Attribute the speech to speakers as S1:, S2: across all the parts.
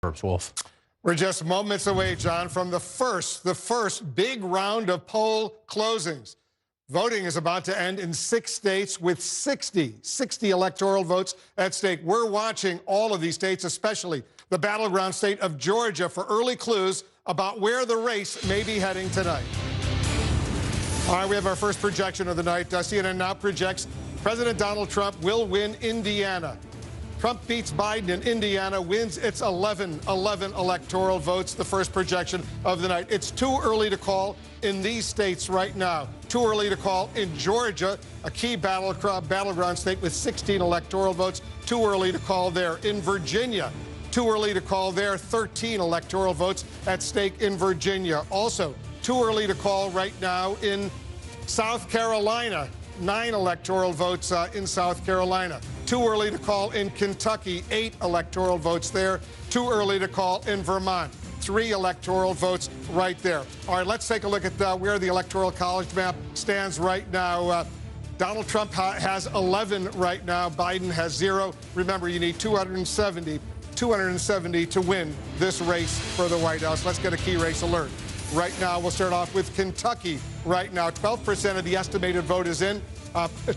S1: Wolf.
S2: We're just moments away, John, from the first big round of poll closings. Voting is about to end in 6 states with 60 electoral votes at stake. We're watching all of these states, especially the battleground state of Georgia, for early clues about where the race may be heading tonight. All right, we have our first projection of the night. CNN now projects President Donald Trump will win Indiana. Trump beats Biden in Indiana, wins its 11 electoral votes, the first projection of the night. It's too early to call in these states right now. Too early to call in Georgia, a key battleground state with 16 electoral votes. Too early to call there. In Virginia, too early to call there. 13 electoral votes at stake in Virginia. Also, too early to call right now in South Carolina. 9 electoral votes in South Carolina. Too early to call in Kentucky. 8 electoral votes there. Too early to call in Vermont. 3 electoral votes right there. All right, let's take a look at where the Electoral College map stands right now. Donald Trump has 11 right now. Biden has 0. Remember, you need 270 to win this race for the White House. Let's get a key race alert. Right now, we'll start off with Kentucky. Right now, 12% of the estimated vote is in.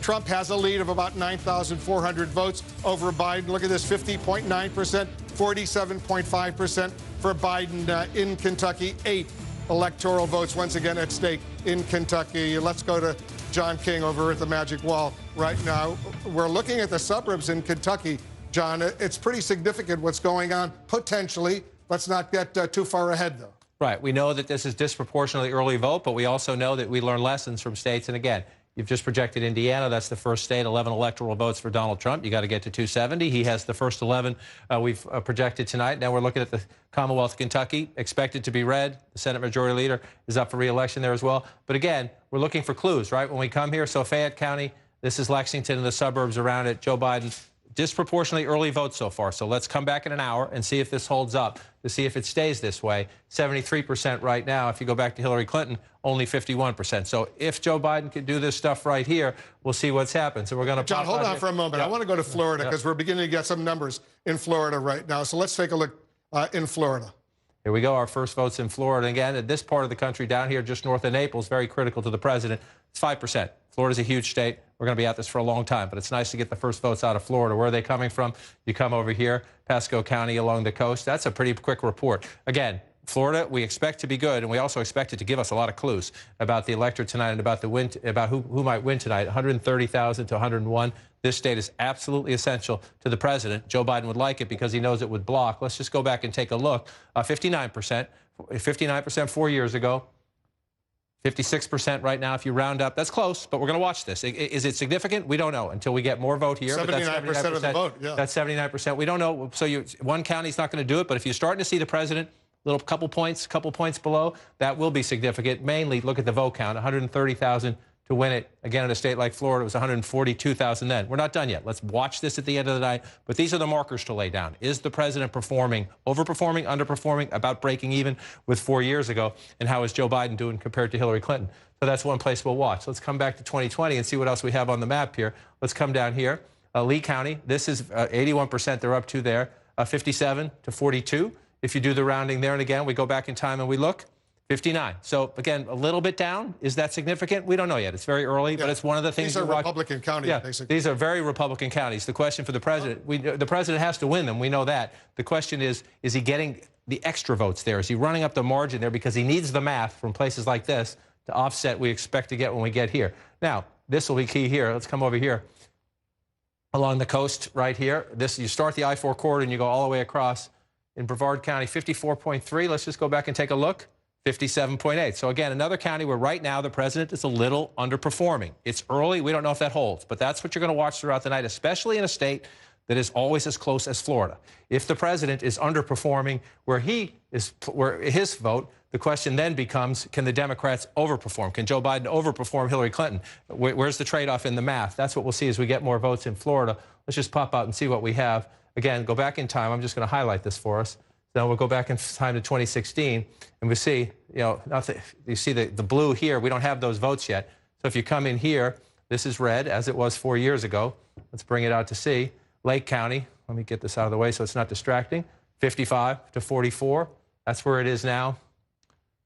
S2: Trump has a lead of about 9,400 votes over Biden. Look at this, 50.9%, 47.5% for Biden in Kentucky. 8 electoral votes once again at stake in Kentucky. Let's go to John King over at the Magic Wall right now. We're looking at the suburbs in Kentucky. John, it's pretty significant what's going on, potentially. Let's not get too far ahead, though.
S1: Right. We know that this is disproportionately early vote, but we also know that we learn lessons from states. And again, you've just projected Indiana. That's the first state, 11 electoral votes for Donald Trump. You got to get to 270. He has the first 11 we've projected tonight. Now we're looking at the Commonwealth of Kentucky, expected to be red. The Senate Majority Leader is up for re-election there as well. But again, we're looking for clues, right? When we come here, so Fayette County, this is Lexington and the suburbs around it. Joe Biden, disproportionately early votes so far. So let's come back in an hour and see if this holds up, to see if it stays this way. 73% right now. If you go back to Hillary Clinton, only 51%. So if Joe Biden can do this stuff right here, we'll see what's happened. So we're going to...
S2: John, hold on for a moment. Yep. I want to go to Florida because we're beginning to get some numbers in Florida right now. So let's take a look in Florida.
S1: Here we go. Our first votes in Florida. Again, at this part of the country down here just north of Naples, very critical to the president. It's 5%. Florida's a huge state. We're going to be at this for a long time, but it's nice to get the first votes out of Florida. Where are they coming from? You come over here, Pasco County along the coast. That's a pretty quick report. Again, Florida, we expect to be good, and we also expect it to give us a lot of clues about the electorate tonight and about the win, about who might win tonight. 130,000 to 101. This state is absolutely essential to the president. Joe Biden would like it because he knows it would block. Let's just go back and take a look. 59% 4 years ago. 56% right now, if you round up. That's close, but we're going to watch this. Is it significant? We don't know until we get more vote here.
S2: 79% of the vote, yeah.
S1: That's 79%. We don't know. So one county's not going to do it, but if you're starting to see the president, couple points below, that will be significant. Mainly, look at the vote count, 130,000 to win it. Again, in a state like Florida, it was 142,000 then. We're not done yet. Let's watch this at the end of the night. But these are the markers to lay down. Is the president performing, overperforming, underperforming, about breaking even with 4 years ago? And how is Joe Biden doing compared to Hillary Clinton? So that's one place we'll watch. Let's come back to 2020 and see what else we have on the map here. Let's come down here. Lee County, this is 81% they're up to there, 57 to 42. If you do the rounding there, and again, we go back in time and we look, 59. So, again, a little bit down. Is that significant? We don't know yet. It's very early, but it's one of the things.
S2: These are Republican counties, basically.
S1: These are very Republican counties. The question for the president, the president has to win them. We know that. The question is he getting the extra votes there? Is he running up the margin there? Because he needs the math from places like this to offset we expect to get when we get here. Now, this will be key here. Let's come over here. Along the coast right here. You start the I-4 corridor and you go all the way across. In Brevard County, 54.3. Let's just go back and take a look. 57.8. So again, another county where right now the president is a little underperforming. It's early. We don't know if that holds, but that's what you're going to watch throughout the night, especially in a state that is always as close as Florida. If the president is underperforming where his vote, the question then becomes, can the Democrats overperform? Can Joe Biden overperform Hillary Clinton? Where's the trade-off in the math? That's what we'll see as we get more votes in Florida. Let's just pop out and see what we have. Again, go back in time. I'm just going to highlight this for us. Then we'll go back in time to 2016, and we see, you see the blue here. We don't have those votes yet. So if you come in here, this is red, as it was 4 years ago. Let's bring it out to see. Lake County, let me get this out of the way so it's not distracting. 55 to 44. That's where it is now.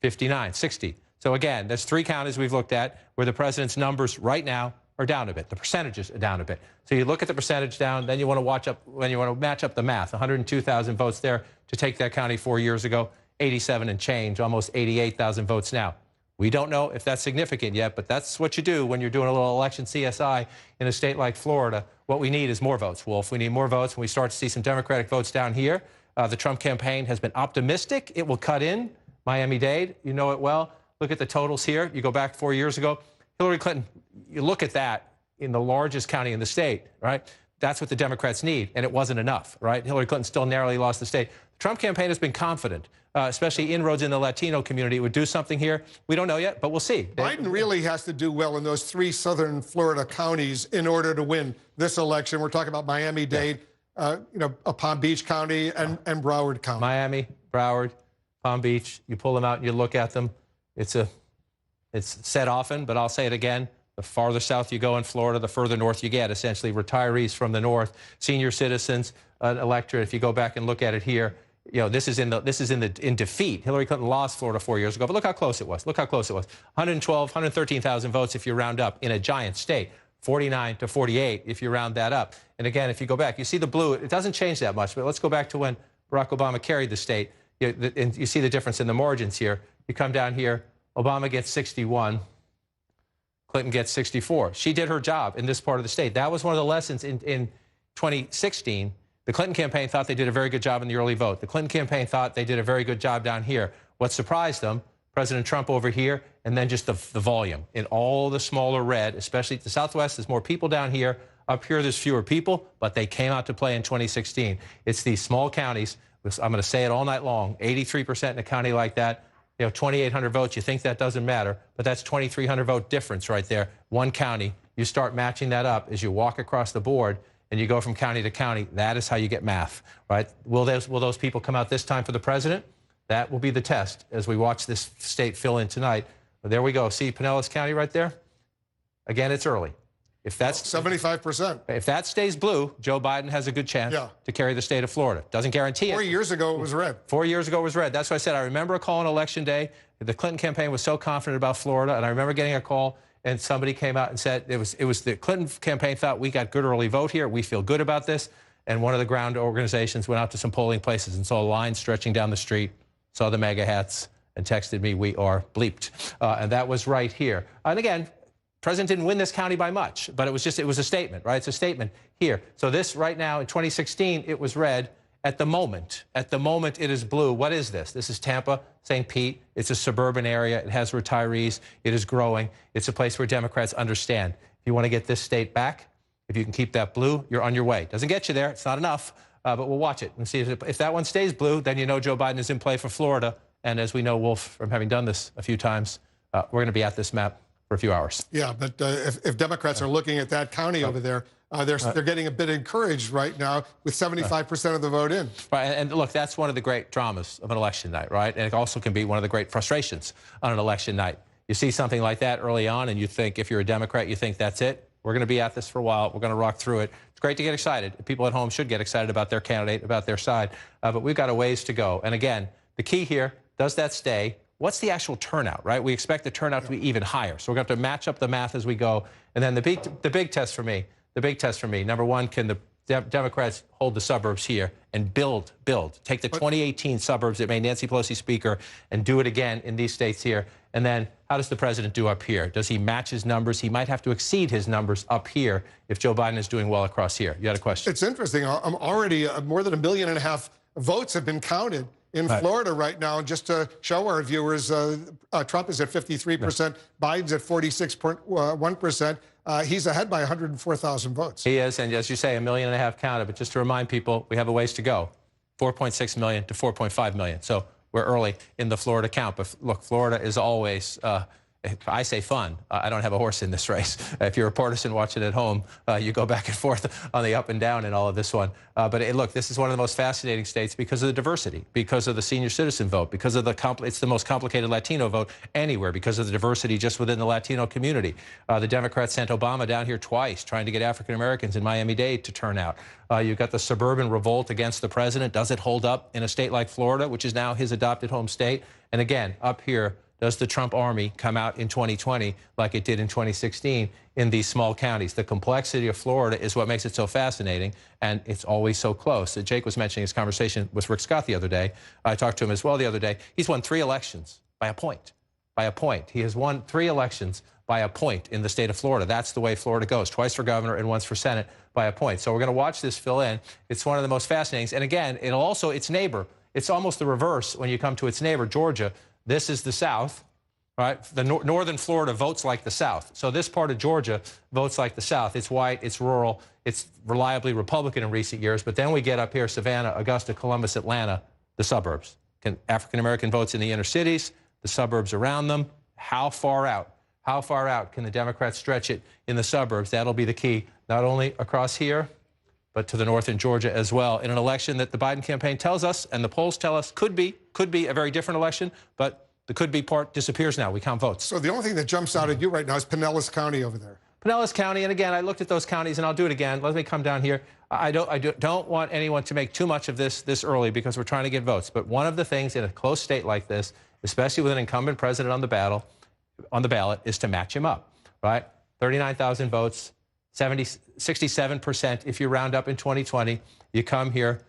S1: 59, 60. So again, there's 3 counties we've looked at where the president's numbers right now are down a bit. The percentages are down a bit. So you look at the percentage down, then you want to match up the math. 102,000 votes there to take that county 4 years ago, 87 and change, almost 88,000 votes now. We don't know if that's significant yet, but that's what you do when you're doing a little election CSI in a state like Florida. What we need is more votes, Wolf. We need more votes. When we start to see some Democratic votes down here, the Trump campaign has been optimistic. It will cut in Miami-Dade. You know it well. Look at the totals here. You go back 4 years ago. Hillary Clinton, you look at that in the largest county in the state, right? That's what the Democrats need, and it wasn't enough, right? Hillary Clinton still narrowly lost the state. The Trump campaign has been confident, especially inroads in the Latino community. It would do something here. We don't know yet, but we'll see.
S2: Biden really has to do well in those 3 southern Florida counties in order to win this election. We're talking about Miami-Dade, Palm Beach County and Broward County.
S1: Miami, Broward, Palm Beach. You pull them out and you look at them. It's said often, but I'll say it again. The farther south you go in Florida, the further north you get. Essentially, retirees from the north, senior citizens, an electorate. If you go back and look at it here, this is in defeat. Hillary Clinton lost Florida 4 years ago, but look how close it was. Look how close it was. 112, 113,000 votes if you round up in a giant state. 49 to 48 if you round that up. And again, if you go back, you see the blue. It doesn't change that much, but let's go back to when Barack Obama carried the state. And you see the difference in the margins here. You come down here, Obama gets 61. Clinton gets 64. She did her job in this part of the state. That was one of the lessons in 2016. The Clinton campaign thought they did a very good job in the early vote. The Clinton campaign thought they did a very good job down here. What surprised them, President Trump over here, and then just the volume in all the smaller red, especially the Southwest. There's more people down here. Up here, there's fewer people, but they came out to play in 2016. It's these small counties. I'm going to say it all night long. 83% in a county like that. 2,800 votes, you think that doesn't matter, but that's 2,300 vote difference right there. One county, you start matching that up as you walk across the board and you go from county to county. That is how you get math, right? Will those people come out this time for the president? That will be the test as we watch this state fill in tonight. But there we go. See Pinellas County right there? Again, it's early. If that's
S2: 75%.
S1: If that stays blue, Joe Biden has a good chance to carry the state of Florida. Doesn't guarantee it.
S2: 4 years ago, it was red.
S1: 4 years ago, it was red. That's why I said I remember a call on Election Day. The Clinton campaign was so confident about Florida, and I remember getting a call, and somebody came out and said it was the Clinton campaign thought we got good early vote here. We feel good about this. And one of the ground organizations went out to some polling places and saw a line stretching down the street, saw the MAGA hats, and texted me, "We are bleeped." And that was right here. And again, President didn't win this county by much, but it was a statement, right? It's a statement here. So this right now in 2016, it was red. At the moment, it is blue. What is this? This is Tampa, St. Pete. It's a suburban area. It has retirees. It is growing. It's a place where Democrats understand. If you want to get this state back, if you can keep that blue, you're on your way. Doesn't get you there. It's not enough, but we'll watch it and see if that one stays blue. Then you know Joe Biden is in play for Florida. And as we know, Wolf, from having done this a few times, we're going to be at this map for a few hours.
S2: Yeah, but if Democrats are looking at that county over there, they're getting a bit encouraged right now with 75% of the vote in.
S1: Right, and look, that's one of the great dramas of an election night, right? And it also can be one of the great frustrations on an election night. You see something like that early on, and you think, if you're a Democrat, you think that's it. We're going to be at this for a while. We're going to rock through it. It's great to get excited. People at home should get excited about their candidate, about their side. But we've got a ways to go. And again, the key here, does that stay? What's the actual turnout, right? We expect the turnout to be even higher. So we're going to have to match up the math as we go. And then the big test for me, number one, can the Democrats hold the suburbs here and build, take the 2018 suburbs that made Nancy Pelosi Speaker and do it again in these states here. And then how does the president do up here? Does he match his numbers? He might have to exceed his numbers up here if Joe Biden is doing well across here. You had a question?
S2: It's interesting. I'm already more than 1.5 million votes have been counted in Florida right now. And just to show our viewers, Trump is at 53%, Biden's at 46.1%. He's ahead by 104,000 votes.
S1: He is, and as you say, 1.5 million counted. But just to remind people, we have a ways to go, 4.6 million to 4.5 million. So we're early in the Florida count. But look, Florida is always I say fun. I don't have a horse in this race. If you're a partisan watching at home, you go back and forth on the up and down in all of this one. But look, this is one of the most fascinating states because of the diversity, because of the senior citizen vote, because of it's the most complicated Latino vote anywhere, because of the diversity just within the Latino community. The Democrats sent Obama down here twice, trying to get African Americans in Miami-Dade to turn out. You've got the suburban revolt against the president. Does it hold up in a state like Florida, which is now his adopted home state? And again, up here, does the Trump army come out in 2020 like it did in 2016 in these small counties? The complexity of Florida is what makes it so fascinating, and it's always so close. Jake was mentioning his conversation with Rick Scott the other day. I talked to him as well the other day. He's won 3 elections by a point. By a point. He has won 3 elections by a point in the state of Florida. That's the way Florida goes. Twice for governor and once for Senate by a point. So we're going to watch this fill in. It's one of the most fascinating. And again, it'll also, its neighbor, it's almost the reverse when you come to its neighbor, Georgia. This is the South, right? The northern Florida votes like the South. So this part of Georgia votes like the South. It's white, it's rural, it's reliably Republican in recent years. But then we get up here, Savannah, Augusta, Columbus, Atlanta, the suburbs. African-American votes in the inner cities, the suburbs around them. How far out? How far out can the Democrats stretch it in the suburbs? That'll be the key, not only across here, but to the north in Georgia as well, in an election that the Biden campaign tells us and the polls tell us could be a very different election, but the could be part disappears now. We count votes.
S2: So the only thing that jumps out at you right now is Pinellas County over there.
S1: Pinellas County, and again, I looked at those counties, and I'll do it again. Let me come down here. I don't want anyone to make too much of this early because we're trying to get votes. But one of the things in a close state like this, especially with an incumbent president on the ballot, is to match him up, right? 39,000 votes. 67% if you round up in 2020. You come here,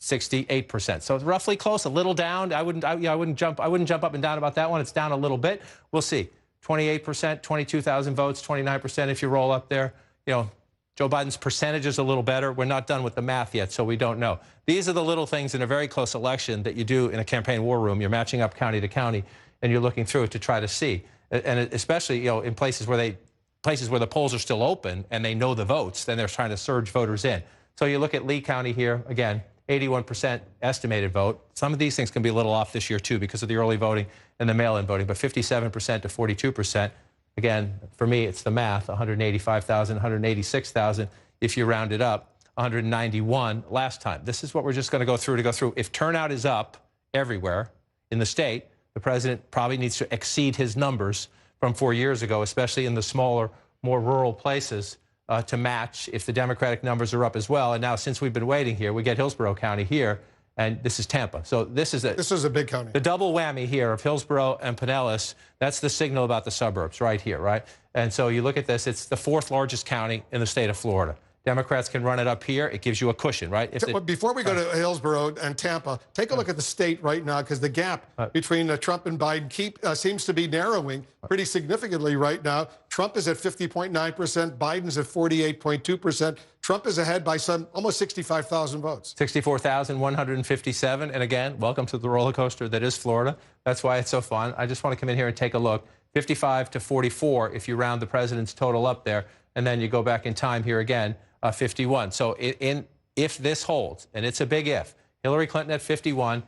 S1: 68%. So it's roughly close, a little down. I wouldn't jump up and down about that one. It's down a little bit. We'll see. 28%, 22,000 votes, 29% if you roll up there. You know, Joe Biden's percentage is a little better. We're not done with the math yet, so we don't know. These are the little things in a very close election that you do in a campaign war room. You're matching up county to county, and you're looking through it to try to see. And especially, in places where the polls are still open and they know the votes, then they're trying to surge voters in. So you look at Lee County here, again, 81% estimated vote. Some of these things can be a little off this year, too, because of the early voting and the mail-in voting, but 57% to 42%. Again, for me, it's the math, 185,000, 186,000 if you round it up, 191 last time. This is what we're just going to go through. If turnout is up everywhere in the state, the president probably needs to exceed his numbers from 4 years ago, especially in the smaller, more rural places, to match if the Democratic numbers are up as well. And now, since we've been waiting here, we get Hillsborough County here, and this is Tampa. So this is a big county. The double whammy here of Hillsborough and Pinellas. That's the signal about the suburbs right here, right? And so you look at this, it's the 4th largest county in the state of Florida. Democrats can run it up here. It gives you a cushion, right?
S2: Before we go to Hillsborough and Tampa, take a look at the state right now, because the gap between Trump and Biden seems to be narrowing pretty significantly right now. Trump is at 50.9%. Biden's at 48.2%. Trump is ahead by almost 65,000 votes.
S1: 64,157. And again, welcome to the roller coaster that is Florida. That's why it's so fun. I just want to come in here and take a look. 55 to 44 if you round the president's total up there. And then you go back in time here again. 51. So if this holds, and it's a big if, Hillary Clinton at 51,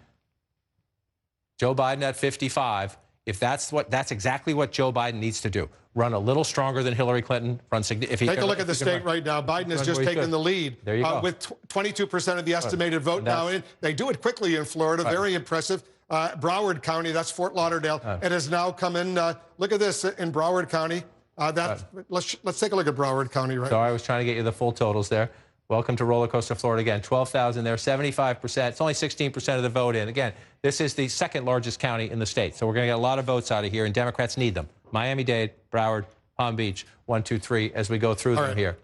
S1: Joe Biden at 55, if that's exactly what Joe Biden needs to do. Run a little stronger than Hillary Clinton. Take
S2: a look at the state right now. Biden has just taken the lead.
S1: There you go.
S2: With 22% of the estimated vote now in. They do it quickly in Florida. Very impressive. Broward County, that's Fort Lauderdale. It has now come in. Look at this in Broward County. Let's take a look at Broward County right now.
S1: Sorry, I was trying to get you the full totals there. Welcome to Roller Coaster Florida again. 12,000 there, 75%. It's only 16% of the vote in. Again, this is the 2nd largest county in the state. So we're going to get a lot of votes out of here, and Democrats need them. Miami-Dade, Broward, Palm Beach, 1, 2, 3, as we go through them here.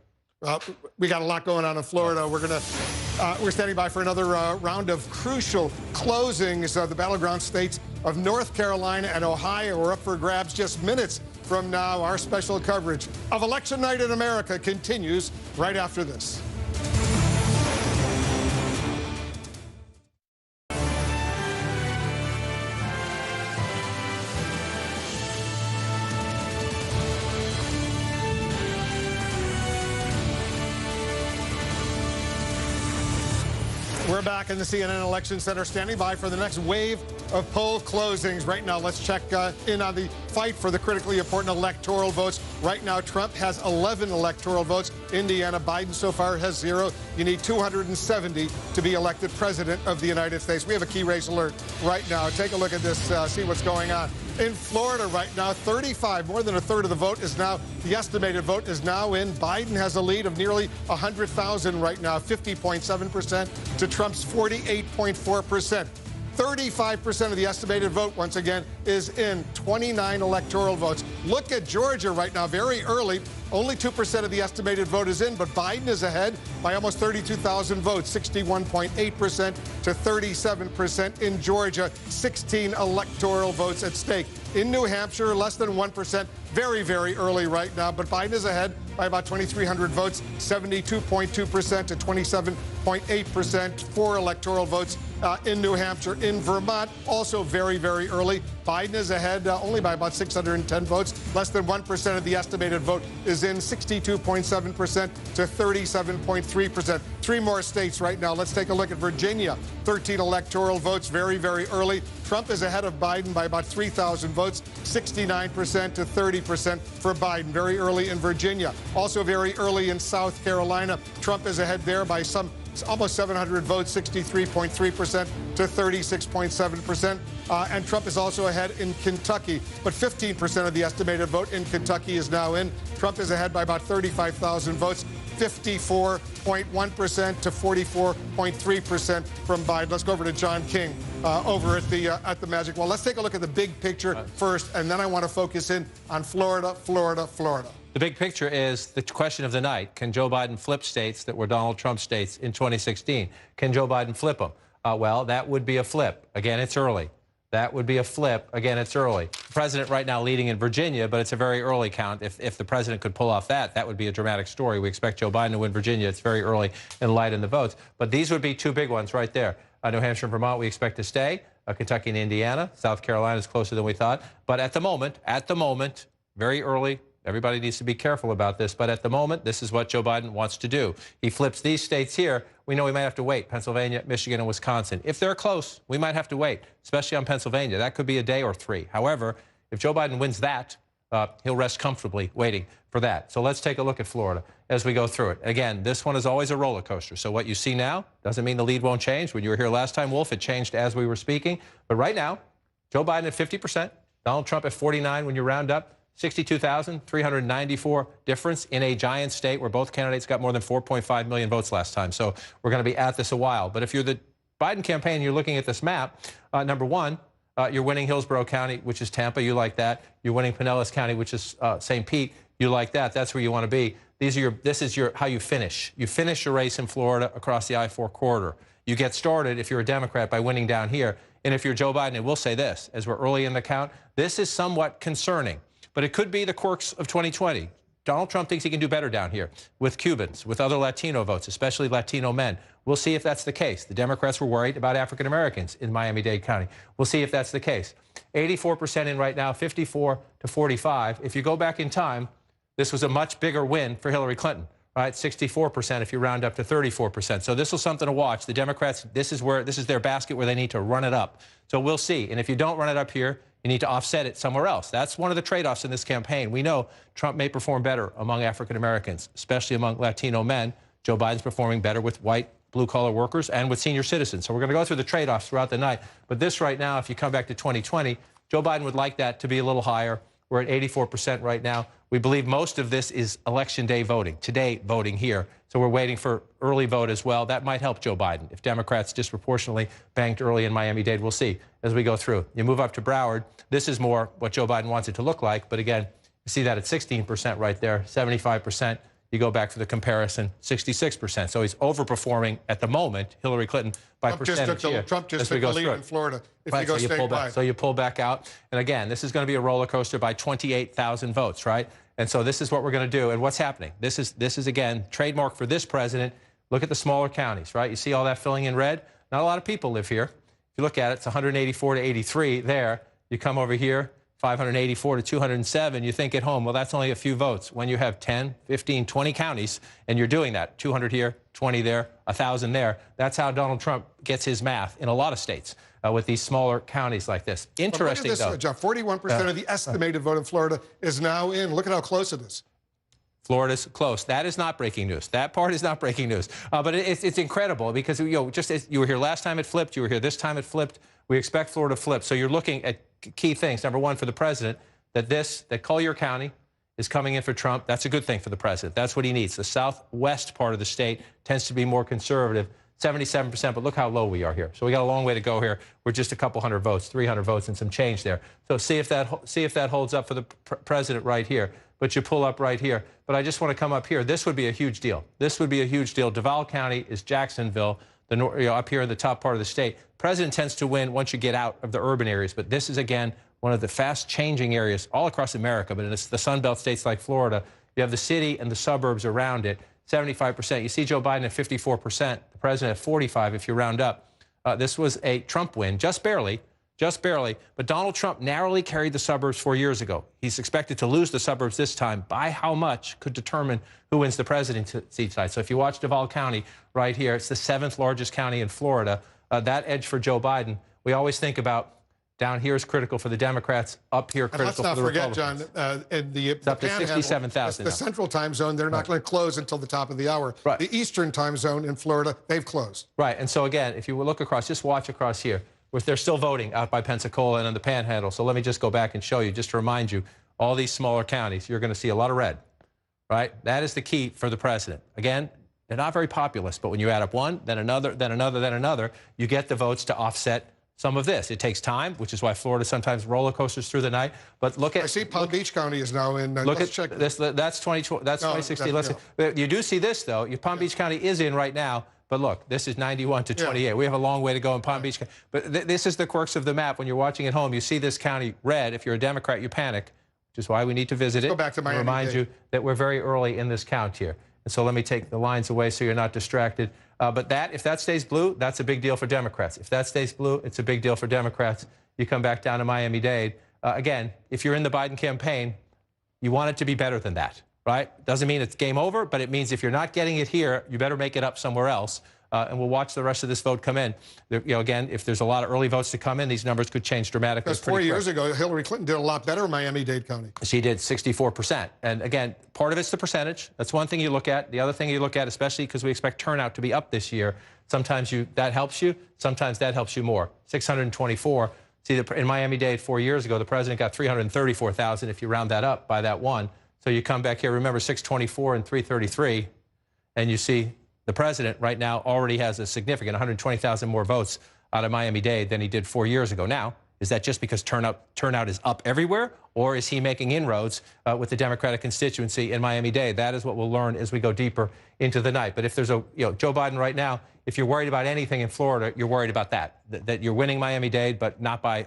S2: We got a lot going on in Florida. We're standing by for another round of crucial closings. The battleground states of North Carolina and Ohio are up for grabs just minutes from now. Our special coverage of Election Night in America continues right after this. We're back in the CNN Election Center, standing by for the next wave of poll closings. Right now, let's check in on the fight for the critically important electoral votes. Right now, Trump has 11 electoral votes. Indiana, Biden so far has 0. You need 270 to be elected president of the United States. We have a key race alert right now. Take a look at this, see what's going on. In Florida right now, 35, more than a third of the vote is now, the estimated vote is now in. Biden has a lead of nearly 100,000 right now, 50.7% to Trump's 48.4%. 35% of the estimated vote, once again, is in. 29 electoral votes. Look at Georgia right now, very early. Only 2% of the estimated vote is in, but Biden is ahead by almost 32,000 votes, 61.8% to 37% in Georgia. 16 electoral votes at stake. In New Hampshire, less than 1%. Very, very early right now, but Biden is ahead by about 2,300 votes, 72.2% to 27.8% for electoral votes in New Hampshire. In Vermont, also very, very early. Biden is ahead only by about 610 votes. Less than 1% of the estimated vote is in, 62.7% to 37.3%. 3 more states right now. Let's take a look at Virginia. 13 electoral votes, very, very early. Trump is ahead of Biden by about 3,000 votes, 69% to 30% for Biden. Very early in Virginia. Also very early in South Carolina. Trump is ahead there by almost 700 votes, 63.3% to 36.7%. And Trump is also ahead in Kentucky. But 15% of the estimated vote in Kentucky is now in. Trump is ahead by about 35,000 votes, 54.1% to 44.3% from Biden. Let's go over to John King over at the Magic Wall. Let's take a look at the big picture first, and then I want to focus in on Florida, Florida, Florida.
S1: The big picture is the question of the night. Can Joe Biden flip states that were Donald Trump states in 2016? Can Joe Biden flip them? Well, that would be a flip. Again, it's early. That would be a flip. Again, it's early. The president right now leading in Virginia, but it's a very early count. If the president could pull off that would be a dramatic story. We expect Joe Biden to win Virginia. It's very early and light in the votes. But these would be 2 big ones right there. New Hampshire and Vermont, we expect to stay. Kentucky and Indiana. South Carolina is closer than we thought. But at the moment, very early. Everybody needs to be careful about this, but at the moment, this is what Joe Biden wants to do. He flips these states here. We know we might have to wait. Pennsylvania, Michigan, and Wisconsin. If they're close, we might have to wait, especially on Pennsylvania. That could be a day or 3. However, if Joe Biden wins that, he'll rest comfortably waiting for that. So let's take a look at Florida as we go through it. Again, this one is always a roller coaster. So what you see now doesn't mean the lead won't change. When you were here last time, Wolf, it changed as we were speaking. But right now, Joe Biden at 50%, Donald Trump at 49 when you round up. 62,394 difference in a giant state where both candidates got more than 4.5 million votes last time. So we're going to be at this a while. But if you're the Biden campaign, you're looking at this map, number one, you're winning Hillsborough County, which is Tampa. You like that. You're winning Pinellas County, which is St. Pete. You like that. That's where you want to be. This is how you finish. You finish your race in Florida across the I-4 corridor. You get started, if you're a Democrat, by winning down here. And if you're Joe Biden, and we'll say this, as we're early in the count, this is somewhat concerning. But it could be the quirks of 2020. Donald Trump thinks he can do better down here with Cubans, with other Latino votes, especially Latino men. We'll see if that's the case. The Democrats were worried about African Americans in Miami-Dade County. We'll see if that's the case. 84% in right now, 54 to 45. If you go back in time, this was a much bigger win for Hillary Clinton, right? 64% if you round up to 34%. So this is something to watch. The Democrats, this is their basket where they need to run it up. So we'll see. And if you don't run it up here, you need to offset it somewhere else. That's one of the trade-offs in this campaign. We know Trump may perform better among African Americans, especially among Latino men. Joe Biden's performing better with white, blue-collar workers and with senior citizens. So we're going to go through the trade-offs throughout the night. But this right now, if you come back to 2020, Joe Biden would like that to be a little higher. We're at 84% right now. We believe most of this is Election Day voting, today voting here. So we're waiting for early vote as well. That might help Joe Biden. If Democrats disproportionately banked early in Miami-Dade, we'll see as we go through. You move up to Broward. This is more what Joe Biden wants it to look like. But again, you see that at 16% right there, 75%. You go back for the comparison, 66%. So he's overperforming at the moment Hillary Clinton by percentage.
S2: Trump just took the lead in Florida. If you go statewide.
S1: So you pull back out. And again, this is going to be a roller coaster by 28,000 votes, right? And so this is what we're going to do. And what's happening? This is again, trademark for this president. Look at the smaller counties, right? You see all that filling in red? Not a lot of people live here. If you look at it, it's 184 to 83 there. You come over here, 584 to 207, you think at home, well, that's only a few votes. When you have 10, 15, 20 counties, and you're doing that, 200 here, 20 there, 1,000 there, that's how Donald Trump gets his math in a lot of states with these smaller counties like this. Interesting,
S2: look at this,
S1: though.
S2: John, 41% of the estimated vote in Florida is now in. Look at how close it is.
S1: Florida's close. That is not breaking news. That part is not breaking news. But it's incredible because, just as you were here last time it flipped, you were here this time it flipped. We expect Florida to flip. So you're looking at key things. Number one, for the president, that Collier County is coming in for Trump. That's a good thing for the president. That's what he needs. The southwest part of the state tends to be more conservative, 77%, but look how low we are here. So we got a long way to go here. We're just a couple hundred votes, 300 votes and some change there. So see if that holds up for the president right here. But you pull up right here. But I just want to come up here. This would be a huge deal. This would be a huge deal. Duval County is Jacksonville, up here in the top part of the state. President tends to win once you get out of the urban areas. But this is, again, one of the fast-changing areas all across America. But in the Sun Belt states like Florida, you have the city and the suburbs around it, 75%. You see Joe Biden at 54%, the president at 45% if you round up. This was a Trump win, just barely. But Donald Trump narrowly carried the suburbs 4 years ago. He's expected to lose the suburbs this time. By how much could determine who wins the presidency tonight. So if you watch Duval County right here, it's the 7th largest county in Florida. That edge for Joe Biden, we always think about down here is critical for the Democrats, up here critical for the Republicans.
S2: Let's not forget, John, in the
S1: up to 67,000.
S2: The central time zone, they're not going to close until the top of the hour.
S1: Right.
S2: The eastern time zone in Florida, they've closed.
S1: Right. And so, again, if you look across, just watch across here. They're still voting out by Pensacola and on the Panhandle. So let me just go back and show you, just to remind you, all these smaller counties, you're going to see a lot of red, right? That is the key for the president. Again, they're not very populist, but when you add up one, then another, then another, then another, you get the votes to offset some of this. It takes time, which is why Florida sometimes roller coasters through the night. But look at...
S2: I see Palm Beach County is now in...
S1: Look at this. That's 2016. You do see this, though. Palm Beach County is in right now. But look, this is 91 to 28. Yeah. We have a long way to go in Palm Beach. But this is the quirks of the map. When you're watching at home, you see this county red. If you're a Democrat, you panic, which is why we need to visit it.
S2: Go back to Miami.
S1: Remind you that we're very early in this count here. And so let me take the lines away so you're not distracted. But if that stays blue, that's a big deal for Democrats. If that stays blue, it's a big deal for Democrats. You come back down to Miami-Dade. Again, if you're in the Biden campaign, you want it to be better than that, right? Doesn't mean it's game over, but it means if you're not getting it here, you better make it up somewhere else. And we'll watch the rest of this vote come in. Again, if there's a lot of early votes to come in, these numbers could change dramatically.
S2: Because 4 years ago, Hillary Clinton did a lot better in Miami-Dade County.
S1: She did 64%. And again, part of it's the percentage. That's one thing you look at. The other thing you look at, especially because we expect turnout to be up this year, sometimes that helps you. Sometimes that helps you more. 624. See, in Miami-Dade 4 years ago, the president got 334,000 if you round that up by that one. So you come back here, remember 624 and 333, and you see the president right now already has a significant 120,000 more votes out of Miami-Dade than he did 4 years ago. Now, is that just because turnout is up everywhere, or is he making inroads with the Democratic constituency in Miami-Dade? That is what we'll learn as we go deeper into the night. But if there's Joe Biden right now, if you're worried about anything in Florida, you're worried about that you're winning Miami-Dade, but not by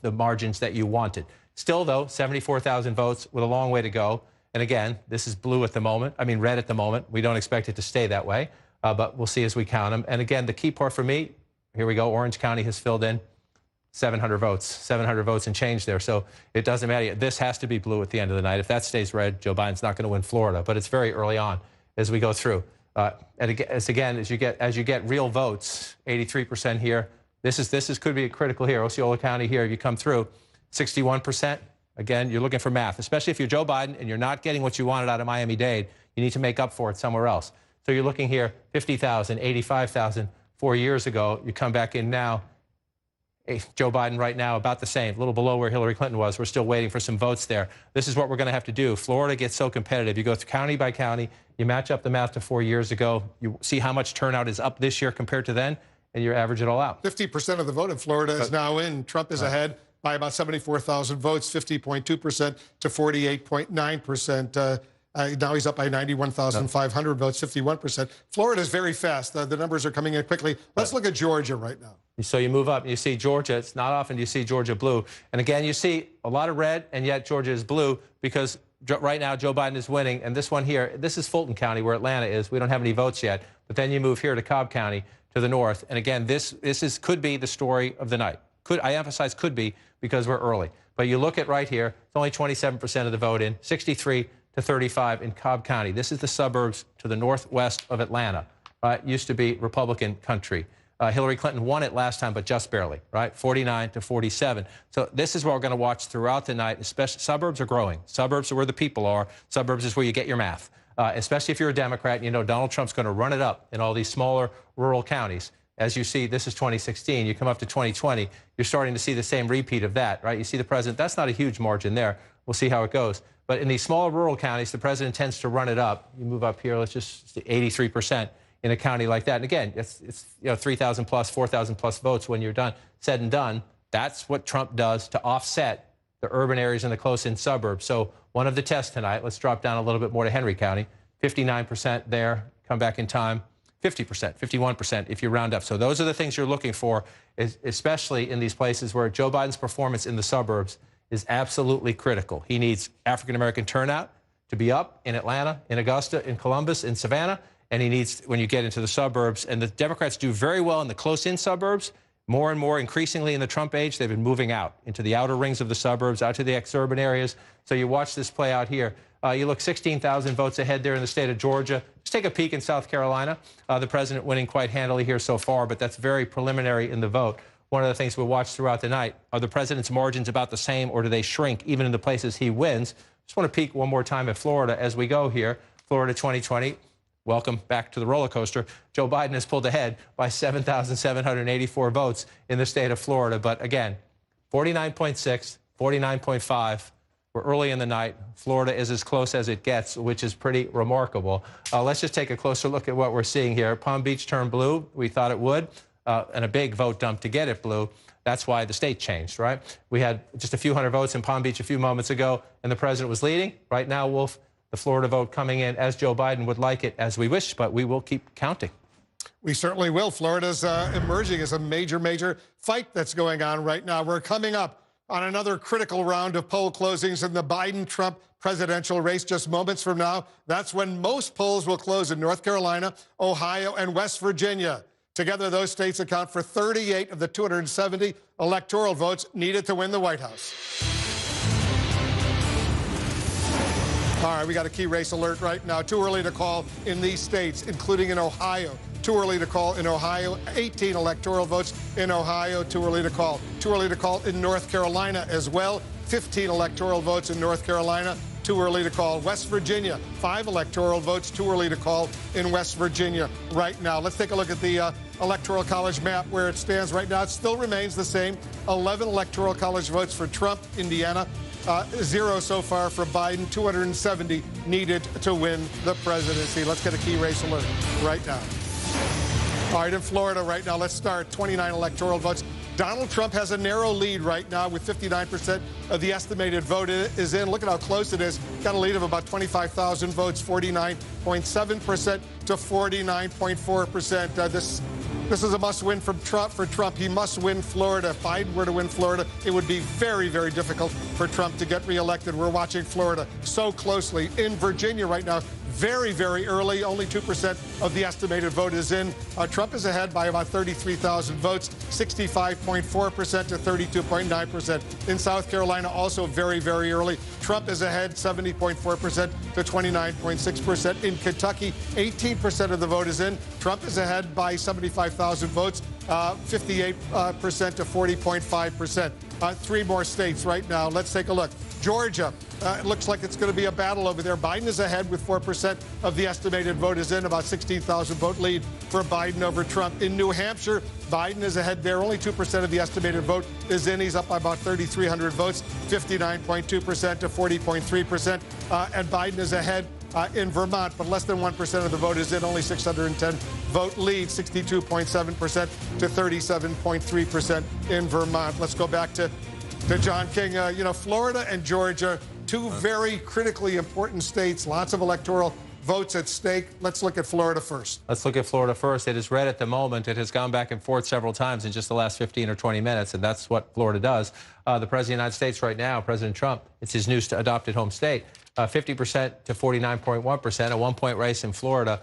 S1: the margins that you wanted. Still, though, 74,000 votes with a long way to go. And again, this is blue at the moment. I mean, red at the moment. We don't expect it to stay that way, but we'll see as we count them. And again, the key part for me, here we go. Orange County has filled in 700 votes and change there. So it doesn't matter. This has to be blue at the end of the night. If that stays red, Joe Biden's not going to win Florida. But it's very early on as we go through. And as you get real votes, 83% here. This could be critical here. Osceola County here. If you come through, 61%. Again, you're looking for math, especially if you're Joe Biden and you're not getting what you wanted out of Miami-Dade. You need to make up for it somewhere else. So you're looking here, 50,000, 85,000 4 years ago. You come back in now. Joe Biden right now about the same, a little below where Hillary Clinton was. We're still waiting for some votes there. This is what we're going to have to do. Florida gets so competitive. You go through county by county. You match up the math to 4 years ago. You see how much turnout is up this year compared to then, and you average it all out.
S2: 50% of the vote in Florida is now in. Trump is ahead by about 74,000 votes, 50.2% to 48.9%. Now he's up by 91,500 votes, 51%. Florida is very fast. The numbers are coming in quickly. Let's look at Georgia right now.
S1: So you move up, and you see Georgia. It's not often you see Georgia blue. And again, you see a lot of red, and yet Georgia is blue because right now Joe Biden is winning. And this one here, this is Fulton County where Atlanta is. We don't have any votes yet. But then you move here to Cobb County to the north. And again, this could be the story of the night. Could, I emphasize could be, because we're early. But you look at right here, it's only 27% of the vote in, 63 to 35 in Cobb County. This is the suburbs to the northwest of Atlanta. It used to be Republican country. Hillary Clinton won it last time, but just barely, right? 49 to 47. So this is what we're going to watch throughout the night. Especially, suburbs are growing. Suburbs are where the people are. Suburbs is where you get your math. Especially if you're a Democrat, you know Donald Trump's going to run it up in all these smaller rural counties. As you see, this is 2016. You come up to 2020, you're starting to see the same repeat of that, right? You see the president, that's not a huge margin there. We'll see how it goes. But in these smaller rural counties, the president tends to run it up. You move up here, let's just see 83% in a county like that. And again, it's 3,000 plus, 4,000 plus votes when you're done, said and done. That's what Trump does to offset the urban areas and the close-in suburbs. So one of the tests tonight, let's drop down a little bit more to Henry County, 59% there, come back in time. 50%, 51% if you round up. So those are the things you're looking for, especially in these places where Joe Biden's performance in the suburbs is absolutely critical. He needs African-American turnout to be up in Atlanta, in Augusta, in Columbus, in Savannah, and he needs when you get into the suburbs. And the Democrats do very well in the close-in suburbs. More and more, increasingly in the Trump age, they've been moving out into the outer rings of the suburbs, out to the exurban areas. So you watch this play out here. You look 16,000 votes ahead there in the state of Georgia. Just take a peek in South Carolina. The president winning quite handily here so far, but that's very preliminary in the vote. One of the things we'll watch throughout the night, are the president's margins about the same, or do they shrink even in the places he wins? Just want to peek one more time at Florida as we go here. Florida 2020. Welcome back to the roller coaster. Joe Biden has pulled ahead by 7,784 votes in the state of Florida. But again, 49.6, 49.5. We're early in the night. Florida is as close as it gets, which is pretty remarkable. Let's just take a closer look at what we're seeing here. Palm Beach turned blue. We thought it would, and a big vote dump to get it blue. That's why the state changed, right? We had just a few hundred votes in Palm Beach a few moments ago, and the president was leading. Right now, Wolf, the Florida vote coming in as Joe Biden would like it, as we wish, but we will keep counting.
S2: We certainly will. Florida's emerging as a major, major fight that's going on right now. We're coming up on another critical round of poll closings in the Biden-Trump presidential race just moments from now. That's when most polls will close in North Carolina, Ohio, and West Virginia. Together, those states account for 38 of the 270 electoral votes needed to win the White House. All right, we got a key race alert right now. Too early to call in these states, including in Ohio. Too early to call in Ohio. 18 electoral votes in Ohio. Too early to call. Too early to call in North Carolina as well. 15 electoral votes in North Carolina. Too early to call. West Virginia, 5 electoral votes. Too early to call in West Virginia right now. Let's take a look at the Electoral College map where it stands right now. It still remains the same. 11 Electoral College votes for Trump, Indiana. 0 so far for Biden. 270 needed to win the presidency. Let's get a key race alert right now. All right, in Florida right now, let's start. 29 electoral votes. Donald Trump has a narrow lead right now with 59% of the estimated vote is in. Look at how close it is. Got a lead of about 25,000 votes, 49.7% to 49.4%. This is a must-win for Trump. He must win Florida. If Biden were to win Florida, it would be very, very difficult for Trump to get reelected. We're watching Florida so closely. In Virginia right now, very, very early. Only 2% of the estimated vote is in. Trump is ahead by about 33,000 votes, 65.4% to 32.9%. In South Carolina, also very, very early. Trump is ahead 70.4% to 29.6%. In Kentucky, 18% of the vote is in. Trump is ahead by 75,000 votes, 58% to 40.5%. 3 more states right now. Let's take a look. Georgia, it looks like it's going to be a battle over there. Biden is ahead with 4% of the estimated vote is in, about 16,000 vote lead for Biden over Trump. In New Hampshire, Biden is ahead there. Only 2% of the estimated vote is in. He's up by about 3,300 votes, 59.2% to 40.3%. And Biden is ahead in Vermont, but less than 1% of the vote is in. Only 610 vote lead, 62.7% to 37.3% in Vermont. Let's go back to John King. You know, Florida and Georgia, 2 very critically important states, lots of electoral votes at stake. Let's look at Florida first.
S1: Let's look at Florida first. It is red at the moment. It has gone back and forth several times in just the last 15 or 20 minutes, and that's what Florida does. The President of the United States right now, President Trump, it's his new adopted home state. 50% to 49.1%, a 1-point race in Florida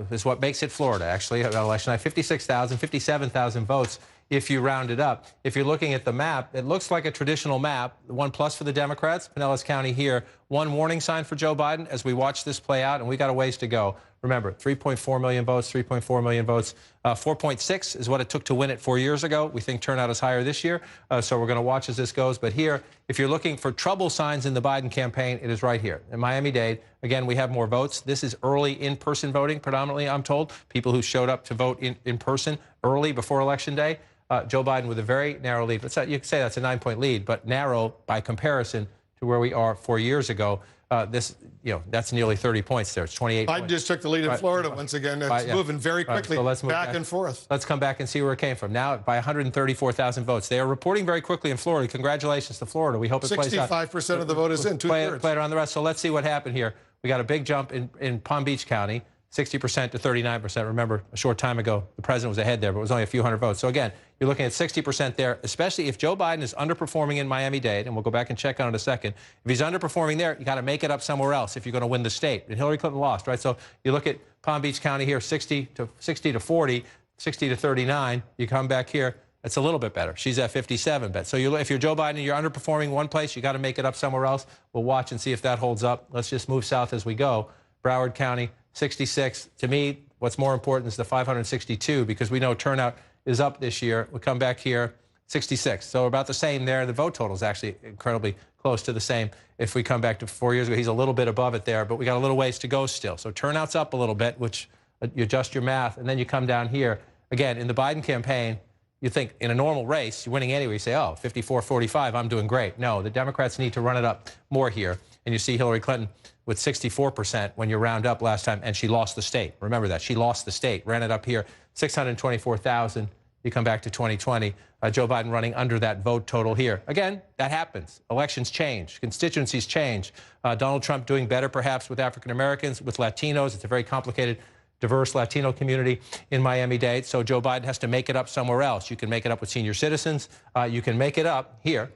S1: is what makes it Florida, actually, election night. 56,000, 57,000 votes if you round it up. If you're looking at the map, it looks like a traditional map. 1+ for the Democrats, Pinellas County here. One warning sign for Joe Biden as we watch this play out, and we got a ways to go. Remember, 3.4 million votes, 3.4 million votes. 4.6 is what it took to win it 4 years ago. We think turnout is higher this year, so we're going to watch as this goes. But here, if you're looking for trouble signs in the Biden campaign, it is right here. In Miami-Dade, again, we have more votes. This is early in-person voting, predominantly, I'm told. People who showed up to vote in person early before Election Day. Joe Biden with a very narrow lead. You could say that's a 9-point lead, but narrow by comparison to where we are 4 years ago. That's nearly 30 points there. It's 28
S2: Biden
S1: points.
S2: just took the lead in Florida once again. It's moving very quickly back and forth.
S1: Let's come back and see where it came from. Now by 134,000 votes. They are reporting very quickly in Florida. Congratulations to Florida. We hope it plays out.
S2: 65% of the vote is in, two-thirds.
S1: Play it around the rest. So let's see what happened here. We got a big jump in Palm Beach County, 60% to 39%. Remember, a short time ago, the president was ahead there, but it was only a few hundred votes. So again, you're looking at 60% there, especially if Joe Biden is underperforming in Miami-Dade, and we'll go back and check on it in a second. If he's underperforming there, you got to make it up somewhere else if you're going to win the state. And Hillary Clinton lost, right? So you look at Palm Beach County here, 60 to 40, 60 to 39. You come back here, it's a little bit better. She's at 57. So if you're Joe Biden and you're underperforming one place, you got to make it up somewhere else. We'll watch and see if that holds up. Let's just move south as we go. Broward County, 66. To me, what's more important is the 562 because we know turnout is up this year. We'll come back here, 66. So about the same there. The vote total is actually incredibly close to the same. If we come back to 4 years ago, he's a little bit above it there, but we got a little ways to go still. So turnout's up a little bit, which you adjust your math, and then you come down here. Again, in the Biden campaign, you think in a normal race, you're winning anyway. You say, oh, 54-45, I'm doing great. No, the Democrats need to run it up more here. And you see Hillary Clinton with 64% when you round up last time, and she lost the state. Remember that. She lost the state, ran it up here, 624,000. You come back to 2020, Joe Biden running under that vote total here. Again, that happens. Elections change. Constituencies change. Donald Trump doing better perhaps with African Americans, with Latinos. It's a very complicated, diverse Latino community in Miami-Dade. So Joe Biden has to make it up somewhere else. You can make it up with senior citizens. You can make it up here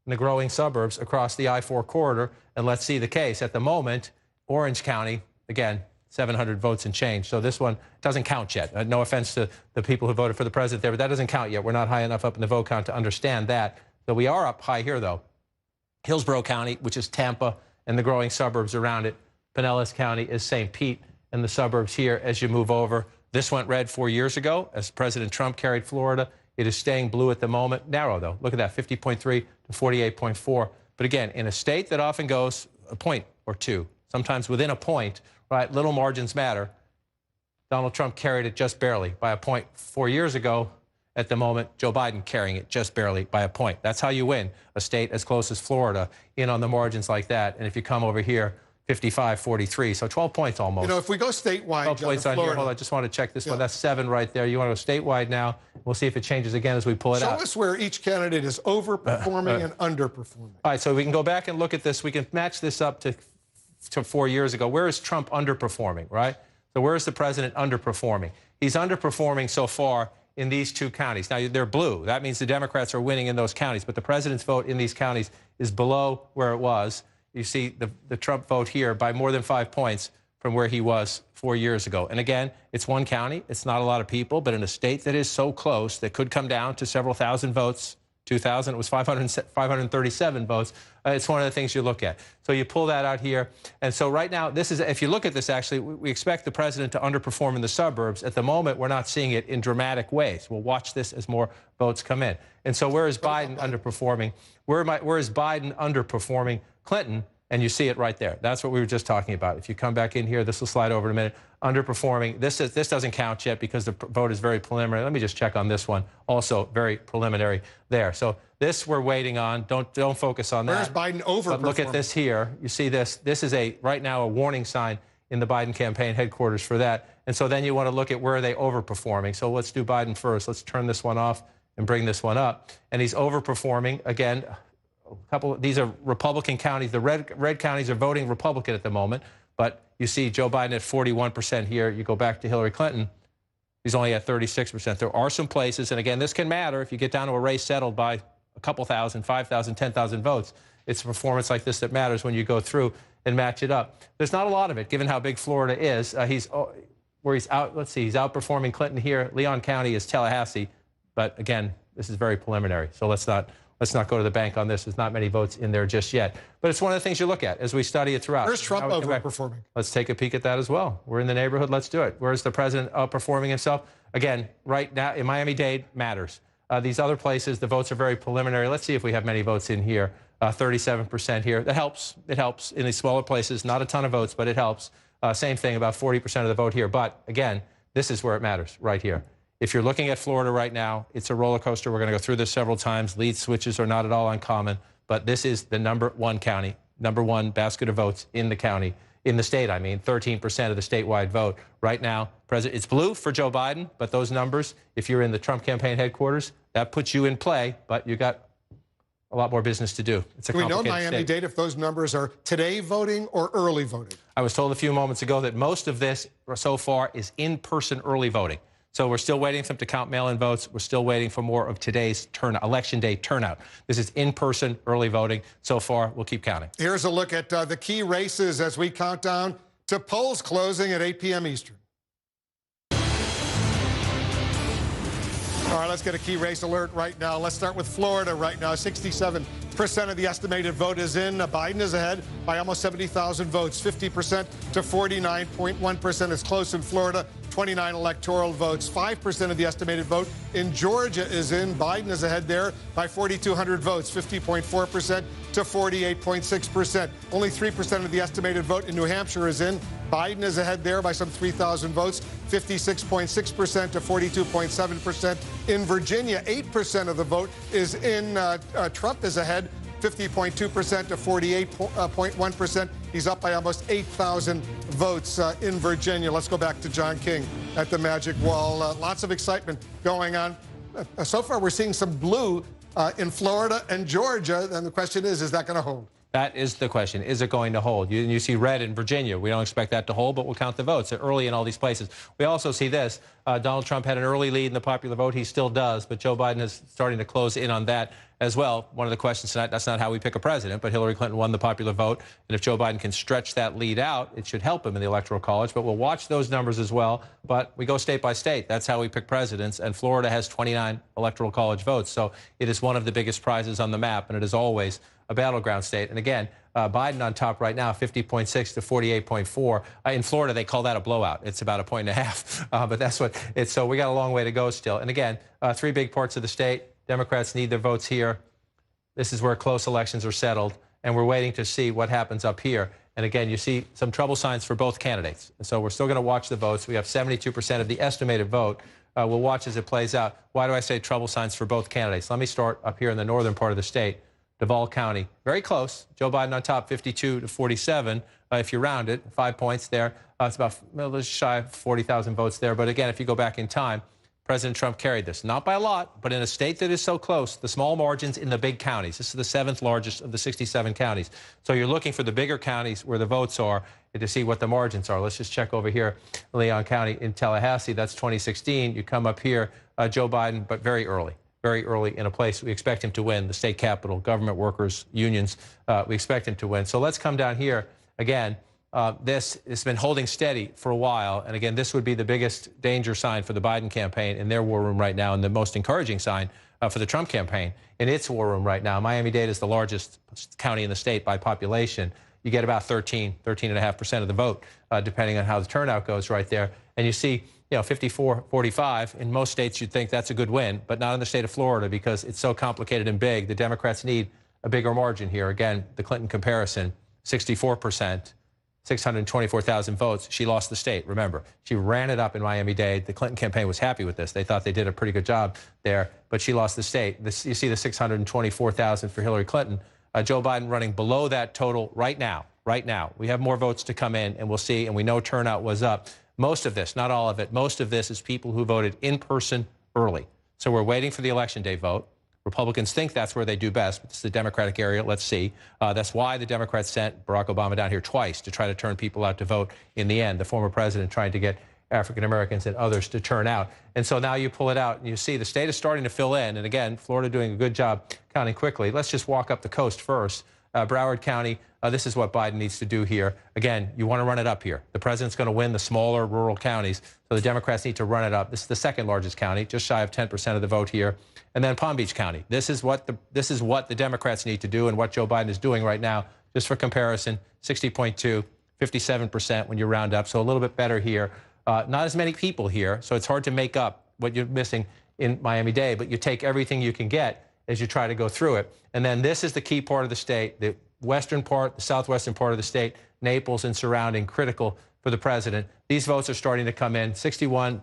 S1: in the growing suburbs across the I-4 corridor. And let's see the case. At the moment, Orange County, again, 700 votes and change. So this one doesn't count yet. No offense to the people who voted for the president there, but that doesn't count yet. We're not high enough up in the vote count to understand that. So we are up high here, though. Hillsborough County, which is Tampa and the growing suburbs around it. Pinellas County is St. Pete and the suburbs here as you move over. This went red 4 years ago as President Trump carried Florida. It is staying blue at the moment. Narrow, though. Look at that, 50.3 to 48.4. But again, in a state that often goes a point or two, sometimes within a point, right, little margins matter. Donald Trump carried it just barely by a point 4 years ago. At the moment, Joe Biden carrying it just barely by a point. That's how you win a state as close as Florida in on the margins like that. And if you come over here, 55-43, so 12 points almost.
S2: You know, if we go statewide,
S1: 12 points on here. Hold on, I just want to check this one. That's 7 right there. You want to go statewide now. We'll see if it changes again as we pull it out.
S2: Show us where each candidate is overperforming and underperforming.
S1: All right, so we can go back and look at this. We can match this up to 4 years ago. Where is Trump underperforming, right? So where is the president underperforming? He's underperforming so far in these two counties. Now, they're blue. That means the Democrats are winning in those counties, but the president's vote in these counties is below where it was. You see the Trump vote here by more than 5 points from where he was 4 years ago. And again, it's one county. It's not a lot of people, but in a state that is so close that could come down to several thousand votes, 2,000, it was 537 votes. It's one of the things you look at. So you pull that out here. And so right now, this is, if you look at this, actually, we expect the president to underperform in the suburbs. At the moment, we're not seeing it in dramatic ways. We'll watch this as more votes come in. And so where is Biden underperforming? Where is Biden underperforming Clinton? And you see it right there. That's what we were just talking about. If you come back in here, this will slide over in a minute. Underperforming. This doesn't count yet because the vote is very preliminary. Let me just check on this one. Also very preliminary there. So this we're waiting on. Don't focus on that.
S2: Where's Biden overperforming?
S1: But look at this here. You see this. This is right now a warning sign in the Biden campaign headquarters for that. And so then you want to look at where are they overperforming. So let's do Biden first. Let's turn this one off and bring this one up. And he's overperforming again. These are Republican counties. The red counties are voting Republican at the moment. But you see Joe Biden at 41% here. You go back to Hillary Clinton. He's only at 36%. There are some places, and again, this can matter if you get down to a race settled by a couple thousand, 5,000, 10,000 votes. It's a performance like this that matters when you go through and match it up. There's not a lot of it, given how big Florida is. He's outperforming Clinton here. Leon County is Tallahassee. But again, this is very preliminary, so let's not go to the bank on this. There's not many votes in there just yet. But it's one of the things you look at as we study it throughout.
S2: Where's Trump overperforming?
S1: Let's take a peek at that as well. We're in the neighborhood. Let's do it. Where's the president outperforming himself? Again, right now in Miami-Dade matters. These other places, the votes are very preliminary. Let's see if we have many votes in here. 37% here. That helps. It helps in these smaller places. Not a ton of votes, but it helps. Same thing, about 40% of the vote here. But again, this is where it matters, right here. If you're looking at Florida right now, it's a roller coaster. We're going to go through this several times. Lead switches are not at all uncommon, but this is the #1 county, #1 basket of votes in the county, in the state, I mean, 13% of the statewide vote. Right now, it's blue for Joe Biden, but those numbers, if you're in the Trump campaign headquarters, that puts you in play, but you got a lot more business to do. It's a complicated state.
S2: Do we know Miami-Dade if those numbers are today voting or early voting?
S1: I was told a few moments ago that most of this so far is in-person early voting. So we're still waiting for them to count mail-in votes. We're still waiting for more of today's election day turnout. This is in-person early voting. So far, we'll keep counting.
S2: Here's a look at the key races as we count down to polls closing at 8 p.m. Eastern. All right, let's get a key race alert right now. Let's start with Florida right now. 67% of the estimated vote is in. Biden is ahead by almost 70,000 votes, 50% to 49.1%. It's close in Florida. 29 electoral votes. 5% of the estimated vote in Georgia is in. Biden is ahead there by 4,200 votes, 50.4% to 48.6%. Only 3% of the estimated vote in New Hampshire is in. Biden is ahead there by some 3,000 votes, 56.6% to 42.7%. In Virginia, 8% of the vote is in. Trump is ahead, 50.2% to 48.1%. He's up by almost 8,000 votes in Virginia. Let's go back to John King at the Magic Wall. Lots of excitement going on. So far, we're seeing some blue in Florida and Georgia. And the question is that going to hold?
S1: That is the question. Is it going to hold? You see red in Virginia. We don't expect that to hold, but we'll count the votes. They're early in all these places. We also see this. Donald Trump had an early lead in the popular vote. He still does, but Joe Biden is starting to close in on that as well. One of the questions tonight, that's not how we pick a president, but Hillary Clinton won the popular vote. And if Joe Biden can stretch that lead out, it should help him in the Electoral College. But we'll watch those numbers as well. But we go state by state. That's how we pick presidents. And Florida has 29 Electoral College votes. So it is one of the biggest prizes on the map, and it is always a battleground state. And again, Biden on top right now, 50.6 to 48.4. In Florida, they call that a blowout. It's about a point and a half, but that's what it's. So we got a long way to go still. And again, three big parts of the state. Democrats need their votes here. This is where close elections are settled, and we're waiting to see what happens up here. And again, you see some trouble signs for both candidates. And so we're still going to watch the votes. We have 72% of the estimated vote. We'll watch as it plays out. Why do I say trouble signs for both candidates? Let me start up here in the northern part of the state. Duval County, very close. Joe Biden on top, 52 to 47. If you round it, 5 points there. It's about just shy of 40,000 votes there. But again, if you go back in time, President Trump carried this. Not by a lot, but in a state that is so close, the small margins in the big counties. This is the 7th largest of the 67 counties. So you're looking for the bigger counties where the votes are to see what the margins are. Let's just check over here, Leon County in Tallahassee. That's 2016. You come up here, Joe Biden, but very early in a place we expect him to win, the state capitol, government workers, unions. We expect him to win. So let's come down here again. This has been holding steady for a while. And again, this would be the biggest danger sign for the Biden campaign in their war room right now, and the most encouraging sign for the Trump campaign in its war room right now. Miami-Dade is the largest county in the state by population. You get about 13.5% of the vote, depending on how the turnout goes right there. And you see, 54-45. In most states, you'd think that's a good win, but not in the state of Florida because it's so complicated and big. The Democrats need a bigger margin here. Again, the Clinton comparison, 64%, 624,000 votes. She lost the state, remember. She ran it up in Miami-Dade. The Clinton campaign was happy with this. They thought they did a pretty good job there, but she lost the state. You see the 624,000 for Hillary Clinton. Joe Biden running below that total right now. We have more votes to come in, and we'll see, and we know turnout was up. Most of this, not all of it, most of this is people who voted in person early. So we're waiting for the election day vote. Republicans think that's where they do best, but it's the Democratic area. Let's see. That's why the Democrats sent Barack Obama down here twice to try to turn people out to vote in the end. The former president trying to get African Americans and others to turn out. And so now you pull it out and you see the state is starting to fill in. And again, Florida doing a good job counting quickly. Let's just walk up the coast first. Broward County. This is what Biden needs to do here. Again, you want to run it up here. The president's going to win the smaller rural counties, so the Democrats need to run it up. This is the second largest county, just shy of 10% of the vote here. And then Palm Beach County. This is what the Democrats need to do and what Joe Biden is doing right now. Just for comparison, 60.2, 57% when you round up, so a little bit better here. Not as many people here, so it's hard to make up what you're missing in Miami-Dade, but you take everything you can get as you try to go through it. And then this is the key part of the state, the western part, the southwestern part of the state, Naples and surrounding, critical for the president. These votes are starting to come in. 61,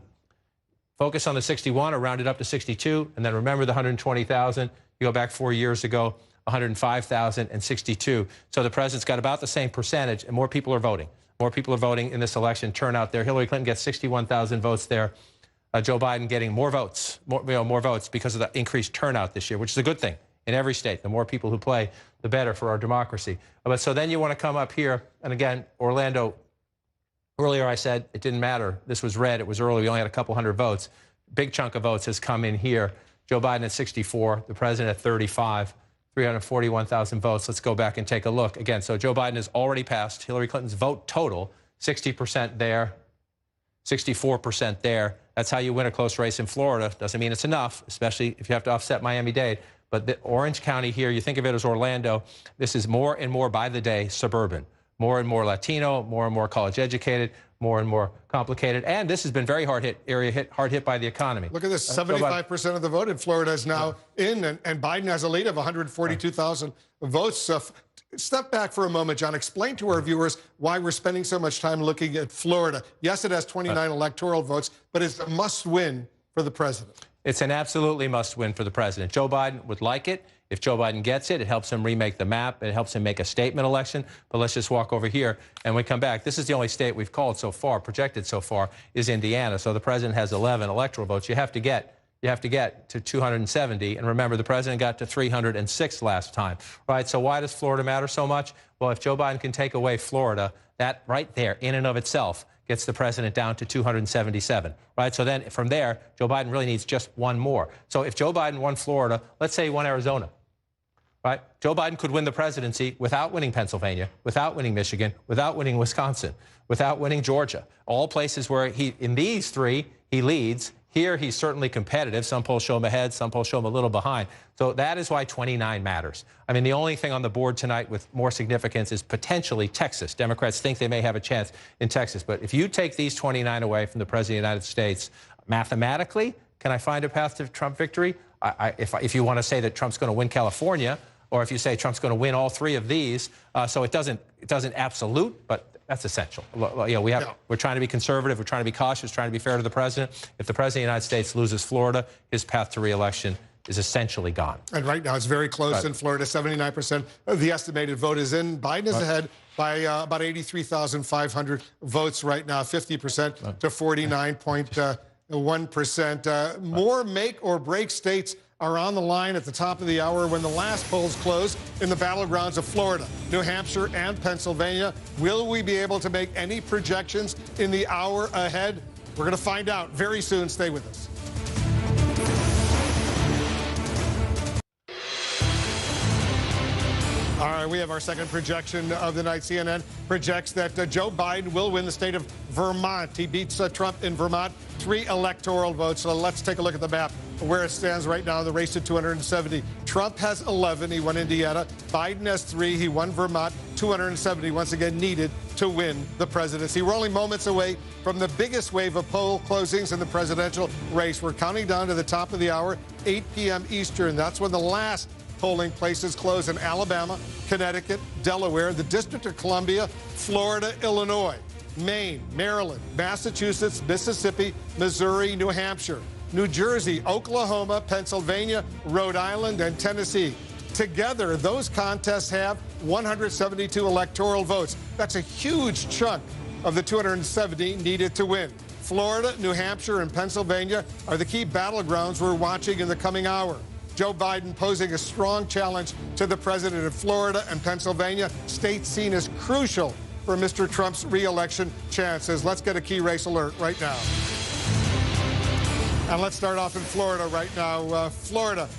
S1: focus on the 61 or round it up to 62, and then remember the 120,000. You go back 4 years ago, 105,000 and 62. So the president's got about the same percentage, and more people are voting. More people are voting in this election. Turnout there. Hillary Clinton gets 61,000 votes there. Joe Biden getting more votes, more votes because of the increased turnout this year, which is a good thing in every state. The more people who play, the better for our democracy. But so then you want to come up here, and again, Orlando. Earlier I said it didn't matter. This was red. It was early. We only had a couple hundred votes. Big chunk of votes has come in here. Joe Biden at 64, the president at 35. 341,000 votes. Let's go back and take a look. Again, so Joe Biden has already passed Hillary Clinton's vote total, 60% there, 64% there. That's how you win a close race in Florida. Doesn't mean it's enough, especially if you have to offset Miami-Dade. But the Orange County here, you think of it as Orlando. This is more and more by the day suburban. More and more Latino, more and more college educated, more and more complicated. And this has been very hard hit by the economy.
S2: Look at this, 75% of the vote in Florida is now in, and Biden has a lead of 142,000 votes. Step back for a moment, John. Explain to our viewers why we're spending so much time looking at Florida. Yes, it has 29 electoral votes, but it's a must-win for the president.
S1: It's an absolutely must-win for the president. Joe Biden would like it. If Joe Biden gets it, it helps him remake the map. It helps him make a statement election. But let's just walk over here and we come back. This is the only state we've called so far, projected so far, is Indiana. So the president has 11 electoral votes. You have to get to 270. And remember, the president got to 306 last time. Right? So why does Florida matter so much? Well, if Joe Biden can take away Florida, that right there, in and of itself, gets the president down to 277, right? So then from there, Joe Biden really needs just one more. So if Joe Biden won Florida, let's say he won Arizona, right? Joe Biden could win the presidency without winning Pennsylvania, without winning Michigan, without winning Wisconsin, without winning Georgia. All places where in these three, he leads. Here, he's certainly competitive. Some polls show him ahead, some polls show him a little behind. So that is why 29 matters. I mean, the only thing on the board tonight with more significance is potentially Texas. Democrats think they may have a chance in Texas. But if you take these 29 away from the President of the United States, mathematically, can I find a path to Trump victory? If you want to say that Trump's going to win California, or if you say Trump's going to win all three of these, so it doesn't absolute, but that's essential. You know, we're trying to be conservative. We're trying to be cautious, trying to be fair to the president. If the president of the United States loses Florida, his path to re-election is essentially gone. And
S2: right now, it's very close in Florida. 79% of the estimated vote is in. Biden is ahead by about 83,500 votes right now, 50% to 49.1%. More make or break states are on the line at the top of the hour when the last polls close in the battlegrounds of Florida, New Hampshire, and Pennsylvania. Will we be able to make any projections in the hour ahead? We're going to find out very soon. Stay with us. All right, we have our second projection of the night. CNN projects that Joe Biden will win the state of Vermont. He beats Trump in Vermont, 3 electoral votes. So let's take a look at the map where it stands right now in the race to 270. Trump has 11. He won Indiana. Biden has 3. He won Vermont. 270 once again needed to win the presidency. We're only moments away from the biggest wave of poll closings in the presidential race. We're counting down to the top of the hour, 8 p.m. Eastern. That's when the last polling places close in Alabama, Connecticut, Delaware, the District of Columbia, Florida, Illinois, Maine, Maryland, Massachusetts, Mississippi, Missouri, New Hampshire, New Jersey, Oklahoma, Pennsylvania, Rhode Island, and Tennessee. Together, those contests have 172 electoral votes. That's a huge chunk of the 270 needed to win. Florida, New Hampshire, and Pennsylvania are the key battlegrounds we're watching in the coming hour. Joe Biden posing a strong challenge to the president of Florida and Pennsylvania, states seen as crucial for Mr. Trump's re-election chances. Let's get a key race alert right now. And let's start off in Florida right now. Florida,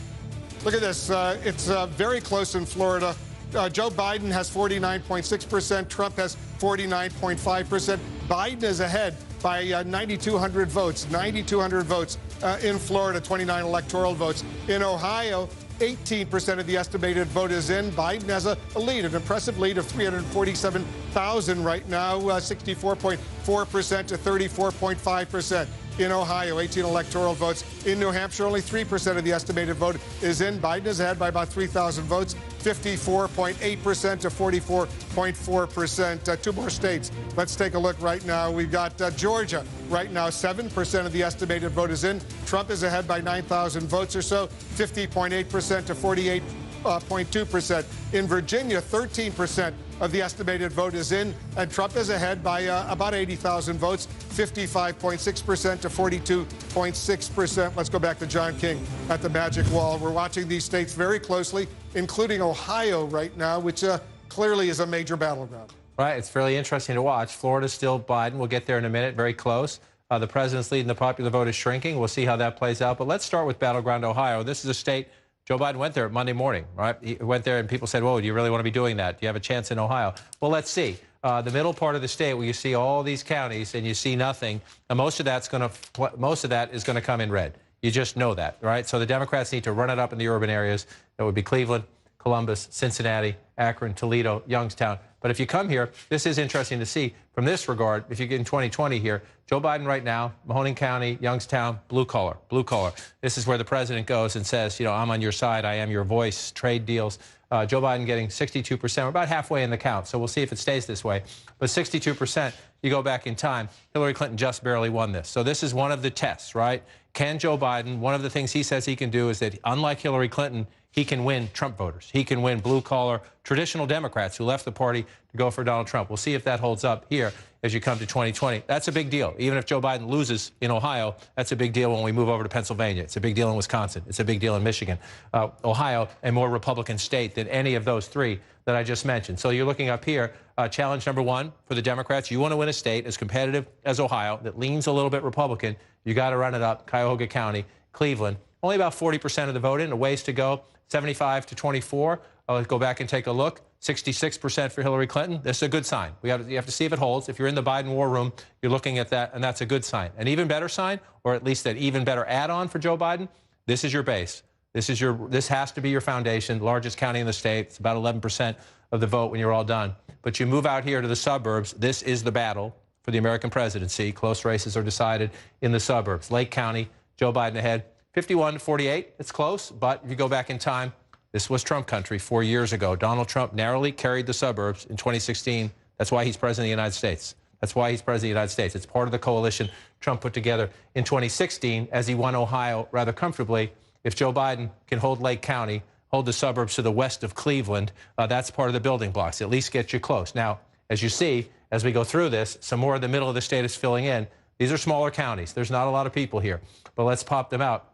S2: look at this. It's very close in Florida. Joe Biden has 49.6%. Trump has 49.5%. Biden is ahead by 9,200 votes. 9,200 votes in Florida, 29 electoral votes. In Ohio, 18% of the estimated vote is in. Biden has a lead, an impressive lead of 347,000 right now, 64.4% to 34.5%. In Ohio, 18 electoral votes. In New Hampshire, only 3% of the estimated vote is in. Biden is ahead by about 3,000 votes, 54.8% to 44.4%. Two more states. Let's take a look right now. We've got Georgia. Right now, 7% of the estimated vote is in. Trump is ahead by 9,000 votes or so, 50.8% to 48.2%. In Virginia, 13% of the estimated vote is in, and Trump is ahead by about 80,000 votes, 55.6% to 42.6%. Let's go back to John King at the Magic Wall. We're watching these states very closely, including Ohio right now, which clearly is a major battleground.
S1: Right, it's fairly interesting to watch. Florida's still Biden. We'll get there in a minute, very close. The president's lead in the popular vote is shrinking. We'll see how that plays out. But let's start with battleground Ohio. This is a state Joe Biden went there Monday morning, right? He went there and people said, whoa, do you really want to be doing that? Do you have a chance in Ohio? Well, let's see. The middle part of the state where you see all these counties and you see nothing, and most of that is going to come in red. You just know that, right? So the Democrats need to run it up in the urban areas. That would be Cleveland, Columbus, Cincinnati, Akron, Toledo, Youngstown. But if you come here, this is interesting to see from this regard. If you get in 2020 here, Joe Biden right now, Mahoning County, Youngstown, blue collar, blue collar. This is where the president goes and says, you know, I'm on your side. I am your voice, trade deals. Joe Biden getting 62%. We're about halfway in the count, so we'll see if it stays this way. But 62%, you go back in time, Hillary Clinton just barely won this. So this is one of the tests, right? Can Joe Biden, one of the things he says he can do is that, unlike Hillary Clinton, he can win Trump voters. He can win blue-collar, traditional Democrats who left the party to go for Donald Trump. We'll see if that holds up here as you come to 2020. That's a big deal. Even if Joe Biden loses in Ohio, that's a big deal when we move over to Pennsylvania. It's a big deal in Wisconsin. It's a big deal in Michigan. Ohio, a more Republican state than any of those three that I just mentioned. So you're looking up here, challenge number one for the Democrats. You want to win a state as competitive as Ohio that leans a little bit Republican. You got to run it up. Cuyahoga County, Cleveland. Only about 40% of the vote in, a ways to go. 75 to 24. Let's go back and take a look. 66% for Hillary Clinton. This is a good sign. You have to see if it holds. If you're in the Biden war room, you're looking at that, and that's a good sign. An even better sign, or at least an even better add-on for Joe Biden, this is your base. This has to be your foundation, largest county in the state. It's about 11% of the vote when you're all done. But you move out here to the suburbs. This is the battle for the American presidency. Close races are decided in the suburbs. Lake County, Joe Biden ahead. 51 to 48, it's close, but if you go back in time, this was Trump country 4 years ago. Donald Trump narrowly carried the suburbs in 2016. That's why he's president of the United States. That's why he's president of the United States. It's part of the coalition Trump put together in 2016 as he won Ohio rather comfortably. If Joe Biden can hold Lake County, hold the suburbs to the west of Cleveland, that's part of the building blocks. At least get you close. Now, as you see, as we go through this, some more of the middle of the state is filling in. These are smaller counties. There's not a lot of people here, but let's pop them out.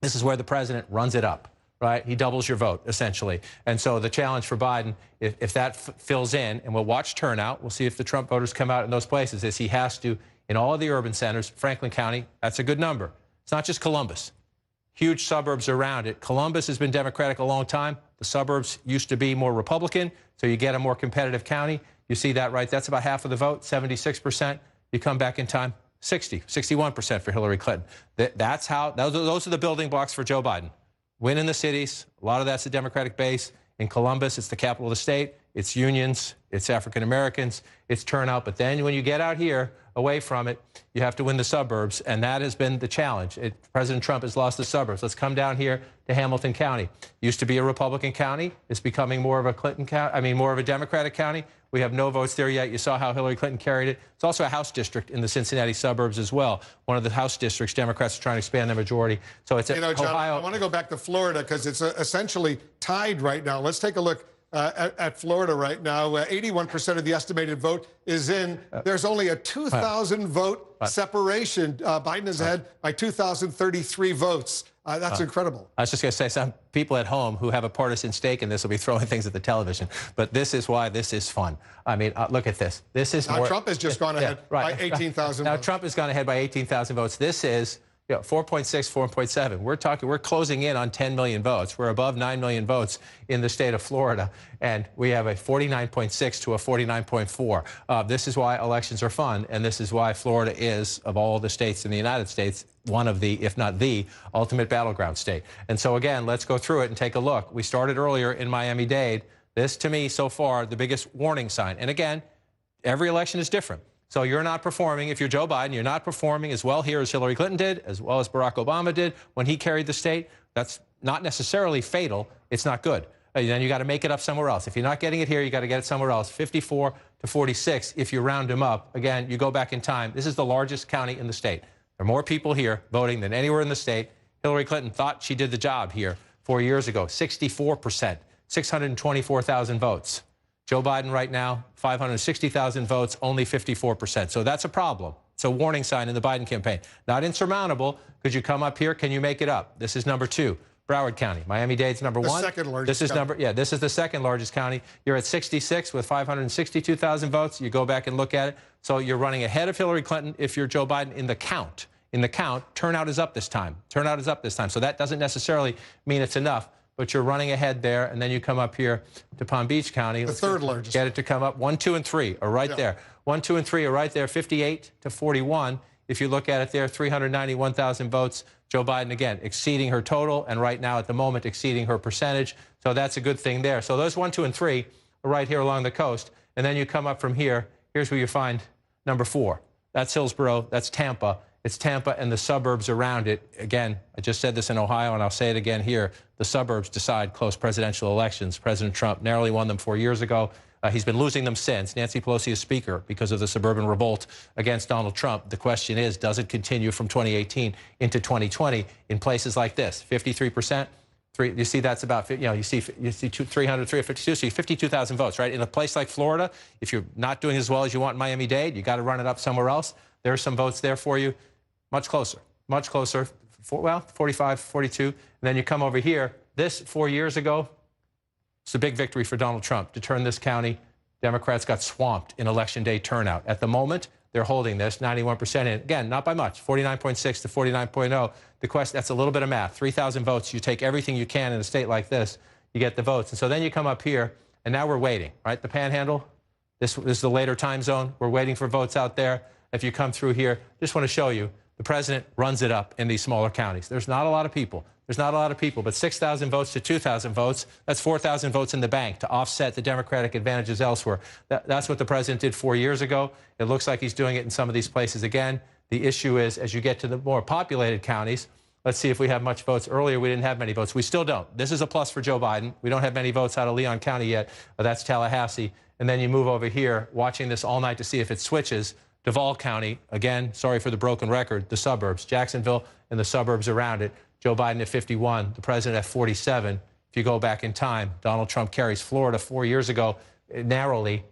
S1: This is where the president runs it up, right? He doubles your vote, essentially. And so the challenge for Biden, if that fills in, and we'll watch turnout, we'll see if the Trump voters come out in those places, is he has to, in all of the urban centers, Franklin County, that's a good number. It's not just Columbus. Huge suburbs around it. Columbus has been Democratic a long time. The suburbs used to be more Republican, so you get a more competitive county. You see that, right? That's about half of the vote, 76%. You come back in time. 61% for Hillary Clinton. That's how, those are the building blocks for Joe Biden. Win in the cities. A lot of that's the Democratic base. In Columbus, it's the capital of the state. It's unions. It's African Americans. It's turnout. But then when you get out here, away from it, you have to win the suburbs. And that has been the challenge. President Trump has lost the suburbs. Let's come down here to Hamilton County. Used to be a Republican county. It's becoming more of a Clinton county, more of a Democratic county. We have no votes there yet. You saw how Hillary Clinton carried it. It's also a House district in the Cincinnati suburbs as well. One of the House districts, Democrats are trying to expand their majority. So it's
S2: John,
S1: Ohio.
S2: I want to go back to Florida because it's essentially tied right now. Let's take a look at Florida right now. 81% of the estimated vote is in. There's only a 2,000 vote separation. Biden is ahead by 2,033 votes. That's incredible.
S1: I was just going to say, some people at home who have a partisan stake in this will be throwing things at the television. But this is why this is fun. I mean, look at this. This is
S2: now, Trump has just gone ahead by 18,000 votes.
S1: Now, Trump has gone ahead by 18,000 votes. This is 4.6, 4.7. We're closing in on 10 million votes. We're above 9 million votes in the state of Florida, and we have a 49.6 to a 49.4. This is why elections are fun, and this is why Florida is, of all the states in the United States, one of the, if not the, ultimate battleground state. And so again, let's go through it and take a look. We started earlier in Miami-Dade. This, to me, so far, the biggest warning sign. And again, every election is different. So you're not performing, if you're Joe Biden, you're not performing as well here as Hillary Clinton did, as well as Barack Obama did when he carried the state. That's not necessarily fatal. It's not good. Then you got to make it up somewhere else. If you're not getting it here, you got to get it somewhere else. 54 to 46 if you round them up. Again, you go back in time. This is the largest county in the state. There are more people here voting than anywhere in the state. Hillary Clinton thought she did the job here 4 years ago. 64%, 624,000 votes. Joe Biden right now, 560,000 votes, only 54%. So that's a problem. It's a warning sign in the Biden campaign. Not insurmountable. Could you come up here? Can you make it up? This is number 2. Broward County. Miami-Dade's number 1.
S2: The second largest county.
S1: This is the second largest county. You're at 66 with 562,000 votes. You go back and look at it. So you're running ahead of Hillary Clinton if you're Joe Biden in the count. In the count, turnout is up this time. Turnout is up this time. So that doesn't necessarily mean it's enough, but you're running ahead there, and then you come up here to Palm Beach County.
S2: The third largest.
S1: Get it to come up. 1, 2, and 3 are right there. 1, 2, and 3 are right there, 58 to 41. If you look at it there, 391,000 votes. Joe Biden, again, exceeding her total, and right now at the moment exceeding her percentage. So that's a good thing there. So those 1, 2, and 3 are right here along the coast. And then you come up from here. Here's where you find number 4. That's Hillsborough. That's Tampa. It's Tampa and the suburbs around it. Again, I just said this in Ohio, and I'll say it again here. The suburbs decide close presidential elections. President Trump narrowly won them 4 years ago. He's been losing them since. Nancy Pelosi is Speaker because of the suburban revolt against Donald Trump. The question is, does it continue from 2018 into 2020 in places like this? 53%. You see that's about, you see 300, 352, so you 52,000 votes, right? In a place like Florida, if you're not doing as well as you want in Miami-Dade, you got to run it up somewhere else. There are some votes there for you. Much closer, 45, 42. And then you come over here. This 4 years ago, it's a big victory for Donald Trump to turn this county. Democrats got swamped in Election Day turnout. At the moment, they're holding this 91% in. Again, not by much, 49.6 to 49.0. The question, that's a little bit of math. 3,000 votes. You take everything you can in a state like this, you get the votes. And so then you come up here, and now we're waiting, right? The Panhandle, this is the later time zone. We're waiting for votes out there. If you come through here, just want to show you, the president runs it up in these smaller counties. There's not a lot of people. But 6,000 votes to 2,000 votes, that's 4,000 votes in the bank to offset the Democratic advantages elsewhere. That's what the president did 4 years ago. It looks like he's doing it in some of these places again. The issue is, as you get to the more populated counties, let's see if we have much votes. Earlier, we didn't have many votes. We still don't. This is a plus for Joe Biden. We don't have many votes out of Leon County yet, but that's Tallahassee. And then you move over here, watching this all night to see if it switches. Duval County, again, sorry for the broken record, the suburbs, Jacksonville and the suburbs around it. Joe Biden at 51, the president at 47. If you go back in time, Donald Trump carries Florida 4 years ago narrowly,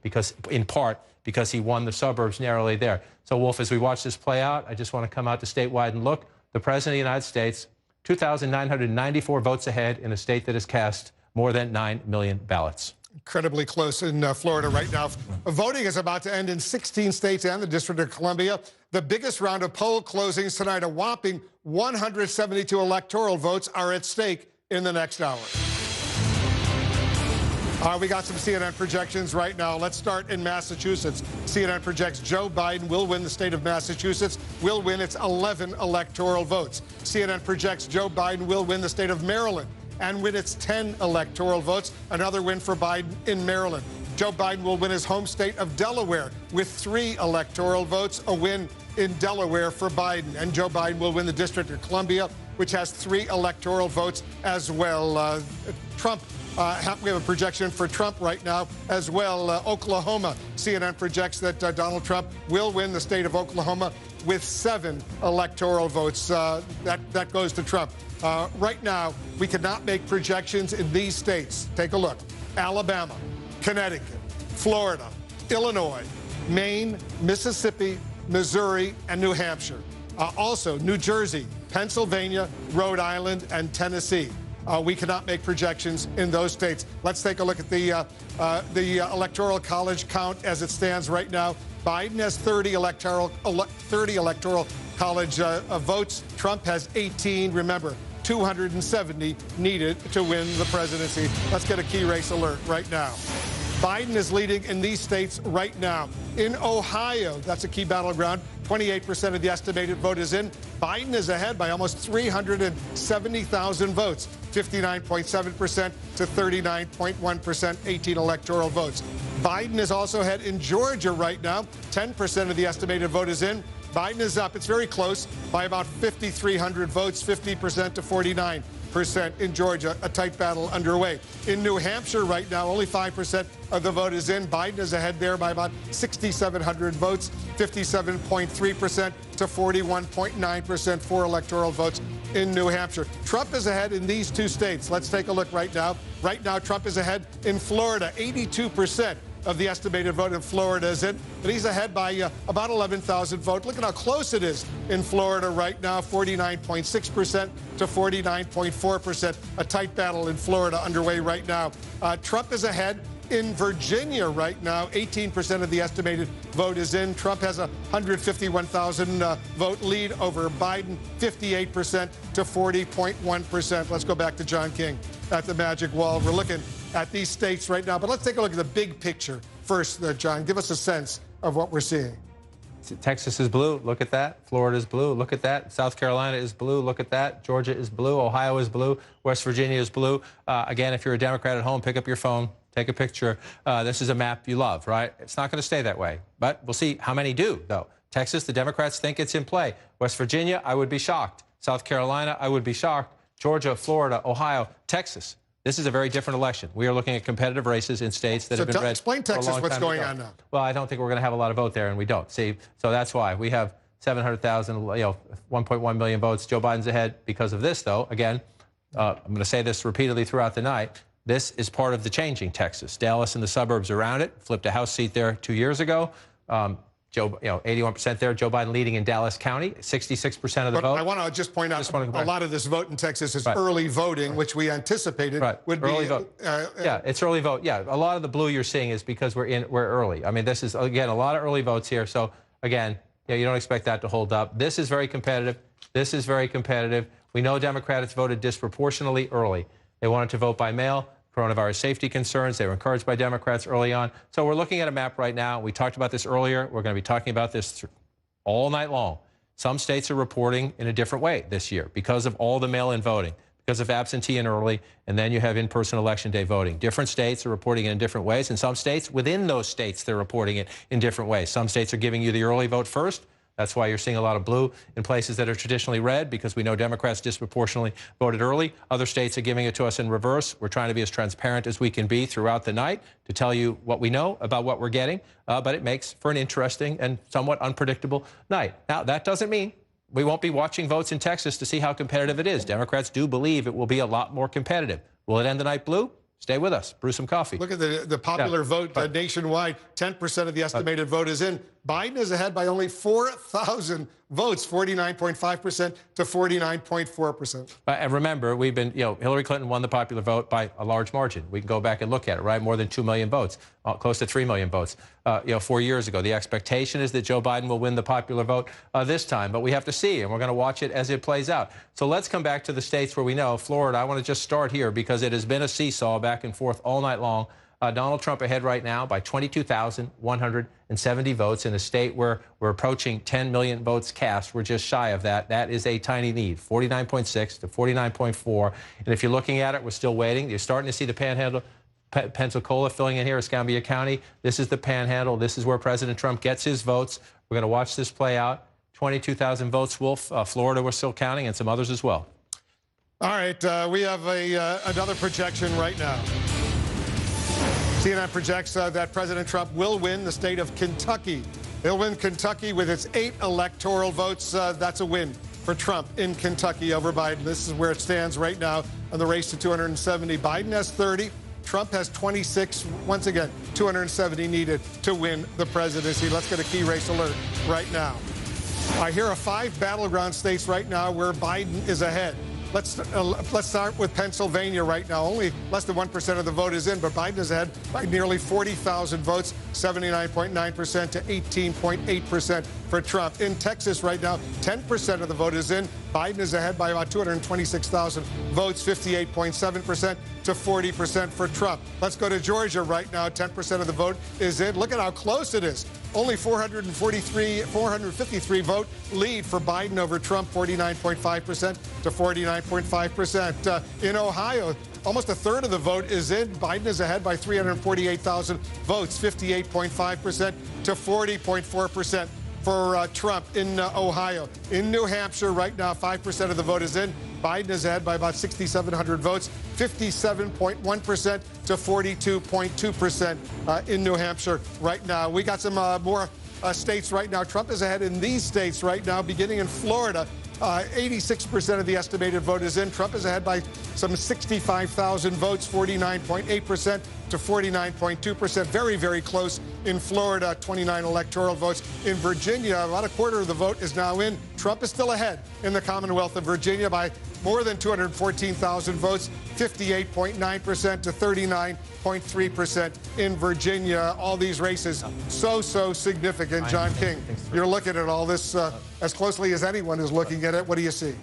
S1: in part because he won the suburbs narrowly there. So, Wolf, as we watch this play out, I just want to come out to statewide and look. The president of the United States, 2,994 votes ahead in a state that has cast more than 9 million ballots.
S2: Incredibly close in Florida right now. Voting is about to end in 16 states and the District of Columbia. The biggest round of poll closings tonight, a whopping 172 electoral votes are at stake in the next hour. We got some CNN projections right now. Let's start in Massachusetts. CNN projects Joe Biden will win the state of Massachusetts, will win its 11 electoral votes. CNN projects Joe Biden will win the state of Maryland and win its 10 electoral votes. Another win for Biden in Maryland. Joe Biden will win his home state of Delaware with 3 electoral votes, a win in Delaware for Biden. And Joe Biden will win the District of Columbia, which has 3 electoral votes as well. Trump, we have a projection for Trump right now as well. Oklahoma, CNN projects that Donald Trump will win the state of Oklahoma with 7 electoral votes. That goes to Trump. Right now, we cannot make projections in these states. Take a look. Alabama, Connecticut, Florida, Illinois, Maine, Mississippi, Missouri, and New Hampshire. Also, New Jersey, Pennsylvania, Rhode Island, and Tennessee. We cannot make projections in those states. Let's take a look at the Electoral College count as it stands right now. Biden has 30 electoral college votes. Trump has 18. Remember, 270 needed to win the presidency. Let's get a key race alert right now. Biden is leading in these states right now. In Ohio, that's a key battleground. 28% of the estimated vote is in. Biden is ahead by almost 370,000 votes, 59.7% to 39.1%, 18 electoral votes. Biden is also ahead in Georgia right now. 10% of the estimated vote is in. Biden is up. It's very close by about 5,300 votes, 50% to 49%. In Georgia, a tight battle underway. In New Hampshire right now, only 5% of the vote is in. Biden is ahead there by about 6,700 votes, 57.3% to 41.9% for electoral votes in New Hampshire. Trump is ahead in these two states. Let's take a look right now. Right now, Trump is ahead in Florida, 82% of the estimated vote in Florida is in, but he's ahead by about 11,000 votes. Look at how close it is in Florida right now, 49.6% to 49.4%. A tight battle in Florida underway right now. Trump is ahead in Virginia right now. 18% of the estimated vote is in. Trump has a 151,000 vote lead over Biden, 58% to 40.1%. Let's go back to John King at the Magic Wall. We're looking at these states right now, but let's take a look at the big picture first, John. Give us a sense of what we're seeing.
S1: Texas is blue. Look at that. Florida is blue. Look at that. South Carolina is blue. Look at that. Georgia is blue. Ohio is blue. West Virginia is blue. Again, if you're a Democrat at home, pick up your phone, take a picture. This is a map you love, right? It's not going to stay that way, but we'll see how many do, though. Texas, the Democrats think it's in play. West Virginia, I would be shocked. South Carolina, I would be shocked. Georgia, Florida, Ohio, Texas. This is a very different election. We are looking at competitive races in states that have been red
S2: explain
S1: for a
S2: Texas,
S1: long
S2: what's
S1: time
S2: going
S1: ago.
S2: on now.
S1: Well, I don't think we're going to have a lot of vote there, and we don't. See, so that's why we have 700,000, 1.1 million votes. Joe Biden's ahead because of this, though. Again, I'm going to say this repeatedly throughout the night. This is part of the changing Texas. Dallas and the suburbs around it flipped a House seat there 2 years ago. 81% there. Joe Biden leading in Dallas County, 66% of the vote.
S2: I want to just point out a lot of this vote in Texas is early voting, which we anticipated would
S1: early
S2: be
S1: vote. Yeah, it's early vote. Yeah, a lot of the blue you're seeing is because we're early. I mean, this is again a lot of early votes here. So again, you don't expect that to hold up. This is very competitive. This is very competitive. We know Democrats voted disproportionately early. They wanted to vote by mail. Coronavirus safety concerns. They were encouraged by Democrats early on. So we're looking at a map right now. We talked about this earlier. We're going to be talking about this all night long. Some states are reporting in a different way this year because of all the mail-in voting, because of absentee and early, and then you have in-person election day voting. Different states are reporting it in different ways, and some states, within those states, they're reporting it in different ways. Some states are giving you the early vote first. That's why you're seeing a lot of blue in places that are traditionally red, because we know Democrats disproportionately voted early. Other states are giving it to us in reverse. We're trying to be as transparent as we can be throughout the night to tell you what we know about what we're getting, but it makes for an interesting and somewhat unpredictable night. Now, that doesn't mean we won't be watching votes in Texas to see how competitive it is. Democrats do believe it will be a lot more competitive. Will it end the night blue? Stay with us. Brew some coffee.
S2: Look at the popular vote nationwide. 10% of the estimated vote is in. Biden is ahead by only 4,000 votes, 49.5% to 49.4%.
S1: And remember, we've been, Hillary Clinton won the popular vote by a large margin. We can go back and look at it, right? More than 2 million votes, close to 3 million votes, 4 years ago. The expectation is that Joe Biden will win the popular vote this time, but we have to see, and we're going to watch it as it plays out. So let's come back to the states where we know. Florida, I want to just start here because it has been a seesaw back and forth all night long. Donald Trump ahead right now by 22,170 votes in a state where we're approaching 10 million votes cast. We're just shy of that. That is a tiny lead, 49.6 to 49.4. And if you're looking at it, we're still waiting. You're starting to see the panhandle, Pensacola filling in here, Escambia County. This is the panhandle. This is where President Trump gets his votes. We're going to watch this play out. 22,000 votes, Wolf. Florida, we're still counting, and some others as well.
S2: All right, we have another projection right now. CNN projects that President Trump will win the state of Kentucky. He'll win Kentucky with its 8 electoral votes. That's a win for Trump in Kentucky over Biden. This is where it stands right now on the race to 270. Biden has 30. Trump has 26. Once again, 270 needed to win the presidency. Let's get a key race alert right now. Here are 5 battleground states right now where Biden is ahead. Let's start with Pennsylvania right now. Only less than 1% of the vote is in, but Biden is ahead by nearly 40,000 votes, 79.9% to 18.8%. for Trump. In Texas right now, 10% of the vote is in. Biden is ahead by about 226,000 votes, 58.7% to 40% for Trump. Let's go to Georgia right now. 10% of the vote is in. Look at how close it is. Only 453 vote lead for Biden over Trump, 49.5% to 49.5%. In Ohio, almost a third of the vote is in. Biden is ahead by 348,000 votes, 58.5% to 40.4% for Trump in Ohio. In New Hampshire right now, 5% of the vote is in. Biden is ahead by about 6,700 votes, 57.1% to 42.2% in New Hampshire right now. We got some more states right now. Trump is ahead in these states right now, beginning in Florida. 86% of the estimated vote is in. Trump is ahead by some 65,000 votes, 49.8% to 49.2%. Very, very close in Florida, 29 electoral votes. In Virginia, about a quarter of the vote is now in. Trump is still ahead in the Commonwealth of Virginia by more than 214,000 votes, 58.9% to 39.3% in Virginia. All these races so significant. John King, you're looking at all this as closely as anyone is looking at it. What do you see?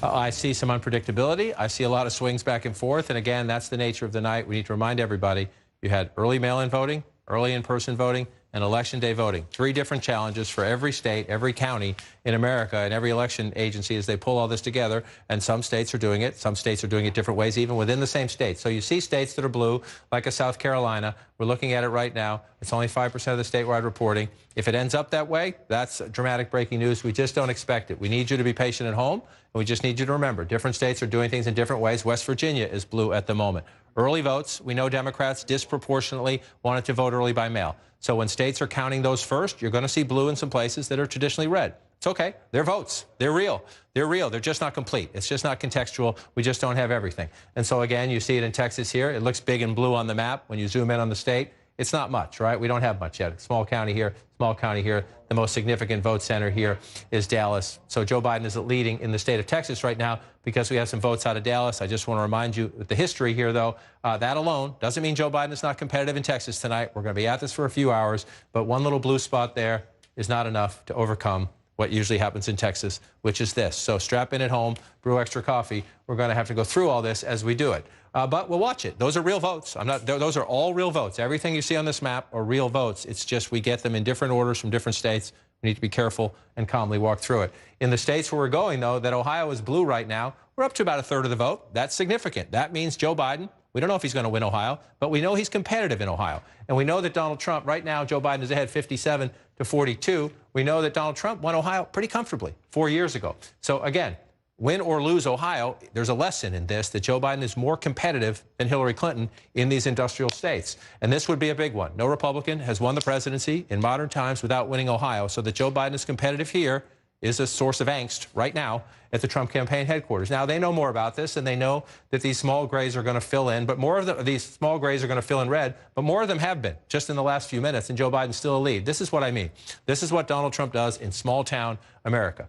S1: I see some unpredictability. I see a lot of swings back and forth. And again, that's the nature of the night. We need to remind everybody, you had early mail-in voting, early in-person voting, and election day voting. 3 different challenges for every state, every county in America, and every election agency as they pull all this together. And some states are doing it. Some states are doing it different ways, even within the same state. So you see states that are blue, like a South Carolina. We're looking at it right now. It's only 5% of the statewide reporting. If it ends up that way, that's dramatic breaking news. We just don't expect it. We need you to be patient at home, and we just need you to remember, different states are doing things in different ways. West Virginia is blue at the moment. Early votes, we know Democrats disproportionately wanted to vote early by mail. So when states are counting those first, you're going to see blue in some places that are traditionally red. It's okay. They're votes. They're real. They're real. They're just not complete. It's just not contextual. We just don't have everything. And so, again, you see it in Texas here. It looks big and blue on the map. When you zoom in on the state, it's not much, right? We don't have much yet. Small county here, small county here. The most significant vote center here is Dallas. So Joe Biden is leading in the state of Texas right now because we have some votes out of Dallas. I just want to remind you with the history here, though, that alone doesn't mean Joe Biden is not competitive in Texas tonight. We're going to be at this for a few hours, but one little blue spot there is not enough to overcome what usually happens in Texas, which is this. So strap in at home, brew extra coffee. We're going to have to go through all this as we do it. But we'll watch it. Those are real votes. Those are all real votes. Everything you see on this map are real votes. It's just we get them in different orders from different states. We need to be careful and calmly walk through it. In the states where we're going, though, that Ohio is blue right now, we're up to about a third of the vote. That's significant. That means Joe Biden, we don't know if he's going to win Ohio, but we know he's competitive in Ohio. And we know that Donald Trump, right now, Joe Biden is ahead 57 to 42. We know that Donald Trump won Ohio pretty comfortably 4 years ago. So, again, win or lose Ohio, there's a lesson in this that Joe Biden is more competitive than Hillary Clinton in these industrial states. And this would be a big one. No Republican has won the presidency in modern times without winning Ohio. So that Joe Biden is competitive here is a source of angst right now at the Trump campaign headquarters. Now, they know more about this, and they know that these small grays are going to fill in, but more of these small grays are going to fill in red, but more of them have been just in the last few minutes, and Joe Biden's still a lead. This is what I mean. This is what Donald Trump does in small-town America.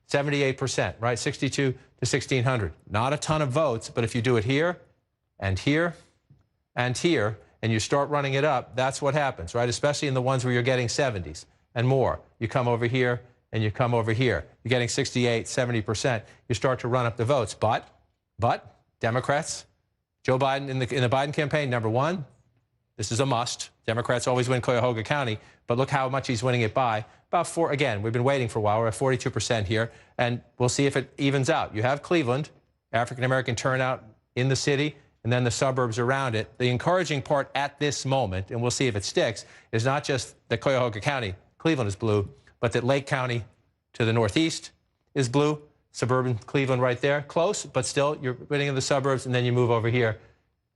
S1: 78%, right? 62 to 1,600. Not a ton of votes, but if you do it here and here and here, and you start running it up, that's what happens, right? Especially in the ones where you're getting 70s and more. You come over here and you come over here. You're getting 68, 70%. You start to run up the votes. But Democrats, Joe Biden in the Biden campaign, number one, this is a must. Democrats always win Cuyahoga County, but look how much he's winning it by. About 4, again, we've been waiting for a while. We're at 42% here, and we'll see if it evens out. You have Cleveland, African-American turnout in the city, and then the suburbs around it. The encouraging part at this moment, and we'll see if it sticks, is not just that Cuyahoga County, Cleveland is blue, but that Lake County to the northeast is blue. Suburban Cleveland right there. Close, but still, you're winning in the suburbs, and then you move over here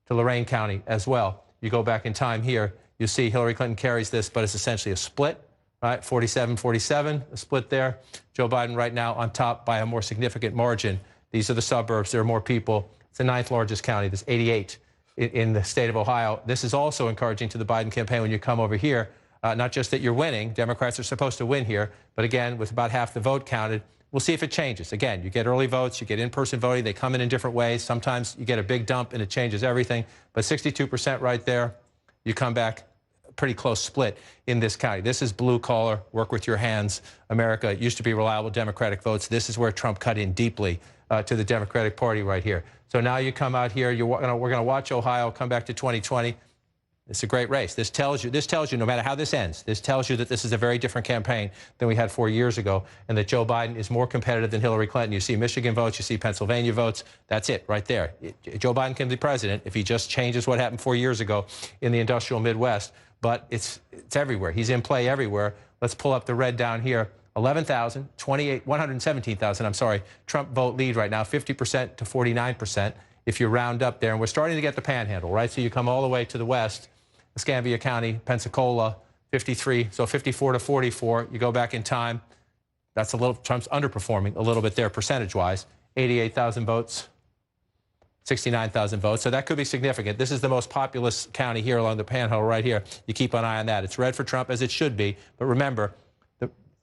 S1: to Lorain County as well. You go back in time here, you see Hillary Clinton carries this, but it's essentially a split, right? 47-47, a split there. Joe Biden right now on top by a more significant margin. These are the suburbs. There are more people. It's the 9th largest county. There's 88 in the state of Ohio. This is also encouraging to the Biden campaign when you come over here. Not just that you're winning. Democrats are supposed to win here. But again, with about half the vote counted, we'll see if it changes. Again, you get early votes, you get in-person voting. They come in different ways. Sometimes you get a big dump and it changes everything. But 62% right there. You come back pretty close split in this county. This is blue collar, work with your hands. America, it used to be reliable Democratic votes. This is where Trump cut in deeply to the Democratic Party right here. So now you come out here, we're going to watch Ohio come back to 2020. It's a great race. This tells you, no matter how this ends, this tells you that this is a very different campaign than we had 4 years ago, and that Joe Biden is more competitive than Hillary Clinton. You see Michigan votes, you see Pennsylvania votes. That's it right there. Joe Biden can be president if he just changes what happened 4 years ago in the industrial Midwest, but it's everywhere. He's in play everywhere. Let's pull up the red down here. 11,000, 28, 117,000, I'm sorry, Trump vote lead right now, 50% to 49% if you round up there. And we're starting to get the panhandle, right? So you come all the way to the west, Escambia County, Pensacola, 53, so 54 to 44. You go back in time, that's a little, Trump's underperforming a little bit there percentage-wise. 88,000 votes, 69,000 votes, so that could be significant. This is the most populous county here along the panhandle right here. You keep an eye on that. It's red for Trump, as it should be, but remember,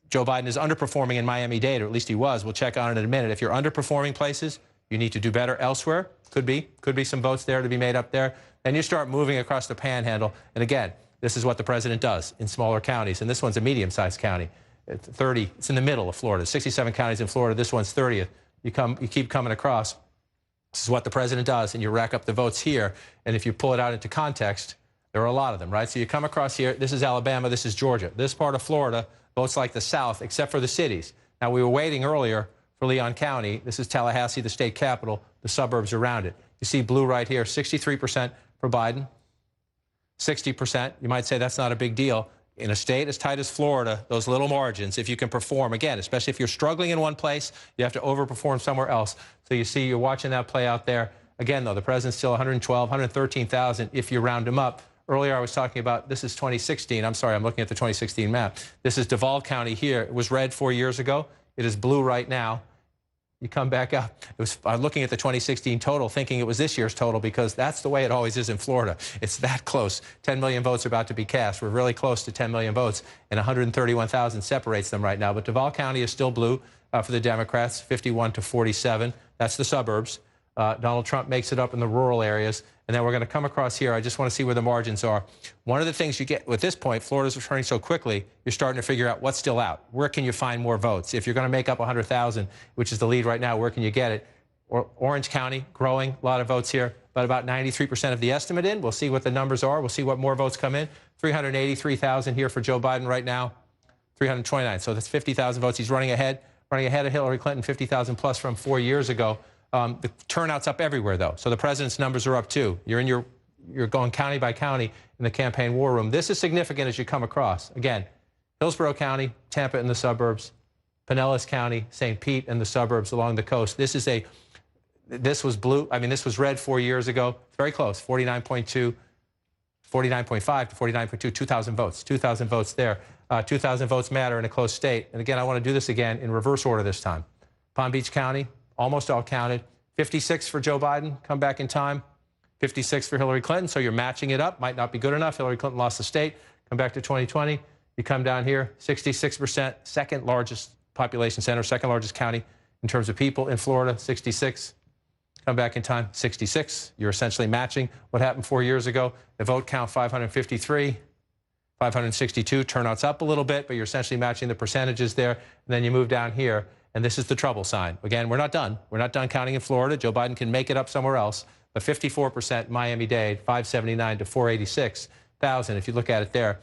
S1: Joe Biden is underperforming in Miami-Dade, or at least he was. We'll check on it in a minute. If you're underperforming places, you need to do better elsewhere. Could be some votes there to be made up there. Then you start moving across the panhandle. And again, this is what the president does in smaller counties. And this one's a medium-sized county. It's 30. It's in the middle of Florida. 67 counties in Florida. This one's 30th. You keep coming across. This is what the president does, and you rack up the votes here. And if you pull it out into context, there are a lot of them, right? So you come across here. This is Alabama. This is Georgia. This part of Florida votes like the South, except for the cities. Now, we were waiting earlier for Leon County. This is Tallahassee, the state capital, the suburbs around it. You see blue right here, 63% for Biden, 60%. You might say that's not a big deal. In a state as tight as Florida, those little margins, if you can perform, again, especially if you're struggling in one place, you have to overperform somewhere else. So you see, you're watching that play out there. Again, though, the president's still 112, 113,000 if you round him up. Earlier, I was talking about, this is 2016. I'm sorry, I'm looking at the 2016 map. This is Duval County here. It was red 4 years ago. It is blue right now. You come back up. I'm looking at the 2016 total, thinking it was this year's total, because that's the way it always is in Florida. It's that close. 10 million votes are about to be cast. We're really close to 10 million votes, and 131,000 separates them right now. But Duval County is still blue for the Democrats, 51 to 47. That's the suburbs. Donald Trump makes it up in the rural areas. And then we're going to come across here. I just want to see where the margins are. One of the things you get, at this point, Florida's returning so quickly, you're starting to figure out what's still out. Where can you find more votes? If you're going to make up 100,000, which is the lead right now, where can you get it? Orange County, growing, a lot of votes here, but about 93% of the estimate in. We'll see what the numbers are. We'll see what more votes come in. 383,000 here for Joe Biden right now, 329. So that's 50,000 votes. He's running ahead of Hillary Clinton, 50,000 plus from 4 years ago. The turnout's up everywhere, though, so the president's numbers are up, too. You're going county by county in the campaign war room. This is significant as you come across. Again, Hillsborough County, Tampa in the suburbs, Pinellas County, St. Pete in the suburbs along the coast. This was blue. I mean, this was red 4 years ago. Very close, 49.2, 49.5 to 49.2, 2,000 votes. 2,000 votes there. 2,000 votes matter in a close state. And again, I want to do this again in reverse order this time. Palm Beach County, almost all counted. 56 for Joe Biden, come back in time. 56 for Hillary Clinton, so you're matching it up. Might not be good enough. Hillary Clinton lost the state. Come back to 2020. You come down here, 66%, second largest population center, second largest county in terms of people in Florida, 66. Come back in time, 66. You're essentially matching what happened 4 years ago. The vote count, 553. 562, turnouts up a little bit, but you're essentially matching the percentages there. And then you move down here, and this is the trouble sign. Again, we're not done. We're not done counting in Florida. Joe Biden can make it up somewhere else. But 54% Miami-Dade, 579 to 486,000. If you look at it there,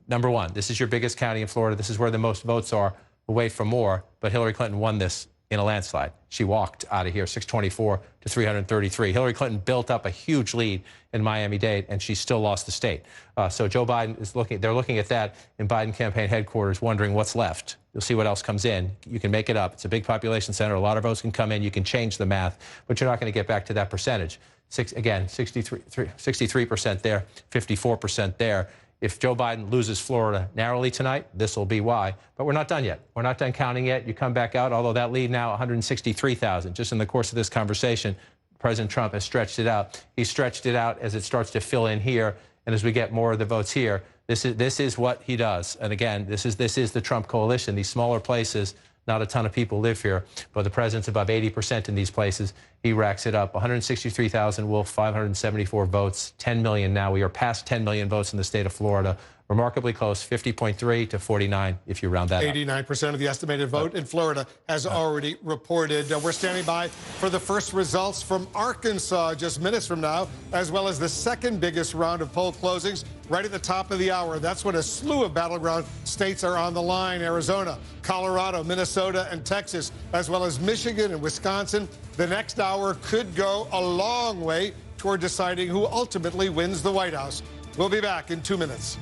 S1: number one, this is your biggest county in Florida. This is where the most votes are. We'll wait for more. But Hillary Clinton won this in a landslide. She walked out of here, 624 to 333. Hillary Clinton built up a huge lead in Miami-Dade, and she still lost the state. So Joe Biden is they're looking at that in Biden campaign headquarters, wondering what's left. You'll see what else comes in. You can make it up. It's a big population center. A lot of votes can come in. You can change the math, but you're not going to get back to that percentage. Again, 63% there, 54% there. If Joe Biden loses Florida narrowly tonight, this will be why. But we're not done yet. We're not done counting yet. You come back out, although that lead now 163,000. Just in the course of this conversation, President Trump has stretched it out. He stretched it out as it starts to fill in here, and as we get more of the votes here. This is what he does. And again, this is the Trump coalition. These smaller places, Not a ton of people live here, but the president's above 80% in these places. He racks it up. 163,000 Wolf, 574 votes, 10 million now. We are past 10 million votes in the state of Florida. Remarkably close, 50.3 to 49 if you round that up.
S2: 89% of the estimated vote in Florida has already reported. We're standing by for the first results from Arkansas just minutes from now, as well as the second biggest round of poll closings right at the top of the hour. That's when a slew of battleground states are on the line: Arizona, Colorado, Minnesota, and Texas, as well as Michigan and Wisconsin. The next hour could go a long way toward deciding who ultimately wins the White House. We'll be back in 2 minutes.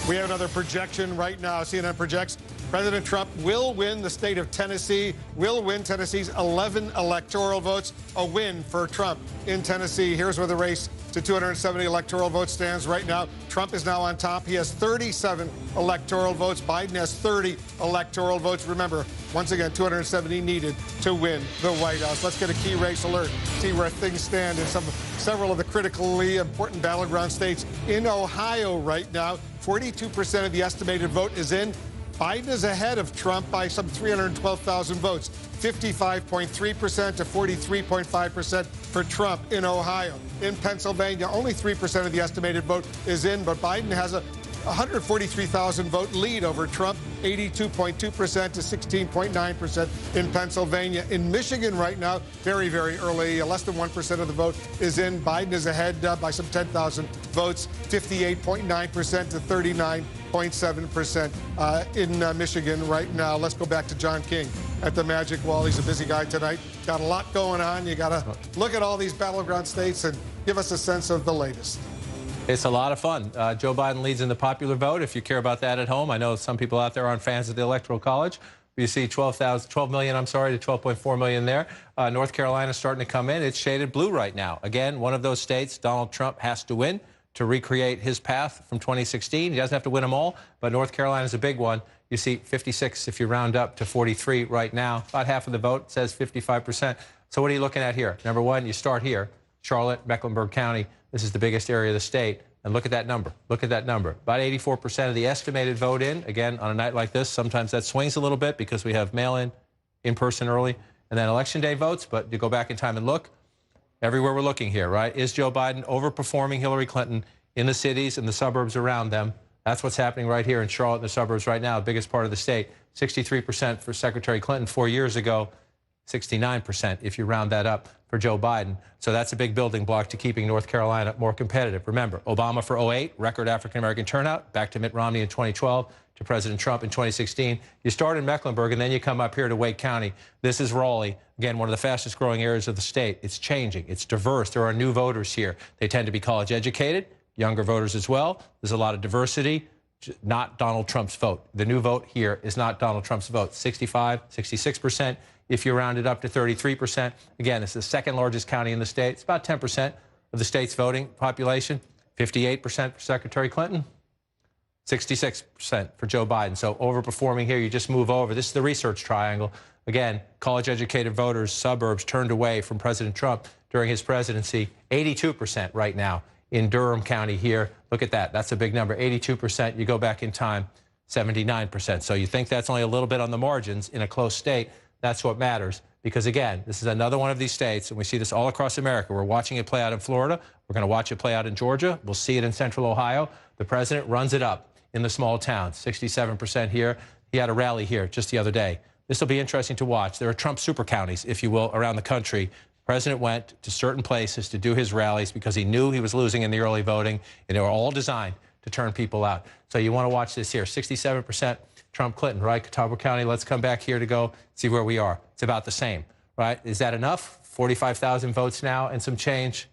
S2: We have another projection right now. CNN projects President Trump will win the state of Tennessee, will win Tennessee's 11 electoral votes, a win for Trump in Tennessee. Here's where the race to 270 electoral votes stands right now. Trump is now on top. He has 37 electoral votes. Biden has 30 electoral votes. Remember, once again, 270 needed to win the White House. Let's get a key race alert, see where things stand in several of the critically important battleground states. In Ohio right now, 42% of the estimated vote is in. Biden is ahead of Trump by some 312,000 votes, 55.3% to 43.5% for Trump in Ohio. In Pennsylvania, only 3% of the estimated vote is in, but Biden has a 143,000 vote lead over Trump, 82.2% to 16.9% in Pennsylvania. In Michigan right now, very, very early, less than 1% of the vote is in. Biden is ahead by some 10,000 votes, 58.9% to 39.7% in Michigan right now. Let's go back to John King at the Magic Wall. He's a busy guy tonight. Got a lot going on. You got to look at all these battleground states and give us a sense of the latest.
S1: It's a lot of fun. Joe Biden leads in the popular vote, if you care about that at home. I know some people out there aren't fans of the Electoral College. You see 12 million, to 12.4 million there. North Carolina starting to come in. It's shaded blue right now. Again, one of those states Donald Trump has to win to recreate his path from 2016. He doesn't have to win them all, but North Carolina is a big one. You see 56 if you round up to 43 right now. About half of the vote says 55%. So what are you looking at here? Number one, you start here. Charlotte, Mecklenburg County. This is the biggest area of the state. And look at that number. Look at that number. About 84% of the estimated vote in. Again, on a night like this, sometimes that swings a little bit because we have mail-in, in-person early, and then Election Day votes. But you go back in time and look, everywhere we're looking here, right? Is Joe Biden overperforming Hillary Clinton in the cities and the suburbs around them? That's what's happening right here in Charlotte and the suburbs right now, the biggest part of the state. 63% for Secretary Clinton 4 years ago. 69% if you round that up for Joe Biden. So that's a big building block to keeping North Carolina more competitive. Remember, Obama for 08, record African-American turnout, back to Mitt Romney in 2012, to President Trump in 2016. You start in Mecklenburg, and then you come up here to Wake County. This is Raleigh, again, one of the fastest growing areas of the state. It's changing. It's diverse. There are new voters here. They tend to be college educated, younger voters as well. There's a lot of diversity. Not Donald Trump's vote. The new vote here is not Donald Trump's vote. 65, 66%. If you round it up to 33%, again, it's the second largest county in the state. It's about 10% of the state's voting population. 58% for Secretary Clinton, 66% for Joe Biden. So overperforming here, you just move over. This is the research triangle. Again, college-educated voters, suburbs turned away from President Trump during his presidency. 82% right now in Durham County here. Look at that. That's a big number. 82%. You go back in time, 79%. So you think that's only a little bit on the margins in a close state. That's what matters, because, again, this is another one of these states, and we see this all across America. We're watching it play out in Florida. We're going to watch it play out in Georgia. We'll see it in central Ohio. The president runs it up in the small towns, 67% here. He had a rally here just the other day. This will be interesting to watch. There are Trump super counties, if you will, around the country. The president went to certain places to do his rallies because he knew he was losing in the early voting, and they were all designed to turn people out. So you want to watch this here, 67%. Trump, Clinton, right? Catawba County, let's come back here to go see where we are. It's about the same, right? Is that enough? 45,000 votes now and some change.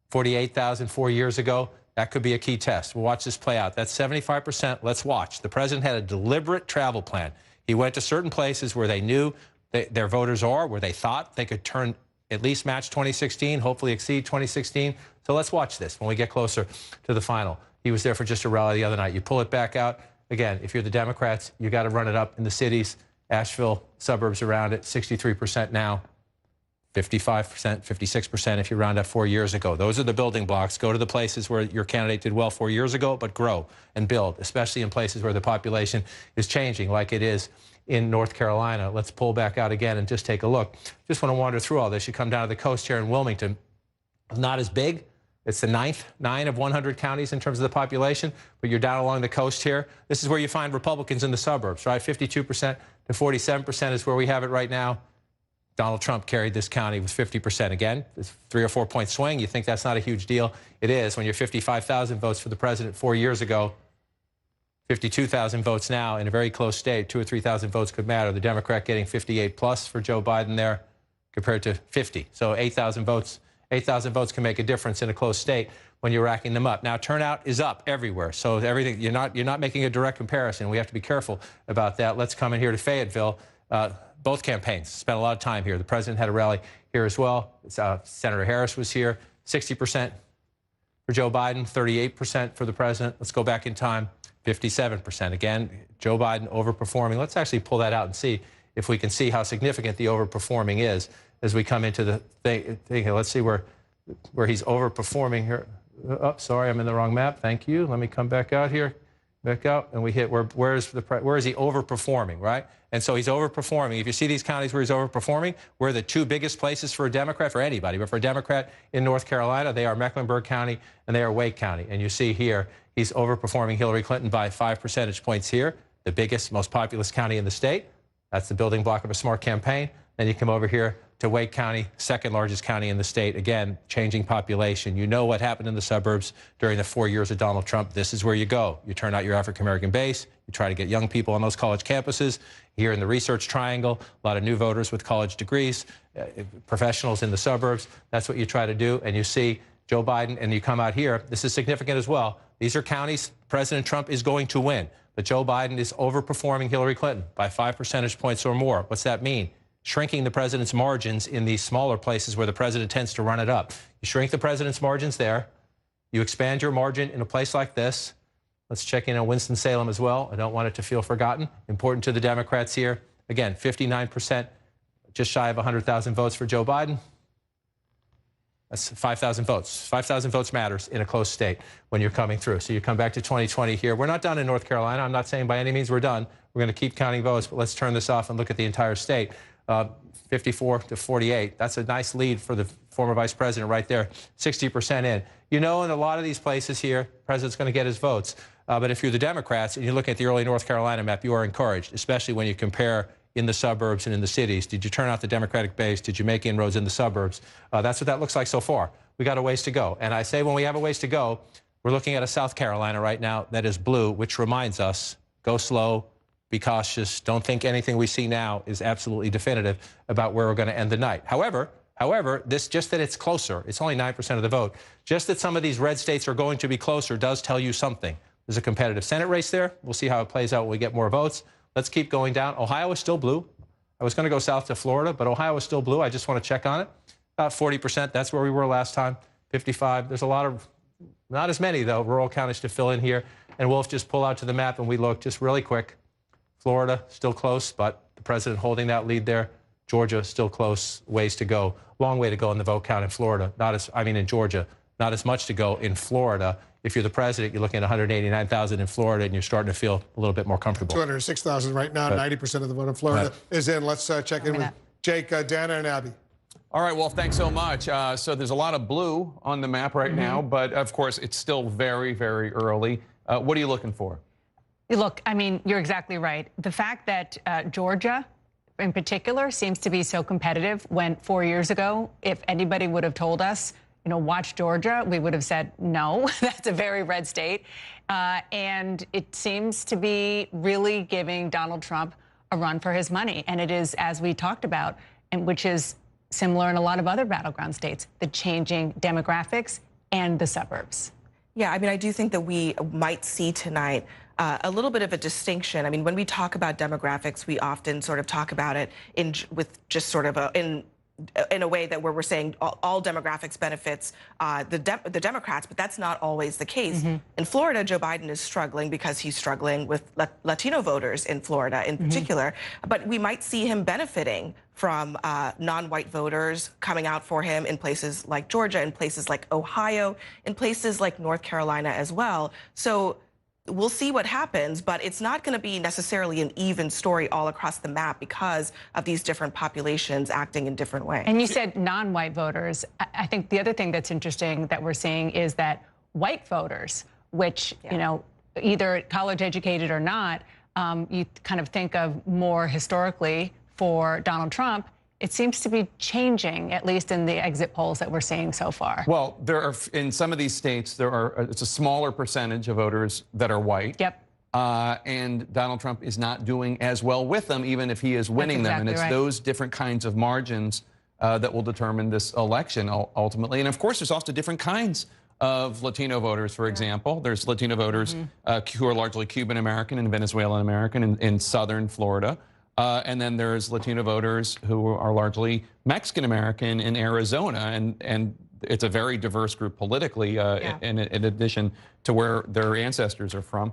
S1: 48,000 4 years ago. That could be a key test. We'll watch this play out. That's 75%. Let's watch. The president had a deliberate travel plan. He went to certain places where they knew their voters are, where they thought they could turn, at least match 2016, hopefully exceed 2016. So let's watch this when we get closer to the final. He was there for just a rally the other night. You pull it back out. Again, if you're the Democrats, you got to run it up in the cities. Asheville, suburbs around it, 63% now. 55%, 56% if you round up 4 years ago. Those are the building blocks. Go to the places where your candidate did well 4 years ago, but grow and build, especially in places where the population is changing like it is in North Carolina. Let's pull back out again and just take a look. Just want to wander through all this. You come down to the coast here in Wilmington. Not as big. It's the 9 of 100 counties in terms of the population, but you're down along the coast here. This is where you find Republicans in the suburbs, right? 52% to 47% is where we have it right now. Donald Trump carried this county with 50%. Again, it's 3 or 4 point swing. You think that's not a huge deal. It is when you're 55,000 votes for the president 4 years ago, 52,000 votes now in a very close state. 2,000 or 3,000 votes could matter. The Democrat getting 58 plus for Joe Biden there compared to 50. So 8,000 votes. 8,000 votes can make a difference in a close state when you're racking them up. Now, turnout is up everywhere. So everything, you're not making a direct comparison. We have to be careful about that. Let's come in here to Fayetteville. Both campaigns spent a lot of time here. The president had a rally here as well. Senator Harris was here. 60% for Joe Biden, 38% for the president. Let's go back in time. 57%. Again, Joe Biden overperforming. Let's actually pull that out and see if we can see how significant the overperforming is as we come into the thing. Let's see where he's overperforming here. Oh, sorry, I'm in the wrong map. Thank you. Let me come back out here. Back out, and we hit where is he overperforming, right? And so he's overperforming. If you see these counties where he's overperforming, where the two biggest places for a Democrat, for anybody, but for a Democrat in North Carolina, they are Mecklenburg County and they are Wake County. And you see here, he's overperforming Hillary Clinton by 5 percentage points here, the biggest, most populous county in the state. That's the building block of a smart campaign. Then you come over here to Wake County, second largest county in the state. Again, changing population. You know what happened in the suburbs during the 4 years of Donald Trump. This is where you go. You turn out your African-American base. You try to get young people on those college campuses. Here in the Research Triangle, a lot of new voters with college degrees, professionals in the suburbs. That's what you try to do. And you see Joe Biden, and you come out here. This is significant as well. These are counties President Trump is going to win. But Joe Biden is overperforming Hillary Clinton by 5 percentage points or more. What's that mean? Shrinking the president's margins in these smaller places where the president tends to run it up. You shrink the president's margins there. You expand your margin in a place like this. Let's check in on Winston-Salem as well. I don't want it to feel forgotten. Important to the Democrats here. Again, 59%, just shy of 100,000 votes for Joe Biden. That's 5,000 votes. 5,000 votes matters in a close state when you're coming through. So you come back to 2020 here. We're not done in North Carolina. I'm not saying by any means we're done. We're going to keep counting votes, but let's turn this off and look at the entire state. 54 to 48. That's a nice lead for the former vice president right there, 60% in. You know, in a lot of these places here, the president's going to get his votes. But if you're the Democrats and you look at the early North Carolina map, you are encouraged, especially when you compare in the suburbs and in the cities. Did you turn out the Democratic base? Did you make inroads in the suburbs? That's what that looks like so far. We got a ways to go. And I say when we have a ways to go, we're looking at a South Carolina right now that is blue, which reminds us, go slow, be cautious. Don't think anything we see now is absolutely definitive about where we're going to end the night. However, this just that it's closer. It's only 9% of the vote. Just that some of these red states are going to be closer does tell you something. There's a competitive Senate race there. We'll see how it plays out when we get more votes. Let's keep going down. Ohio is still blue. I was going to go south to Florida, but Ohio is still blue. I just want to check on it. About 40%. That's where we were last time. 55. There's a lot of, not as many, though, rural counties to fill in here. And we'll just pull out to the map and we look just really quick. Florida, still close, but the president holding that lead there. Georgia, still close, ways to go. Long way to go in the vote count in Florida. In Georgia, not as much to go in Florida. If you're the president, you're looking at 189,000 in Florida, and you're starting to feel a little bit more comfortable. 206,000
S2: right now. 90% of the vote in Florida is in. Let's check in with Jake, Dana, and Abby.
S3: All right, well, thanks so much. So there's a lot of blue on the map right now, but of course, it's still very, very early. What are you looking for?
S4: Look, I mean, you're exactly right. The fact that Georgia, in particular, seems to be so competitive when 4 years ago, if anybody would have told us, you know, watch Georgia, we would have said, no, that's a very red state. And it seems to be really giving Donald Trump a run for his money. And it is, as we talked about, and which is similar in a lot of other battleground states, the changing demographics and the suburbs.
S5: Yeah, I mean, I do think that we might see tonight a little bit of a distinction. I mean, when we talk about demographics, we often sort of talk about it in in a way that where we're saying all demographics benefits the Democrats, but that's not always the case. In Florida, Joe Biden is struggling because he's struggling with Latino voters in Florida in particular, but we might see him benefiting from non-white voters coming out for him in places like Georgia, in places like Ohio, in places like North Carolina as well. So we'll see what happens, but it's not going to be necessarily an even story all across the map because of these different populations acting in different ways.
S4: And you said non-white voters. I think the other thing that's interesting that we're seeing is that white voters, which, you know, either college educated or not, you kind of think of more historically for Donald Trump. It seems to be changing, at least in the exit polls that we're seeing so far.
S3: Well, there are, in some of these states, it's a smaller percentage of voters that are white.
S4: Yep.
S3: And Donald Trump is not doing as well with them, even if he is winning them. And it's those different kinds of margins that will determine this election ultimately. And of course, there's also different kinds of Latino voters, for example. There's Latino voters who are largely Cuban-American and Venezuelan-American in southern Florida. And then there's Latino voters who are largely Mexican-American in Arizona. And it's a very diverse group politically, in addition to where their ancestors are from.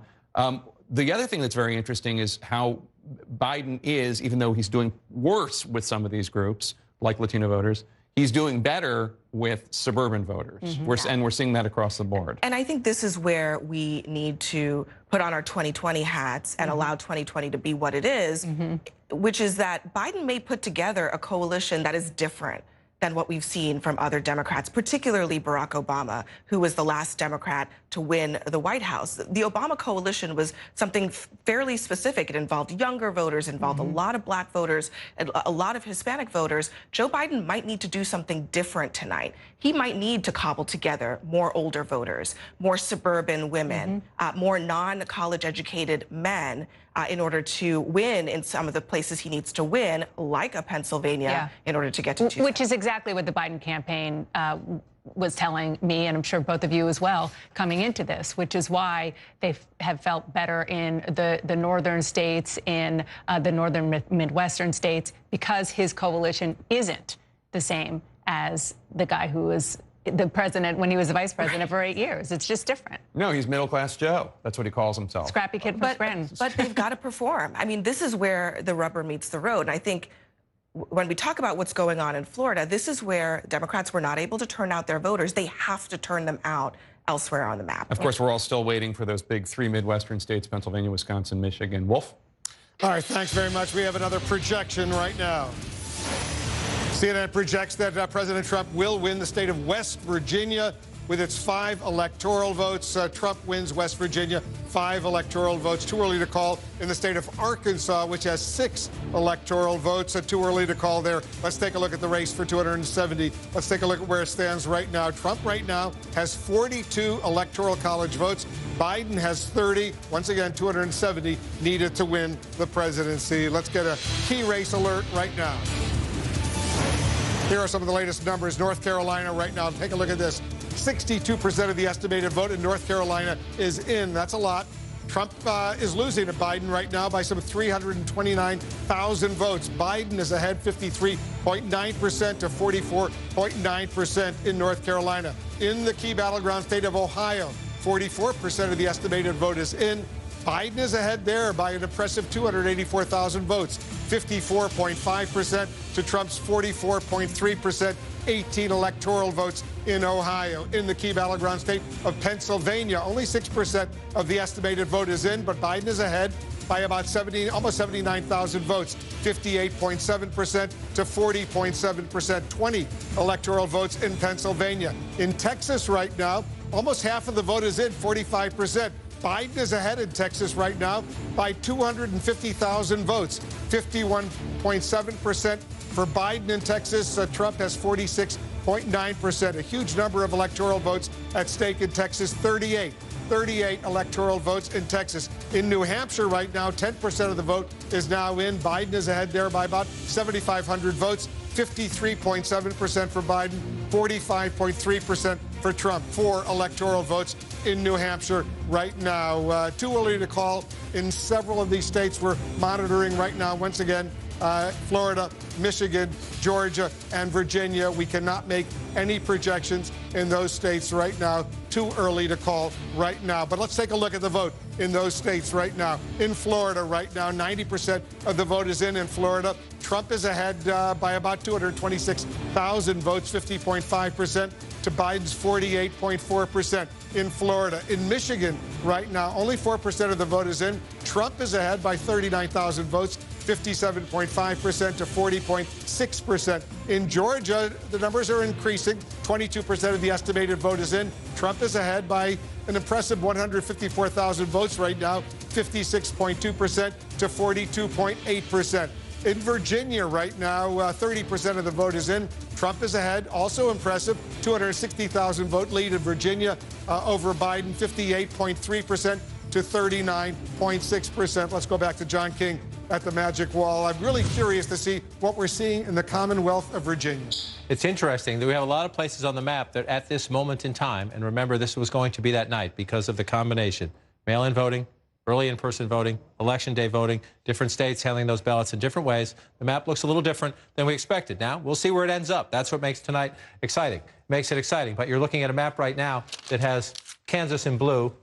S3: The other thing that's very interesting is how Biden is, even though he's doing worse with some of these groups, like Latino voters, he's doing better with suburban voters. And we're seeing that across the board.
S5: And I think this is where we need to put on our 2020 hats and allow 2020 to be what it is, which is that Biden may put together a coalition that is different than what we've seen from other Democrats, particularly Barack Obama, who was the last Democrat to win the White House. The Obama coalition was something fairly specific. It involved younger voters, involved a lot of black voters, and a lot of Hispanic voters. Joe Biden might need to do something different tonight. He might need to cobble together more older voters, more suburban women, more non-college educated men, in order to win in some of the places he needs to win, like a Pennsylvania, in order to get to 2
S4: Which is exactly what the Biden campaign was telling me, and I'm sure both of you as well, coming into this, which is why they have felt better in the northern states, in the northern Midwestern states, because his coalition isn't the same as the guy who was the president when he was the vice president for 8 years. It's just different.
S3: No, he's middle-class Joe. That's what he calls himself.
S4: Scrappy kid from Scranton.
S5: But they've got to perform. I mean, this is where the rubber meets the road. And I think when we talk about what's going on in Florida, this is where Democrats were not able to turn out their voters. They have to turn them out elsewhere on the map.
S3: Of course, we're all still waiting for those big 3 Midwestern states, Pennsylvania, Wisconsin, Michigan. Wolf?
S2: All right, thanks very much. We have another projection right now. CNN projects that President Trump will win the state of West Virginia with its 5 electoral votes. Trump wins West Virginia, 5 electoral votes. Too early to call in the state of Arkansas, which has 6 electoral votes. Too early to call there. Let's take a look at the race for 270. Let's take a look at where it stands right now. Trump right now has 42 electoral college votes. Biden has 30. Once again, 270 needed to win the presidency. Let's get a key race alert right now. Here are some of the latest numbers. North Carolina right now, take a look at this. 62% of the estimated vote in North Carolina is in. That's a lot. Trump is losing to Biden right now by some 329,000 votes. Biden is ahead 53.9% to 44.9% in North Carolina. In the key battleground state of Ohio, 44% of the estimated vote is in. Biden is ahead there by an impressive 284,000 votes, 54.5% to Trump's 44.3%, 18 electoral votes in Ohio. In the key battleground state of Pennsylvania, only 6% of the estimated vote is in, but Biden is ahead by about almost 79,000 votes, 58.7% to 40.7%, 20 electoral votes in Pennsylvania. In Texas right now, almost half of the vote is in, 45%. Biden is ahead in Texas right now by 250,000 votes, 51.7% for Biden in Texas. Trump has 46.9%. A huge number of electoral votes at stake in Texas, 38 electoral votes in Texas. In New Hampshire right now, 10% of the vote is now in. Biden is ahead there by about 7,500 votes, 53.7% for Biden, 45.3% for Trump. 4 electoral votes in New Hampshire right now. Too early to call in several of these states we're monitoring right now. Once again, Florida, Michigan, Georgia, and Virginia. We cannot make any projections in those states right now. Too early to call right now. But let's take a look at the vote in those states right now. In Florida right now, 90% of the vote is in Florida. Trump is ahead by about 226,000 votes, 50.5%, to Biden's 48.4% in Florida. In Michigan right now, only 4% of the vote is in. Trump is ahead by 39,000 votes, 57.5% to 40.6%. In Georgia, the numbers are increasing. 22% of the estimated vote is in. Trump is ahead by an impressive 154,000 votes right now, 56.2% to 42.8%. In Virginia right now, 30% of the vote is in. Trump is ahead, also impressive, 260,000 vote lead in Virginia over Biden, 58.3% to 39.6%. Let's go back to John King at the Magic Wall. I'm really curious to see what we're seeing in the Commonwealth of Virginia.
S1: It's interesting that we have a lot of places on the map that at this moment in time, and remember this was going to be that night because of the combination, mail-in voting, early in-person voting, election day voting, different states handling those ballots in different ways. The map looks a little different than we expected. Now, we'll see where it ends up. That's what makes tonight exciting. Makes it exciting. But you're looking at a map right now that has Kansas in blue,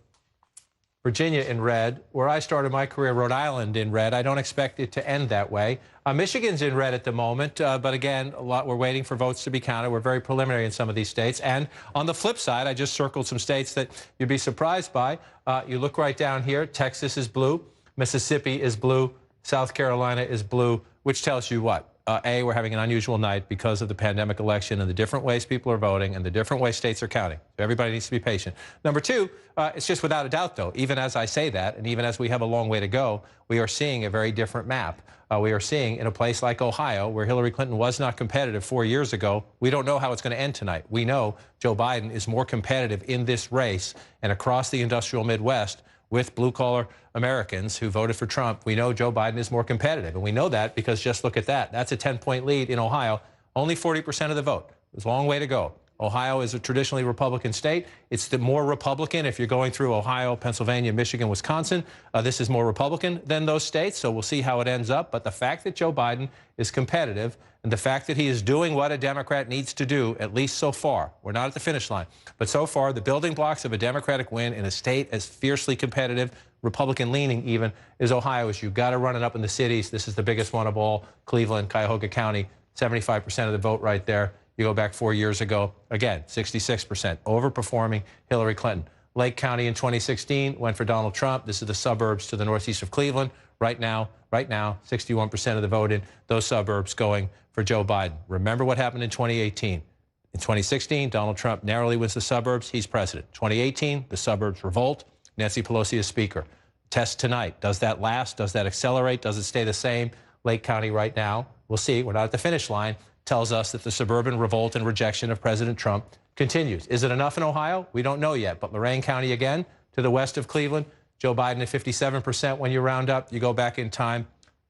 S1: Virginia in red, where I started my career, Rhode Island in red. I don't expect it to end that way. Michigan's in red at the moment, but again, we're waiting for votes to be counted. We're very preliminary in some of these states. And on the flip side, I just circled some states that you'd be surprised by. You look right down here, Texas is blue, Mississippi is blue, South Carolina is blue, which tells you what? A, we're having an unusual night because of the pandemic election and the different ways people are voting and the different ways states are counting. So everybody needs to be patient. Number two, it's just without a doubt, though, even as I say that, and even as we have a long way to go, we are seeing a very different map. We are seeing in a place like Ohio, where Hillary Clinton was not competitive 4 years ago, we don't know how it's going to end tonight. We know Joe Biden is more competitive in this race and across the industrial Midwest with blue-collar Americans who voted for Trump. We know Joe Biden is more competitive, and we know that because just look at that. That's a 10-point lead in Ohio, only 40% of the vote. There's a long way to go. Ohio is a traditionally Republican state. It's the more Republican if you're going through Ohio, Pennsylvania, Michigan, Wisconsin. This is more Republican than those states, so we'll see how it ends up. But the fact that Joe Biden is competitive and the fact that he is doing what a Democrat needs to do, at least so far, we're not at the finish line, but so far the building blocks of a Democratic win in a state as fiercely competitive, Republican-leaning even, is Ohio. Is you've got to run it up in the cities. This is the biggest one of all, Cleveland, Cuyahoga County, 75% of the vote right there. You go back 4 years ago, again, 66%, overperforming Hillary Clinton. Lake County in 2016 went for Donald Trump. This is the suburbs to the northeast of Cleveland. Right now, 61% of the vote in those suburbs going for Joe Biden. Remember what happened in 2018. In 2016, Donald Trump narrowly wins the suburbs. He's president. 2018, the suburbs revolt. Nancy Pelosi is speaker. Test tonight. Does that last? Does that accelerate? Does it stay the same? Lake County right now, we'll see. We're not at the finish line. Tells us that the suburban revolt and rejection of President Trump continues. Is it enough in Ohio? We don't know yet. But Lorain County again, to the west of Cleveland, Joe Biden at 57% when you round up. You go back in time,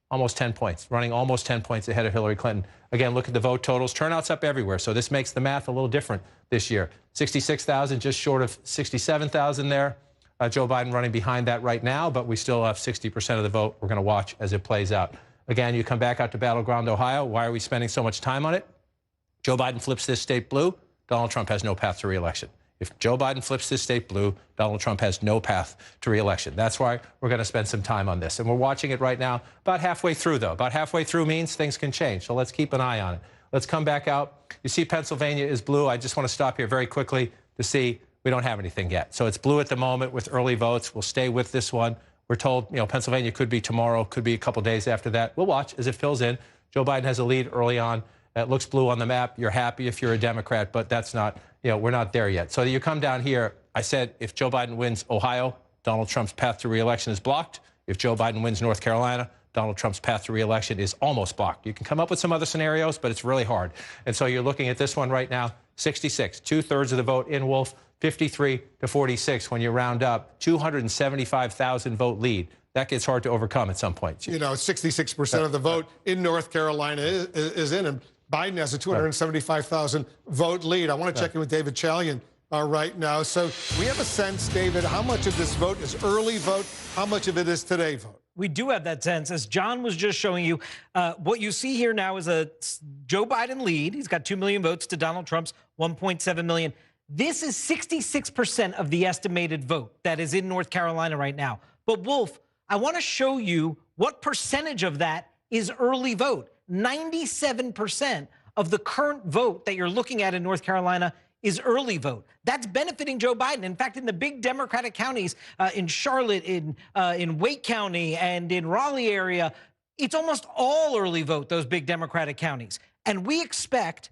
S1: almost 10 points, running almost 10 points ahead of Hillary Clinton. Again, look at the vote totals. Turnout's up everywhere, so this makes the math a little different this year. 66,000, just short of 67,000 there. Joe Biden running behind that right now, but we still have 60% of the vote. We're going to watch as it plays out. Again, you come back out to Battleground, Ohio. Why are we spending so much time on it? Joe Biden flips this state blue. Donald Trump has no path to re-election. If Joe Biden flips this state blue, Donald Trump has no path to re-election. That's why we're going to spend some time on this. And we're watching it right now, about halfway through, though. About halfway through means things can change. So let's keep an eye on it. Let's come back out. You see Pennsylvania is blue. I just want to stop here very quickly to see we don't have anything yet. So it's blue at the moment with early votes. We'll stay with this one. We're told, Pennsylvania could be tomorrow, could be a couple days after that. We'll watch as it fills in. Joe Biden has a lead early on. It looks blue on the map. You're happy if you're a Democrat, but that's not, we're not there yet. So you come down here. I said if Joe Biden wins Ohio, Donald Trump's path to re-election is blocked. If Joe Biden wins North Carolina, Donald Trump's path to re-election is almost blocked. You can come up with some other scenarios, but it's really hard. And so you're looking at this one right now, 66, 2/3 of the vote in Wolf, 53 to 46 when you round up, 275,000 vote lead. That gets hard to overcome at some point.
S2: 66% of the vote in North Carolina is in, and Biden has a 275,000 vote lead. I want to check in with David Chalian right now. So we have a sense, David, how much of this vote is early vote? How much of it is today vote?
S6: We do have that sense. As John was just showing you, what you see here now is a Joe Biden lead. He's got 2 million votes to Donald Trump's 1.7 million. This is 66% of the estimated vote that is in North Carolina right now. But Wolf, I want to show you what percentage of that is early vote. 97% of the current vote that you're looking at in North Carolina is early vote. That's benefiting Joe Biden. In fact, in the big Democratic counties, in Charlotte, in Wake County, and in Raleigh area, it's almost all early vote, those big Democratic counties. And we expect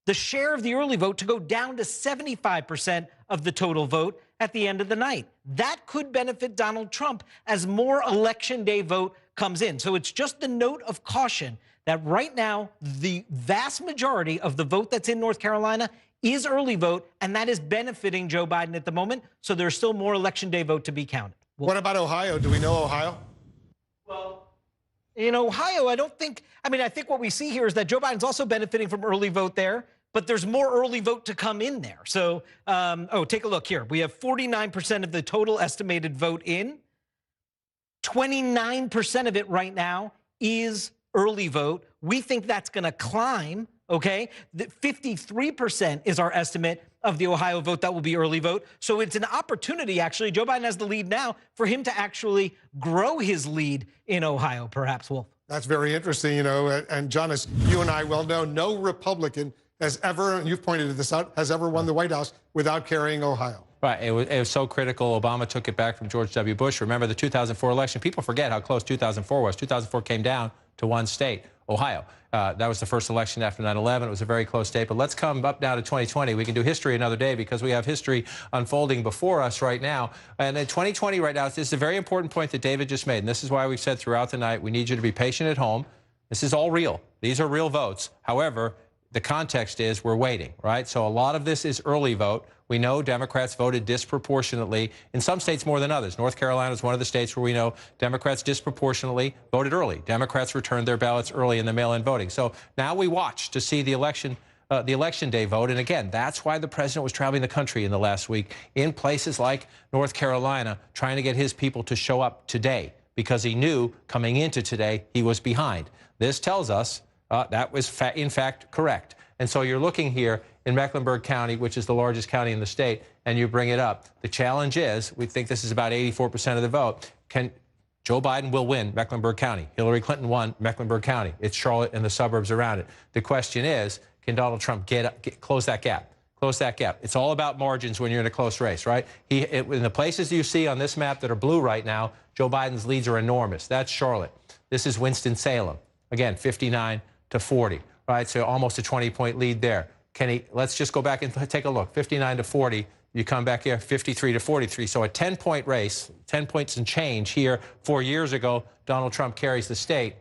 S6: the share of the early vote to go down to 75% of the total vote at the end of the night. That could benefit Donald Trump as more election day vote comes in. So it's just the note of caution that right now, the vast majority of the vote that's in North Carolina is early vote, and that is benefiting Joe Biden at the moment. So there's still more election day vote to be counted.
S2: What about Ohio? Do we know Ohio?
S6: Well, in Ohio, I think what we see here is that Joe Biden's also benefiting from early vote there, but there's more early vote to come in there. So, take a look here. We have 49% of the total estimated vote in. 29% of it right now is early vote. We think that's going to climb, okay? 53% is our estimate of the Ohio vote that will be early vote. So it's an opportunity, actually. Joe Biden has the lead now for him to actually grow his lead in Ohio, perhaps, Wolf.
S2: That's very interesting, and John, as you and I well know, no Republican has ever, and you've pointed this out, has ever won the White House without carrying Ohio.
S1: Right. It was so critical. Obama took it back from George W. Bush. Remember the 2004 election? People forget how close 2004 was. 2004 came down to one state, Ohio. That was the first election after 9/11. It was a very close state. But let's come up now to 2020. We can do history another day because we have history unfolding before us right now. And in 2020 right now, this is a very important point that David just made. And this is why we've said throughout the night, we need you to be patient at home. This is all real. These are real votes. However, the context is we're waiting, right? So a lot of this is early vote. We know Democrats voted disproportionately in some states more than others. North Carolina is one of the states where we know Democrats disproportionately voted early. Democrats returned their ballots early in the mail-in voting. So now we watch to see the election day vote. And again, that's why the president was traveling the country in the last week in places like North Carolina, trying to get his people to show up today because he knew coming into today he was behind. This tells us that was, in fact, correct. And so you're looking here in Mecklenburg County, which is the largest county in the state, and you bring it up. The challenge is, we think this is about 84% of the vote. Joe Biden will win Mecklenburg County. Hillary Clinton won Mecklenburg County. It's Charlotte and the suburbs around it. The question is, can Donald Trump close that gap? Close that gap. It's all about margins when you're in a close race, right? In the places you see on this map that are blue right now, Joe Biden's leads are enormous. That's Charlotte. This is Winston-Salem. Again, 59 to 40, right? So almost a 20-point lead there. Let's just go back and take a look. 59 to 40. You come back here, 53 to 43. So a 10-point race, 10 points and change here. 4 years ago, Donald Trump carries the state.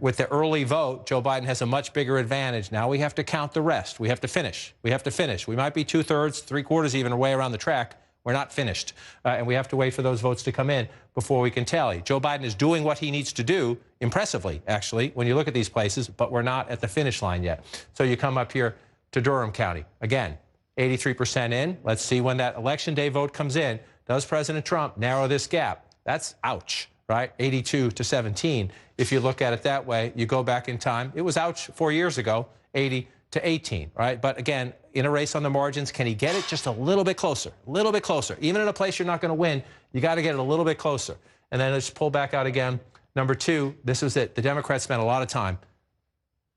S1: With the early vote, Joe Biden has a much bigger advantage. Now we have to count the rest. We have to finish. We have to finish. We might be 2/3, 3/4 even away around the track. We're not finished. And we have to wait for those votes to come in before we can tally. Joe Biden is doing what he needs to do, impressively, actually, when you look at these places, but we're not at the finish line yet. So you come up here to Durham County. Again, 83% in. Let's see when that election day vote comes in. Does President Trump narrow this gap? That's ouch, right? 82 to 17. If you look at it that way, you go back in time. It was ouch 4 years ago, 80 to 18, right? But again, in a race on the margins, can he get it just a little bit closer? A little bit closer. Even in a place you're not going to win, you got to get it a little bit closer. And then let's pull back out again. Number two, this was it. The Democrats spent a lot of time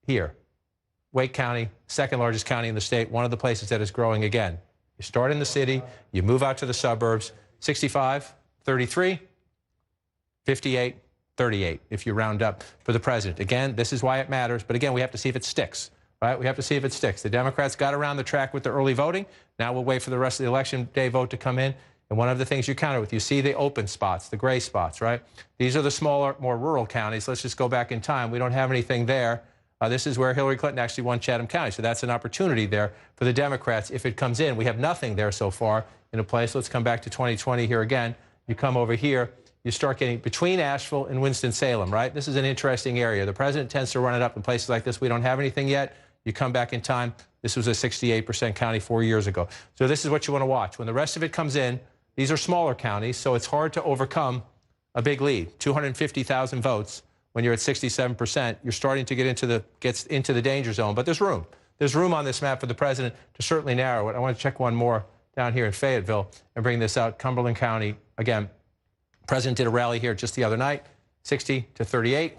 S1: here. Wake County, second largest county in the state, one of the places that is growing again. You start in the city, you move out to the suburbs, 65, 33, 58, 38, if you round up for the president. Again, this is why it matters. But again, we have to see if it sticks. Right? We have to see if it sticks. The Democrats got around the track with the early voting. Now we'll wait for the rest of the election day vote to come in. And one of the things you counter with, you see the open spots, the gray spots, right? These are the smaller, more rural counties. Let's just go back in time. We don't have anything there. This is where Hillary Clinton actually won Chatham County. So that's an opportunity there for the Democrats if it comes in. We have nothing there so far in a place. Let's come back to 2020 here again. You come over here. You start getting between Asheville and Winston-Salem, right? This is an interesting area. The president tends to run it up in places like this. We don't have anything yet. You come back in time, this was a 68% county 4 years ago. So this is what you want to watch. When the rest of it comes in, these are smaller counties, so it's hard to overcome a big lead, 250,000 votes. When you're at 67%, you're starting to get into the danger zone. But there's room. There's room on this map for the president to certainly narrow it. I want to check one more down here in Fayetteville and bring this out. Cumberland County, again, president did a rally here just the other night, 60 to 38,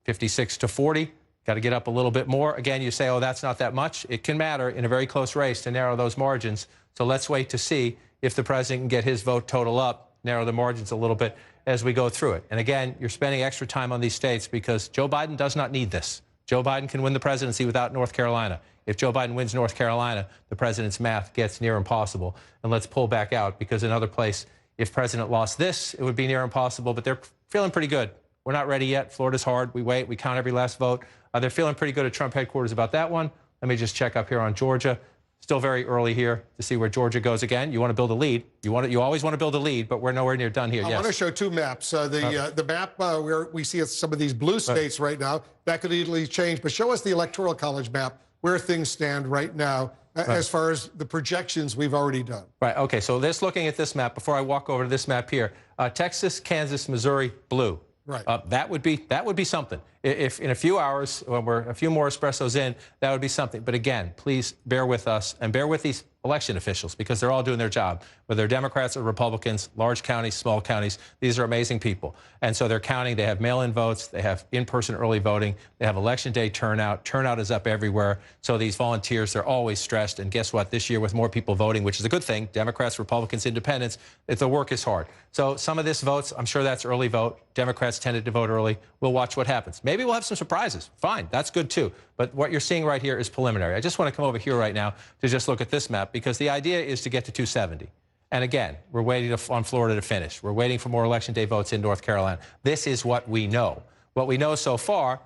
S1: 56 to 40. Got to get up a little bit more. Again, you say, oh, that's not that much. It can matter in a very close race to narrow those margins. So let's wait to see if the president can get his vote total up, narrow the margins a little bit as we go through it. And again, you're spending extra time on these states because Joe Biden does not need this. Joe Biden can win the presidency without North Carolina. If Joe Biden wins North Carolina, the president's math gets near impossible. And let's pull back out because another place, if president lost this, it would be near impossible. But they're feeling pretty good. We're not ready yet. Florida's hard. We wait. We count every last vote. They're feeling pretty good at Trump headquarters about that one. Let me just check up here on Georgia. Still very early here to see where Georgia goes again. You want to build a lead. You always want to build a lead, but we're nowhere near done here.
S2: I want to show two maps. The map where we see some of these blue states right now, that could easily change. But show us the Electoral College map, where things stand right now as far as the projections we've already done.
S1: Right. Okay. So just looking at this map, before I walk over to this map here, Texas, Kansas, Missouri, blue.
S2: Right.
S1: That would be something. If in a few hours, when we're a few more espressos in, that would be something. But again, please bear with us and bear with these election officials because they're all doing their job, whether they're Democrats or Republicans, large counties, small counties. These are amazing people. And so they're counting. They have mail-in votes. They have in-person early voting. They have election day turnout. Turnout is up everywhere. So these volunteers, they're always stressed. And guess what? This year, with more people voting, which is a good thing, Democrats, Republicans, Independents, the work is hard. So some of this votes, I'm sure that's early vote. Democrats tended to vote early. We'll watch what happens. Maybe we'll have some surprises. Fine. That's good, too. But what you're seeing right here is preliminary. I just want to come over here right now to just look at this map because the idea is to get to 270. And again, we're waiting on Florida to finish. We're waiting for more election day votes in North Carolina. This is what we know. What we know so far,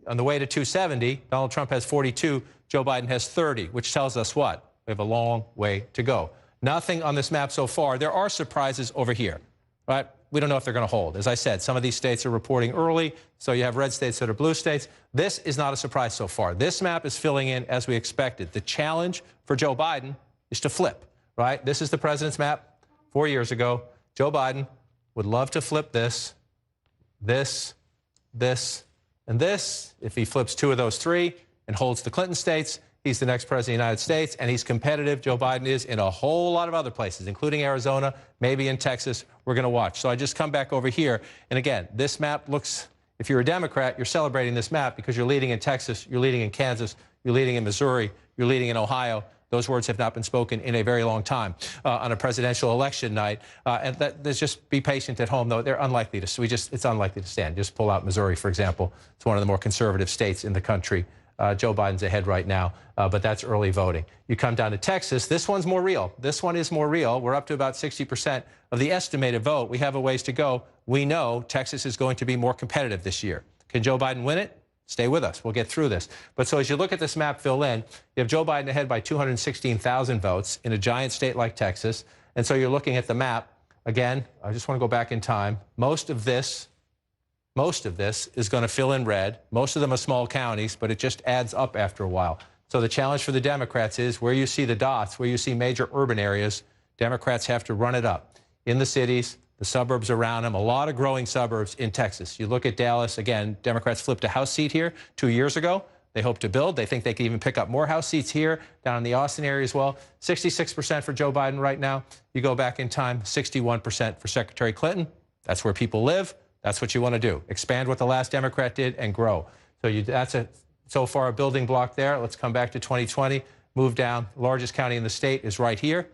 S1: on the way to 270, Donald Trump has 42, Joe Biden has 30, which tells us what? We have a long way to go. Nothing on this map so far. There are surprises over here, right? We don't know if they're going to hold. As I said, some of these states are reporting early, so you have red states that are blue states. This is not a surprise so far. This map is filling in as we expected. The challenge for Joe Biden is to flip, right? This is the president's map 4 years ago. Joe Biden would love to flip this, this, and this. If he flips two of those three and holds the Clinton states, he's the next president of the United States, and he's competitive. Joe Biden is in a whole lot of other places, including Arizona, maybe in Texas. We're going to watch. So I just come back over here. And again, this map looks, if you're a Democrat, you're celebrating this map because you're leading in Texas, you're leading in Kansas, you're leading in Missouri, you're leading in Ohio. Those words have not been spoken in a very long time on a presidential election night. Just be patient at home, though. They're unlikely to. It's unlikely to stand. Just pull out Missouri, for example. It's one of the more conservative states in the country. Joe Biden's ahead right now, but that's early voting. You come down to Texas. This one's more real. This one is more real. We're up to about 60% of the estimated vote. We have a ways to go. We know Texas is going to be more competitive this year. Can Joe Biden win it? Stay with us. We'll get through this. But so as you look at this map fill in, you have Joe Biden ahead by 216,000 votes in a giant state like Texas. And so you're looking at the map. Again, I just want to go back in time. Most of this is going to fill in red. Most of them are small counties, but it just adds up after a while. So the challenge for the Democrats is where you see the dots, where you see major urban areas, Democrats have to run it up. In the cities, the suburbs around them, a lot of growing suburbs in Texas. You look at Dallas, again, Democrats flipped a House seat here 2 years ago. They hope to build. They think they can even pick up more House seats here, down in the Austin area as well. 66% for Joe Biden right now. You go back in time, 61% for Secretary Clinton. That's where people live. That's what you want to do. Expand what the last Democrat did and grow. So that's so far a building block there. Let's come back to 2020. Move down. Largest county in the state is right here.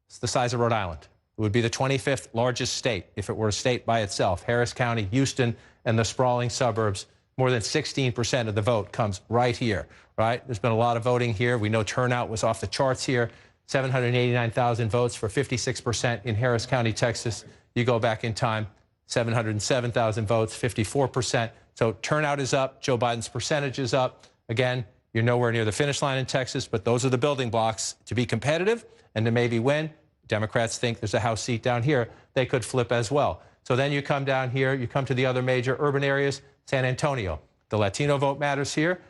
S1: It's the size of Rhode Island. It would be the 25th largest state if it were a state by itself. Harris County, Houston, and the sprawling suburbs. More than 16% of the vote comes right here, right? There's been a lot of voting here. We know turnout was off the charts here. 789,000 votes for 56% in Harris County, Texas. You go back in time, 707,000 votes, 54%. So turnout is up. Joe Biden's percentage is up. Again, you're nowhere near the finish line in Texas, but those are the building blocks to be competitive and to maybe win. Democrats think there's a House seat down here. They could flip as well. So then you come down here, you come to the other major urban areas, San Antonio. The Latino vote matters here.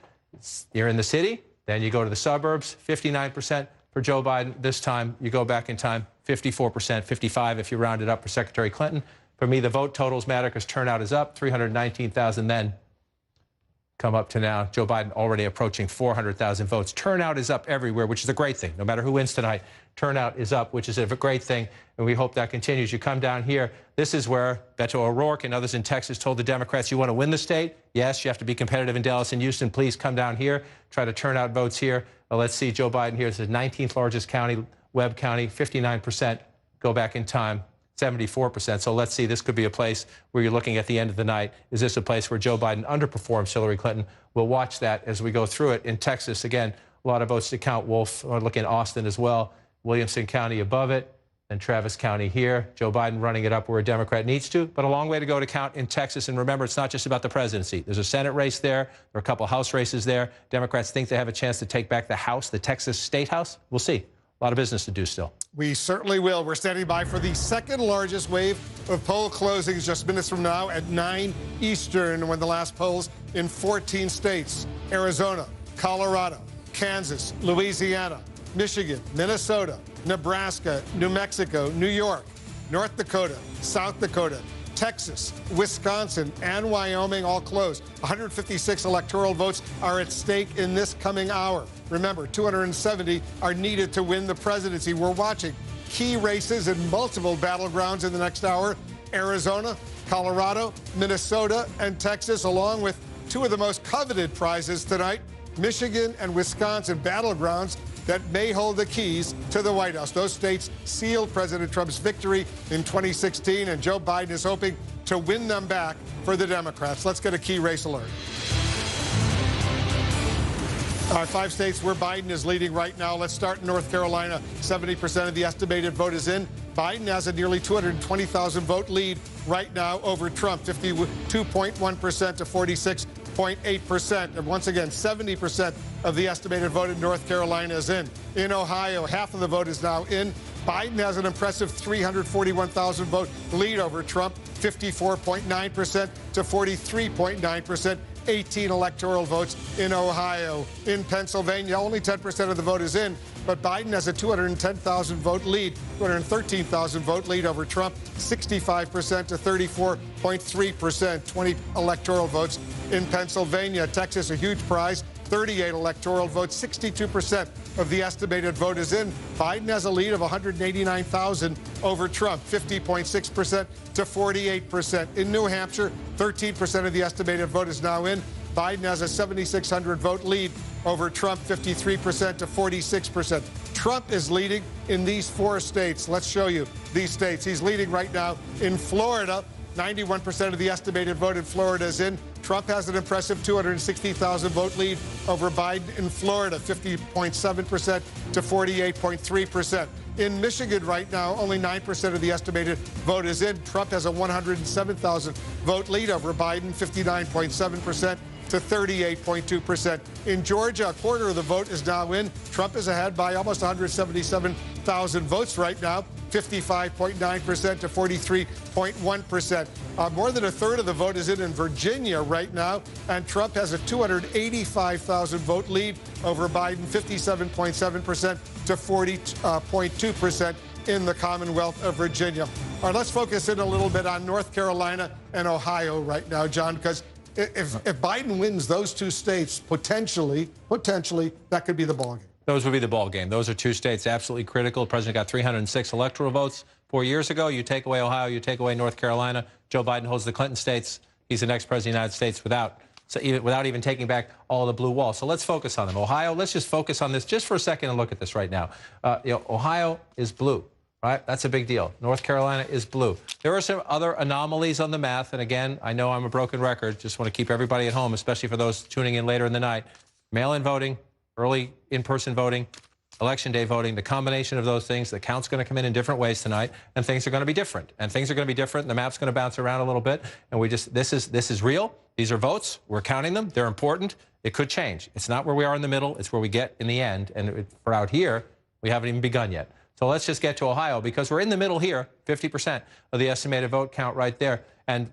S1: You're in the city. Then you go to the suburbs, 59% for Joe Biden. This time, you go back in time, 54%, 55% if you round it up for Secretary Clinton. For me, the vote totals matter because turnout is up, 319,000 then. Come up to now, Joe Biden already approaching 400,000 votes. Turnout is up everywhere, which is a great thing. No matter who wins tonight, turnout is up, which is a great thing, and we hope that continues. You come down here, this is where Beto O'Rourke and others in Texas told the Democrats, you want to win the state? Yes, you have to be competitive in Dallas and Houston. Please come down here, try to turn out votes here. Let's see Joe Biden here. It's the 19th largest county, Webb County, 59%. Go back in time. 74%. So let's see, this could be a place where you're looking at the end of the night. Is this a place where Joe Biden underperforms Hillary Clinton? We'll watch that as we go through it. In Texas, again, a lot of votes to count. Wolf, or look in Austin as well. Williamson County above it, and Travis County here. Joe Biden running it up where a Democrat needs to, but a long way to go to count in Texas. And remember, it's not just about the presidency. There's a Senate race there. There are a couple House races there. Democrats think they have a chance to take back the House, the Texas State House. We'll see. A lot of business to do still.
S2: We certainly will. We're standing by for the second largest wave of poll closings just minutes from now at 9 Eastern, when the last polls in 14 states: Arizona, Colorado, Kansas, Louisiana, Michigan, Minnesota, Nebraska, New Mexico, New York, North Dakota, South Dakota, Texas, Wisconsin, and Wyoming all closed. 156 electoral votes are at stake in this coming hour. Remember, 270 are needed to win the presidency. We're watching key races in multiple battlegrounds in the next hour: Arizona, Colorado, Minnesota, and Texas, along with two of the most coveted prizes tonight, Michigan and Wisconsin, battlegrounds that may hold the keys to the White House. Those states sealed President Trump's victory in 2016, and Joe Biden is hoping to win them back for the Democrats. Let's get a key race alert. All right, 5 states where Biden is leading right now. Let's start in North Carolina. 70% of the estimated vote is in. Biden has a nearly 220,000 vote lead right now over Trump, 52.1% to 46.8%. And once again, 70% of the estimated vote in North Carolina is in. In Ohio, half of the vote is now in. Biden has an impressive 341,000 vote lead over Trump, 54.9% to 43.9%. 18 electoral votes in Ohio. In Pennsylvania, only 10% of the vote is in, but Biden has a 210,000 vote lead, 213,000 vote lead over Trump, 65% to 34.3%, 20 electoral votes in Pennsylvania. Texas, a huge prize, 38 electoral votes, 62% of the estimated vote is in. Biden has a lead of 189,000 over Trump, 50.6% to 48%. In New Hampshire, 13% of the estimated vote is now in. Biden has a 7,600 vote lead over Trump, 53% to 46%. Trump is leading in these 4 states. Let's show you these states. He's leading right now in Florida. 91% of the estimated vote in Florida is in. Trump has an impressive 260,000 vote lead over Biden in Florida, 50.7% to 48.3%. In Michigan right now, only 9% of the estimated vote is in. Trump has a 107,000 vote lead over Biden, 59.7% to 38.2%. In Georgia, a quarter of the vote is now in. Trump is ahead by almost 177,000 votes right now, 55.9% to 43.1%. More than a third of the vote is in Virginia right now, and Trump has a 285,000 vote lead over Biden, 57.7% to 40.2% in the Commonwealth of Virginia. All right, let's focus in a little bit on North Carolina and Ohio right now, John, because if Biden wins those 2 states, potentially, that could be the ballgame.
S1: Those would be the ball game. Those are 2 states absolutely critical. The president got 306 electoral votes 4 years ago. You take away Ohio, you take away North Carolina. Joe Biden holds the Clinton states. He's the next president of the United States without even taking back all the blue wall. So let's focus on them. Ohio, let's just focus on this just for a second and look at this right now. Ohio is blue. Right? That's a big deal. North Carolina is blue. There are some other anomalies on the math. And again, I know I'm a broken record. Just want to keep everybody at home, especially for those tuning in later in the night. Mail-in voting, early in-person voting, Election Day voting, the combination of those things, the count's going to come in different ways tonight, and things are going to be different. And things are going to be different, and the map's going to bounce around a little bit. And this is real. These are votes. We're counting them. They're important. It could change. It's not where we are in the middle. It's where we get in the end. And for out here, we haven't even begun yet. So let's just get to Ohio, because we're in the middle here, 50% of the estimated vote count right there. And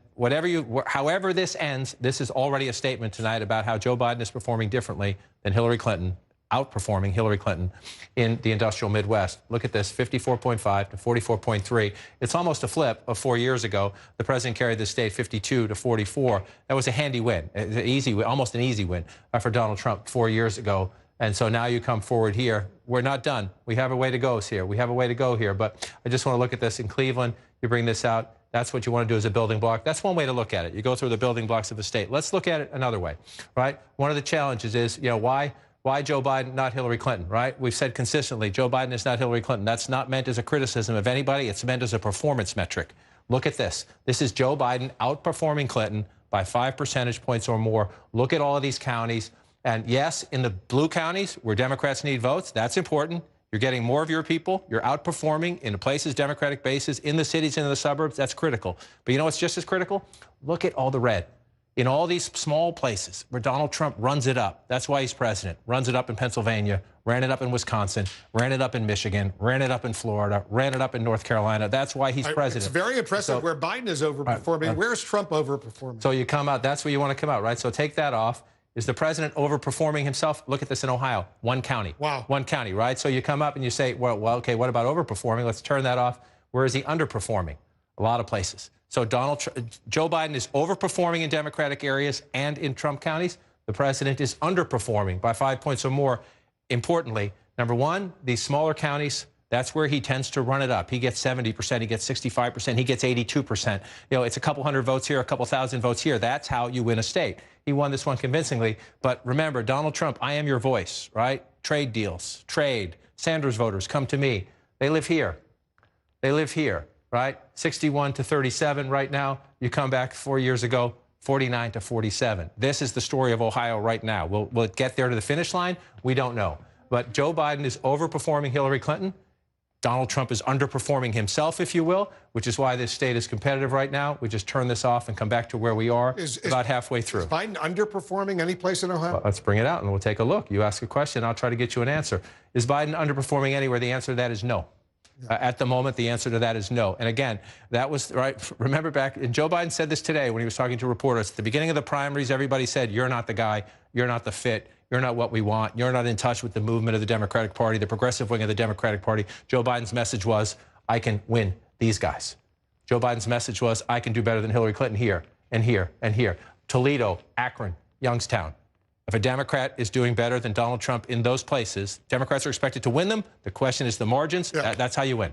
S1: however this ends, this is already a statement tonight about how Joe Biden is performing differently than Hillary Clinton outperforming Hillary Clinton in the industrial Midwest. Look at this, 54.5 to 44.3. It's almost a flip of 4 years ago. The president carried the state 52 to 44. That was a handy win, an easy win, almost an easy win for Donald Trump 4 years ago. And so now you come forward here. We're not done. We have a way to go here. We have a way to go here. But I just want to look at this in Cleveland. You bring this out. That's what you want to do as a building block. That's one way to look at it. You go through the building blocks of the state. Let's look at it another way, right? One of the challenges is, why Joe Biden, not Hillary Clinton, right? We've said consistently, Joe Biden is not Hillary Clinton. That's not meant as a criticism of anybody. It's meant as a performance metric. Look at this. This is Joe Biden outperforming Clinton by 5 percentage points or more. Look at all of these counties. And yes, in the blue counties where Democrats need votes, that's important. You're getting more of your people. You're outperforming in the places, Democratic bases, in the cities and in the suburbs. That's critical. But you know what's just as critical? Look at all the red. In all these small places where Donald Trump runs it up. That's why he's president. Runs it up in Pennsylvania, ran it up in Wisconsin, ran it up in Michigan, ran it up in Florida, ran it up in North Carolina. That's why he's president.
S2: It's very impressive where Biden is overperforming. Where's Trump overperforming?
S1: So you come out, that's where you want to come out, right? So take that off. Is the president overperforming himself? Look at this in Ohio, one county. Wow. One county, right? So you come up and you say, well, okay, what about overperforming? Let's turn that off. Where is he underperforming? A lot of places. So Joe Biden is overperforming in Democratic areas and in Trump counties. The president is underperforming by 5 points or more. Importantly, number one, these smaller counties, that's where he tends to run it up. He gets 70%, he gets 65%, he gets 82%. It's a couple hundred votes here, a couple thousand votes here. That's how you win a state. He won this one convincingly. But remember, Donald Trump, I am your voice, right? Trade deals, trade. Sanders voters, come to me. They live here. They live here, right? 61 to 37 right now. You come back 4 years ago, 49 to 47. This is the story of Ohio right now. Will it get there to the finish line? We don't know. But Joe Biden is overperforming Hillary Clinton. Donald Trump is underperforming himself, if you will, which is why this state is competitive right now. We just turn this off and come back to where we are about halfway through.
S2: Is Biden underperforming any place in Ohio?
S1: Well, let's bring it out and we'll take a look. You ask a question, I'll try to get you an answer. Is Biden underperforming anywhere? The answer to that is no. Yeah. At the moment, the answer to that is no. And again, that was right. Remember back, and Joe Biden said this today when he was talking to reporters. At the beginning of the primaries, everybody said, you're not the guy, you're not the fit. You're not what we want. You're not in touch with the movement of the Democratic Party, the progressive wing of the Democratic Party. Joe Biden's message was, I can win these guys. Joe Biden's message was, I can do better than Hillary Clinton here and here and here. Toledo, Akron, Youngstown. If a Democrat is doing better than Donald Trump in those places, Democrats are expected to win them. The question is the margins. Yeah. That's how you win.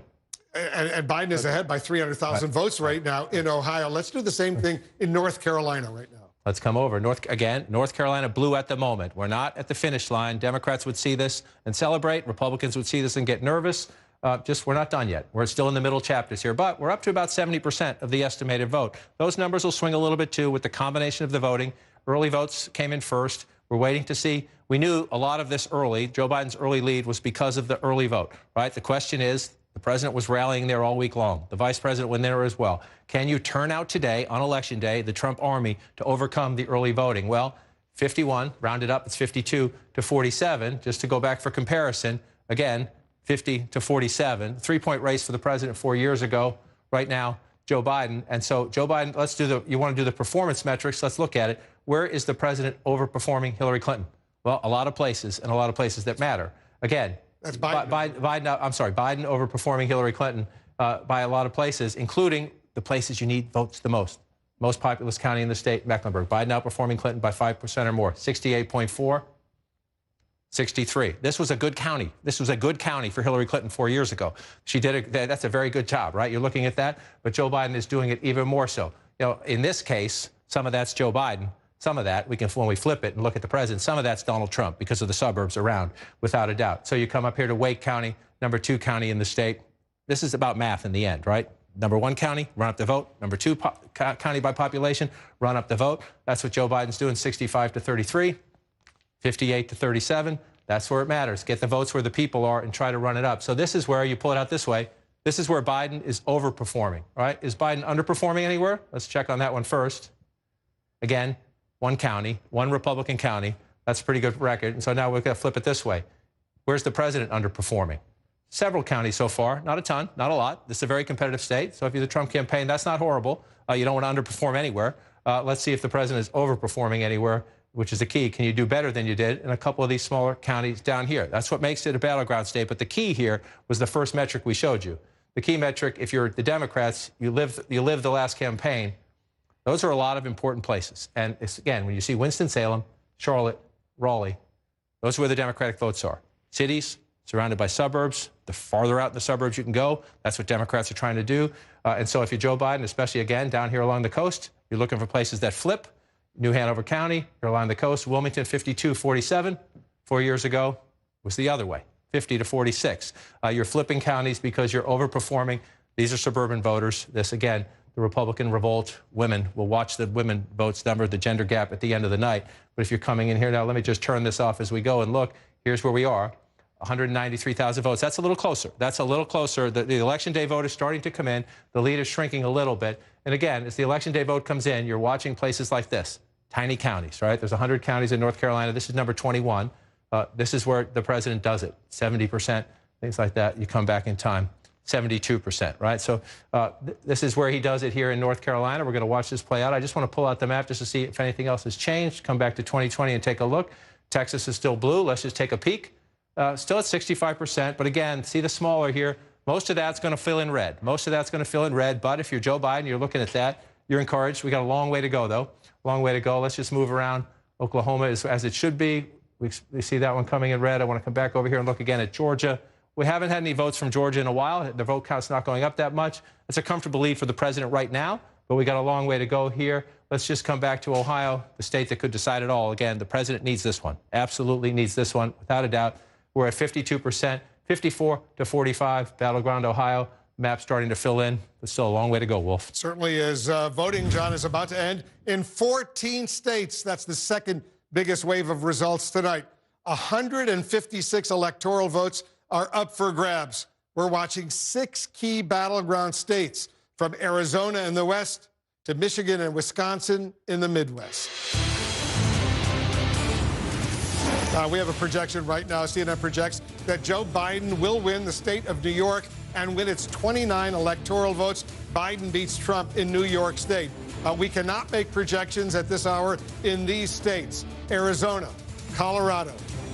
S2: And Biden is ahead by 300,000 votes right now in Ohio. Let's do the same thing in North Carolina right now.
S1: Let's come over. North Carolina blue at the moment. We're not at the finish line. Democrats would see this and celebrate. Republicans would see this and get nervous. We're not done yet. We're still in the middle chapters here, but we're up to about 70% of the estimated vote. Those numbers will swing a little bit too with the combination of the voting. Early votes came in first. We're waiting to see. We knew a lot of this early. Joe Biden's early lead was because of the early vote, right? The question is, the president was rallying there all week long. The vice president went there as well. Can you turn out today, on Election Day, the Trump army to overcome the early voting? Well, 51, rounded up, it's 52 to 47. Just to go back for comparison, again, 50 to 47. 3-point race for the president 4 years ago. Right now, Joe Biden. And so, Joe Biden, you want to do the performance metrics. Let's look at it. Where is the president overperforming Hillary Clinton? Well, a lot of places, and a lot of places that matter. Again,
S2: that's Biden.
S1: Biden overperforming Hillary Clinton by a lot of places, including the places you need votes the most. Most populous county in the state, Mecklenburg. Biden outperforming Clinton by 5% or more. 68.4, 63. This was a good county. This was a good county for Hillary Clinton 4 years ago. She did that's a very good job, right? You're looking at that, but Joe Biden is doing it even more so. In this case, some of that's Joe Biden. Some of that, when we flip it and look at the president, some of that's Donald Trump because of the suburbs around, without a doubt. So you come up here to Wake County, number 2 county in the state. This is about math in the end, right? Number 1 county, run up the vote. Number 2 county by population, run up the vote. That's what Joe Biden's doing, 65 to 33, 58 to 37. That's where it matters. Get the votes where the people are and try to run it up. So this is where you pull it out this way. This is where Biden is overperforming, right? Is Biden underperforming anywhere? Let's check on that one first. Again, 1 county, 1 Republican county. That's a pretty good record. And so now we're going to flip it this way. Where's the president underperforming? Several counties so far. Not a ton, not a lot. This is a very competitive state. So if you're the Trump campaign, that's not horrible. You don't want to underperform anywhere. Let's see if the president is overperforming anywhere. which is the key. Can you do better than you did in a couple of these smaller counties down here? That's what makes it a battleground state. But the key here was the first metric we showed you. The key metric, if you're the Democrats, you lived the last campaign. Those are a lot of important places. And it's, again, when you see Winston-Salem, Charlotte, Raleigh, those are where the Democratic votes are. Cities surrounded by suburbs. The farther out in the suburbs you can go, that's what Democrats are trying to do. And so if you're Joe Biden, especially, again, down here along the coast, you're looking for places that flip. New Hanover County, you're along the coast. Wilmington, 52-47. 4 years ago was the other way, 50-46. You're flipping counties because you're overperforming. These are suburban voters. This, again, the Republican revolt. Women will watch the women votes number, the gender gap at the end of the night. But if you're coming in here now, let me just turn this off as we go and look. Here's where we are. 193,000 votes. That's a little closer. That's a little closer. The election day vote is starting to come in. The lead is shrinking a little bit. And again, as the election day vote comes in, you're watching places like this, tiny counties, right? There's 100 counties in North Carolina. This is number 21. This is where the president does it. 70%, things like that. You come back in time. 72%, right? So this is where he does it here in North Carolina. We're going to watch this play out. I just want to pull out the map just to see if anything else has changed. Come back to 2020 and take a look. Texas is still blue. Let's just take a peek. Still at 65%, but again, see the smaller here. Most of that's going to fill in red. Most of that's going to fill in red, but if you're Joe Biden, you're looking at that, you're encouraged. We got a long way to go, though. Long way to go. Let's just move around. Oklahoma is as it should be. We see that one coming in red. I want to come back over here and look again at Georgia. We haven't had any votes from Georgia in a while. The vote count's not going up that much. It's a comfortable lead for the president right now, but we got a long way to go here. Let's just come back to Ohio, the state that could decide it all. Again, the president needs this one. Absolutely needs this one, without a doubt. We're at 52%, 54-45, battleground Ohio. Map starting to fill in. There's still a long way to go, Wolf.
S2: Certainly is. Voting, John, is about to end in 14 states. That's the second biggest wave of results tonight. 156 electoral votes are up for grabs. We're watching 6 key battleground states, from Arizona in the west to Michigan and Wisconsin in the Midwest. We have a projection right now. CNN projects that Joe Biden will win the state of New York and win its 29 electoral votes. Biden beats Trump in New York State. We cannot make projections at this hour in these states: Arizona, Colorado,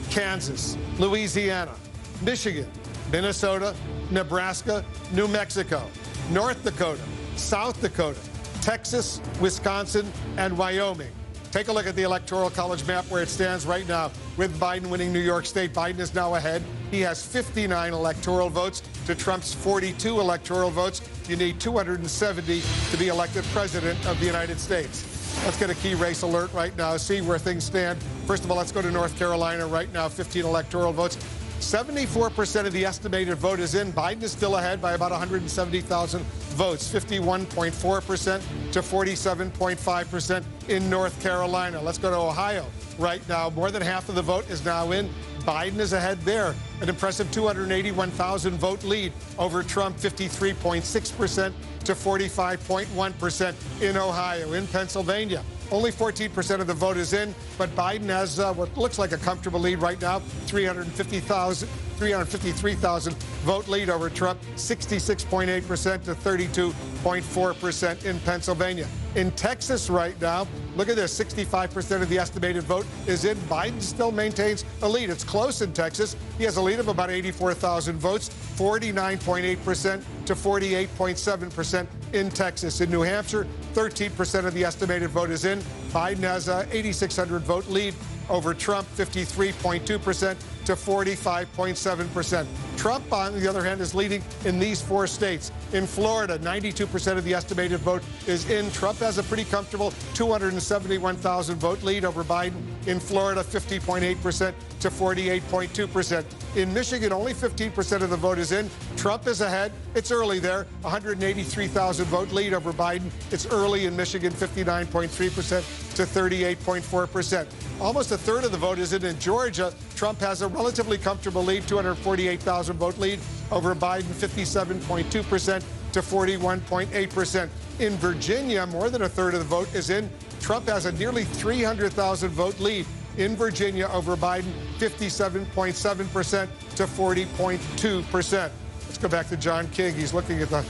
S2: Kansas, Louisiana, Michigan, Minnesota, Nebraska, New Mexico, North Dakota, South Dakota, Texas, Wisconsin, and Wyoming. Take a look at the Electoral College map where it stands right now. With Biden winning New York State, Biden is now ahead. He has 59 electoral votes to Trump's 42 electoral votes. You need 270 to be elected president of the United States. Let's get a key race alert right now, see where things stand. First of all, let's go to North Carolina right now, 15 electoral votes. 74% of the estimated vote is in. Biden is still ahead by about 170,000 votes, 51.4% to 47.5% in North Carolina. Let's go to Ohio right now. More than half of the vote is now in. Biden is ahead there, an impressive 281,000 vote lead over Trump, 53.6% to 45.1% in Ohio. In Pennsylvania, only 14% of the vote is in, but Biden has what looks like a comfortable lead right now, 353,000 vote lead over Trump, 66.8% to 32.4% in Pennsylvania. In Texas right now, look at this, 65% of the estimated vote is in. Biden still maintains a lead. It's close in Texas. He has a lead of about 84,000 votes, 49.8% to 48.7% in Texas. In New Hampshire, 13% of the estimated vote is in. Biden has a 8,600 vote lead over Trump, 53.2% to 45.7%. Trump, on the other hand, is leading in these 4 states. In Florida, 92% of the estimated vote is in. Trump has a pretty comfortable 271,000 vote lead over Biden. In Florida, 50.8% to 48.2%. In Michigan, only 15% of the vote is in. Trump is ahead. It's early there. 183,000 vote lead over Biden. It's early in Michigan, 59.3% to 38.4%. Almost a third of the vote is in Georgia. Trump has a relatively comfortable lead, 248,000 vote lead over Biden, 57.2% to 41.8%. In Virginia, more than a third of the vote is in. Trump has a nearly 300,000 vote lead in Virginia over Biden, 57.7% to 40.2%. Let's go back to John King. He's looking at the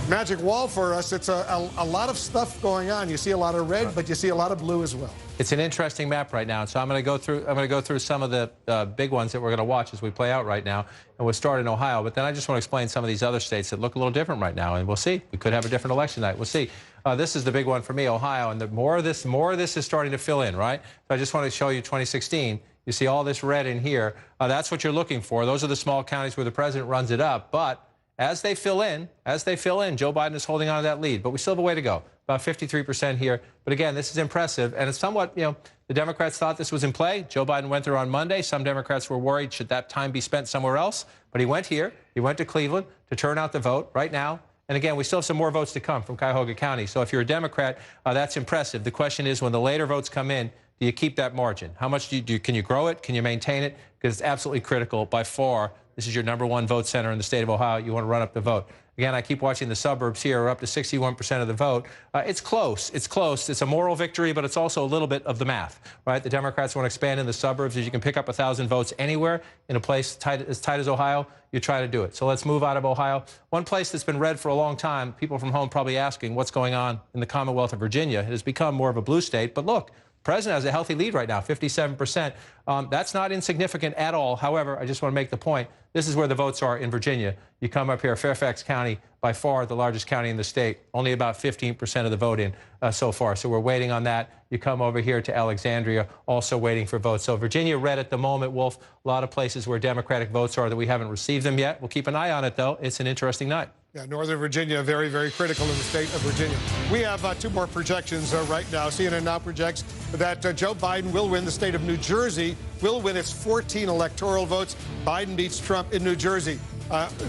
S2: magic wall for us. It's a lot of stuff going on. You see a lot of red, but you see a lot of blue as well.
S1: It's an interesting map right now. So I'm going to go through some of the big ones that we're going to watch as we play out right now. And we'll start in Ohio. But then I just want to explain some of these other states that look a little different right now. And we'll see. We could have a different election night. We'll see. This is the big one for me, Ohio. And the more of this is starting to fill in, right? So I just want to show you 2016. You see all this red in here. That's what you're looking for. Those are the small counties where the president runs it up. But as they fill in, Joe Biden is holding on to that lead. But we still have a way to go. About 53% here. But again, this is impressive. And it's somewhat, the Democrats thought this was in play. Joe Biden went there on Monday. Some Democrats were worried, should that time be spent somewhere else? But he went here. He went to Cleveland to turn out the vote right now. And again, we still have some more votes to come from Cuyahoga County. So if you're a Democrat, that's impressive. The question is, when the later votes come in, do you keep that margin? How much can you grow it? Can you maintain it? Because it's absolutely critical. By far, this is your #1 vote center in the state of Ohio. You want to run up the vote. Again, I keep watching the suburbs here. We're up to 61% of the vote. It's close. It's close. It's a moral victory, but it's also a little bit of the math, right? The Democrats want to expand in the suburbs. If you can pick up 1,000 votes anywhere in a place as tight as Ohio, you try to do it. So let's move out of Ohio. One place that's been red for a long time, people from home probably asking what's going on in the Commonwealth of Virginia. It has become more of a blue state. But look, the president has a healthy lead right now, 57%. That's not insignificant at all. However, I just want to make the point. This is where the votes are in Virginia. You come up here, Fairfax County, by far the largest county in the state, only about 15% of the vote in so far. So we're waiting on that. You come over here to Alexandria, also waiting for votes. So Virginia red at the moment, Wolf. A lot of places where Democratic votes are that we haven't received them yet. We'll keep an eye on it, though. It's an interesting night.
S2: Yeah, Northern Virginia, very, very critical in the state of Virginia. We have two more projections right now. CNN now projects that Joe Biden will win the state of New Jersey, will win its 14 electoral votes. Biden beats Trump in New Jersey.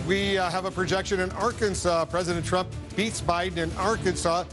S2: We have a projection in Arkansas. President Trump beats Biden in Arkansas.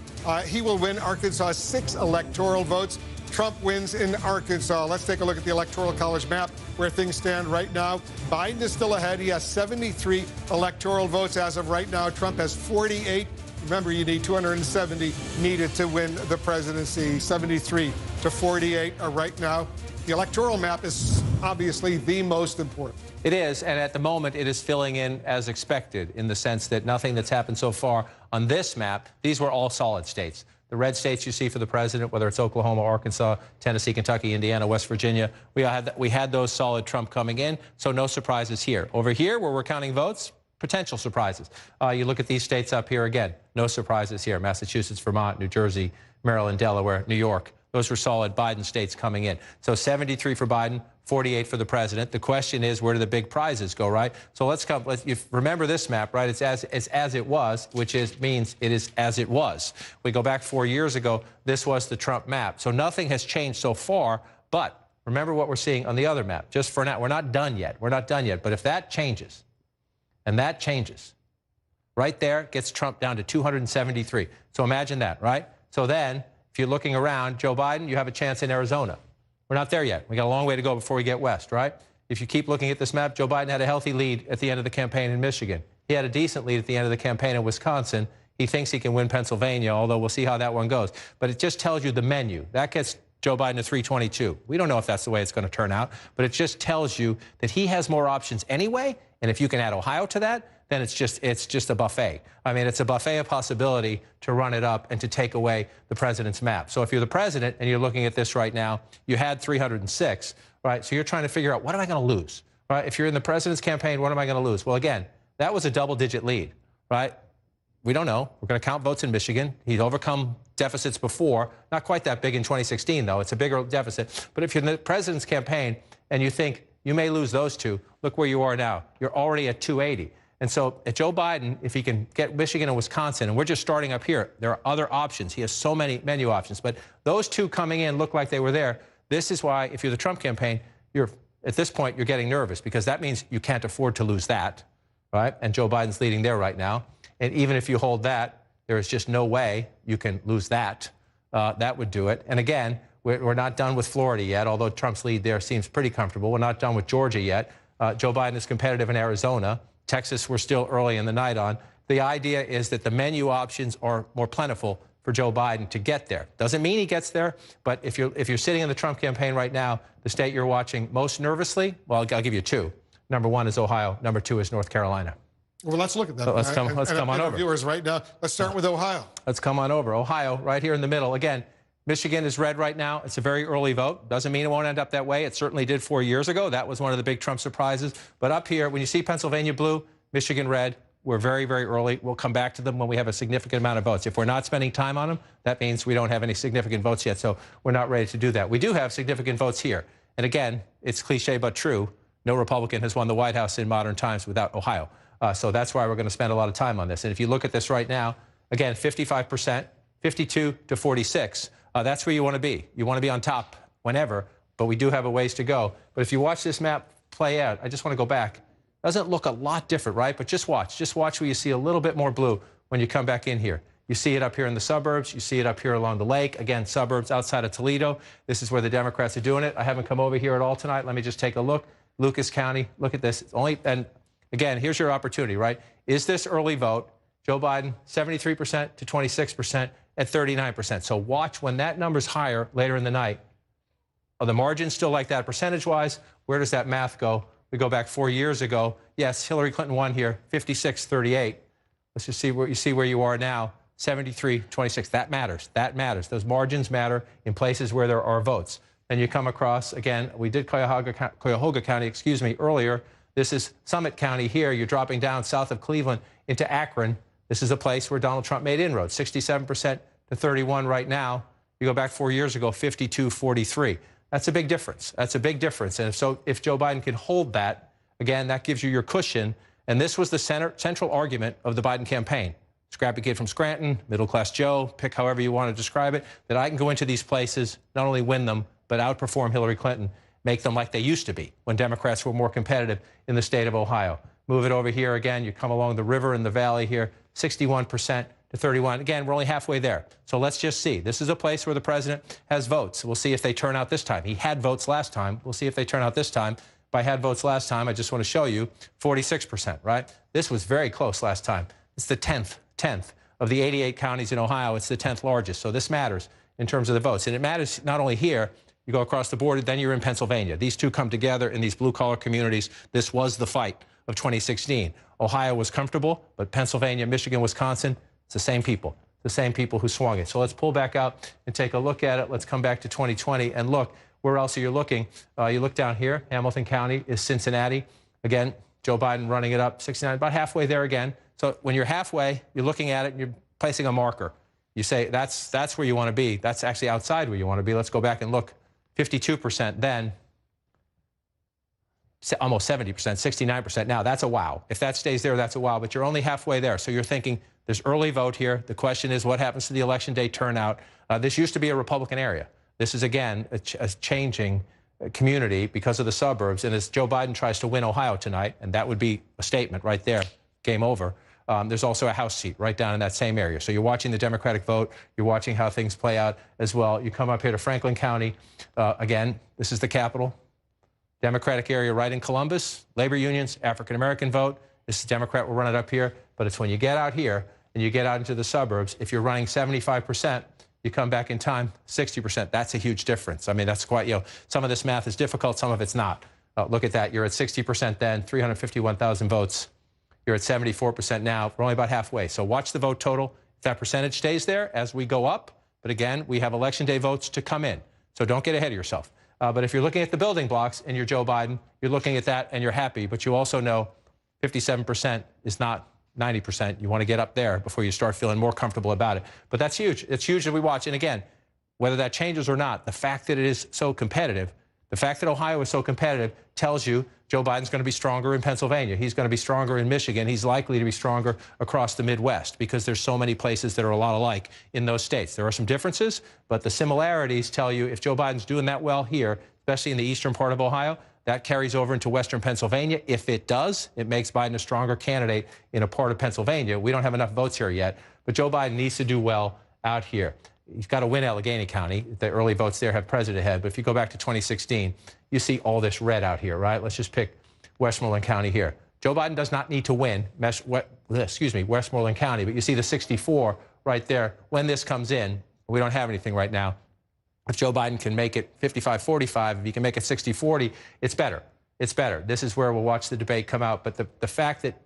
S2: He will win Arkansas 6 electoral votes. Trump wins in Arkansas. Let's take a look at the Electoral College map where things stand right now. Biden is still ahead. He has 73 electoral votes as of right now. Trump has 48. Remember, you need 270 needed to win the presidency. 73 to 48 right now. The electoral map is obviously the most important.
S1: It is, and at the moment, it is filling in as expected in the sense that nothing that's happened so far on this map, these were all solid states. The red states you see for the president, whether it's Oklahoma, Arkansas, Tennessee, Kentucky, Indiana, West Virginia, we had those solid Trump coming in, so no surprises here. Over here, where we're counting votes, potential surprises. You look at these states up here again, no surprises here. Massachusetts, Vermont, New Jersey, Maryland, Delaware, New York. Those were solid Biden states coming in. So 73 for Biden, 48 for the president. The question is, where do the big prizes go, right? So let's remember this map, right? It's as it was, which means it is as it was. We go back 4 years ago, this was the Trump map. So nothing has changed so far, but remember what we're seeing on the other map. Just for now, we're not done yet. We're not done yet. But if that changes, and that changes, right there gets Trump down to 273. So imagine that, right? So then, if you're looking around, Joe Biden, you have a chance in Arizona. We're not there yet. We got a long way to go before we get west, right? If you keep looking at this map, Joe Biden had a healthy lead at the end of the campaign in Michigan. He had a decent lead at the end of the campaign in Wisconsin. He thinks he can win Pennsylvania, although we'll see how that one goes. But it just tells you the menu. That gets Joe Biden to 322. We don't know if that's the way it's going to turn out, but it just tells you that he has more options anyway. And if you can add Ohio to that, then it's just a buffet. I mean, it's a buffet of possibility to run it up and to take away the president's map. So if you're the president and you're looking at this right now, you had 306, right? So you're trying to figure out, what am I going to lose, right? If you're in the president's campaign, what am I going to lose? Well, again, that was a double-digit lead, right? We don't know. We're going to count votes in Michigan. He's overcome deficits before. Not quite that big in 2016, though. It's a bigger deficit. But if you're in the president's campaign and you think you may lose those two, look where you are now. You're already at 280. And so at Joe Biden, if he can get Michigan and Wisconsin, and we're just starting up here, there are other options. He has so many menu options. But those two coming in look like they were there. This is why, if you're the Trump campaign, at this point, you're getting nervous, because that means you can't afford to lose that, right? And Joe Biden's leading there right now. And even if you hold that, there is just no way you can lose that. That would do it. And again, we're not done with Florida yet, although Trump's lead there seems pretty comfortable. We're not done with Georgia yet. Joe Biden is competitive in Arizona. Texas, we're still early in the night on. The idea is that the menu options are more plentiful for Joe Biden to get there. Doesn't mean he gets there, but if you're sitting in the Trump campaign right now, the state you're watching most nervously, well, I'll give you two. Number one is Ohio. Number two is North Carolina.
S2: Well, let's look at that.
S1: So let's come on over.
S2: Viewers right now. Let's start with Ohio.
S1: Let's come on over. Ohio, right here in the middle. Again, Michigan is red right now. It's a very early vote. Doesn't mean it won't end up that way. It certainly did 4 years ago. That was one of the big Trump surprises. But up here, when you see Pennsylvania blue, Michigan red, we're very, very early. We'll come back to them when we have a significant amount of votes. If we're not spending time on them, that means we don't have any significant votes yet. So we're not ready to do that. We do have significant votes here. And again, it's cliche but true. No Republican has won the White House in modern times without Ohio. So that's why we're going to spend a lot of time on this. And if you look at this right now, again, 55%, 52 to 46. That's where you want to be. You want to be on top whenever, but we do have a ways to go. But if you watch this map play out, I just want to go back. Doesn't look a lot different, right? But just watch. Just watch where you see a little bit more blue when you come back in here. You see it up here in the suburbs. You see it up here along the lake. Again, suburbs outside of Toledo. This is where the Democrats are doing it. I haven't come over here at all tonight. Let me just take a look. Lucas County, look at this. It's only, and again, here's your opportunity, right? Is this early vote? Joe Biden, 73% to 26% at 39%. So watch when that number's higher later in the night. Are the margins still like that percentage-wise? Where does that math go? We go back 4 years ago. Yes, Hillary Clinton won here, 56-38. Let's just see where you are now, 73-26. That matters. That matters. Those margins matter in places where there are votes. Then you come across, again, we did Cuyahoga County, earlier. This is Summit County here. You're dropping down south of Cleveland into Akron. This is a place where Donald Trump made inroads, 67% to 31 right now. You go back 4 years ago, 52-43. That's a big difference. That's a big difference. And if Joe Biden can hold that, again, that gives you your cushion. And this was the central argument of the Biden campaign. Scrappy kid from Scranton, middle-class Joe, pick however you want to describe it, that I can go into these places, not only win them, but outperform Hillary Clinton, make them like they used to be when Democrats were more competitive in the state of Ohio. Move it over here again. You come along the river and the valley here, 61% to 31. Again, we're only halfway there. So let's just see. This is a place where the president has votes. We'll see if they turn out this time. He had votes last time. We'll see if they turn out this time. If I had votes last time, I just want to show you 46%, right? This was very close last time. It's the 10th of the 88 counties in Ohio. It's the 10th largest. So this matters in terms of the votes. And it matters not only here. You go across the border, then you're in Pennsylvania. These two come together in these blue-collar communities. This was the fight of 2016. Ohio was comfortable, but Pennsylvania, Michigan, Wisconsin, it's the same people who swung it. So let's pull back out and take a look at it. Let's come back to 2020 and look. Where else are you looking? You look down here. Hamilton County is Cincinnati. Again, Joe Biden running it up, 69, about halfway there again. So when you're halfway, you're looking at it and you're placing a marker. You say, that's where you want to be. That's actually outside where you want to be. Let's go back and look. 52% then, almost 70%, 69%. Now, that's a wow. If that stays there, that's a wow. But you're only halfway there. So you're thinking there's early vote here. The question is what happens to the election day turnout? This used to be a Republican area. This is, again, a changing community because of the suburbs. And as Joe Biden tries to win Ohio tonight, and that would be a statement right there, game over, there's also a House seat right down in that same area. So you're watching the Democratic vote. You're watching how things play out as well. You come up here to Franklin County. Again, this is the capital. Democratic area right in Columbus. Labor unions, African-American vote. This is Democrat. We'll run it up here. But it's when you get out here and you get out into the suburbs, if you're running 75%, you come back in time, 60%. That's a huge difference. I mean, that's quite, some of this math is difficult. Some of it's not. Look at that. You're at 60% then, 351,000 votes. You're at 74% now. We're only about halfway. So watch the vote total. If that percentage stays there as we go up, but again, we have Election Day votes to come in. So don't get ahead of yourself. But if you're looking at the building blocks and you're Joe Biden, you're looking at that and you're happy. But you also know 57% is not 90%. You want to get up there before you start feeling more comfortable about it. But that's huge. It's huge that we watch. And again, whether that changes or not, the fact that it is so competitive, the fact that Ohio is so competitive tells you Joe Biden's going to be stronger in Pennsylvania. He's going to be stronger in Michigan. He's likely to be stronger across the Midwest because there's so many places that are a lot alike in those states. There are some differences, but the similarities tell you if Joe Biden's doing that well here, especially in the eastern part of Ohio, that carries over into western Pennsylvania. If it does, it makes Biden a stronger candidate in a part of Pennsylvania. We don't have enough votes here yet, but Joe Biden needs to do well out here. He's got to win Allegheny County. The early votes there have president ahead. But if you go back to 2016, you see all this red out here, right? Let's just pick Westmoreland County here. Joe Biden does not need to win Westmoreland County, but you see the 64 right there. When this comes in, we don't have anything right now. If Joe Biden can make it 55-45, if he can make it 60-40, it's better. It's better. This is where we'll watch the debate come out. But the fact that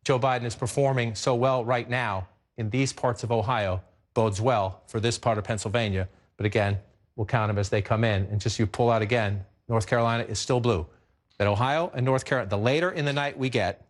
S1: Joe Biden is performing so well right now in these parts of Ohio bodes well for this part of Pennsylvania. But again, we'll count them as they come in. And just you pull out again, North Carolina is still blue. That Ohio and North Carolina, the later in the night we get,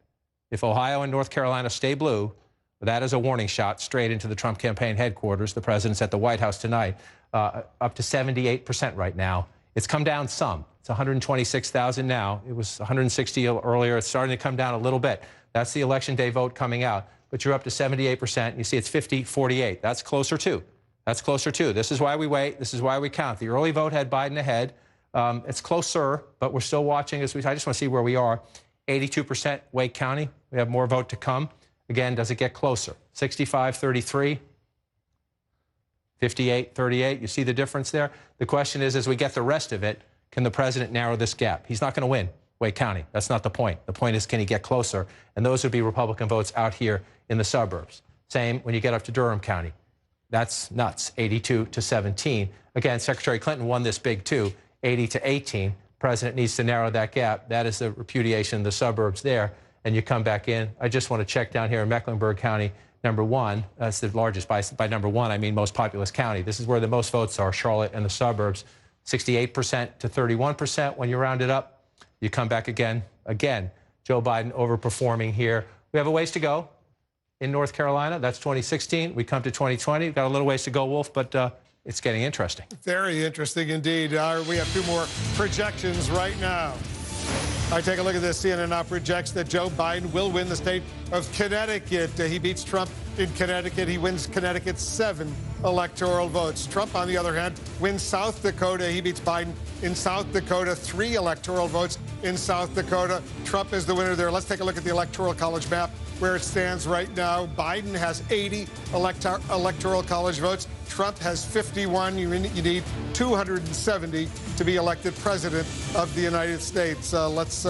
S1: if Ohio and North Carolina stay blue, that is a warning shot straight into the Trump campaign headquarters. The president's at the White House tonight, up to 78% right now. It's come down some. It's 126,000 now. It was 160 earlier. It's starting to come down a little bit. That's the Election Day vote coming out. But you're up to 78%. You see it's 50-48. That's closer too. That's closer too. This is why we wait. This is why we count. The early vote had Biden ahead. It's closer, but we're still watching. I just want to see where we are. 82% Wake County. We have more vote to come. Again, does it get closer? 65-33, 58-38. You see the difference there? The question is, as we get the rest of it, can the president narrow this gap? He's not going to win Wake County. That's not the point. The point is, can he get closer? And those would be Republican votes out here in the suburbs. Same when you get up to Durham County. That's nuts, 82-17. Again, Secretary Clinton won this big too, 80-18. President needs to narrow that gap. That is the repudiation of the suburbs there. And you come back in. I just want to check down here in Mecklenburg County, #1. That's the largest. By #1, I mean most populous county. This is where the most votes are, Charlotte and the suburbs. 68% to 31% when you round it up. You come back again. Again, Joe Biden overperforming here. We have a ways to go in North Carolina. That's 2016. We come to 2020. We've got a little ways to go, Wolf, but it's getting interesting.
S2: Very interesting indeed. We have two more projections right now. I take a look at this. CNN now projects that Joe Biden will win the state of Connecticut. He beats Trump in Connecticut. He wins Connecticut 7 electoral votes. Trump, on the other hand, wins South Dakota. He beats Biden in South Dakota, 3 electoral votes in South Dakota. Trump is the winner there. Let's take a look at the Electoral College map where it stands right now. Biden has 80 electoral college votes. Trump has 51. You need 270 to be elected president of the United States. Let's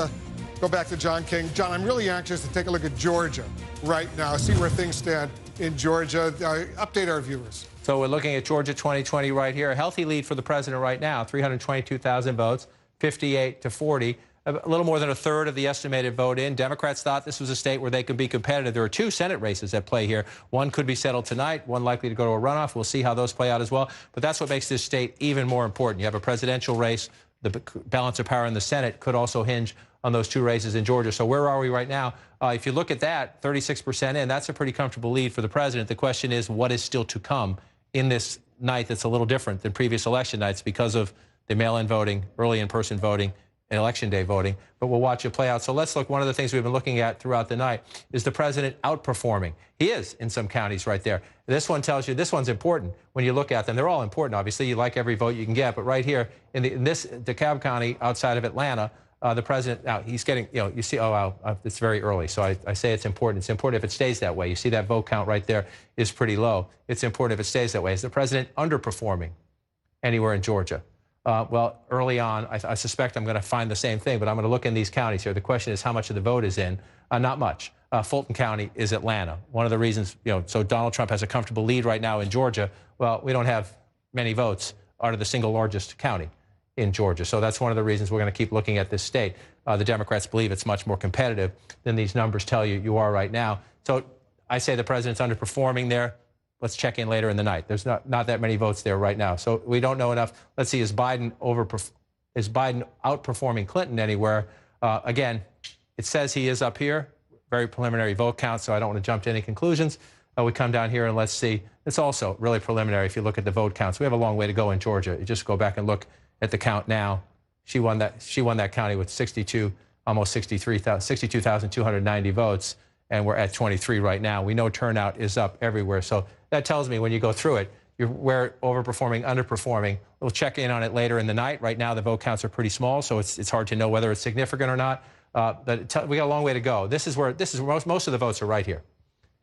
S2: go back to John King. John, I'm really anxious to take a look at Georgia right now, see where things stand in Georgia. Update our viewers.
S1: So we're looking at Georgia 2020 right here. A healthy lead for the president right now, 322,000 votes, 58-40. A little more than a third of the estimated vote in. Democrats thought this was a state where they could be competitive. There are 2 Senate races at play here. One could be settled tonight, one likely to go to a runoff. We'll see how those play out as well. But that's what makes this state even more important. You have a presidential race. The balance of power in the Senate could also hinge on those 2 races in Georgia. So where are we right now? If you look at that, 36% in, that's a pretty comfortable lead for the president. The question is, what is still to come in this night that's a little different than previous election nights because of the mail-in voting, early in-person voting, and Election Day voting, but we'll watch it play out. So let's look. One of the things we've been looking at throughout the night is the president outperforming. He is in some counties right there. This one tells you this one's important when you look at them. They're all important, obviously. You like every vote you can get, but right here in this DeKalb County outside of Atlanta, the president, now he's getting, you see, oh, wow, it's very early. So I say it's important. It's important if it stays that way. You see that vote count right there is pretty low. It's important if it stays that way. Is the president underperforming anywhere in Georgia? Well, early on, I suspect I'm going to find the same thing, but I'm going to look in these counties here. The question is how much of the vote is in. Not much. Fulton County is Atlanta. One of the reasons, so Donald Trump has a comfortable lead right now in Georgia. Well, we don't have many votes out of the single largest county in Georgia. So that's one of the reasons we're going to keep looking at this state. The Democrats believe it's much more competitive than these numbers tell you are right now. So I say the president's underperforming there. Let's check in later in the night. There's not that many votes there right now. So we don't know enough. Let's see, is Biden outperforming Clinton anywhere? Again, it says he is up here. Very preliminary vote count, so I don't want to jump to any conclusions. We come down here and let's see. It's also really preliminary if you look at the vote counts. We have a long way to go in Georgia. You just go back and look at the count now. She won that county with 62,290 votes, and we're at 23 right now. We know turnout is up everywhere. So that tells me when you go through it, we're overperforming, underperforming. We'll check in on it later in the night. Right now, the vote counts are pretty small, so it's hard to know whether it's significant or not. But we got a long way to go. This is where most of the votes are right here.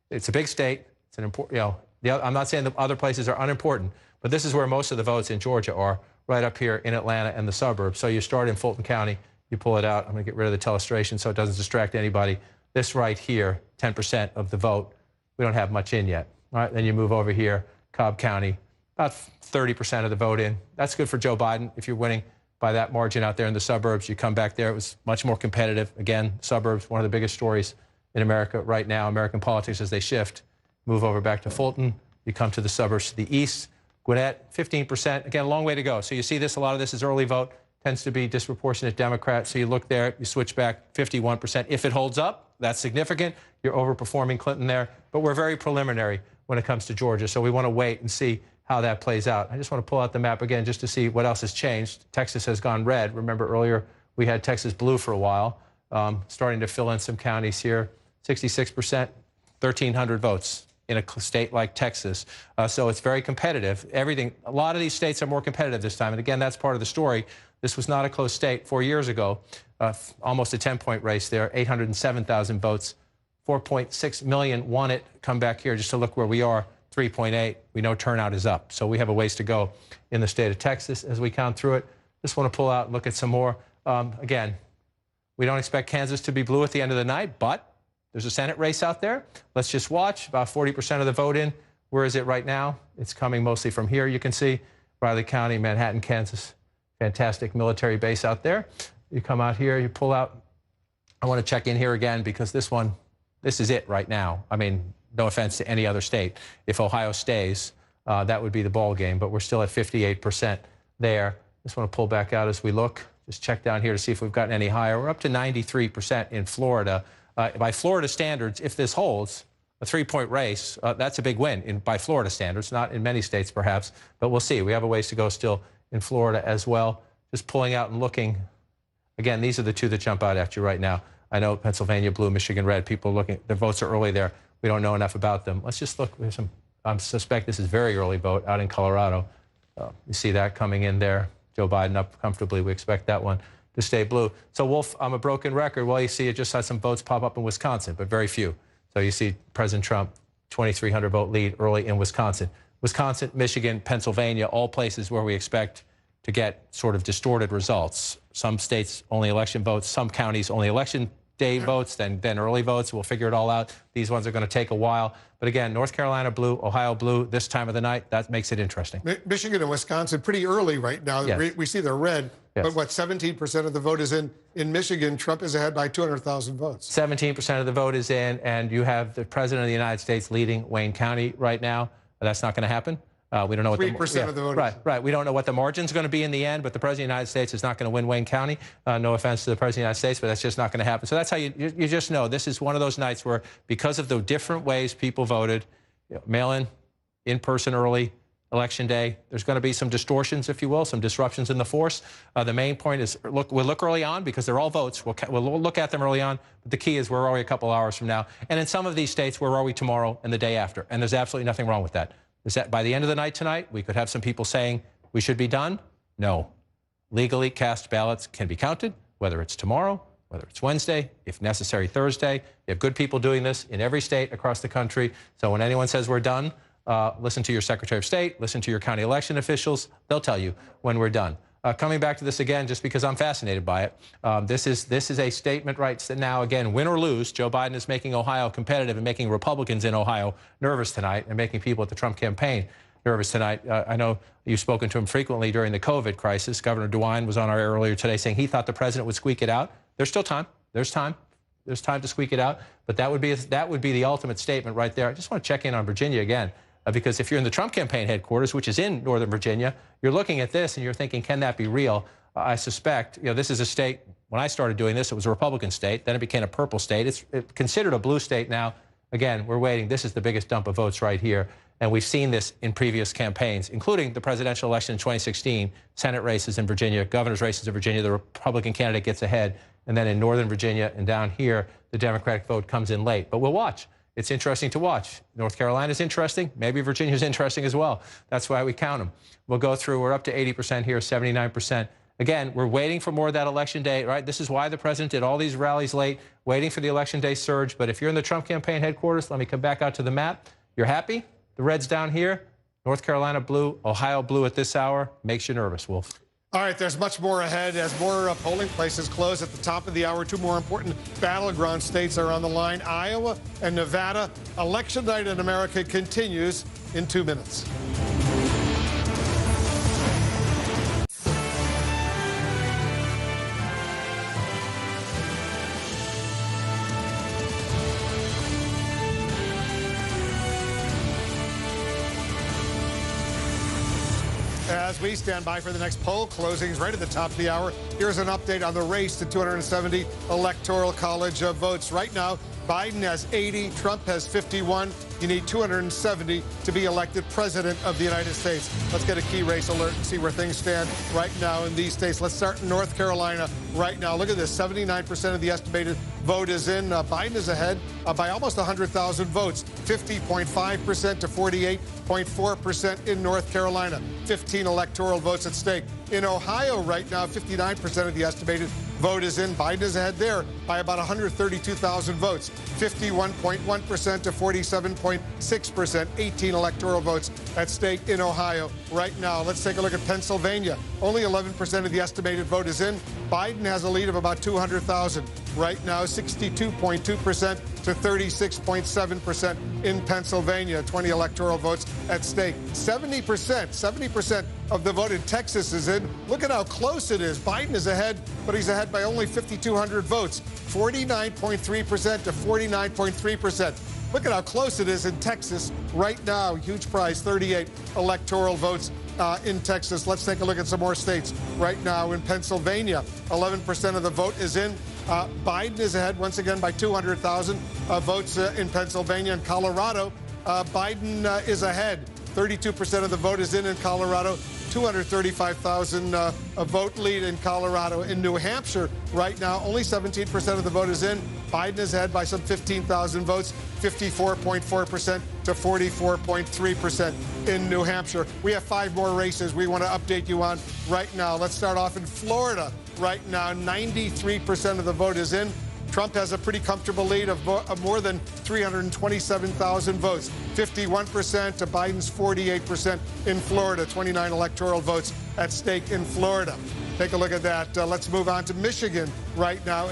S1: It's a big state. It's an important. I'm not saying the other places are unimportant, but this is where most of the votes in Georgia are, right up here in Atlanta and the suburbs. So you start in Fulton County, you pull it out. I'm going to get rid of the telestration so it doesn't distract anybody. This right here, 10% of the vote. We don't have much in yet. All right, then you move over here, Cobb County, about 30% of the vote in. That's good for Joe Biden if you're winning by that margin out there in the suburbs. You come back there, it was much more competitive. Again, suburbs, one of the biggest stories in America right now, American politics as they shift. Move over back to Fulton. You come to the suburbs to the east. Gwinnett, 15%. Again, a long way to go. So you see this, a lot of this is early vote, tends to be disproportionate Democrat. So you look there, you switch back, 51%. If it holds up, that's significant. You're overperforming Clinton there. But we're very preliminary when it comes to Georgia. So we want to wait and see how that plays out. I just want to pull out the map again just to see what else has changed. Texas has gone red. Remember earlier we had Texas blue for a while, starting to fill in some counties here. 66%, 1,300 votes in a state like Texas. So it's very competitive. A lot of these states are more competitive this time. And again, that's part of the story. This was not a close state 4 years ago. Almost a 10-point race there, 807,000 votes. 4.6 million won it. Come back here just to look where we are, 3.8. We know turnout is up. So we have a ways to go in the state of Texas as we count through it. Just want to pull out and look at some more. Again, we don't expect Kansas to be blue at the end of the night, but there's a Senate race out there. Let's just watch. About 40% of the vote in. Where is it right now? It's coming mostly from here, you can see. Riley County, Manhattan, Kansas. Fantastic military base out there. You come out here, you pull out. I want to check in here again because this is it right now. I mean, no offense to any other state. If Ohio stays, that would be the ball game, but we're still at 58% there. Just want to pull back out as we look. Just check down here to see if we've gotten any higher. We're up to 93% in Florida. By Florida standards, if this holds, a 3-point race, that's a big win by Florida standards, not in many states perhaps, but we'll see. We have a ways to go still in Florida as well. Just pulling out and looking. Again, these are the two that jump out at you right now. I know Pennsylvania blue, Michigan red. People are looking. Their votes are early there. We don't know enough about them. Let's just look. There's some. I suspect this is very early vote out in Colorado. You see that coming in there. Joe Biden up comfortably. We expect that one to stay blue. So, Wolf, I'm a broken record. Well, you see, it just had some votes pop up in Wisconsin, but very few. So you see President Trump, 2,300 vote lead early in Wisconsin. Wisconsin, Michigan, Pennsylvania, all places where we expect to get sort of distorted results. Some states only election votes, some counties only election day votes, then early votes. We'll figure it all out. These ones are going to take a while. But again, North Carolina blue, Ohio blue, this time of the night, that makes it interesting.
S2: Michigan and Wisconsin pretty early right now. Yes. We see they're red, yes. But what, 17% of the vote is in Michigan. Trump is ahead by 200,000 votes.
S1: 17% of the vote is in, and you have the President of the United States leading Wayne County right now. That's not going to happen. We don't know what
S2: 3% of the vote.
S1: Right. We don't know what the margin's going to be in the end, but the President of the United States is not going to win Wayne County. No offense to the President of the United States, but that's just not going to happen. So that's how you just know this is one of those nights where, because of the different ways people voted, mail-in, in-person early, election day, there's going to be some distortions, if you will, some disruptions in the force. The main point is we'll look early on because they're all votes. We'll look at them early on. But the key is where are we a couple hours from now? And in some of these states, where are we tomorrow and the day after? And there's absolutely nothing wrong with that. Is that by the end of the night tonight, we could have some people saying we should be done? No. Legally cast ballots can be counted, whether it's tomorrow, whether it's Wednesday, if necessary Thursday. You have good people doing this in every state across the country. So when anyone says we're done, listen to your Secretary of State, listen to your county election officials. They'll tell you when we're done. Coming back to this again, just because I'm fascinated by it, this is a statement right now, again, win or lose, Joe Biden is making Ohio competitive and making Republicans in Ohio nervous tonight and making people at the Trump campaign nervous tonight. I know you've spoken to him frequently during the COVID crisis. Governor DeWine was on our air earlier today saying he thought the president would squeak it out. There's still time. There's time. There's time to squeak it out. But that would be the ultimate statement right there. I just want to check in on Virginia again. Because if you're in the Trump campaign headquarters, which is in Northern Virginia, you're looking at this and you're thinking, can that be real? I suspect, this is a state, when I started doing this, it was a Republican state. Then it became a purple state. It's considered a blue state now. Again, we're waiting. This is the biggest dump of votes right here. And we've seen this in previous campaigns, including the presidential election in 2016, Senate races in Virginia, governor's races in Virginia. The Republican candidate gets ahead. And then in Northern Virginia and down here, the Democratic vote comes in late. But we'll watch. It's interesting to watch. North Carolina's interesting. Maybe Virginia's interesting as well. That's why we count them. We'll go through. We're up to 80% here, 79%. Again, we're waiting for more of that election day, right? This is why the president did all these rallies late, waiting for the election day surge. But if you're in the Trump campaign headquarters, let me come back out to the map. You're happy? The red's down here. North Carolina blue, Ohio blue at this hour. Makes you nervous, Wolf.
S2: All right, there's much more ahead as more polling places close at the top of the hour. Two more important battleground states are on the line, Iowa and Nevada. Election night in America continues in 2 minutes. As we stand by for the next poll closings right at the top of the hour, here's an update on the race to 270 Electoral College votes. Right now, Biden has 80, Trump has 51. You need 270 to be elected president of the United States. Let's get a key race alert and see where things stand right now in these states. Let's start in North Carolina right now. Look at this, 79% of the estimated vote is in. Biden is ahead by almost 100,000 votes, 50.5% to 48.4% in North Carolina. 15 electoral votes at stake. In Ohio right now, 59% of the estimated vote is in. Biden is ahead there by about 132,000 votes, 51.1% to 47.6%. 18 electoral votes at stake in Ohio right now. Let's take a look at Pennsylvania. Only 11% of the estimated vote is in. Biden has a lead of about 200,000. Right now, 62.2% to 36.7% in Pennsylvania. 20 electoral votes at stake. 70% of the vote in Texas is in. Look at how close it is. Biden is ahead, but he's ahead by only 5,200 votes. 49.3% to 49.3%. Look at how close it is in Texas right now. Huge prize, 38 electoral votes in Texas. Let's take a look at some more states right now. In Pennsylvania, 11% of the vote is in. Biden is ahead once again by 200,000 votes in Pennsylvania. In Colorado, Biden is ahead. 32% of the vote is in Colorado. 235,000 vote lead in Colorado. In New Hampshire right now, only 17% of the vote is in. Biden is ahead by some 15,000 votes, 54.4% to 44.3% in New Hampshire. We have 5 more races we want to update you on right now. Let's start off in Florida right now. 93% of the vote is in. Trump has a pretty comfortable lead of more than 327,000 votes, 51% to Biden's 48% in Florida. 29 electoral votes at stake in Florida. Take a look at that. Let's move on to Michigan right now.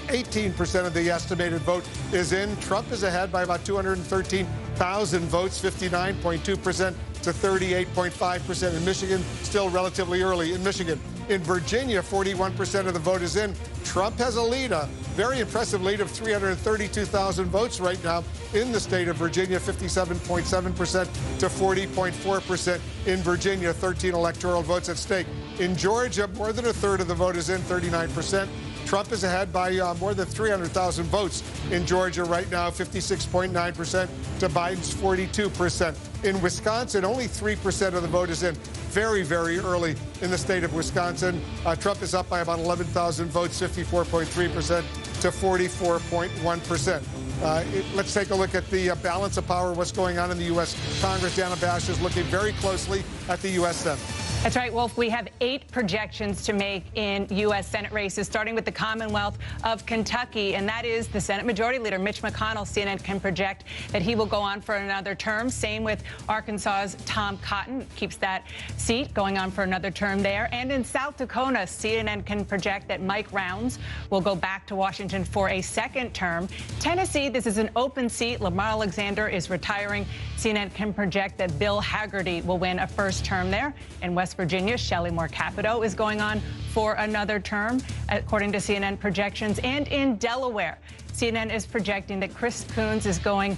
S2: 18% of the estimated vote is in. Trump is ahead by about 213,000 votes, 59.2% to 38.5% in Michigan. Still relatively early in Michigan. In Virginia, 41% of the vote is in. Trump has a lead, a very impressive lead of 332,000 votes right now in the state of Virginia, 57.7% to 40.4% in Virginia. 13 electoral votes at stake. In Georgia, more than a third of the vote is in, 39%. Trump is ahead by more than 300,000 votes in Georgia right now, 56.9% to Biden's 42%. In Wisconsin, only 3% of the vote is in. Very, very early in the state of Wisconsin. Trump is up by about 11,000 votes, 54.3% to 44.1%. Let's take a look at the balance of power, what's going on in the U.S. Congress. Dana Bash is looking very closely at the U.S. Senate.
S4: That's right, Wolf. We have 8 projections to make in U.S. Senate races, starting with the Commonwealth of Kentucky, and that is the Senate Majority Leader, Mitch McConnell. CNN can project that he will go on for another term. Same with Arkansas's Tom Cotton, keeps that seat going on for another term there. And in South Dakota, CNN can project that Mike Rounds will go back to Washington for a second term. Tennessee, this is an open seat. Lamar Alexander is retiring. CNN can project that Bill Haggerty will win a first term there. In West Virginia, Shelley Moore Capito is going on for another term, according to CNN projections. And in Delaware, CNN is projecting that Chris Coons is going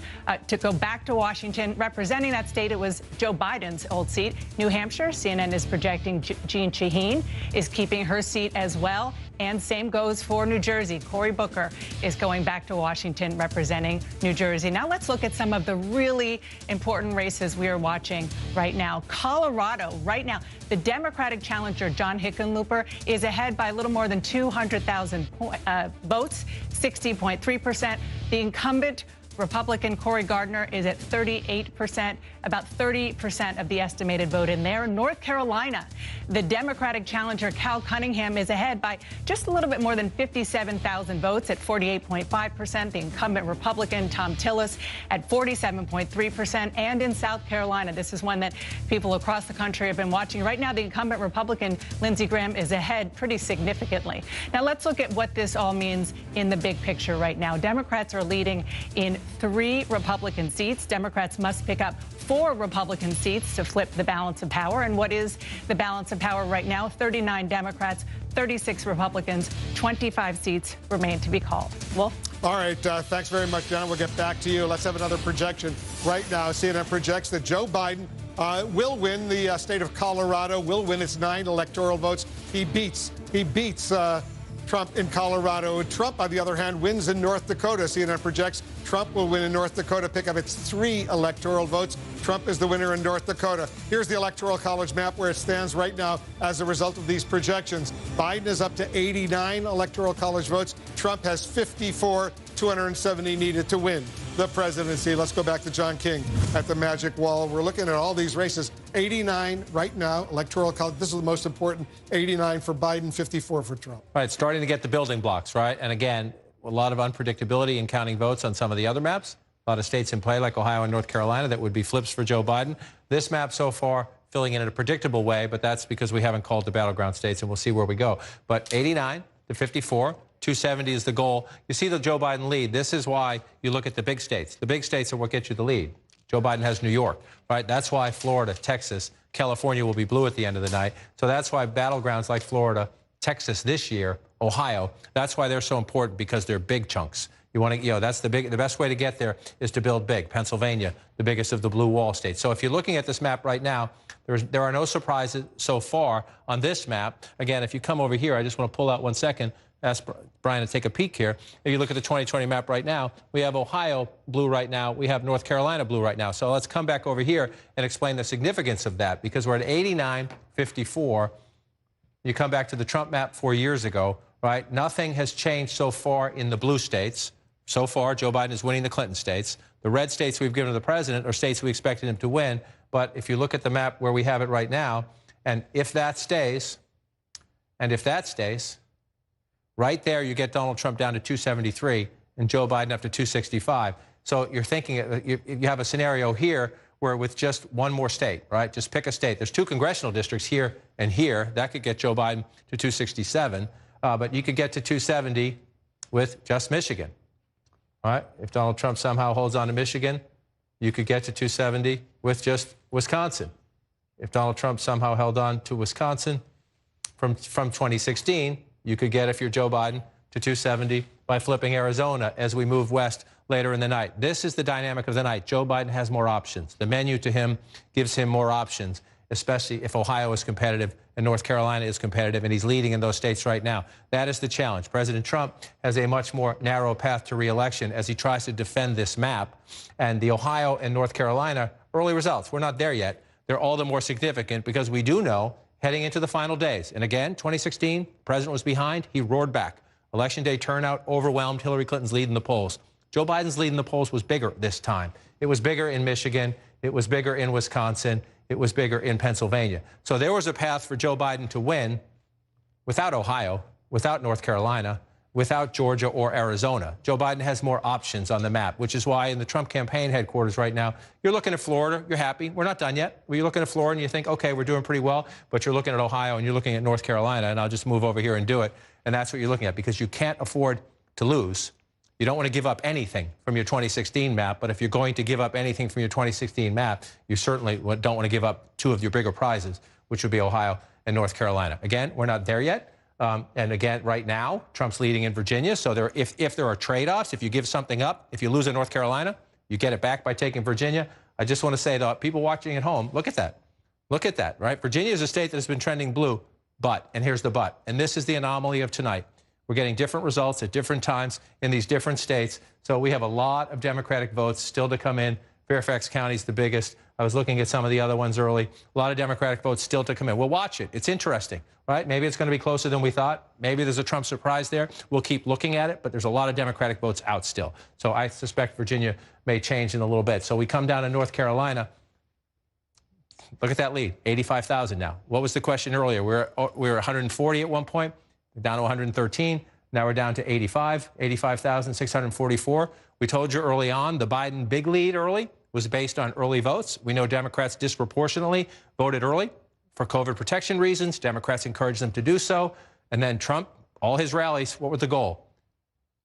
S4: to go back to Washington. Representing that state, it was Joe Biden's old seat. New Hampshire, CNN is projecting Jeanne Shaheen is keeping her seat as well. And same goes for New Jersey. Cory Booker is going back to Washington representing New Jersey. Now let's look at some of the really important races we are watching right now. Colorado, right now, the Democratic challenger, John Hickenlooper, is ahead by a little more than 200,000 votes, 60.3%. The incumbent Republican Cory Gardner is at 38%, about 30% of the estimated vote in there. North Carolina, the Democratic challenger Cal Cunningham is ahead by just a little bit more than 57,000 votes at 48.5%. The incumbent Republican Tom Tillis at 47.3%. And in South Carolina, this is one that people across the country have been watching. Right now, the incumbent Republican Lindsey Graham is ahead pretty significantly. Now, let's look at what this all means in the big picture right now. Democrats are leading in 3 Republican seats. Democrats must pick up 4 Republican seats to flip the balance of power. And what is the balance of power right now? 39 Democrats, 36 Republicans, 25 seats remain to be called. Wolf?
S2: All right, thanks very much, Dana. We'll get back to you. Let's have another projection right now. CNN projects that Joe Biden will win the state of Colorado, will win its 9 electoral votes. He beats Trump in Colorado. Trump, on the other hand, wins in North Dakota. CNN projects Trump will win in North Dakota, pick up its 3 electoral votes. Trump is the winner in North Dakota. Here's the Electoral College map where it stands right now as a result of these projections. Biden is up to 89 Electoral College votes. Trump has 54, 270 needed to win the presidency. Let's go back to John King at the Magic Wall. We're looking at all these races. 89 right now, Electoral College. This is the most important. 89 for Biden, 54 for Trump.
S1: Right, starting to get the building blocks, right? And again, a lot of unpredictability in counting votes on some of the other maps. A lot of states in play like Ohio and North Carolina that would be flips for Joe Biden. This map so far filling in a predictable way, but that's because we haven't called the battleground states, and we'll see where we go. But 89 to 54, 270 is the goal. You see the Joe Biden lead. This is why you look at the big states. The big states are what get you the lead. Joe Biden has New York, right? That's why Florida, Texas, California will be blue at the end of the night. So that's why battlegrounds like Florida, Texas this year, Ohio, that's why they're so important, because they're big chunks. You want to, that's the best way to get there is to build big. Pennsylvania, the biggest of the blue wall states. So if you're looking at this map right now, there are no surprises so far on this map. Again, if you come over here, I just want to pull out 1 second, ask Brian to take a peek here. If you look at the 2020 map right now, we have Ohio blue right now. We have North Carolina blue right now. So let's come back over here and explain the significance of that, because we're at 89-54. You come back to the Trump map 4 years ago, right? Nothing has changed so far in the blue states. So far, Joe Biden is winning the Clinton states. The red states we've given to the president are states we expected him to win. But if you look at the map where we have it right now, and if that stays, right there you get Donald Trump down to 273 and Joe Biden up to 265. So you're thinking, you have a scenario here where with just one more state, right? Just pick a state. There's 2 congressional districts here and here. That could get Joe Biden to 267. But you could get to 270 with just Michigan. All right, if Donald Trump somehow holds on to Michigan, you could get to 270 with just Wisconsin. If Donald Trump somehow held on to Wisconsin from 2016, you could get, if you're Joe Biden, to 270 by flipping Arizona as we move west later in the night. This is the dynamic of the night. Joe Biden has more options. The menu to him gives him more options, especially if Ohio is competitive and North Carolina is competitive, and he's leading in those states right now. That is the challenge. President Trump has a much more narrow path to re-election as he tries to defend this map. And the Ohio and North Carolina early results, we're not there yet. They're all the more significant because we do know heading into the final days. And again, 2016, the president was behind. He roared back. Election day turnout overwhelmed Hillary Clinton's lead in the polls. Joe Biden's lead in the polls was bigger this time. It was bigger in Michigan. It was bigger in Wisconsin. It was bigger in Pennsylvania. So there was a path for Joe Biden to win without Ohio, without North Carolina, without Georgia or Arizona. Joe Biden has more options on the map, which is why in the Trump campaign headquarters right now, you're looking at Florida, you're happy. We're not done yet. You're looking at Florida and you think, okay, we're doing pretty well, but you're looking at Ohio and you're looking at North Carolina, and I'll just move over here and do it. And that's what you're looking at, because you can't afford to lose. You don't want to give up anything from your 2016 map, but if you're going to give up anything from your 2016 map, you certainly don't want to give up 2 of your bigger prizes, which would be Ohio and North Carolina. Again, we're not there yet. And again, right now, Trump's leading in Virginia. So if there are trade-offs, if you give something up, if you lose in North Carolina, you get it back by taking Virginia. I just want to say to people watching at home, look at that. Look at that, right? Virginia is a state that has been trending blue, but, and here's the but, and this is the anomaly of tonight. We're getting different results at different times in these different states. So we have a lot of Democratic votes still to come in. Fairfax County is the biggest. I was looking at some of the other ones early. A lot of Democratic votes still to come in. We'll watch it. It's interesting, right? Maybe it's going to be closer than we thought. Maybe there's a Trump surprise there. We'll keep looking at it, but there's a lot of Democratic votes out still. So I suspect Virginia may change in a little bit. So we come down to North Carolina. Look at that lead, 85,000 now. What was the question earlier? We were 140 at one point, down to 113. Now we're down to 85,644. We told you early on the Biden big lead early was based on early votes. We know Democrats disproportionately voted early for COVID protection reasons. Democrats encouraged them to do so. And then Trump, all his rallies, what was the goal?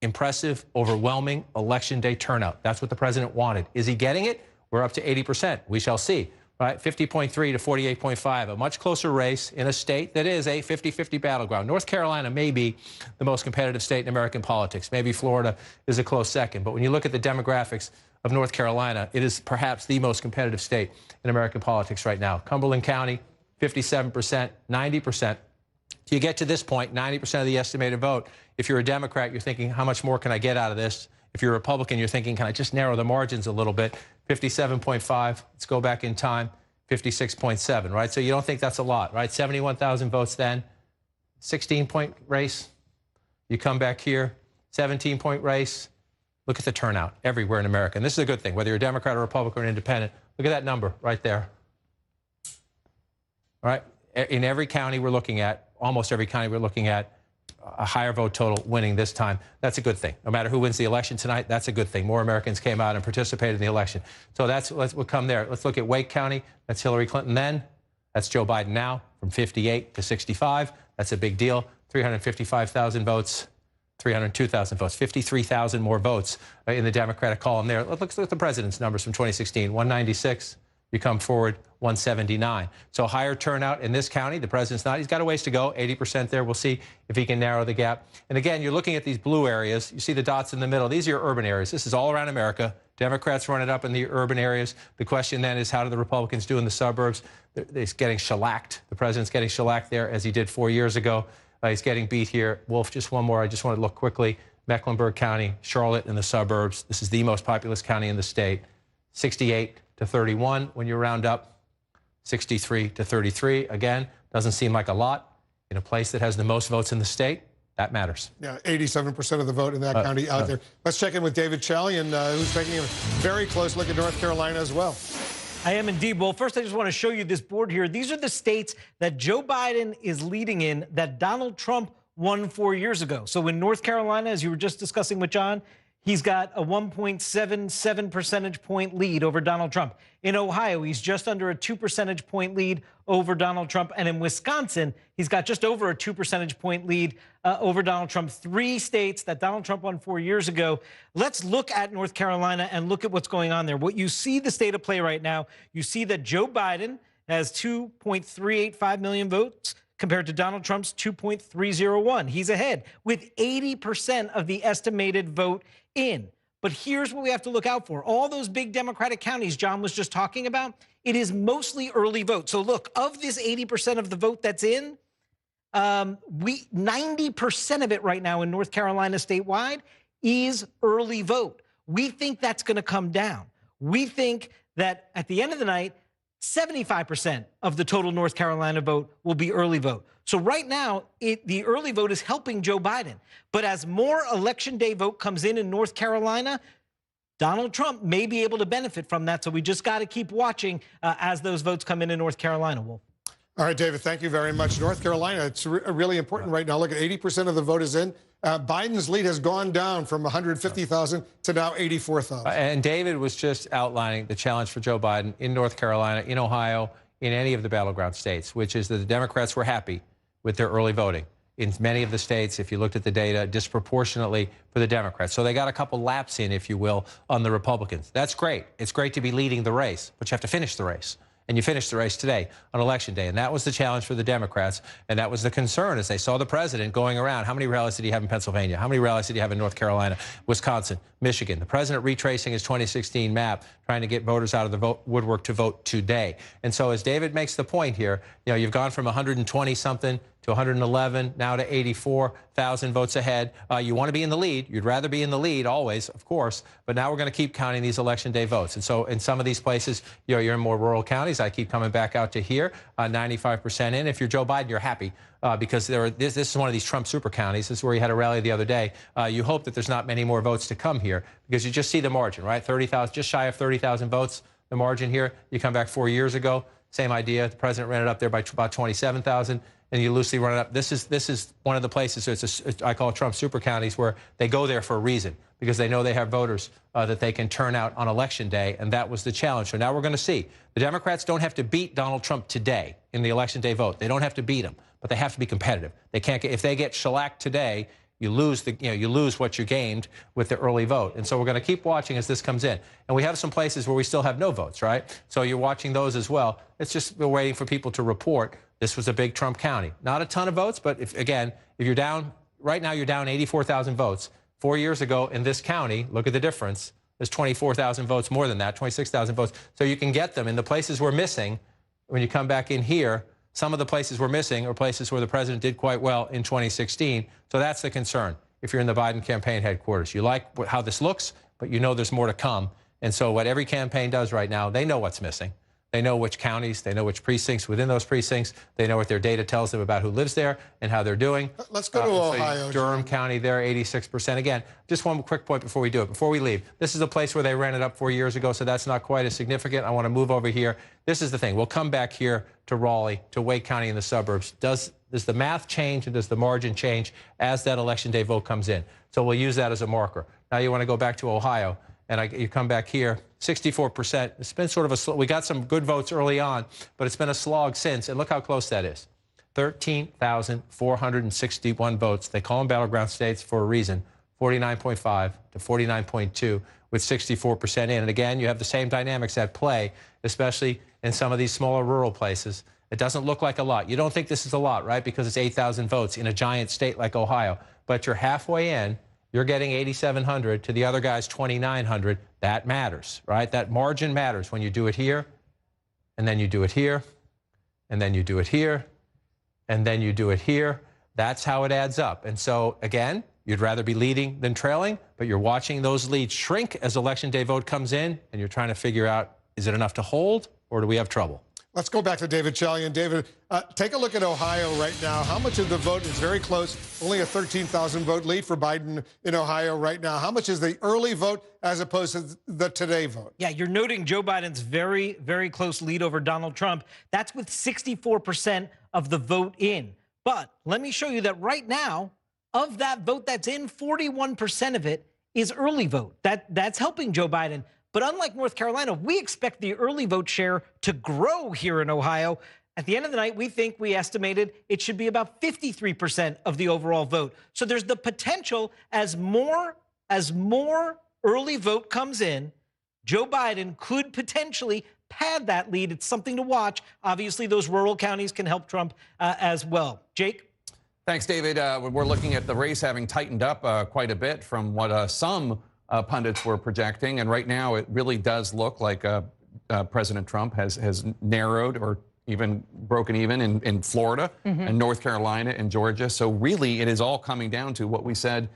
S1: Impressive, overwhelming election day turnout. That's what the president wanted. Is he getting it? We're up to 80%. We shall see. Right, 50.3 to 48.5, a much closer race in a state that is a 50-50 battleground. North Carolina may be the most competitive state in American politics. Maybe Florida is a close second. But when you look at the demographics of North Carolina, it is perhaps the most competitive state in American politics right now. Cumberland County, 57%, 90%. You get to this point, 90% of the estimated vote. If you're a Democrat, you're thinking, how much more can I get out of this? If you're a Republican, you're thinking, can I just narrow the margins a little bit? 57.5, let's go back in time, 56.7, right? So you don't think that's a lot, right? 71,000 votes then, 16-point race. You come back here, 17-point race. Look at the turnout everywhere in America. And this is a good thing, whether you're a Democrat or Republican or independent. Look at that number right there. All right? In every county we're looking at, almost every county we're looking at, a higher vote total winning this time. That's a good thing. No matter who wins the election tonight, that's a good thing. More Americans came out and participated in the election. So we'll come there. Let's look at Wake County. That's Hillary Clinton then. That's Joe Biden now, from 58 to 65. That's a big deal. 355,000 votes, 302,000 votes, 53,000 more votes in the Democratic column there. Let's look at the president's numbers from 2016, 196. You come forward, 179. So higher turnout in this county. The president's not. He's got a ways to go, 80% there. We'll see if he can narrow the gap. And again, you're looking at these blue areas. You see the dots in the middle. These are your urban areas. This is all around America. Democrats run it up in the urban areas. The question then is, how do the Republicans do in the suburbs? They're getting shellacked. The president's getting shellacked there, as he did 4 years ago. He's getting beat here. Wolf, just one more. I just want to look quickly. Mecklenburg County, Charlotte in the suburbs. This is the most populous county in the state. 68 to 31 when you round up. 63 to 33. Again, doesn't seem like a lot. In a place that has the most votes in the state, that matters.
S2: Yeah, 87% of the vote in that county out there. Let's check in with David Chalian, who's taking a very close look at North Carolina as well.
S6: I am indeed. Well, first, I just want to show you this board here. These are the states that Joe Biden is leading in that Donald Trump won 4 years ago. So in North Carolina, as you were just discussing with John, he's got a 1.77 percentage point lead over Donald Trump. In Ohio, he's just under a 2 percentage point lead over Donald Trump. And in Wisconsin, he's got just over a 2 percentage point lead over Donald Trump. 3 states that Donald Trump won 4 years ago. Let's look at North Carolina and look at what's going on there. What you see the state of play right now, you see that Joe Biden has 2.385 million votes compared to Donald Trump's 2.301. He's ahead with 80% of the estimated vote in. But here's what we have to look out for. All those big Democratic counties John was just talking about, it is mostly early vote. So look, of this 80% of the vote that's in, 90% of it right now in North Carolina statewide is early vote. We think that's going to come down. We think that at the end of the night, 75% of the total North Carolina vote will be early vote. So right now, the early vote is helping Joe Biden. But as more election day vote comes in North Carolina, Donald Trump may be able to benefit from that. So we just got to keep watching as those votes come in North Carolina, Wolf.
S2: All right, David, thank you very much. North Carolina, it's really important right now. Look at 80% of the vote is in. Biden's lead has gone down from 150,000 to now 84,000.
S1: And David was just outlining the challenge for Joe Biden in North Carolina, in Ohio, in any of the battleground states, which is that the Democrats were happy with their early voting. In many of the states, if you looked at the data, disproportionately for the Democrats. So they got a couple laps in, if you will, on the Republicans. That's great. It's great to be leading the race, but you have to finish the race. And you finished the race today on Election Day. And that was the challenge for the Democrats. And that was the concern as they saw the president going around. How many rallies did he have in Pennsylvania? How many rallies did he have in North Carolina, Wisconsin, Michigan? The president retracing his 2016 map, trying to get voters out of the woodwork to vote today. And so as David makes the point here, you know, you've gone from 120-something to 111, now to 84,000 votes ahead. You want to be in the lead. You'd rather be in the lead always, of course, but now we're going to keep counting these Election Day votes. And so in some of these places, you know, you're in more rural counties. I keep coming back out to here, 95% in. If you're Joe Biden, you're happy because this is one of these Trump super counties. This is where he had a rally the other day. You hope that there's not many more votes to come here because you just see the margin, right? 30,000, just shy of 30,000 votes, the margin here. You come back 4 years ago, same idea. The president ran it up there by about 27,000. And you loosely run it up. This is one of the places, I call it Trump super counties, where they go there for a reason, because they know they have voters that they can turn out on Election Day, and that was the challenge. So now we're going to see. The Democrats don't have to beat Donald Trump today in the Election Day vote. They don't have to beat him, but they have to be competitive. They can't get, if they get shellacked today, you lose what you gained with the early vote. And so we're going to keep watching as this comes in. And we have some places where we still have no votes, right? So you're watching those as well. It's just we're waiting for people to report. This was a big Trump county. Not a ton of votes, but if you're down, right now you're down 84,000 votes. 4 years ago in this county, look at the difference. There's 24,000 votes more than that, 26,000 votes. So you can get them in the places we're missing. When you come back in here, some of the places we're missing are places where the president did quite well in 2016. So that's the concern if you're in the Biden campaign headquarters. You like how this looks, but you know there's more to come. And so what every campaign does right now, they know what's missing. They know which counties, they know which precincts within those precincts. They know what their data tells them about who lives there and how they're doing.
S2: Let's go to Ohio.
S1: Durham County there, 86%. Again, just one quick point before we do it, before we leave. This is a place where they ran it up 4 years ago, so that's not quite as significant. I want to move over here. This is the thing. We'll come back here to Raleigh, to Wake County in the suburbs. Does the math change and does the margin change as that election day vote comes in? So we'll use that as a marker. Now you want to go back to Ohio. And you come back here, 64%. It's been sort of we got some good votes early on, but it's been a slog since. And look how close that is. 13,461 votes. They call them battleground states for a reason. 49.5 to 49.2 with 64% in. And again, you have the same dynamics at play, especially in some of these smaller rural places. It doesn't look like a lot. You don't think this is a lot, right? Because it's 8,000 votes in a giant state like Ohio. But you're halfway in. You're getting 8,700 to the other guy's 2,900. That matters, right? That margin matters when you do it here, and then you do it here, and then you do it here, and then you do it here. That's how it adds up. And so, again, you'd rather be leading than trailing, but you're watching those leads shrink as Election Day vote comes in, and you're trying to figure out, is it enough to hold, or do we have trouble?
S2: Let's go back to David Chalian. David, take a look at Ohio right now. How much of the vote is very close? Only a 13,000 vote lead for Biden in Ohio right now. How much is the early vote as opposed to the today vote?
S6: Yeah, you're noting Joe Biden's very, very close lead over Donald Trump. That's with 64% of the vote in. But let me show you that right now, of that vote that's in, 41% of it is early vote. That's helping Joe Biden. But unlike North Carolina, we expect the early vote share to grow here in Ohio. At the end of the night, we estimated it should be about 53% of the overall vote. So there's the potential as more early vote comes in, Joe Biden could potentially pad that lead. It's something to watch. Obviously, those rural counties can help Trump as well. Jake?
S3: Thanks, David. We're looking at the race having tightened up quite a bit from what some pundits were projecting. And right now, it really does look like President Trump has narrowed or even broken even in Florida and North Carolina and Georgia. So really, it is all coming down to what we said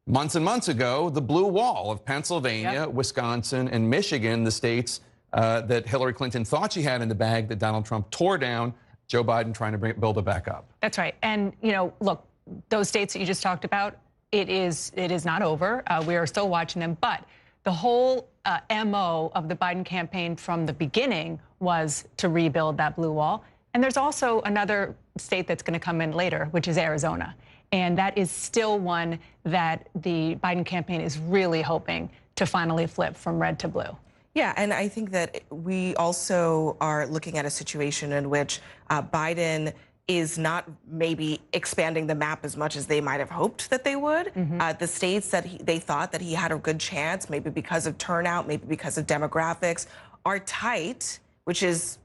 S3: months and months ago, the blue wall of Pennsylvania, Wisconsin, and Michigan, the states that Hillary Clinton thought she had in the bag that Donald Trump tore down. Joe Biden trying to build it back up.
S4: That's right. And, you know, look, those states that you just talked about, it is not over. We are still watching them. But the whole MO of the Biden campaign from the beginning was to rebuild that blue wall. And there's also another state that's going to come in later, which is Arizona. And that is still one that the Biden campaign is really hoping to finally flip from red to blue.
S5: Yeah, and I think that we also are looking at a situation in which Biden is not maybe expanding the map as much as they might have hoped that they would. The states that they thought that he had a good chance, maybe because of turnout, maybe because of demographics, are tight, which is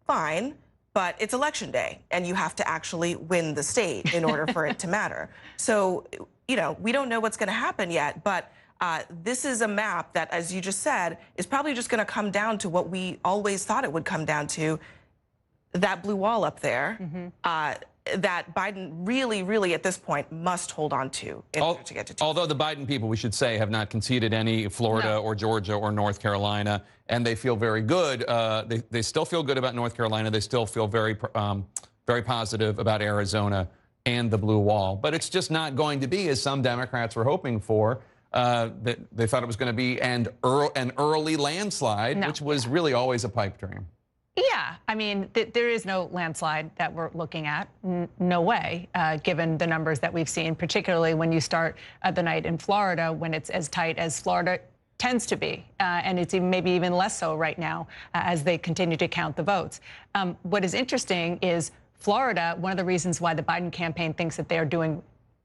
S5: fine, but it's election day, and you have to actually win the state in order for it to matter. So, you know, we don't know what's going to happen yet, but this is a map that, as you just said, is probably just going to come down to what we always thought it would come down to, that blue wall up there, that Biden really, really at this point must hold on to in order to get to 2.
S3: Although the Biden people, we should say, have not conceded any Florida or Georgia or North Carolina, and they feel very good. They still feel good about North Carolina. They still feel very positive about Arizona and the blue wall. But it's just not going to be, as some Democrats were hoping for, that they thought it was going to be an early landslide, which was really always a pipe dream.
S4: Yeah, I mean, there is no landslide that we're looking at. No way, given the numbers that we've seen, particularly when you start the night in Florida, when it's as tight as Florida tends to be. And it's maybe even less so right now as they continue to count the votes. What is interesting is Florida, one of the reasons why the Biden campaign thinks that they're doing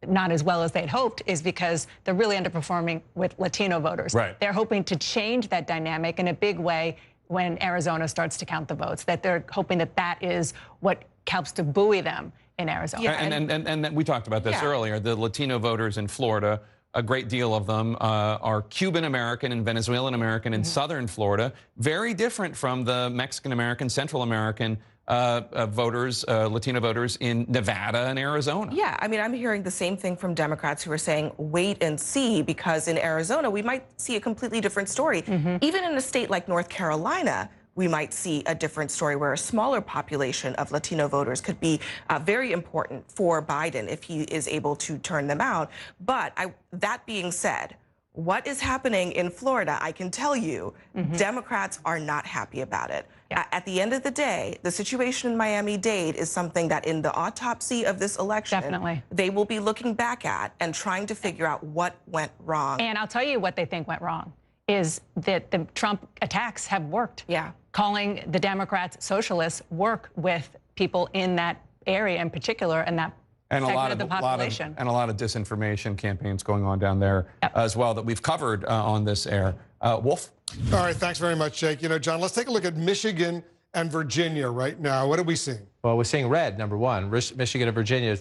S4: not as well as they'd hoped is because they're really underperforming with Latino voters. Right. They're hoping to change that dynamic in a big way when Arizona starts to count the votes, that they're hoping that that is what helps to buoy them in Arizona.
S3: And we talked about this earlier. The Latino voters in Florida a great deal of them are Cuban-American and Venezuelan-American in southern Florida, very different from the Mexican-American, Central American voters, Latino voters in Nevada and Arizona.
S5: Yeah, I mean, I'm hearing the same thing from Democrats who are saying, wait and see, because in Arizona, we might see a completely different story. Even in a state like North Carolina, we might see a different story where a smaller population of Latino voters could be very important for Biden if he is able to turn them out. But that being said, what is happening in Florida, I can tell you, Democrats are not happy about it. Yeah. At the end of the day, the situation in Miami-Dade is something that in the autopsy of this election, they will be looking back at and trying to figure out what went wrong.
S4: And I'll tell you what they think went wrong is that the Trump attacks have worked.
S5: Yeah.
S4: Calling the Democrats socialists work with people in that area in particular and that segment of the population.
S3: And a lot of disinformation campaigns going on down there as well that we've covered on this air. Wolf?
S2: All right, thanks very much, Jake. You know, John, let's take a look at Michigan and Virginia right now. What are we seeing?
S1: Well, we're seeing red, number one. Michigan and Virginia.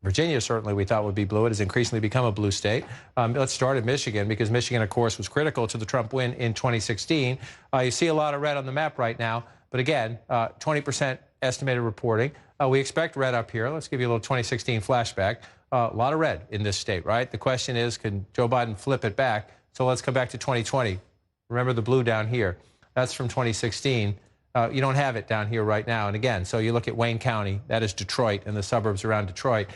S1: Virginia, certainly, we thought would be blue. It has increasingly become a blue state. Let's start at Michigan, because Michigan, of course, was critical to the Trump win in 2016. You see a lot of red on the map right now. But again, 20% estimated reporting. We expect red up here. Let's give you a little 2016 flashback. A lot of red in this state, right? The question is, can Joe Biden flip it back? So let's come back to 2020. Remember the blue down here. That's from 2016. You don't have it down here right now. And again, so you look at Wayne County, that is Detroit and the suburbs around Detroit.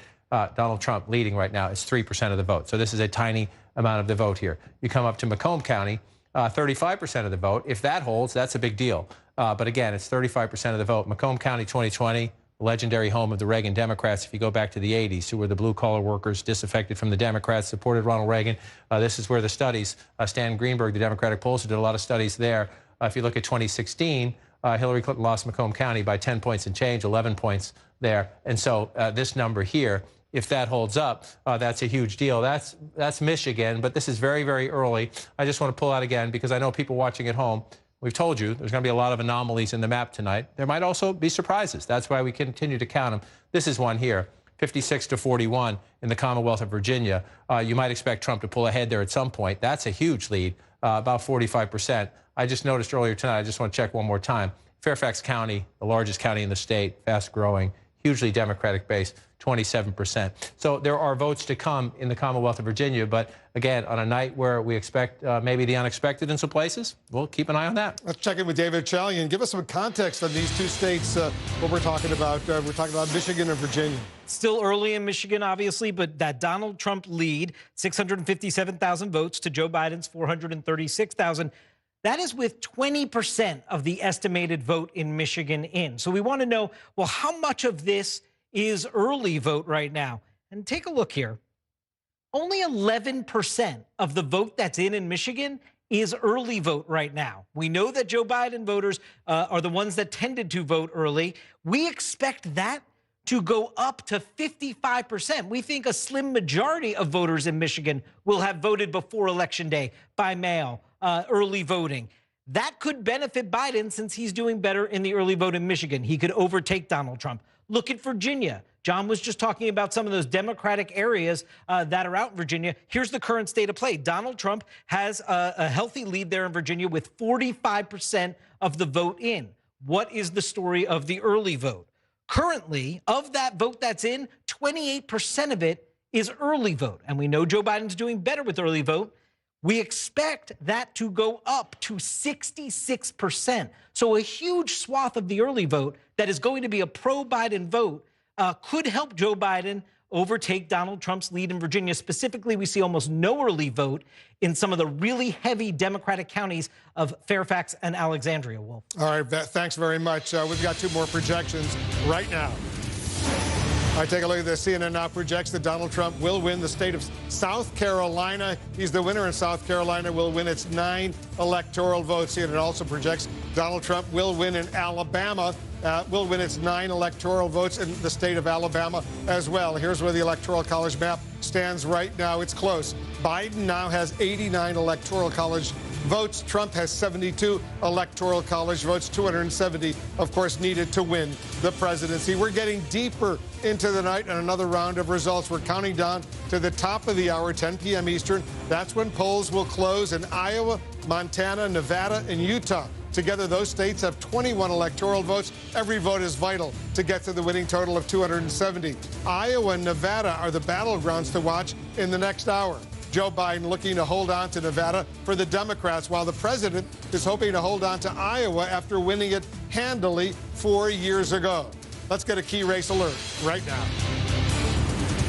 S1: Donald Trump leading right now is 3% of the vote. So this is a tiny amount of the vote here. You come up to Macomb County, 35% of the vote. If that holds, that's a big deal. But again, it's 35% of the vote. Macomb County 2020, legendary home of the Reagan Democrats, if you go back to the 80s, who were the blue-collar workers, disaffected from the Democrats, supported Ronald Reagan. This is where the studies, Stan Greenberg, the Democratic pollster, did a lot of studies there. If you look at 2016, Hillary Clinton lost Macomb County by 10 points and change, 11 points there. And so this number here, if that holds up, that's a huge deal. That's Michigan, but this is very, very early. I just want to pull out again because I know people watching at home, we've told you there's going to be a lot of anomalies in the map tonight. There might also be surprises. That's why we continue to count them. This is one here, 56-41 in the Commonwealth of Virginia. You might expect Trump to pull ahead there at some point. That's a huge lead, about 45%. I just noticed earlier tonight, I just want to check one more time. Fairfax County, the largest county in the state, fast growing, hugely Democratic base, 27%. So there are votes to come in the Commonwealth of Virginia. But again, on a night where we expect maybe the unexpected in some places, we'll keep an eye on that.
S2: Let's check in with David Chalian. Give us some context on these two states, what we're talking about. We're talking about Michigan and Virginia.
S6: Still early in Michigan, obviously, but that Donald Trump lead, 657,000 votes to Joe Biden's 436,000. That is with 20% of the estimated vote in Michigan in. So we want to know, well, how much of this is early vote right now? And take a look here. Only 11% of the vote that's in Michigan is early vote right now. We know that Joe Biden voters are the ones that tended to vote early. We expect that to go up to 55%. We think a slim majority of voters in Michigan will have voted before Election Day by mail. Early voting. That could benefit Biden since he's doing better in the early vote in Michigan. He could overtake Donald Trump. Look at Virginia. John was just talking about some of those Democratic areas that are out in Virginia. Here's the current state of play. Donald Trump has a healthy lead there in Virginia with 45% of the vote in. What is the story of the early vote? Currently, of that vote that's in, 28% of it is early vote. And we know Joe Biden's doing better with early vote. We expect that to go up to 66%. So a huge swath of the early vote that is going to be a pro-Biden vote could help Joe Biden overtake Donald Trump's lead in Virginia. Specifically, we see almost no early vote in some of the really heavy Democratic counties of Fairfax and Alexandria, Wolf.
S2: All right, thanks very much. We've got two more projections right now. All right, take a look at this. CNN now projects that Donald Trump will win the state of South Carolina. He's the winner in South Carolina, will win its 9 electoral votes. CNN also projects Donald Trump will win in Alabama, will win its 9 electoral votes in the state of Alabama as well. Here's where the Electoral College map stands right now. It's close. Biden now has 89 Electoral College votes. Trump has 72 electoral college votes, 270, of course, needed to win the presidency. We're getting deeper into the night and another round of results. We're counting down to the top of the hour, 10 p.m. Eastern. That's when polls will close in Iowa, Montana, Nevada, and Utah. Together, those states have 21 electoral votes. Every vote is vital to get to the winning total of 270. Iowa and Nevada are the battlegrounds to watch in the next hour. Joe Biden looking to hold on to Nevada for the Democrats, while the president is hoping to hold on to Iowa after winning it handily 4 years ago. Let's get a key race alert right now.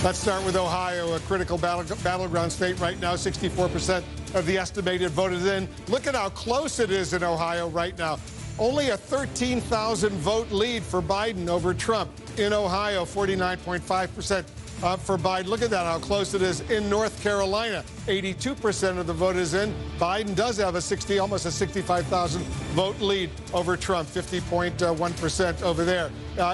S2: Let's start with Ohio, a critical battleground state right now. 64% of the estimated vote is in. Look at how close it is in Ohio right now. Only a 13,000 vote lead for Biden over Trump. In Ohio, 49.5% for Biden. Look at that, how close it is. In North Carolina, 82% of the vote is in. Biden does have almost a 65,000 vote lead over Trump, 50.1% over there.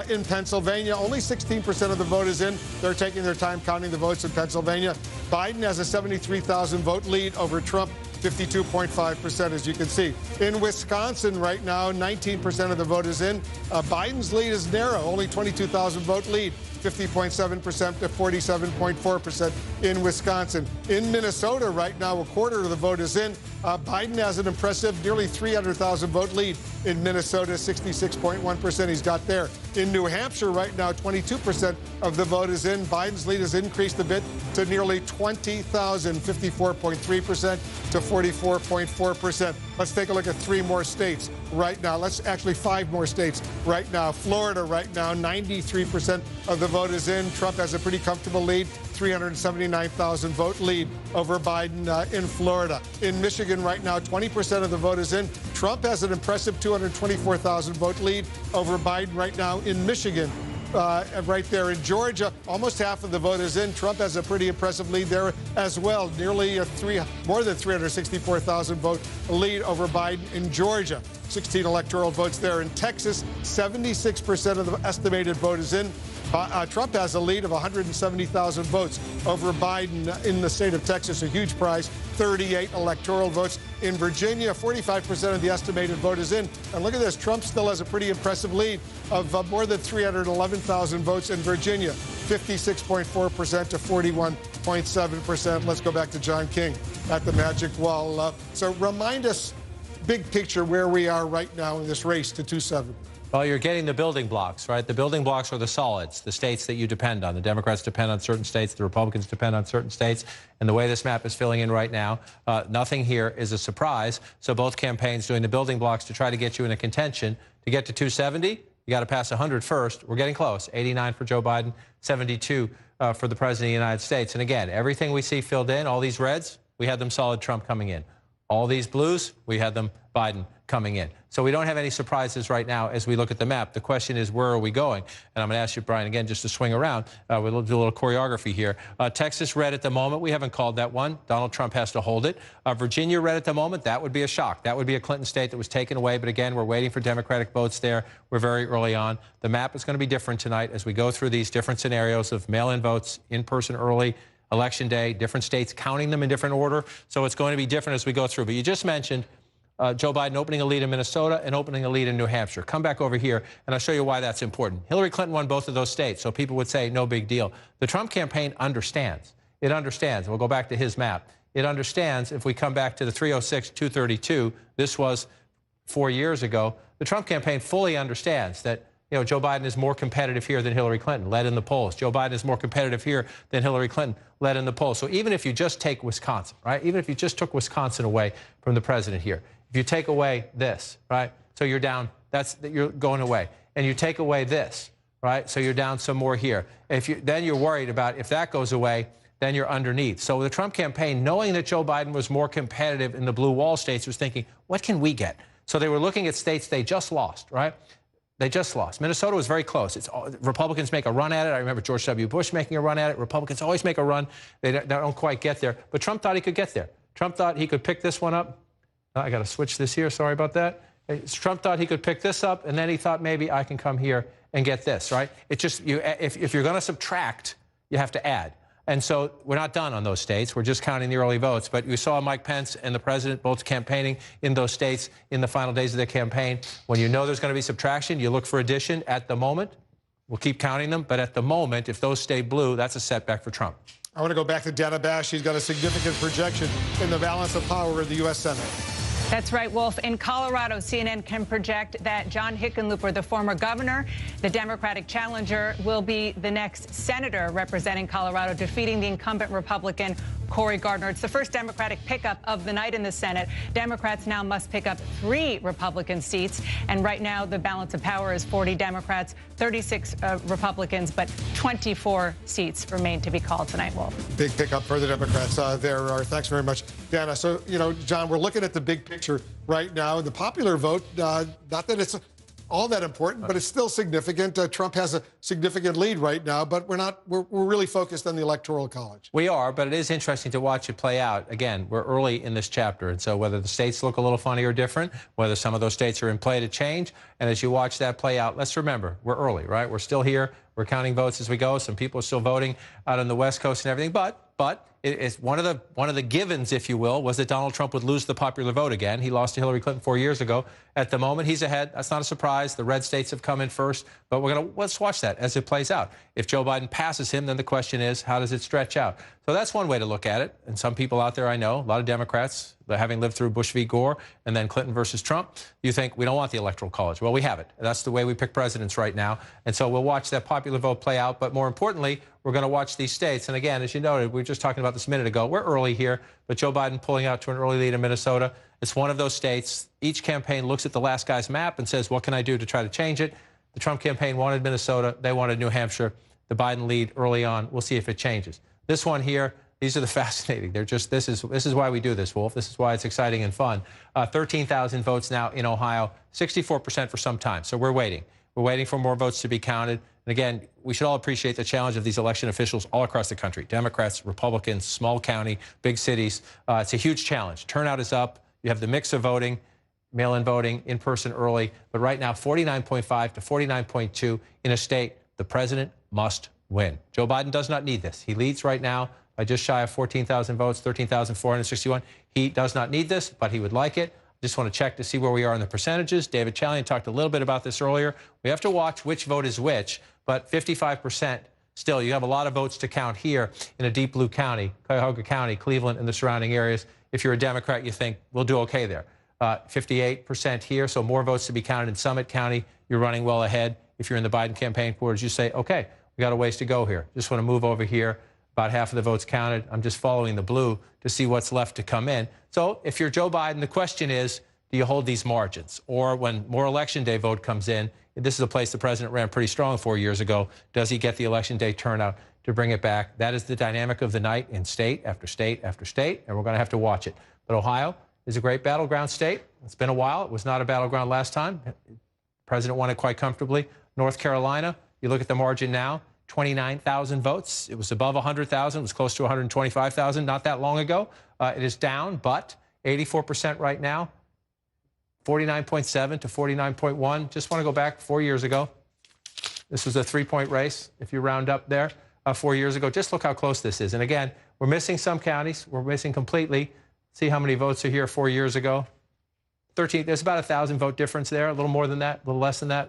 S2: In Pennsylvania, only 16% of the vote is in. They're taking their time counting the votes in Pennsylvania. Biden has a 73,000 vote lead over Trump, 52.5%, as you can see. In Wisconsin right now, 19% of the vote is in. Biden's lead is narrow, only 22,000 vote lead, 50.7% to 47.4% in Wisconsin. In Minnesota right now, a quarter of the vote is in. Biden has an impressive nearly 300,000 vote lead in Minnesota, 66.1% he's got there. In New Hampshire right now, 22% of the vote is in. Biden's lead has increased a bit to nearly 20,000, 54.3% to 44.4%. Let's take a look at 3 more states right now. Actually 5 more states right now. Florida right now, 93% of the vote is in. Trump has a pretty comfortable lead, 379,000 vote lead over Biden in Florida. In Michigan right now, 20% of the vote is in. Trump has an impressive 224,000 vote lead over Biden right now in Michigan. Right there in Georgia, almost half of the vote is in. Trump has a pretty impressive lead there as well, nearly more than 364,000 vote lead over Biden in Georgia. 16 electoral votes there. In Texas, 76% of the estimated vote is in. Trump has a lead of 170,000 votes over Biden in the state of Texas, a huge prize, 38 electoral votes. In Virginia, 45% of the estimated vote is in. And look at this, Trump still has a pretty impressive lead of more than 311,000 votes in Virginia, 56.4% to 41.7%. Let's go back to John King at the Magic Wall. So remind us, big picture, where we are right now in this race to 270.
S1: Well, you're getting the building blocks, right? The building blocks are the solids, the states that you depend on. The Democrats depend on certain states. The Republicans depend on certain states. And the way this map is filling in right now, nothing here is a surprise. So both campaigns doing the building blocks to try to get you in a contention. To get to 270, you got to pass 100 first. We're getting close. 89 for Joe Biden, 72 for the President of the United States. And again, everything we see filled in, all these reds, we had them solid Trump coming in. All these blues, we had them Biden coming in. So we don't have any surprises right now as we look at the map. The question is, where are we going? And I'm going to ask you, Brian, again, just to swing around. We'll do a little choreography here. Texas red at the moment. We haven't called that one. Donald Trump has to hold it. Virginia red at the moment. That would be a shock. That would be a Clinton state that was taken away. But again, we're waiting for Democratic votes there. We're very early on. The map is going to be different tonight as we go through these different scenarios of mail-in votes, in-person early, Election Day, different states counting them in different order. So it's going to be different as we go through. But you just mentioned Joe Biden opening a lead in Minnesota and opening a lead in New Hampshire. Come back over here, and I'll show you why that's important. Hillary Clinton won both of those states, so people would say no big deal. The Trump campaign understands. It understands. We'll go back to his map. It understands if we come back to the 306, 232, this was 4 years ago, the Trump campaign fully understands that Joe Biden is more competitive here than Hillary Clinton, led in the polls. Joe Biden is more competitive here than Hillary Clinton, led in the polls. So even if you just take Wisconsin, right? Even if you just took Wisconsin away from the president here, if you take away this, right? So you're down, you're going away. And you take away this, right? So you're down some more here. Then you're worried about if that goes away, then you're underneath. So the Trump campaign, knowing that Joe Biden was more competitive in the blue wall states, was thinking, what can we get? So they were looking at states they just lost, right? They just lost. Minnesota was very close. Republicans make a run at it. I remember George W. Bush making a run at it. Republicans always make a run. They don't quite get there. But Trump thought he could get there. Trump thought he could pick this one up. I got to switch this here. Sorry about that. Trump thought he could pick this up, and then he thought maybe I can come here and get this, right? It's just, if you're going to subtract, you have to add. And so we're not done on those states. We're just counting the early votes. But you saw Mike Pence and the president both campaigning in those states in the final days of their campaign. When you know there's going to be subtraction, you look for addition. At the moment, we'll keep counting them. But at the moment, if those stay blue, that's a setback for Trump.
S2: I want to go back to Dana Bash. She's got a significant projection in the balance of power in the U.S. Senate.
S4: That's right, Wolf. In Colorado, CNN can project that John Hickenlooper, the former governor, the Democratic challenger, will be the next senator representing Colorado, defeating the incumbent Republican Cory Gardner. It's the first Democratic pickup of the night in the Senate. Democrats now must pick up 3 Republican seats. And right now, the balance of power is 40 Democrats, 36 Republicans, but 24 seats remain to be called tonight, Wolf.
S2: Big pickup for the Democrats. Thanks very much, Dana. So, John, we're looking at the big picture right now. The popular vote, not that it's all that important, but it's still significant. Trump has a significant lead right now, but we're really focused on the Electoral College.
S1: We are, but it is interesting to watch it play out. Again, we're early in this chapter, and so whether the states look a little funny or different, whether some of those states are in play to change, and as you watch that play out, let's remember, we're early, right? We're still here. We're counting votes as we go. Some people are still voting out on the West Coast and everything, but it's one of the givens, if you will, was that Donald Trump would lose the popular vote again. He lost to Hillary Clinton 4 years ago. At the moment, he's ahead. That's not a surprise. The red states have come in first, but let's watch that as it plays out. If Joe Biden passes him, then the question is, how does it stretch out? So that's one way to look at it. And some people out there I know, a lot of Democrats, having lived through Bush v. Gore and then Clinton versus Trump, you think we don't want the Electoral College. Well, we have it. That's the way we pick presidents right now. And so we'll watch that popular vote play out. But more importantly, we're going to watch these states. And again, as you noted, we were just talking about this a minute ago. We're early here, but Joe Biden pulling out to an early lead in Minnesota. It's one of those states. Each campaign looks at the last guy's map and says, what can I do to try to change it? The Trump campaign wanted Minnesota. They wanted New Hampshire. The Biden lead early on. We'll see if it changes. This one here, these are the fascinating. They're just, this is why we do this, Wolf. This is why it's exciting and fun. 13,000 votes now in Ohio, 64% for some time. So we're waiting. We're waiting for more votes to be counted. And again, we should all appreciate the challenge of these election officials all across the country. Democrats, Republicans, small county, big cities. It's a huge challenge. Turnout is up. You have the mix of voting, mail-in voting, in-person early. But right now, 49.5 to 49.2 in a state the president must win. Joe Biden does not need this. He leads right now by just shy of 14,000 votes, 13,461. He does not need this, but he would like it. Just want to check to see where we are in the percentages. David Chalian talked a little bit about this earlier. We have to watch which vote is which, but 55% still. You have a lot of votes to count here in a deep blue county, Cuyahoga County, Cleveland, and the surrounding areas. If you're a Democrat, you think we'll do okay there. 58% here, so more votes to be counted in Summit County. You're running well ahead. If you're in the Biden campaign quarters, you say, okay, we got a ways to go here. Just want to move over here. About half of the votes counted. I'm just following the blue to see what's left to come in. So if you're Joe Biden, the question is, do you hold these margins? Or when more Election Day vote comes in, this is a place the president ran pretty strong 4 years ago, does he get the Election Day turnout to bring it back? That is the dynamic of the night in state after state after state, and we're going to have to watch it. But Ohio is a great battleground state. It's been a while. It was not a battleground last time. The president won it quite comfortably. North Carolina, you look at the margin now, 29,000 votes. It was above 100,000. It was close to 125,000 not that long ago. It is down, but 84% right now, 49.7 to 49.1. Just want to go back 4 years ago. This was a 3-point race, if you round up there, 4 years ago. Just look how close this is. And again, we're missing some counties. We're missing completely. See how many votes are here 4 years ago. 13. There's about 1,000 vote difference there, a little more than that, a little less than that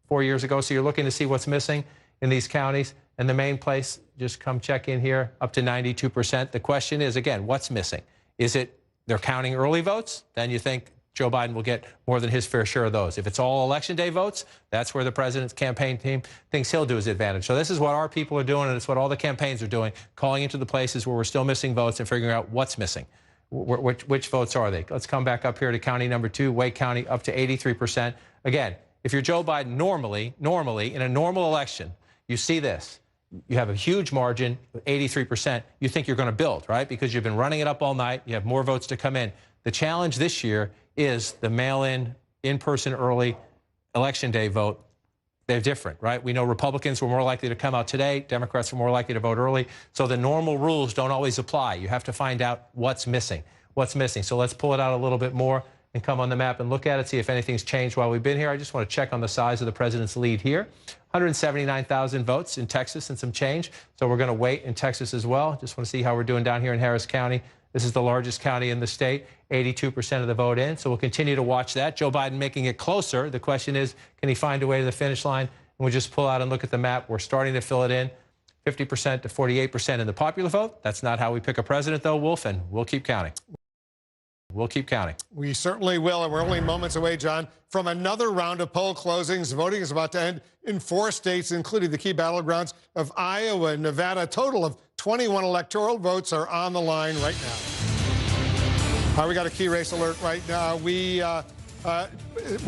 S1: 4 years ago. So you're looking to see what's missing in these counties. And the main place, just come check in here, up to 92%. The question is, again, what's missing? Is it they're counting early votes? Then you think Joe Biden will get more than his fair share of those. If it's all Election Day votes, that's where the president's campaign team thinks he'll do his advantage. So this is what our people are doing, and it's what all the campaigns are doing, calling into the places where we're still missing votes and figuring out what's missing. Which votes are they? Let's come back up here to county number 2, Wake County, up to 83%. Again, if you're Joe Biden, normally, in a normal election, you see this. You have a huge margin, 83%. You think you're going to build, right? Because you've been running it up all night. You have more votes to come in. The challenge this year is the mail-in, in-person early Election Day vote. They're different, right? We know Republicans were more likely to come out today. Democrats were more likely to vote early. So the normal rules don't always apply. You have to find out what's missing. What's missing? So let's pull it out a little bit more. and come on the map and look at it, see if anything's changed while we've been here. I just want to check on the size of the president's lead here. 179,000 votes in Texas and some change. So we're going to wait in Texas as well. Just want to see how we're doing down here in Harris County. This is the largest county in the state, 82% of the vote in. So we'll continue to watch that. Joe Biden making it closer. The question is, can he find a way to the finish line? And we'll just pull out and look at the map. We're starting to fill it in. 50% to 48% in the popular vote. That's not how we pick a president, though, Wolf, and we'll keep counting. We'll keep counting.
S2: We certainly will, and we're only moments away, John, from another round of poll closings. Voting is about to end in 4 states, including the key battlegrounds of Iowa and Nevada. A total of 21 electoral votes are on the line right now. All right, we got a key race alert right now. We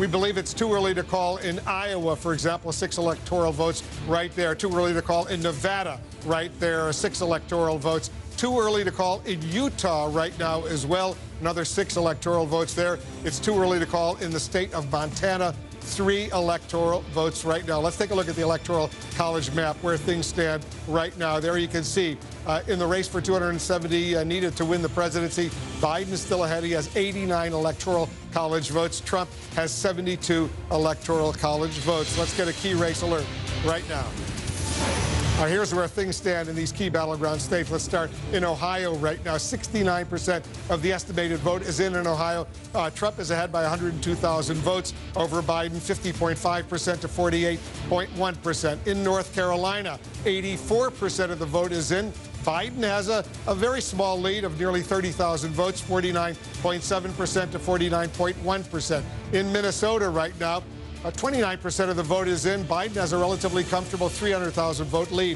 S2: believe it's too early to call in Iowa, for example, 6 electoral votes right there. Too early to call in Nevada right there, 6 electoral votes. Too early to call in Utah right now as well. Another 6 electoral votes there. It's too early to call in the state of Montana. 3 electoral votes right now. Let's take a look at the Electoral College map where things stand right now. There you can see in the race for 270 needed to win the presidency, Biden is still ahead. He has 89 Electoral College votes. Trump has 72 Electoral College votes. Let's get a key race alert right now. Here's where things stand in these key battleground states. Let's start in Ohio right now. 69% of the estimated vote is in Ohio. Trump is ahead by 102,000 votes over Biden, 50.5% to 48.1%. In North Carolina, 84% of the vote is in. Biden has a very small lead of nearly 30,000 votes, 49.7% to 49.1%. In Minnesota right now, 29% of the vote is in. Biden has a relatively comfortable 300,000 vote lead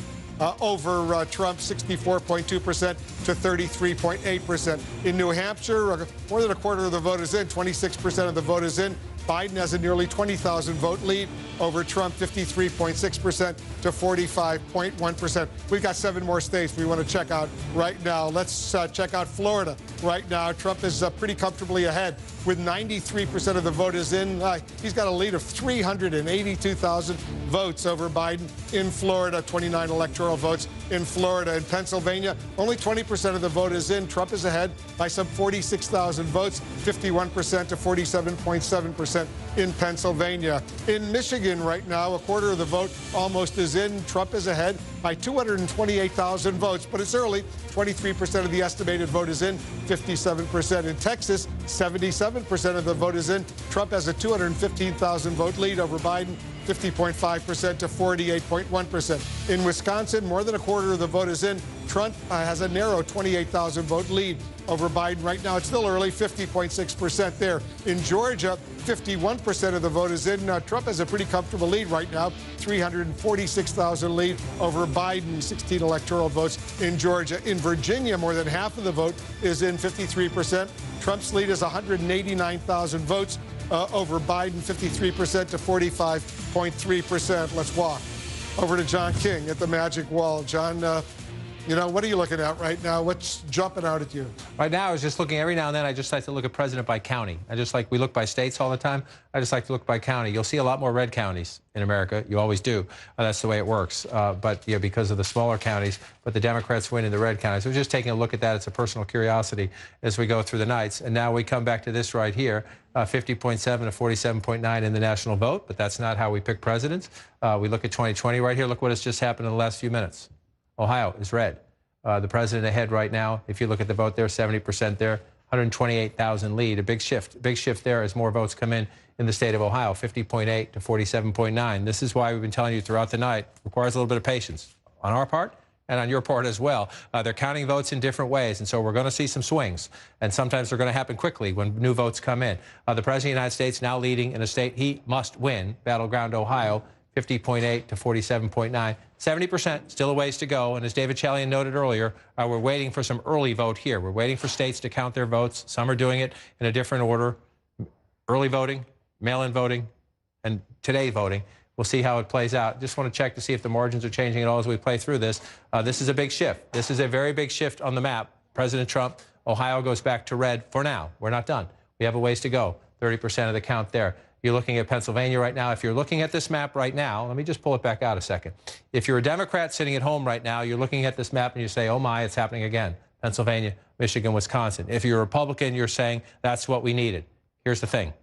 S2: over Trump, 64.2% to 33.8%. In New Hampshire, more than a quarter of the vote is in. 26% of the vote is in. Biden has a nearly 20,000 vote lead over Trump, 53.6% to 45.1%. We've got 7 more states we want to check out right now. Let's check out Florida right now. Trump is pretty comfortably ahead with 93% of the vote is in. He's got a lead of 382,000 votes over Biden in Florida, 29 electoral votes in Florida. In Pennsylvania, only 20% of the vote is in. Trump is ahead by some 46,000 votes, 51% to 47.7% in Pennsylvania. In Michigan right now, a quarter of the vote almost is in. Trump is ahead by 228,000 votes, but it's early. 23% of the estimated vote is in, 57%. In Texas, 77% of the vote is in. Trump has a 215,000 vote lead over Biden, 50.5% to 48.1%. In Wisconsin, more than a quarter of the vote is in. Trump has a narrow 28,000 vote lead over Biden right now. It's still early, 50.6% there. In Georgia, 51% of the vote is in. Trump has a pretty comfortable lead right now, 346,000 lead over Biden, 16 electoral votes in Georgia. In Virginia, more than half of the vote is in, 53%. Trump's lead is 189,000 votes over Biden, 53% to 45.3%. Let's walk over to John King at the Magic Wall. John, what are you looking at right now? What's jumping out at you?
S1: Right now, I was just looking every now and then. I just like to look at president by county. We look by states all the time. I just like to look by county. You'll see a lot more red counties in America. You always do. That's the way it works. But because of the smaller counties, but the Democrats win in the red counties. We're just taking a look at that. It's a personal curiosity as we go through the nights. And now we come back to this right here, 50.7 to 47.9 in the national vote. But that's not how we pick presidents. We look at 2020 right here. Look what has just happened in the last few minutes. Ohio is red. The president ahead right now. If you look at the vote there, 70% there, 128,000 lead. A big shift there as more votes come in the state of Ohio, 50.8 to 47.9. This is why we've been telling you throughout the night, requires a little bit of patience on our part and on your part as well. They're counting votes in different ways, and so we're going to see some swings. And sometimes they're going to happen quickly when new votes come in. The President of the United States now leading in a state he must win, battleground Ohio, 50.8 to 47.9. 70%, still a ways to go. And as David Chalian noted earlier, we're waiting for some early vote here. We're waiting for states to count their votes. Some are doing it in a different order. Early voting, mail-in voting, and today voting. We'll see how it plays out. Just want to check to see if the margins are changing at all as we play through this. This is a big shift. This is a very big shift on the map. President Trump, Ohio goes back to red for now. We're not done. We have a ways to go. 30% of the count there. You're looking at Pennsylvania right now. If you're looking at this map right now, let me just pull it back out a second. If you're a Democrat sitting at home right now, you're looking at this map and you say, oh my, it's happening again. Pennsylvania, Michigan, Wisconsin. If you're a Republican, you're saying that's what we needed. here's the thing.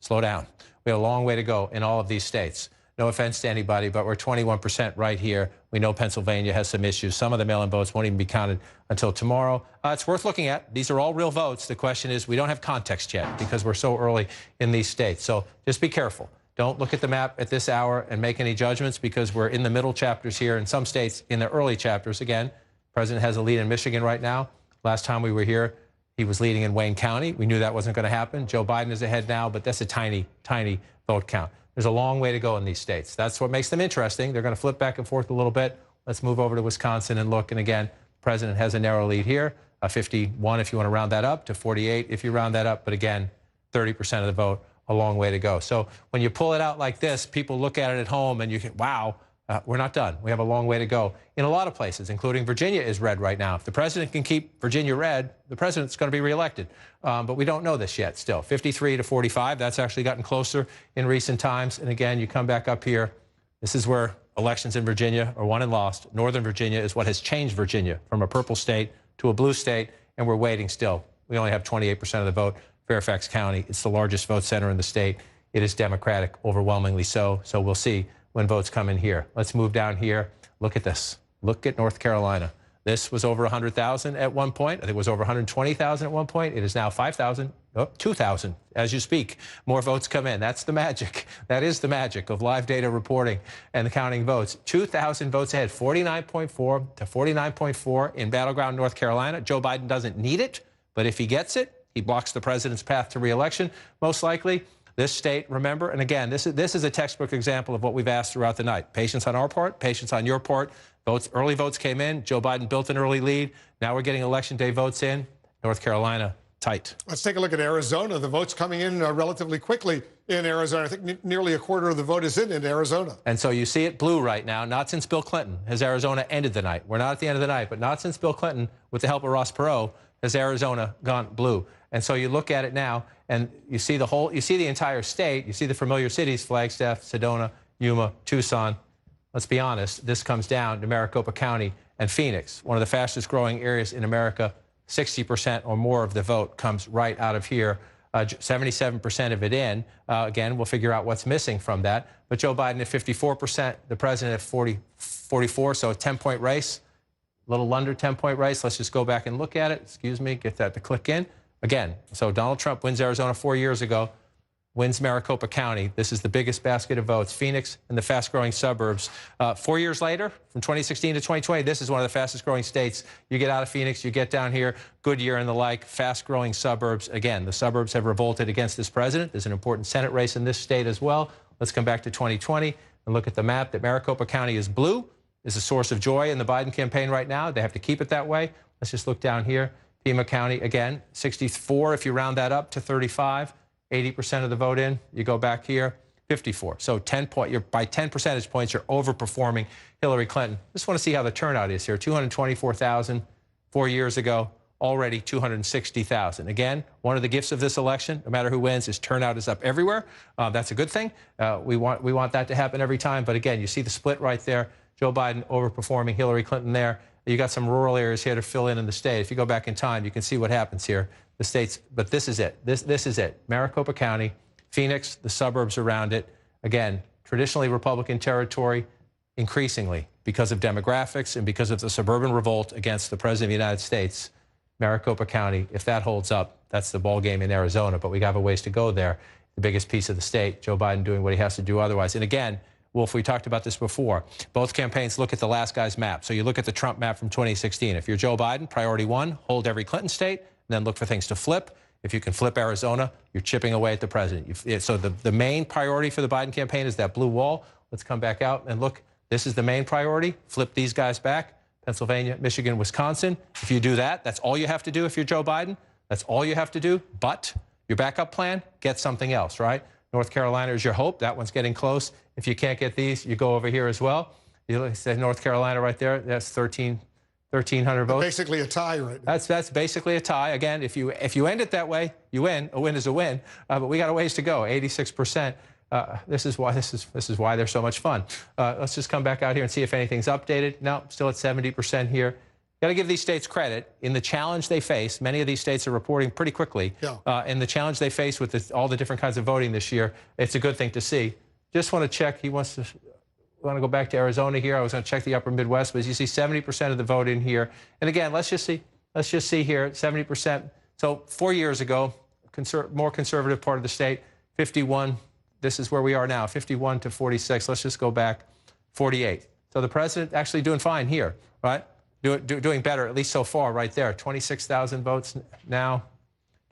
S1: Slow down. We have a long way to go in all of these states. No offense to anybody, but we're 21% right here. We know Pennsylvania has some issues. Some of the mail-in votes won't even be counted until tomorrow. It's worth looking at. These are all real votes. The question is, we don't have context yet because we're so early in these states. So just be careful. Don't look at the map at this hour and make any judgments because we're in the middle chapters here. In some states, in the early chapters, again, the president has a lead in Michigan right now. Last time we were here, he was leading in Wayne County. We knew that wasn't going to happen. Joe Biden is ahead now, but that's a tiny, tiny vote count. There's a long way to go in these states. That's what makes them interesting. They're going to flip back and forth a little bit. Let's move over to Wisconsin and look. And again, the president has a narrow lead here, 51 if you want to round that up, to 48 if you round that up. But again, 30% of the vote, a long way to go. So when you pull it out like this, people look at it at home and you can, wow, we're not done. We have a long way to go in a lot of places, including Virginia is red right now. If the president can keep Virginia red, the president's going to be reelected. But we don't know this yet still. 53 to 45, that's actually gotten closer in recent times. And again, you come back up here. This is where elections in Virginia are won and lost. Northern Virginia is what has changed Virginia from a purple state to a blue state, and we're waiting still. We only have 28% of the vote. Fairfax County, it's the largest vote center in the state. It is Democratic, overwhelmingly so. So we'll see when votes come in here. Let's move down here. Look at this. Look at North Carolina. This was over 100,000 at one point. I think it was over 120,000 at one point. It is now 5,000, 2,000 as you speak. More votes come in. That's the magic. That is the magic of live data reporting and counting votes. 2,000 votes ahead, 49.4 to 49.4 in battleground North Carolina. Joe Biden doesn't need it, but if he gets it, he blocks the president's path to re-election, most likely. This state, remember, and again, this is a textbook example of what we've asked throughout the night. Patience on our part, patience on your part. Early votes came in. Joe Biden built an early lead. Now we're getting Election Day votes in. North Carolina, tight.
S2: Let's take a look at Arizona. The votes coming in relatively quickly in Arizona. I think nearly a quarter of the vote is in Arizona.
S1: And so you see it blue right now. Not since Bill Clinton has Arizona ended the night. We're not at the end of the night, but not since Bill Clinton, with the help of Ross Perot, has Arizona gone blue. And so you look at it now, and you see the entire state. You see the familiar cities: Flagstaff, Sedona, Yuma, Tucson. Let's be honest, this comes down to Maricopa County and Phoenix, one of the fastest growing areas in America. 60% or more of the vote comes right out of here. 77% of it in. Again, we'll figure out what's missing from that. But Joe Biden at 54%, the president at 44, so a 10-point race. A little under 10-point race. Let's just go back and look at it. Excuse me, get that to click in. Again, so Donald Trump wins Arizona 4 years ago, wins Maricopa County. This is the biggest basket of votes. Phoenix and the fast-growing suburbs. 4 years later, from 2016 to 2020, this is one of the fastest-growing states. You get out of Phoenix, you get down here, Goodyear and the like, fast-growing suburbs. Again, the suburbs have revolted against this president. There's an important Senate race in this state as well. Let's come back to 2020 and look at the map. That Maricopa County is blue, is a source of joy in the Biden campaign right now. They have to keep it that way. Let's just look down here. Pima County, again, 64 if you round that up to 35. 80% of the vote in. You go back here, 54. So by 10 percentage points, you're overperforming Hillary Clinton. Just want to see how the turnout is here. 224,000 4 years ago, already 260,000. Again, one of the gifts of this election, no matter who wins, is turnout is up everywhere. That's a good thing. We want that to happen every time. But again, you see the split right there. Joe Biden overperforming Hillary Clinton there. You got some rural areas here to fill in the state. If you go back in time, you can see what happens here. The states, but this is it. This is it. Maricopa County, Phoenix, the suburbs around it. Again, traditionally Republican territory, increasingly because of demographics and because of the suburban revolt against the president of the United States. Maricopa County, if that holds up, that's the ball game in Arizona. But we have a ways to go there. The biggest piece of the state, Joe Biden doing what he has to do otherwise. And again, Wolf, we talked about this before. Both campaigns look at the last guy's map. So you look at the Trump map from 2016. If you're Joe Biden, priority one, hold every Clinton state, and then look for things to flip. If you can flip Arizona, you're chipping away at the president. So the main priority for the Biden campaign is that blue wall. Let's come back out and look. This is the main priority. Flip these guys back. Pennsylvania, Michigan, Wisconsin. If you do that, that's all you have to do if you're Joe Biden. That's all you have to do. But your backup plan, get something else, right? North Carolina is your hope. That one's getting close. If you can't get these, you go over here as well. You say North Carolina right there. That's 1,300 votes.
S2: Basically a tie right now.
S1: That's basically a tie. Again, if you end it that way, you win. A win is a win. But we got a ways to go. 86%. This is why they're so much fun. Let's just come back out here and see if anything's updated. No, still at 70% here. got to give these states credit in the challenge they face. Many of these states are reporting pretty quickly.
S2: Yeah.
S1: In the challenge they face with all the different kinds of voting this year, it's a good thing to see. Just want to check. He wants to go back to Arizona here. I was going to check the upper Midwest, but as you see, 70% of the vote in here. And again, let's just see here, 70%. So 4 years ago, more conservative part of the state, 51. This is where we are now, 51 to 46. Let's just go back, 48. So the president actually doing fine here, right? Doing better, at least so far, right there. 26,000 votes now,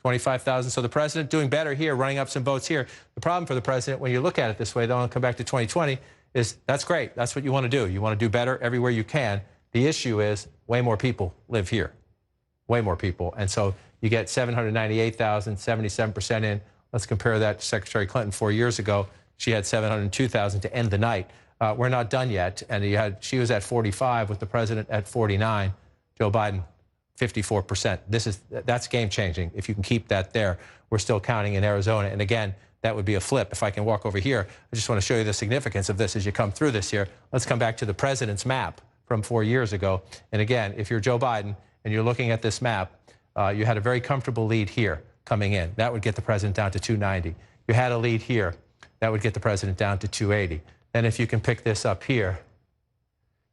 S1: 25,000. So the president doing better here, running up some votes here. The problem for the president, when you look at it this way, though, I'll come back to 2020, is that's great. That's what you want to do. You want to do better everywhere you can. The issue is way more people live here, way more people. And so you get 798,000, 77% in. Let's compare that to Secretary Clinton 4 years ago. She had 702,000 to end the night. We're not done yet. And she was at 45 with the president at 49. Joe Biden, 54%. That's game changing. If you can keep that there, we're still counting in Arizona. And again, that would be a flip. If I can walk over here, I just want to show you the significance of this as you come through this here. Let's come back to the president's map from 4 years ago. And again, if you're Joe Biden and you're looking at this map, you had a very comfortable lead here coming in. That would get the president down to 290. You had a lead here. That would get the president down to 280. And if you can pick this up here,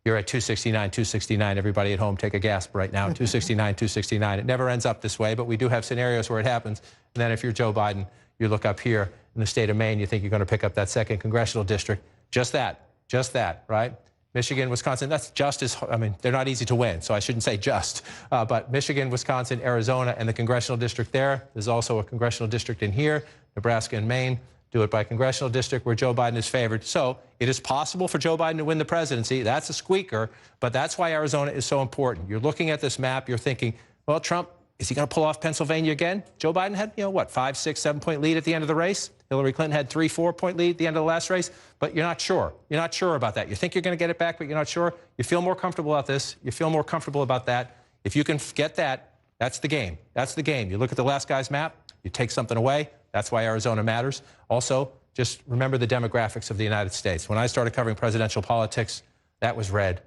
S1: you're at 269, 269. Everybody at home, take a gasp right now. 269, 269. It never ends up this way, but we do have scenarios where it happens. And then if you're Joe Biden, you look up here in the state of Maine, you think you're going to pick up that second congressional district. Just that, right? Michigan, Wisconsin, that's just as, I mean, they're not easy to win, so I shouldn't say just. But Michigan, Wisconsin, Arizona, and the congressional district there. There's also a congressional district in here, Nebraska and Maine. Do it by congressional district where Joe Biden is favored. So it is possible for Joe Biden to win the presidency. That's a squeaker, but that's why Arizona is so important. You're looking at this map, you're thinking, well, Trump, is he going to pull off Pennsylvania again? Joe Biden had, what, 5, 6, 7-point lead at the end of the race. Hillary Clinton had 3, 4-point lead at the end of the last race, but you're not sure. You're not sure about that. You think you're going to get it back, but you're not sure. You feel more comfortable about this. You feel more comfortable about that. If you can get that, that's the game. That's the game. You look at the last guy's map, you take something away. That's why Arizona matters. Also, just remember the demographics of the United States. When I started covering presidential politics, that was red.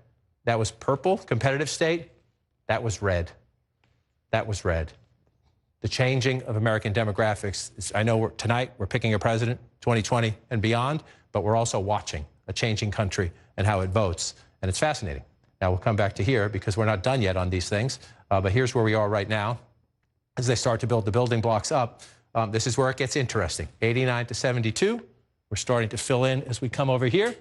S1: That was purple, competitive state. That was red. That was red. The changing of American demographics is, I know tonight we're picking a president, 2020 and beyond, but we're also watching a changing country and how it votes. And it's fascinating. Now we'll come back to here because we're not done yet on these things. But here's where we are right now. As they start to build the building blocks up, this is where it gets interesting. 89 to 72. We're starting to fill in as we come over here.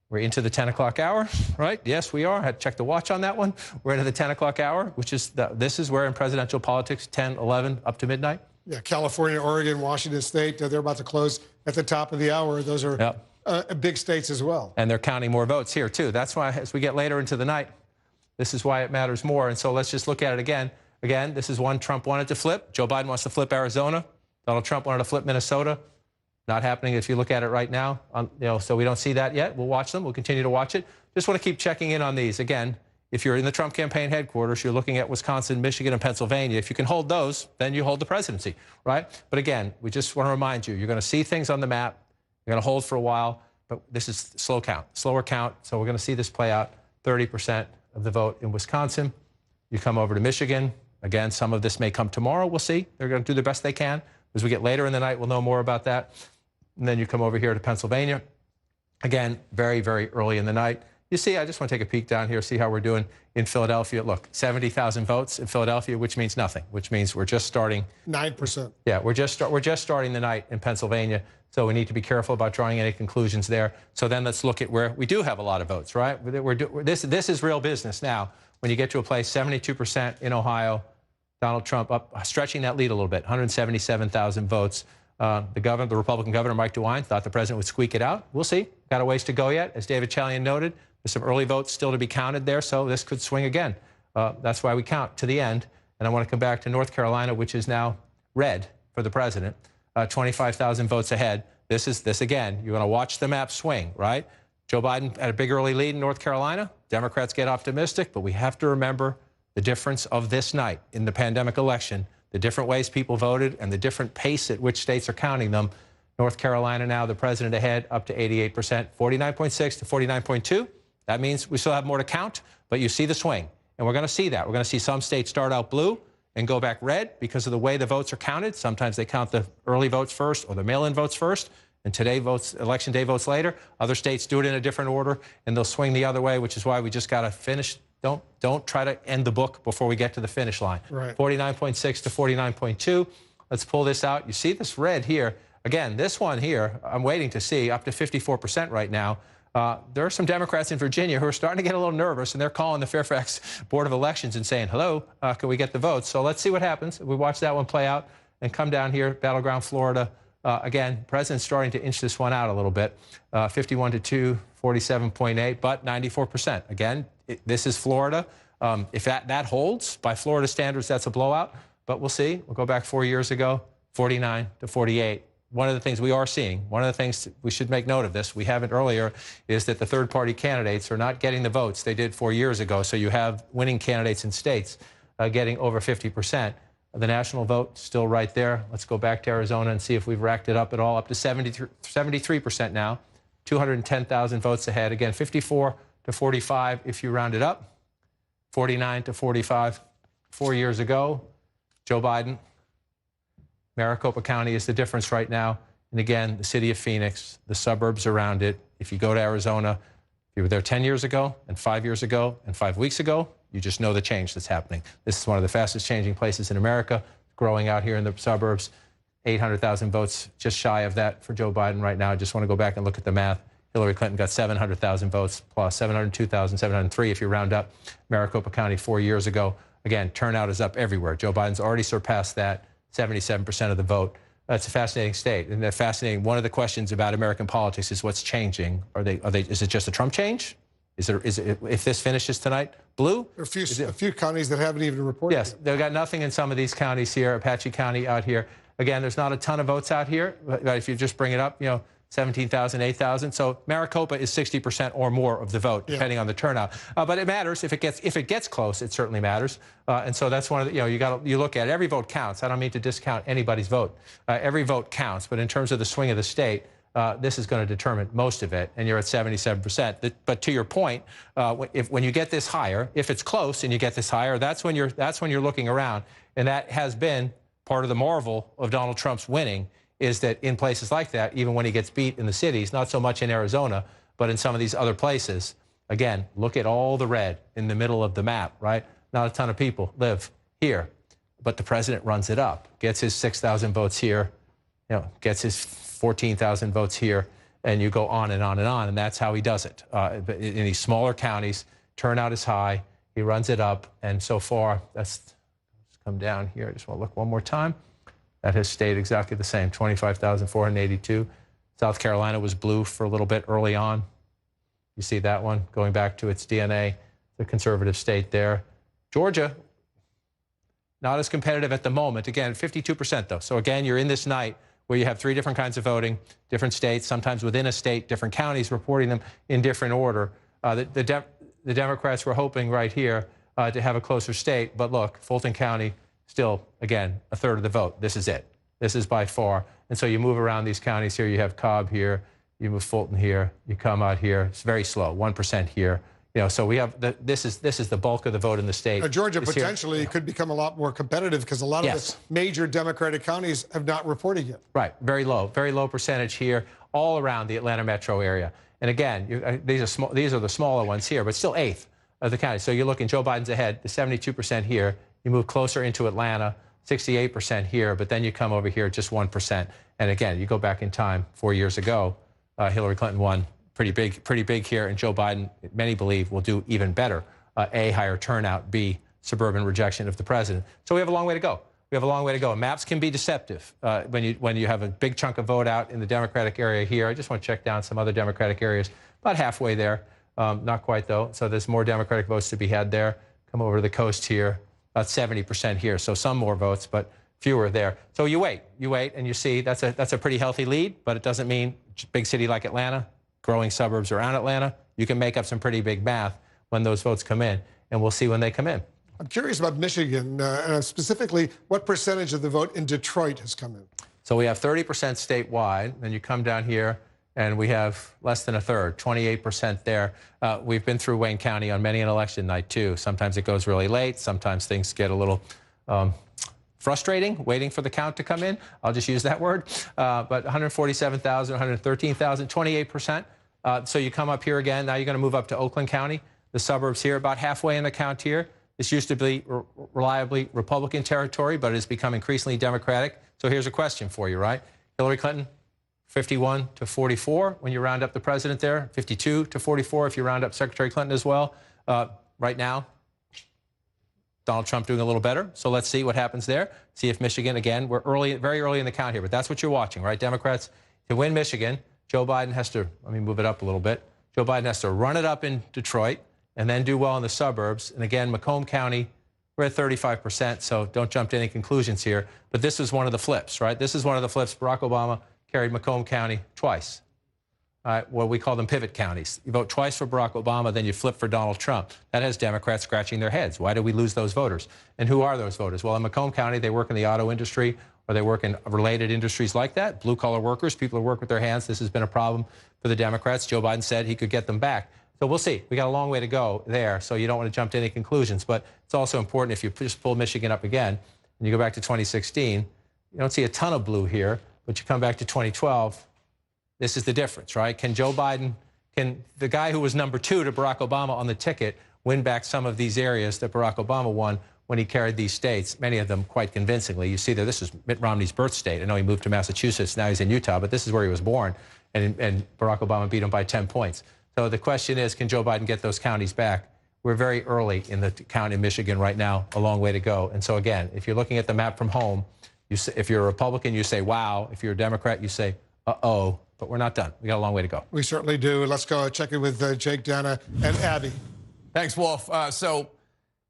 S1: We're into the 10 o'clock hour, right? Yes, we are. I had to check the watch on that one. We're into the 10 o'clock hour, which is, this is where in presidential politics, 10, 11, up to midnight.
S2: Yeah, California, Oregon, Washington State, they're about to close at the top of the hour. Those are big states as well.
S1: And they're counting more votes here, too. That's why, as we get later into the night, this is why it matters more. And so let's just look at it again. Again, this is one Trump wanted to flip. Joe Biden wants to flip Arizona. Donald Trump wanted to flip Minnesota. Not happening if you look at it right now. So we don't see that yet. We'll watch them. We'll continue to watch it. Just want to keep checking in on these. Again, if you're in the Trump campaign headquarters, you're looking at Wisconsin, Michigan, and Pennsylvania. If you can hold those, then you hold the presidency, right? But again, we just want to remind you, you're going to see things on the map. You're going to hold for a while, but this is slower count. So we're going to see this play out. 30% of the vote in Wisconsin. You come over to Michigan. Again, some of this may come tomorrow. We'll see. They're going to do the best they can. As we get later in the night, we'll know more about that. And then you come over here to Pennsylvania. Again, very, very early in the night. You see, I just want to take a peek down here, see how we're doing in Philadelphia. Look, 70,000 votes in Philadelphia, which means nothing, which means we're just starting.
S2: 9%. Yeah,
S1: we're just starting the night in Pennsylvania. So we need to be careful about drawing any conclusions there. So then let's look at where we do have a lot of votes, right? This is real business now. When you get to a place, 72% in Ohio, Donald Trump up, stretching that lead a little bit, 177,000 votes. The Republican governor, Mike DeWine, thought the president would squeak it out. We'll see. Got a ways to go yet. As David Chalian noted, there's some early votes still to be counted there, so this could swing again. That's why we count to the end. And I want to come back to North Carolina, which is now red for the president, 25,000 votes ahead. This again, you're going to watch the map swing, right? Joe Biden had a big early lead in North Carolina. Democrats get optimistic, but we have to remember the difference of this night in the pandemic election, the different ways people voted and the different pace at which states are counting them. North Carolina now, the president ahead, up to 88%, 49.6 to 49.2. That means we still have more to count, but you see the swing. And we're going to see that. We're going to see some states start out blue and go back red because of the way the votes are counted. Sometimes they count the early votes first or the mail-in votes first, and today votes, election day votes later. Other states do it in a different order, and they'll swing the other way, which is why we just got to finish. Don't try to end the book before we get to the finish line.
S2: Right.
S1: 49.6 to 49.2. Let's pull this out. You see this red here. Again, this one here, I'm waiting to see, up to 54% right now. There are some Democrats in Virginia who are starting to get a little nervous, and they're calling the Fairfax Board of Elections and saying, hello, can we get the votes? So let's see what happens. We watch that one play out and come down here, battleground Florida. Again, president's starting to inch this one out a little bit. 51 to 2, 47.8, but 94%. Again, this is Florida. If that holds, by Florida standards, that's a blowout. But we'll see. We'll go back 4 years ago, 49 to 48. One of the things we are seeing, one of the things we should make note of this, we haven't earlier, is that the third-party candidates are not getting the votes they did 4 years ago. So you have winning candidates in states getting over 50%. The national vote still right there. Let's go back to Arizona and see if we've racked it up at all. Up to 73% now, 210,000 votes ahead. Again, 54 to 45 if you round it up, 49 to 45 4 years ago. Joe Biden. Maricopa County is the difference right now. And again, the city of Phoenix, the suburbs around it. If you go to Arizona, if you were there 10 years ago and 5 years ago and 5 weeks ago, you just know the change that's happening. This is one of the fastest changing places in America, growing out here in the suburbs. 800,000 votes, just shy of that for Joe Biden right now. I just want to go back and look at the math. Hillary Clinton got 700,000 votes plus 702,000, 703 if you round up. Maricopa County 4 years ago. Again, turnout is up everywhere. Joe Biden's already surpassed that. 77% of the vote. That's a fascinating state, and that's fascinating. One of the questions about American politics is what's changing. Is it just a Trump change? Is it if this finishes tonight, blue?
S2: There are a few counties that haven't even reported.
S1: Yes, they've got nothing in some of these counties here. Apache County out here. Again, there's not a ton of votes out here, but if you just bring it up, 17,000, 8,000. So Maricopa is 60% or more of the vote, depending on the turnout. But it matters if it gets close. It certainly matters. And so that's one of the you look at it. Every vote counts. I don't mean to discount anybody's vote. Every vote counts. But in terms of the swing of the state, this is going to determine most of it. And you're at 77%. But to your point, when you get this higher, if it's close and you get this higher, that's when you're looking around. And that has been part of the marvel of Donald Trump's winning. Is that in places like that, even when he gets beat in the cities, not so much in Arizona, but in some of these other places, again, look at all the red in the middle of the map, right? Not a ton of people live here, but the president runs it up, gets his 6,000 votes here, gets his 14,000 votes here, and you go on and on and on, and that's how he does it. In these smaller counties, turnout is high, he runs it up, and so far, let's come down here. I just want to look one more time. That has stayed exactly the same, 25,482. South Carolina was blue for a little bit early on. You see that one going back to its DNA, the conservative state there. Georgia, not as competitive at the moment. Again, 52% though. So again, you're in this night where you have three different kinds of voting, different states, sometimes within a state, different counties reporting them in different order. The Democrats were hoping right here to have a closer state, but look, Fulton County, still, again, a third of the vote. This is it. This is by far. And so you move around these counties here. You have Cobb here. You move Fulton here. You come out here. It's very slow, 1% here. So we have this is the bulk of the vote in the state.
S2: Georgia potentially could become a lot more competitive because a lot of the major Democratic counties have not reported yet.
S1: Right. Very low percentage here, all around the Atlanta metro area. And again, these are the smaller ones here, but still eighth of the county. So you're looking, Joe Biden's ahead, the 72% here. You move closer into Atlanta, 68% here, but then you come over here, just 1%. And again, you go back in time 4 years ago, Hillary Clinton won pretty big here, and Joe Biden, many believe, will do even better. A, higher turnout, B, suburban rejection of the president. So we have a long way to go. We have a long way to go. Maps can be deceptive when you have a big chunk of vote out in the Democratic area here. I just want to check down some other Democratic areas, about halfway there. Not quite, though. So there's more Democratic votes to be had there. Come over to the coast here. About 70% here, so some more votes, but fewer there. So you wait, and you see that's a pretty healthy lead, but it doesn't mean big city like Atlanta, growing suburbs around Atlanta, you can make up some pretty big math when those votes come in, and we'll see when they come in.
S2: I'm curious about Michigan, specifically what percentage of the vote in Detroit has come in?
S1: So we have 30% statewide, then you come down here, and we have less than a third, 28% there. We've been through Wayne County on many an election night, too. Sometimes it goes really late. Sometimes things get a little frustrating, waiting for the count to come in. I'll just use that word. But 147,000, 113,000, 28%. So you come up here again. Now you're going to move up to Oakland County, the suburbs here, about halfway in the count here. This used to be reliably Republican territory, but it's become increasingly Democratic. So here's a question for you, right? Hillary Clinton, 51 to 44 when you round up the president there, 52 to 44 if you round up Secretary Clinton as well. Right now, Donald Trump doing a little better. So let's see what happens there. See if Michigan, again, we're very early in the count here, but that's what you're watching, right? Democrats, to win Michigan, Joe Biden has to, let me move it up a little bit. Joe Biden has to run it up in Detroit and then do well in the suburbs. And again, Macomb County, we're at 35%, so don't jump to any conclusions here. But this is one of the flips, right? This is one of the flips. Barack Obama carried Macomb County twice. What we call them pivot counties. You vote twice for Barack Obama, then you flip for Donald Trump. That has Democrats scratching their heads. Why did we lose those voters? And who are those voters? Well, in Macomb County, they work in the auto industry, or they work in related industries like that. Blue-collar workers, people who work with their hands. This has been a problem for the Democrats. Joe Biden said he could get them back. So we'll see. We got a long way to go there, so you don't want to jump to any conclusions. But it's also important if you just pull Michigan up again and you go back to 2016, you don't see a ton of blue here, but you come back to 2012, this is the difference, right? Can Joe Biden, can the guy who was number 2 to Barack Obama on the ticket win back some of these areas that Barack Obama won when he carried these states, many of them quite convincingly? You see there, this is Mitt Romney's birth state. I know he moved to Massachusetts, now he's in Utah, but this is where he was born, and Barack Obama beat him by 10 points. So the question is, can Joe Biden get those counties back? We're very early in the count in Michigan right now, a long way to go. And so again, if you're looking at the map from home, you say, if you're a Republican, you say, wow. If you're a Democrat, you say, uh-oh. But we're not done. We got a long way to go.
S2: We certainly do. Let's go check in with Jake, Dana, and Abby.
S3: Thanks, Wolf. So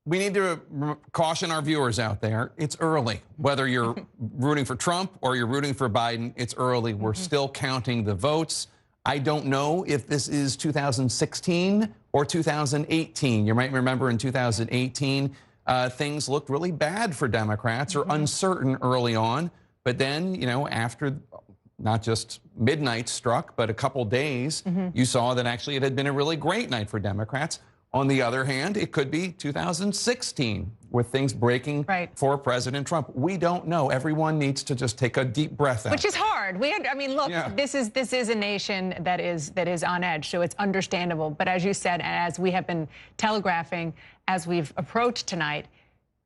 S3: we need to caution our viewers out there. It's early. Whether you're rooting for Trump or you're rooting for Biden, it's early. We're still counting the votes. I don't know if this is 2016 or 2018. You might remember in 2018, things looked really bad for Democrats or uncertain early on. But then, you know, after not just midnight struck, but a couple days, you saw that actually it had been a really great night for Democrats. On the other hand, it could be 2016 with things breaking for President Trump. We don't know. Everyone needs to just take a deep breath out.
S4: Which is hard. I mean, look, this is a nation that is on edge, so it's understandable. But as you said, and as we have been telegraphing as we've approached tonight,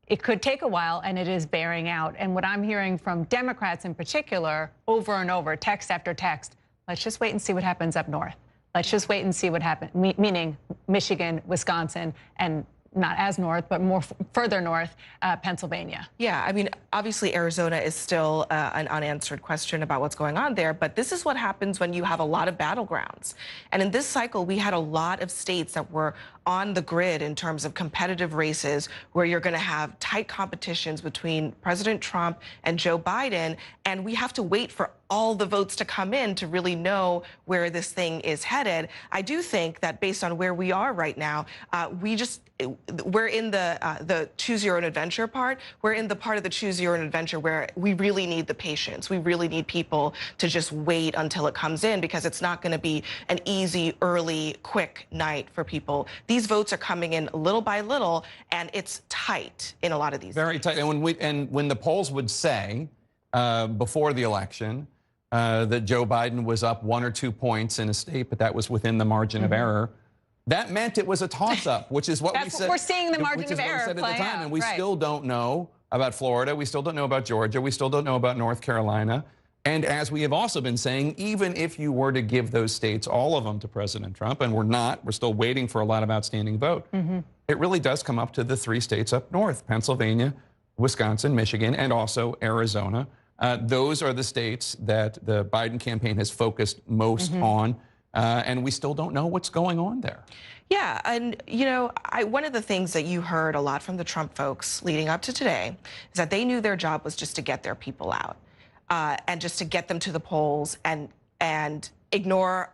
S4: it could take a while, and it is bearing out. And what I'm hearing from Democrats in particular, over and over, text after text, let's just wait and see what happens up north. Let's just wait and see what happens, meaning Michigan, Wisconsin, and not as north, but more further north, Pennsylvania.
S5: Yeah, I mean, obviously Arizona is still an unanswered question about what's going on there, but this is what happens when you have a lot of battlegrounds. And in this cycle, we had a lot of states that were on the grid in terms of competitive races where you're going to have tight competitions between President Trump and Joe Biden, and we have to wait for all the votes to come in to really know where this thing is headed. I do think that based on where we are right now, we're in the choose your own adventure part. We're in the part of the choose your own adventure where we really need the patience. We really need people to just wait until it comes in, because it's not going to be an easy, early, quick night for people. These votes are coming in little by little, and it's tight in a lot of these.
S3: Very tight. And when the polls would say before the election that Joe Biden was up 1 or 2 points in a state, but that was within the margin of error, that meant it was a toss-up, which is what we said.
S4: We're seeing the margin of error play out.
S3: And we still don't know about Florida. We still don't know about Georgia. We still don't know about North Carolina. And as we have also been saying, even if you were to give those states, all of them, to President Trump, and we're not, we're still waiting for a lot of outstanding vote, it really does come up to the 3 states up north: Pennsylvania, Wisconsin, Michigan, and also Arizona. Those are the states that the Biden campaign has focused most on. And we still don't know what's going on there.
S5: Yeah, and you know, one of the things that you heard a lot from the Trump folks leading up to today is that they knew their job was just to get their people out and just to get them to the polls and ignore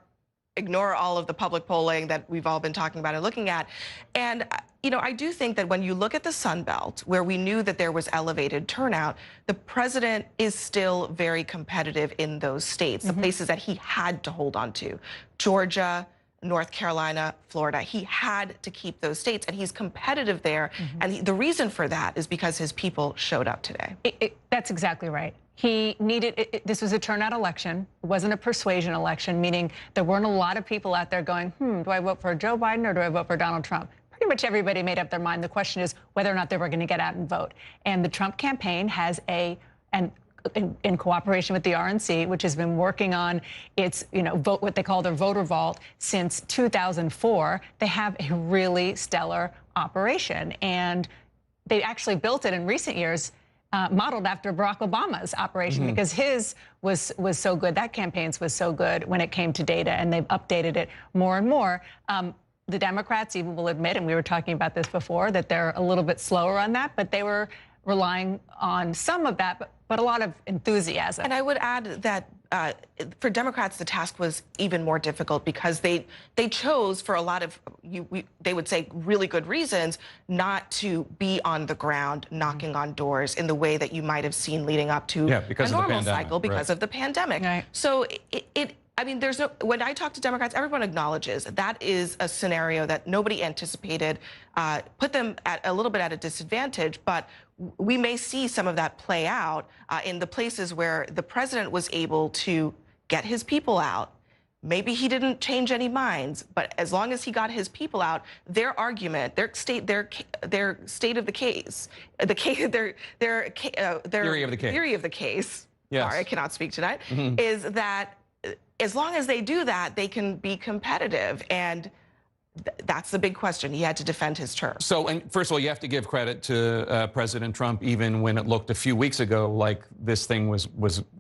S5: all of the public polling that we've all been talking about and looking at. And you know, I do think that when you look at the Sun Belt, where we knew that there was elevated turnout, the president is still very competitive in those states, the places that he had to hold on to. Georgia, North Carolina, Florida. He had to keep those states, and he's competitive there. And the reason for that is because his people showed up today.
S4: That's exactly right. He needed, this was a turnout election. It wasn't a persuasion election, meaning there weren't a lot of people out there going, do I vote for Joe Biden or do I vote for Donald Trump? Pretty much everybody made up their mind. The question is whether or not they were going to get out and vote. And the Trump campaign has in cooperation with the RNC, which has been working on its, vote, what they call their voter vault since 2004. They have a really stellar operation, and they actually built it in recent years, modeled after Barack Obama's operation, because his was so good. That campaign's was so good when it came to data, and they've updated it more and more. The Democrats even will admit, and we were talking about this before, that they're a little bit slower on that, but they were relying on some of that, but a lot of enthusiasm.
S5: And I would add that for Democrats, the task was even more difficult because they chose, for a lot of, they would say, really good reasons, not to be on the ground knocking on doors in the way that you might have seen leading up to a normal cycle because of the pandemic.
S4: Right.
S5: So I mean, there's no, when I talk to Democrats, everyone acknowledges that is a scenario that nobody anticipated, put them at a little bit at a disadvantage, but we may see some of that play out in the places where the president was able to get his people out. Maybe he didn't change any minds, but as long as he got his people out, their argument, their state of the case, their theory of the case.
S3: Yes.
S5: Sorry, I cannot speak tonight. Is that as long as they do that, they can be competitive, and that's the big question. He had to defend his term.
S3: So, and first of all, you have to give credit to President Trump, even when it looked a few weeks ago like this thing was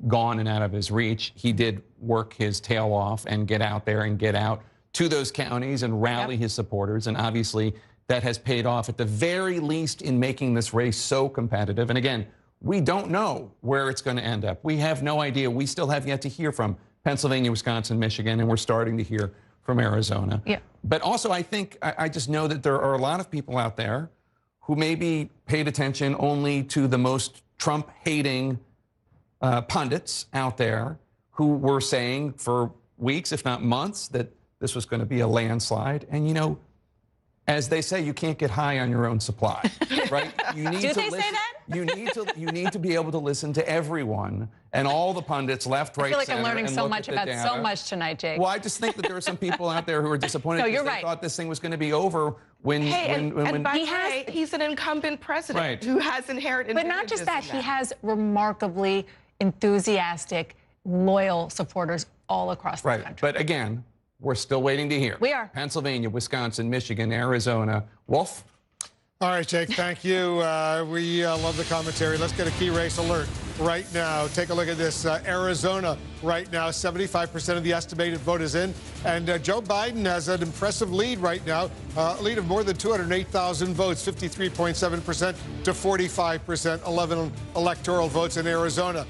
S3: gone and out of his reach. He did work his tail off and get out there and get out to those counties and rally his supporters. And obviously, that has paid off at the very least in making this race so competitive. And again, we don't know where it's going to end up. We have no idea. We still have yet to hear from Pennsylvania, Wisconsin, Michigan, and we're starting to hear from Arizona.
S4: Yeah.
S3: But also, I think, I just know that there are a lot of people out there who maybe paid attention only to the most Trump-hating pundits out there who were saying for weeks, if not months, that this was going to be a landslide. And, as they say, you can't get high on your own supply, right? You need
S4: Do
S3: to
S4: they
S3: listen,
S4: say that?
S3: You need to be able to listen to everyone and all the pundits, left, right,
S4: I feel like
S3: center,
S4: I'm learning
S3: and
S4: so
S3: look
S4: much
S3: at the
S4: about
S3: data.
S4: so much tonight, Jake.
S3: Well, I just think that there are some people out there who are disappointed
S4: No,
S3: because
S4: you're
S3: they
S4: right.
S3: thought this thing was going to be over when.
S5: And by
S4: He
S5: the
S4: has-
S5: way, he's an incumbent president
S3: Right.
S5: who has inherent
S4: But not just that,
S5: advantages in
S4: he has remarkably enthusiastic, loyal supporters all across the country.
S3: But again, we're still waiting to hear.
S4: We are.
S3: Pennsylvania, Wisconsin, Michigan, Arizona. Wolf?
S2: All right, Jake, thank you. We love the commentary. Let's get a key race alert right now. Take a look at this. Arizona right now, 75% of the estimated vote is in. And Joe Biden has an impressive lead right now, a lead of more than 208,000 votes, 53.7% to 45%, 11 electoral votes in Arizona.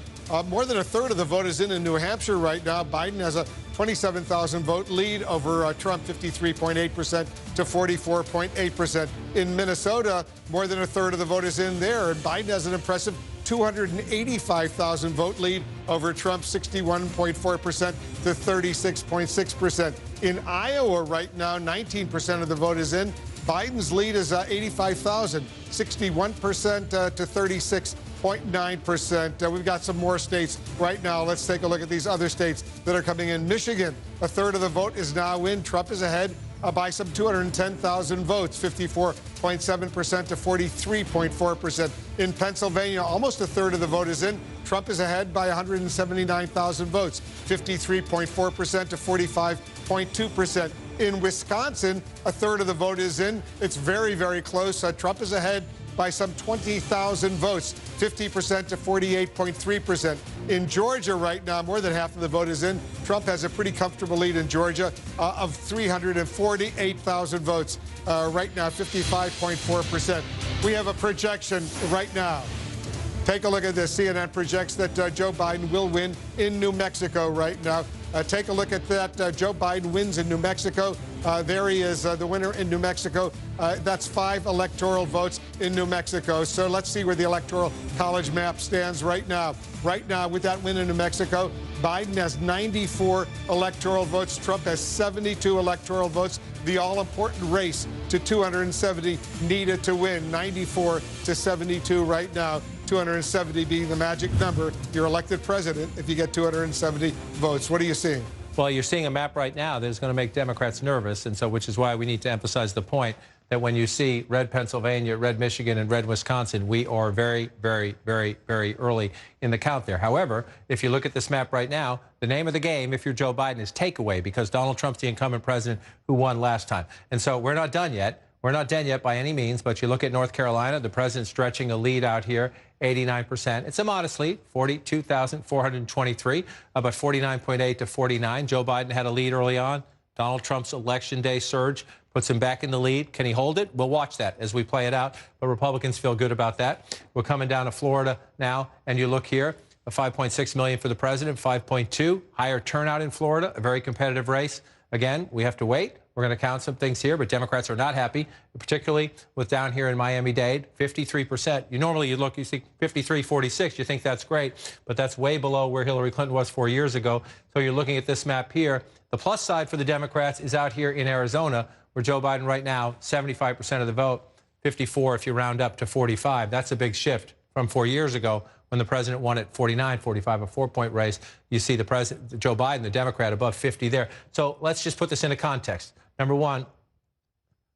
S2: More than a third of the vote is in New Hampshire right now. Biden has a 27,000 vote lead over Trump, 53.8% to 44.8%. In Minnesota, more than a third of the vote is in there, and Biden has an impressive 285,000 vote lead over Trump, 61.4% to 36.6%. In Iowa right now, 19% of the vote is in. Biden's lead is 85,000, 61% to 36.9%. We've got some more states right now. Let's take a look at these other states that are coming in. Michigan, a third of the vote is now in. Trump is ahead by some 210,000 votes, 54.7% to 43.4%. In Pennsylvania, almost a third of the vote is in. Trump is ahead by 179,000 votes, 53.4% to 45.2%. In Wisconsin, a third of the vote is in. It's very, very close. Trump is ahead by some 20,000 votes, 50% to 48.3%. In Georgia right now, more than half of the vote is in. Trump has a pretty comfortable lead in Georgia of 348,000 votes. Right now, 55.4%. We have a projection right now. Take a look at this. CNN projects that Joe Biden will win in New Mexico right now. Take a look at that. Joe Biden wins in New Mexico. There he is, the winner in New Mexico. That's 5 electoral votes in New Mexico. So let's see where the Electoral College map stands right now. Right now, with that win in New Mexico, Biden has 94 electoral votes. Trump has 72 electoral votes. The all-important race to 270 needed to win. 94 to 72 right now. 270 being the magic number. You're elected president if you get 270 votes. What are you seeing?
S1: Well, you're seeing a map right now that is going to make Democrats nervous, and so which is why we need to emphasize the point that when you see red Pennsylvania, red Michigan, and red Wisconsin, we are very, very, very, very early in the count there. However, if you look at this map right now, the name of the game, if you're Joe Biden, is takeaway, because Donald Trump's the incumbent president who won last time. And so we're not done yet. We're not done yet by any means, but you look at North Carolina, the president's stretching a lead out here, 89%. It's a modest lead, 42,423, but 49.8 to 49. Joe Biden had a lead early on. Donald Trump's election day surge puts him back in the lead. Can he hold it? We'll watch that as we play it out, but Republicans feel good about that. We're coming down to Florida now, and you look here, a 5.6 million for the president, 5.2, higher turnout in Florida, a very competitive race. Again, we have to wait. We're going to count some things here, but Democrats are not happy, particularly with down here in Miami-Dade, 53%. You see 53, 46, you think that's great, but that's way below where Hillary Clinton was 4 years ago. So you're looking at this map here. The plus side for the Democrats is out here in Arizona, where Joe Biden right now, 75% of the vote, 54 if you round up to 45. That's a big shift from 4 years ago when the president won at 49, 45, a 4-point race. You see the president, Joe Biden, the Democrat, above 50 there. So let's just put this into context. Number one,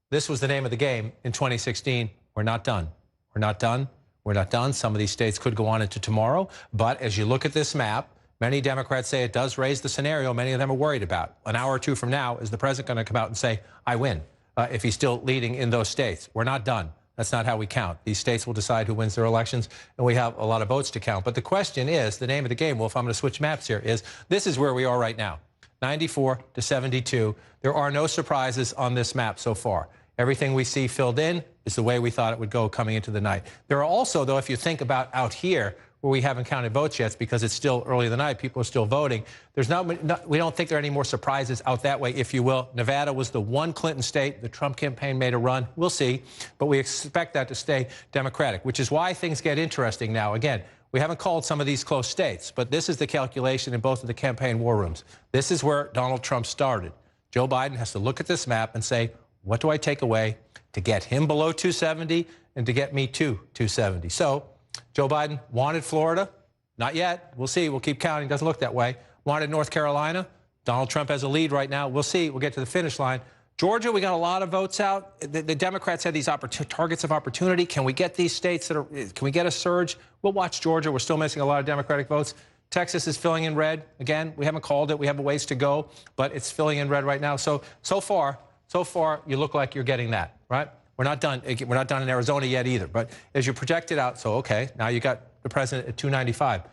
S1: this was the name of the game in 2016. We're not done. We're not done. We're not done. Some of these states could go on into tomorrow. But as you look at this map, many Democrats say it does raise the scenario many of them are worried about. An hour or two from now, is the president going to come out and say, I win, if he's still leading in those states? We're not done. That's not how we count. These states will decide who wins their elections, and we have a lot of votes to count. But the question is, the name of the game, well, if I'm going to switch maps here, is this is where we are right now. 94 to 72. There are no surprises on this map so far. Everything we see filled in is the way we thought it would go coming into the night. There are also, though, if you think about out here, where we haven't counted votes yet because it's still early in the night, people are still voting. We don't think there are any more surprises out that way, if you will. Nevada was the one Clinton state. The Trump campaign made a run. We'll see. But we expect that to stay Democratic, which is why things get interesting now. Again, we haven't called some of these close states, but this is the calculation in both of the campaign war rooms. This is where Donald Trump started. Joe Biden has to look at this map and say, what do I take away to get him below 270 and to get me to 270? So Joe Biden wanted Florida. Not yet. We'll see. We'll keep counting. Doesn't look that way. Wanted North Carolina. Donald Trump has a lead right now. We'll see. We'll get to the finish line. Georgia, we got a lot of votes out. The Democrats had these targets of opportunity. Can we get these states can we get a surge? We'll watch Georgia. We're still missing a lot of Democratic votes. Texas is filling in red. Again, we haven't called it. We have a ways to go, but it's filling in red right now. So far, you look like you're getting that, right? We're not done. We're not done in Arizona yet either. But as you project it out, so okay, now you got the president at 295.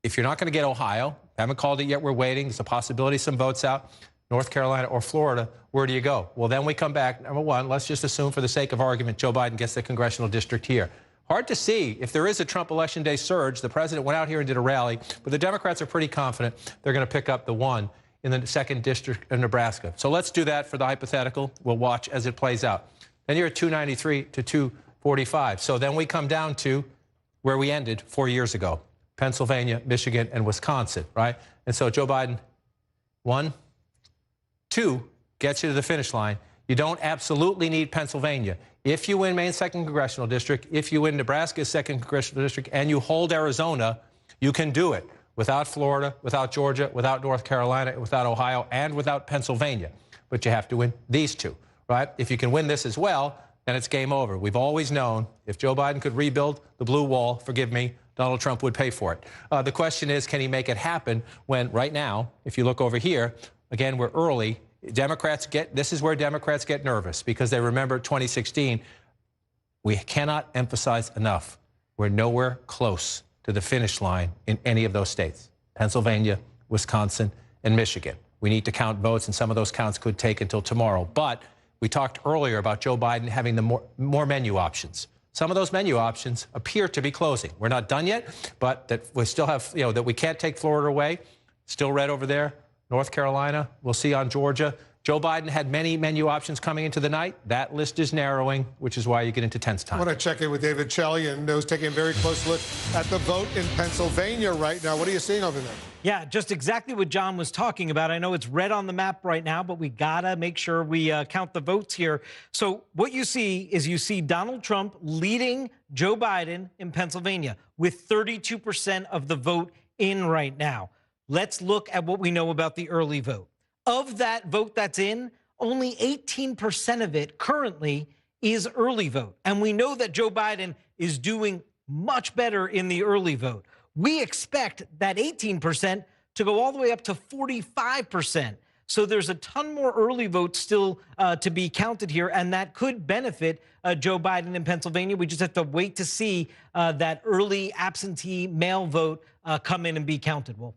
S1: If you're not going to get Ohio, haven't called it yet, we're waiting. There's a possibility some votes out. North Carolina or Florida, where do you go? Well, then we come back. Number one, let's just assume for the sake of argument, Joe Biden gets the congressional district here. Hard to see if there is a Trump election day surge. The president went out here and did a rally, but the Democrats are pretty confident they're going to pick up the one in the 2nd district of Nebraska. So let's do that for the hypothetical. We'll watch as it plays out. Then you're at 293 to 245. So then we come down to where we ended 4 years ago, Pennsylvania, Michigan, and Wisconsin, right? And so Joe Biden, 1, 2 gets you to the finish line. You don't absolutely need Pennsylvania. If you win Maine's 2nd congressional district, if you win Nebraska's 2nd congressional district, and you hold Arizona, you can do it without Florida, without Georgia, without North Carolina, without Ohio, and without Pennsylvania. But you have to win these two, right? If you can win this as well, then it's game over. We've always known if Joe Biden could rebuild the blue wall, forgive me, Donald Trump would pay for it. The question is, can he make it happen when right now, if you look over here, again, we're early. This is where Democrats get nervous because they remember 2016. We cannot emphasize enough. We're nowhere close to the finish line in any of those states, Pennsylvania, Wisconsin, and Michigan. We need to count votes, and some of those counts could take until tomorrow. But we talked earlier about Joe Biden having the more menu options. some of those menu options appear to be closing. We're not done yet, but that we still have, that we can't take Florida away. Still red over there. North Carolina, we'll see on Georgia. Joe Biden had many menu options coming into the night. That list is narrowing, which is why you get into tense time.
S2: I want to check in with David Chalian, who's taking a very close look at the vote in Pennsylvania right now. What are you seeing over there?
S6: Yeah, just exactly what John was talking about. I know it's red on the map right now, but we gotta make sure we count the votes here. So what you see is Donald Trump leading Joe Biden in Pennsylvania with 32% of the vote in right now. Let's look at what we know about the early vote. Of that vote that's in, only 18% of it currently is early vote. And we know that Joe Biden is doing much better in the early vote. We expect that 18% to go all the way up to 45%. So there's a ton more early votes still to be counted here, and that could benefit Joe Biden in Pennsylvania. We just have to wait to see that early absentee mail vote come in and be counted. Wolf.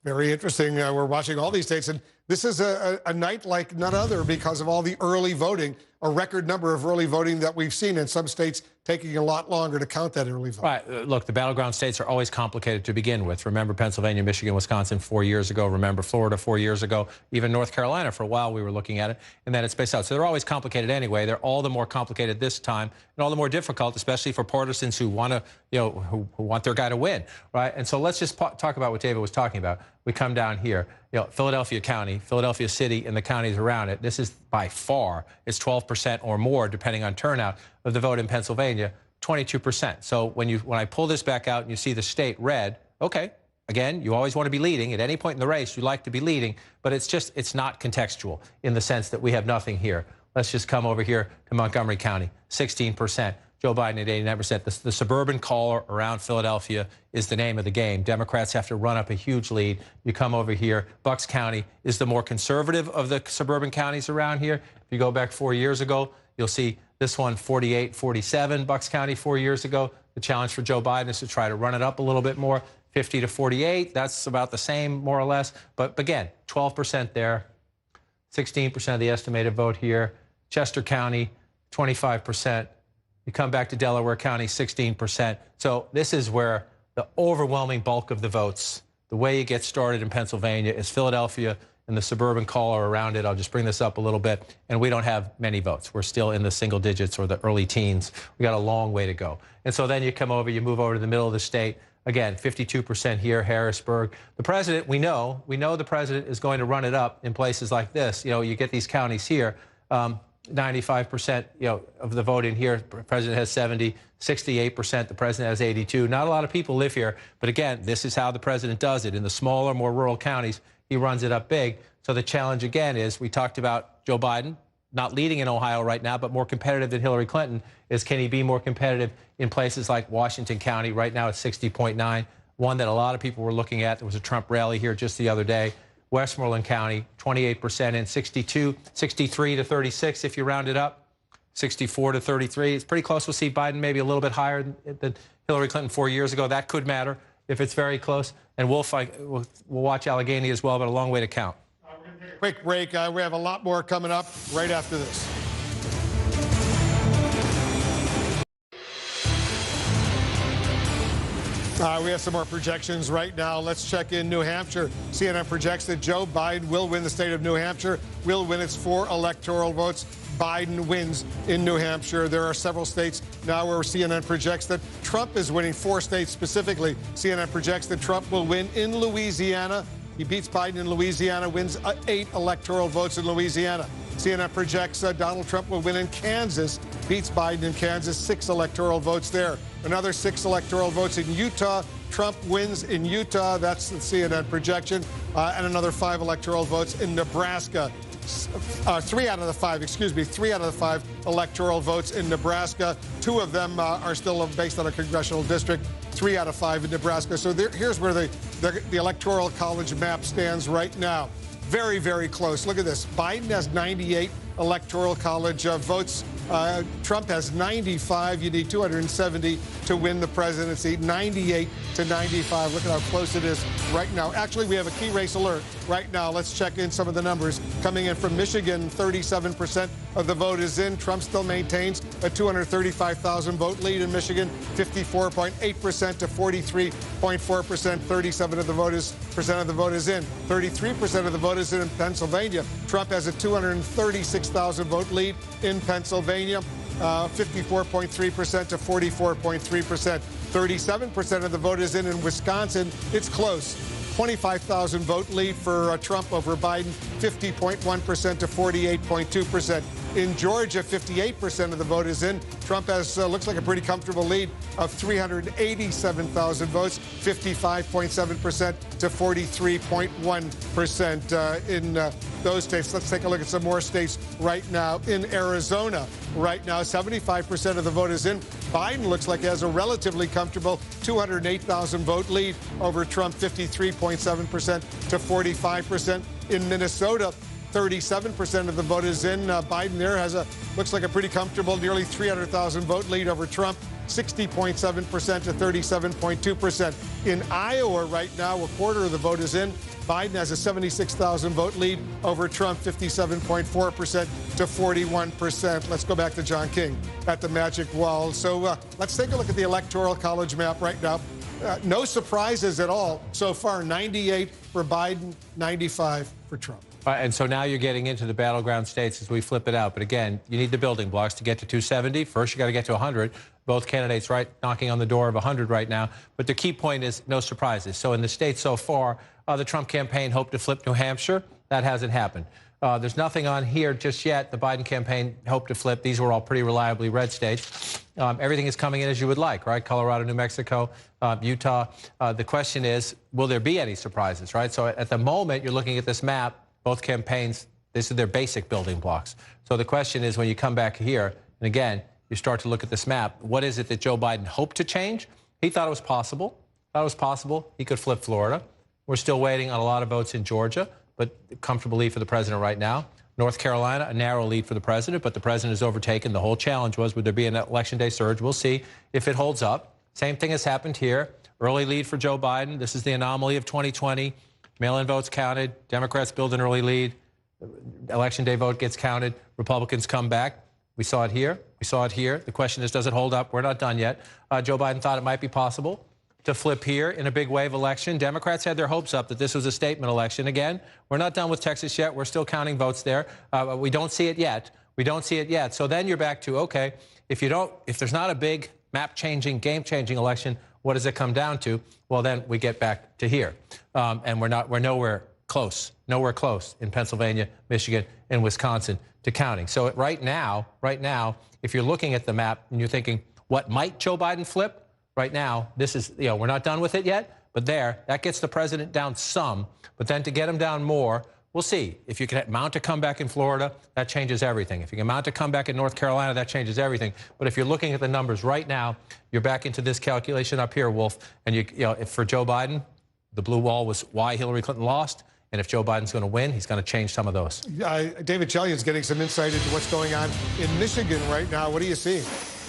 S2: Very interesting. We're watching all these states, and this is a night like none other because of all the early voting, a record number of early voting that we've seen in some states taking a lot longer to count that early vote.
S1: Right. Look, the battleground states are always complicated to begin with. Remember Pennsylvania, Michigan, Wisconsin 4 years ago. Remember Florida 4 years ago. Even North Carolina for a while we were looking at it, and then it's spaced out. So they're always complicated anyway. They're all the more complicated this time, and all the more difficult, especially for partisans who want to, who want their guy to win, right? And so let's just talk about what David was talking about. We come down here, Philadelphia County, Philadelphia City, and the counties around it. This is by far, it's 12% or more, depending on turnout, of the vote in Pennsylvania, 22%. So when I pull this back out and you see the state red, okay, again, you always want to be leading. At any point in the race, you like to be leading, but it's not contextual in the sense that we have nothing here. Let's just come over here to Montgomery County, 16%. Joe Biden at 89%. The suburban core around Philadelphia is the name of the game. Democrats have to run up a huge lead. You come over here. Bucks County is the more conservative of the suburban counties around here. If you go back 4 years ago, you'll see this one 48-47, Bucks County 4 years ago. The challenge for Joe Biden is to try to run it up a little bit more, 50-48. That's about the same, more or less. But again, 12% there, 16% of the estimated vote here. Chester County, 25%. You come back to Delaware County, 16%. So this is where the overwhelming bulk of the votes, the way you get started in Pennsylvania is Philadelphia and the suburban core around it. I'll just bring this up a little bit. And we don't have many votes. We're still in the single digits or the early teens. We got a long way to go. And so then you come over, you move over to the middle of the state. Again, 52% here, Harrisburg. The president, we know the president is going to run it up in places like this. You get these counties here. 95%, of the vote in here. The president has 70, 68%. The president has 82. Not a lot of people live here, but again, this is how the president does it. In the smaller, more rural counties, he runs it up big. So the challenge again is, we talked about Joe Biden not leading in Ohio right now, but more competitive than Hillary Clinton. Can he be more competitive in places like Washington County? Right now it's 60.9. One that a lot of people were looking at. There was a Trump rally here just the other day. Westmoreland County, 28% in, 63-36 if you round it up, 64-33. It's pretty close. We'll see Biden maybe a little bit higher than Hillary Clinton 4 years ago. That could matter if it's very close. And we'll watch Allegheny as well, but a long way to count.
S2: We're going to take a quick break. We have a lot more coming up right after this. We have some more projections right now. Let's check in New Hampshire. CNN projects that Joe Biden will win the state of New Hampshire, will win its 4 electoral votes. Biden wins in New Hampshire. There are several states now where CNN projects that Trump is winning, 4 states specifically. CNN projects that Trump will win in Louisiana. He beats Biden in Louisiana, wins 8 electoral votes in Louisiana. CNN projects Donald Trump will win in Kansas, beats Biden in Kansas, 6 electoral votes there. Another 6 electoral votes in Utah. Trump wins in Utah. That's the CNN projection. And another 5 electoral votes in Nebraska. 3 out of the 5 electoral votes in Nebraska. 2 of them are still based on a congressional district. 3 out of 5 in Nebraska. So here's where the Electoral College map stands right now. Very, very close. Look at this. Biden has 98, Electoral College votes. Trump has 95. You need 270 to win the presidency. 98 to 95. Look at how close it is right now. Actually, we have a key race alert right now. Let's check in some of the numbers. Coming in from Michigan, 37% of the vote is in. Trump still maintains a 235,000 vote lead in Michigan, 54.8% to 43.4%. 37% of the vote is in. 33% of the vote is in Pennsylvania. Trump has a 236,000 vote lead in Pennsylvania, 54.3% to 44.3%. 37% of the vote is in Wisconsin. It's close. 25,000 vote lead for Trump over Biden, 50.1% to 48.2%. In Georgia, 58% of the vote is in. Trump has looks like a pretty comfortable lead of 387,000 votes, 55.7% to 43.1% in those states. Let's take a look at some more states right now. In Arizona, right now, 75% of the vote is in. Biden looks like he has a relatively comfortable 208,000 vote lead over Trump, 53.7% to 45%. In Minnesota, 37% of the vote is in. Biden there looks like a pretty comfortable nearly 300,000 vote lead over Trump, 60.7% to 37.2%. In Iowa right now, a quarter of the vote is in. Biden has a 76,000 vote lead over Trump, 57.4% to 41%. Let's go back to John King at the Magic Wall. So let's take a look at the Electoral College map right now. No surprises at all so far. 98 for Biden, 95 for Trump.
S1: And so now you're getting into the battleground states as we flip it out. But again, you need the building blocks to get to 270. First, you got to get to 100. Both candidates knocking on the door of 100 right now. But the key point is no surprises. So in the states so far, the Trump campaign hoped to flip New Hampshire. That hasn't happened. There's nothing on here just yet. The Biden campaign hoped to flip. These were all pretty reliably red states. Everything is coming in as you would like, right? Colorado, New Mexico, Utah. The question is, will there be any surprises, right? So at the moment, you're looking at this map. Both campaigns, this is their basic building blocks. So the question is, when you come back here, and again, you start to look at this map, what is it that Joe Biden hoped to change? He thought it was possible. He could flip Florida. We're still waiting on a lot of votes in Georgia, but comfortable lead for the president right now. North Carolina, a narrow lead for the president, but the president is overtaken. The whole challenge was, would there be an election day surge? We'll see if it holds up. Same thing has happened here. Early lead for Joe Biden. This is the anomaly of 2020. Mail-in votes counted. Democrats build an early lead. Election day vote gets counted. Republicans come back. We saw it here. We saw it here. The question is, does it hold up? We're not done yet. Joe Biden thought it might be possible to flip here in a big wave election. Democrats had their hopes up that this was a statement election. Again, we're not done with Texas yet. We're still counting votes there. We don't see it yet. So then you're back to, okay, if there's not a big map-changing, game-changing election, what does it come down to? Well, then we get back to here. And we're nowhere close in Pennsylvania, Michigan, and Wisconsin to counting. So right now, if you're looking at the map and you're thinking, what might Joe Biden flip? Right now, this is, we're not done with it yet, but that gets the president down some. But then to get him down more, we'll see. If you can mount a comeback in Florida, that changes everything. If you can mount a comeback in North Carolina, that changes everything. But if you're looking at the numbers right now, you're back into this calculation up here, Wolf. And if for Joe Biden, the blue wall was why Hillary Clinton lost. And if Joe Biden's going to win, he's going to change some of those.
S2: David Chelyon's getting some insight into what's going on in Michigan right now. What are you seeing?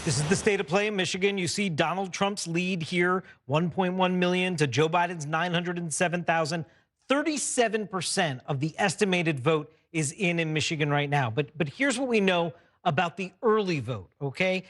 S6: This is the state of play in Michigan. You see Donald Trump's lead here, 1.1 million to Joe Biden's 907,000. 37% of the estimated vote is in Michigan right now. But here's what we know about the early vote, okay?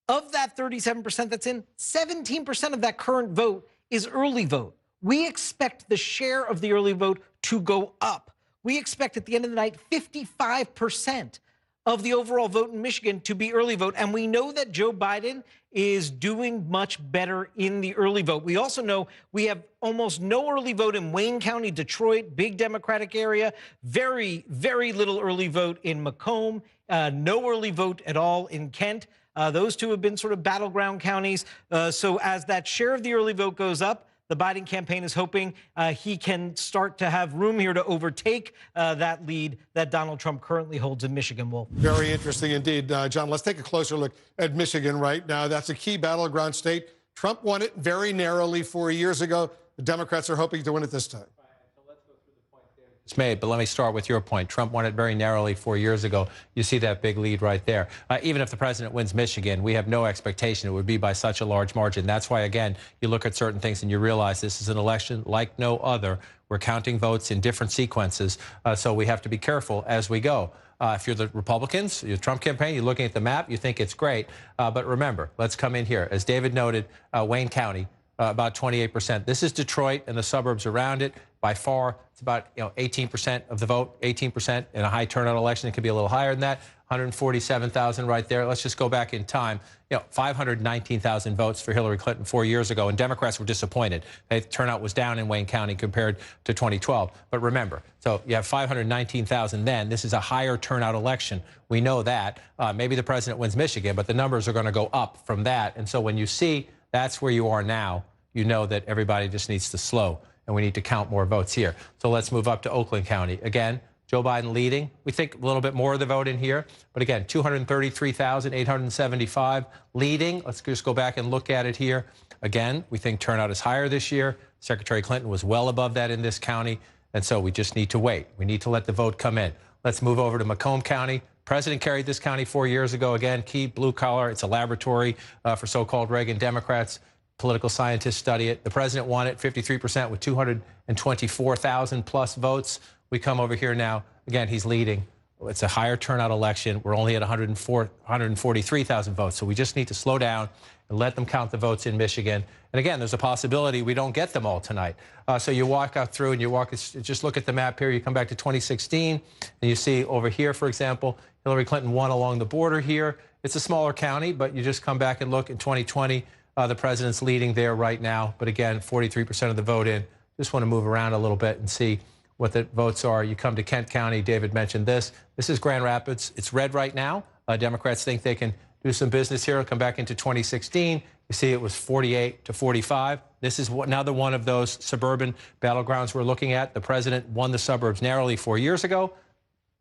S6: Of that 37% that's in, 17% of that current vote is early vote. We expect the share of the early vote to go up. We expect at the end of the night 55% of the overall vote in Michigan to be early vote. And we know that Joe Biden is doing much better in the early vote. We also know we have almost no early vote in Wayne County, Detroit, big Democratic area. Very, very little early vote in Macomb. No early vote at all in Kent. Those two have been sort of battleground counties. So as that share of the early vote goes up, the Biden campaign is hoping he can start to have room here to overtake that lead that Donald Trump currently holds in Michigan, Wolf.
S2: Very interesting indeed. John, let's take a closer look at Michigan right now. That's a key battleground state. Trump won it very narrowly 4 years ago. The Democrats are hoping to win it this time.
S1: it's made, but let me start with your point. Trump won it very narrowly 4 years ago. You see that big lead right there. Even if the president wins Michigan, we have no expectation it would be by such a large margin. That's why, again, you look at certain things and you realize this is an election like no other. We're counting votes in different sequences, so we have to be careful as we go. If you're the Republicans, your Trump campaign, you're looking at the map, you think it's great. But remember, let's come in here. As David noted, Wayne County, about 28%. This is Detroit and the suburbs around it. By far, it's about 18% of the vote, 18% in a high turnout election. It could be a little higher than that. 147,000 right there. Let's just go back in time. 519,000 votes for Hillary Clinton 4 years ago, and Democrats were disappointed. The turnout was down in Wayne County compared to 2012. But remember, so you have 519,000 then. This is a higher turnout election. We know that. Maybe the president wins Michigan, but the numbers are going to go up from that. And so when you see that's where you are now, you know that everybody just needs to slow, and we need to count more votes here. So let's move up to Oakland County. Again, Joe Biden leading. We think a little bit more of the vote in here. But again, 233,875 leading. Let's just go back and look at it here. Again, we think turnout is higher this year. Secretary Clinton was well above that in this county. And so we just need to wait. We need to let the vote come in. Let's move over to Macomb County. President carried this county 4 years ago. Again, key blue collar. It's a laboratory for so-called Reagan Democrats. Political scientists study it. The president won it 53% with 224,000 plus votes. We come over here now. Again, he's leading. It's a higher turnout election. We're only at 143,000 votes. So we just need to slow down and let them count the votes in Michigan. And again, there's a possibility we don't get them all tonight. So you walk out through and just look at the map here. You come back to 2016 and you see over here, for example, Hillary Clinton won along the border here. It's a smaller county, but you just come back and look in 2020. The president's leading there right now. But again, 43% of the vote in. Just want to move around a little bit and see what the votes are. You come to Kent County. David mentioned this. This is Grand Rapids. It's red right now. Democrats think they can do some business here. Come back into 2016. You see it was 48 to 45. This is another one of those suburban battlegrounds we're looking at. The president won the suburbs narrowly 4 years ago.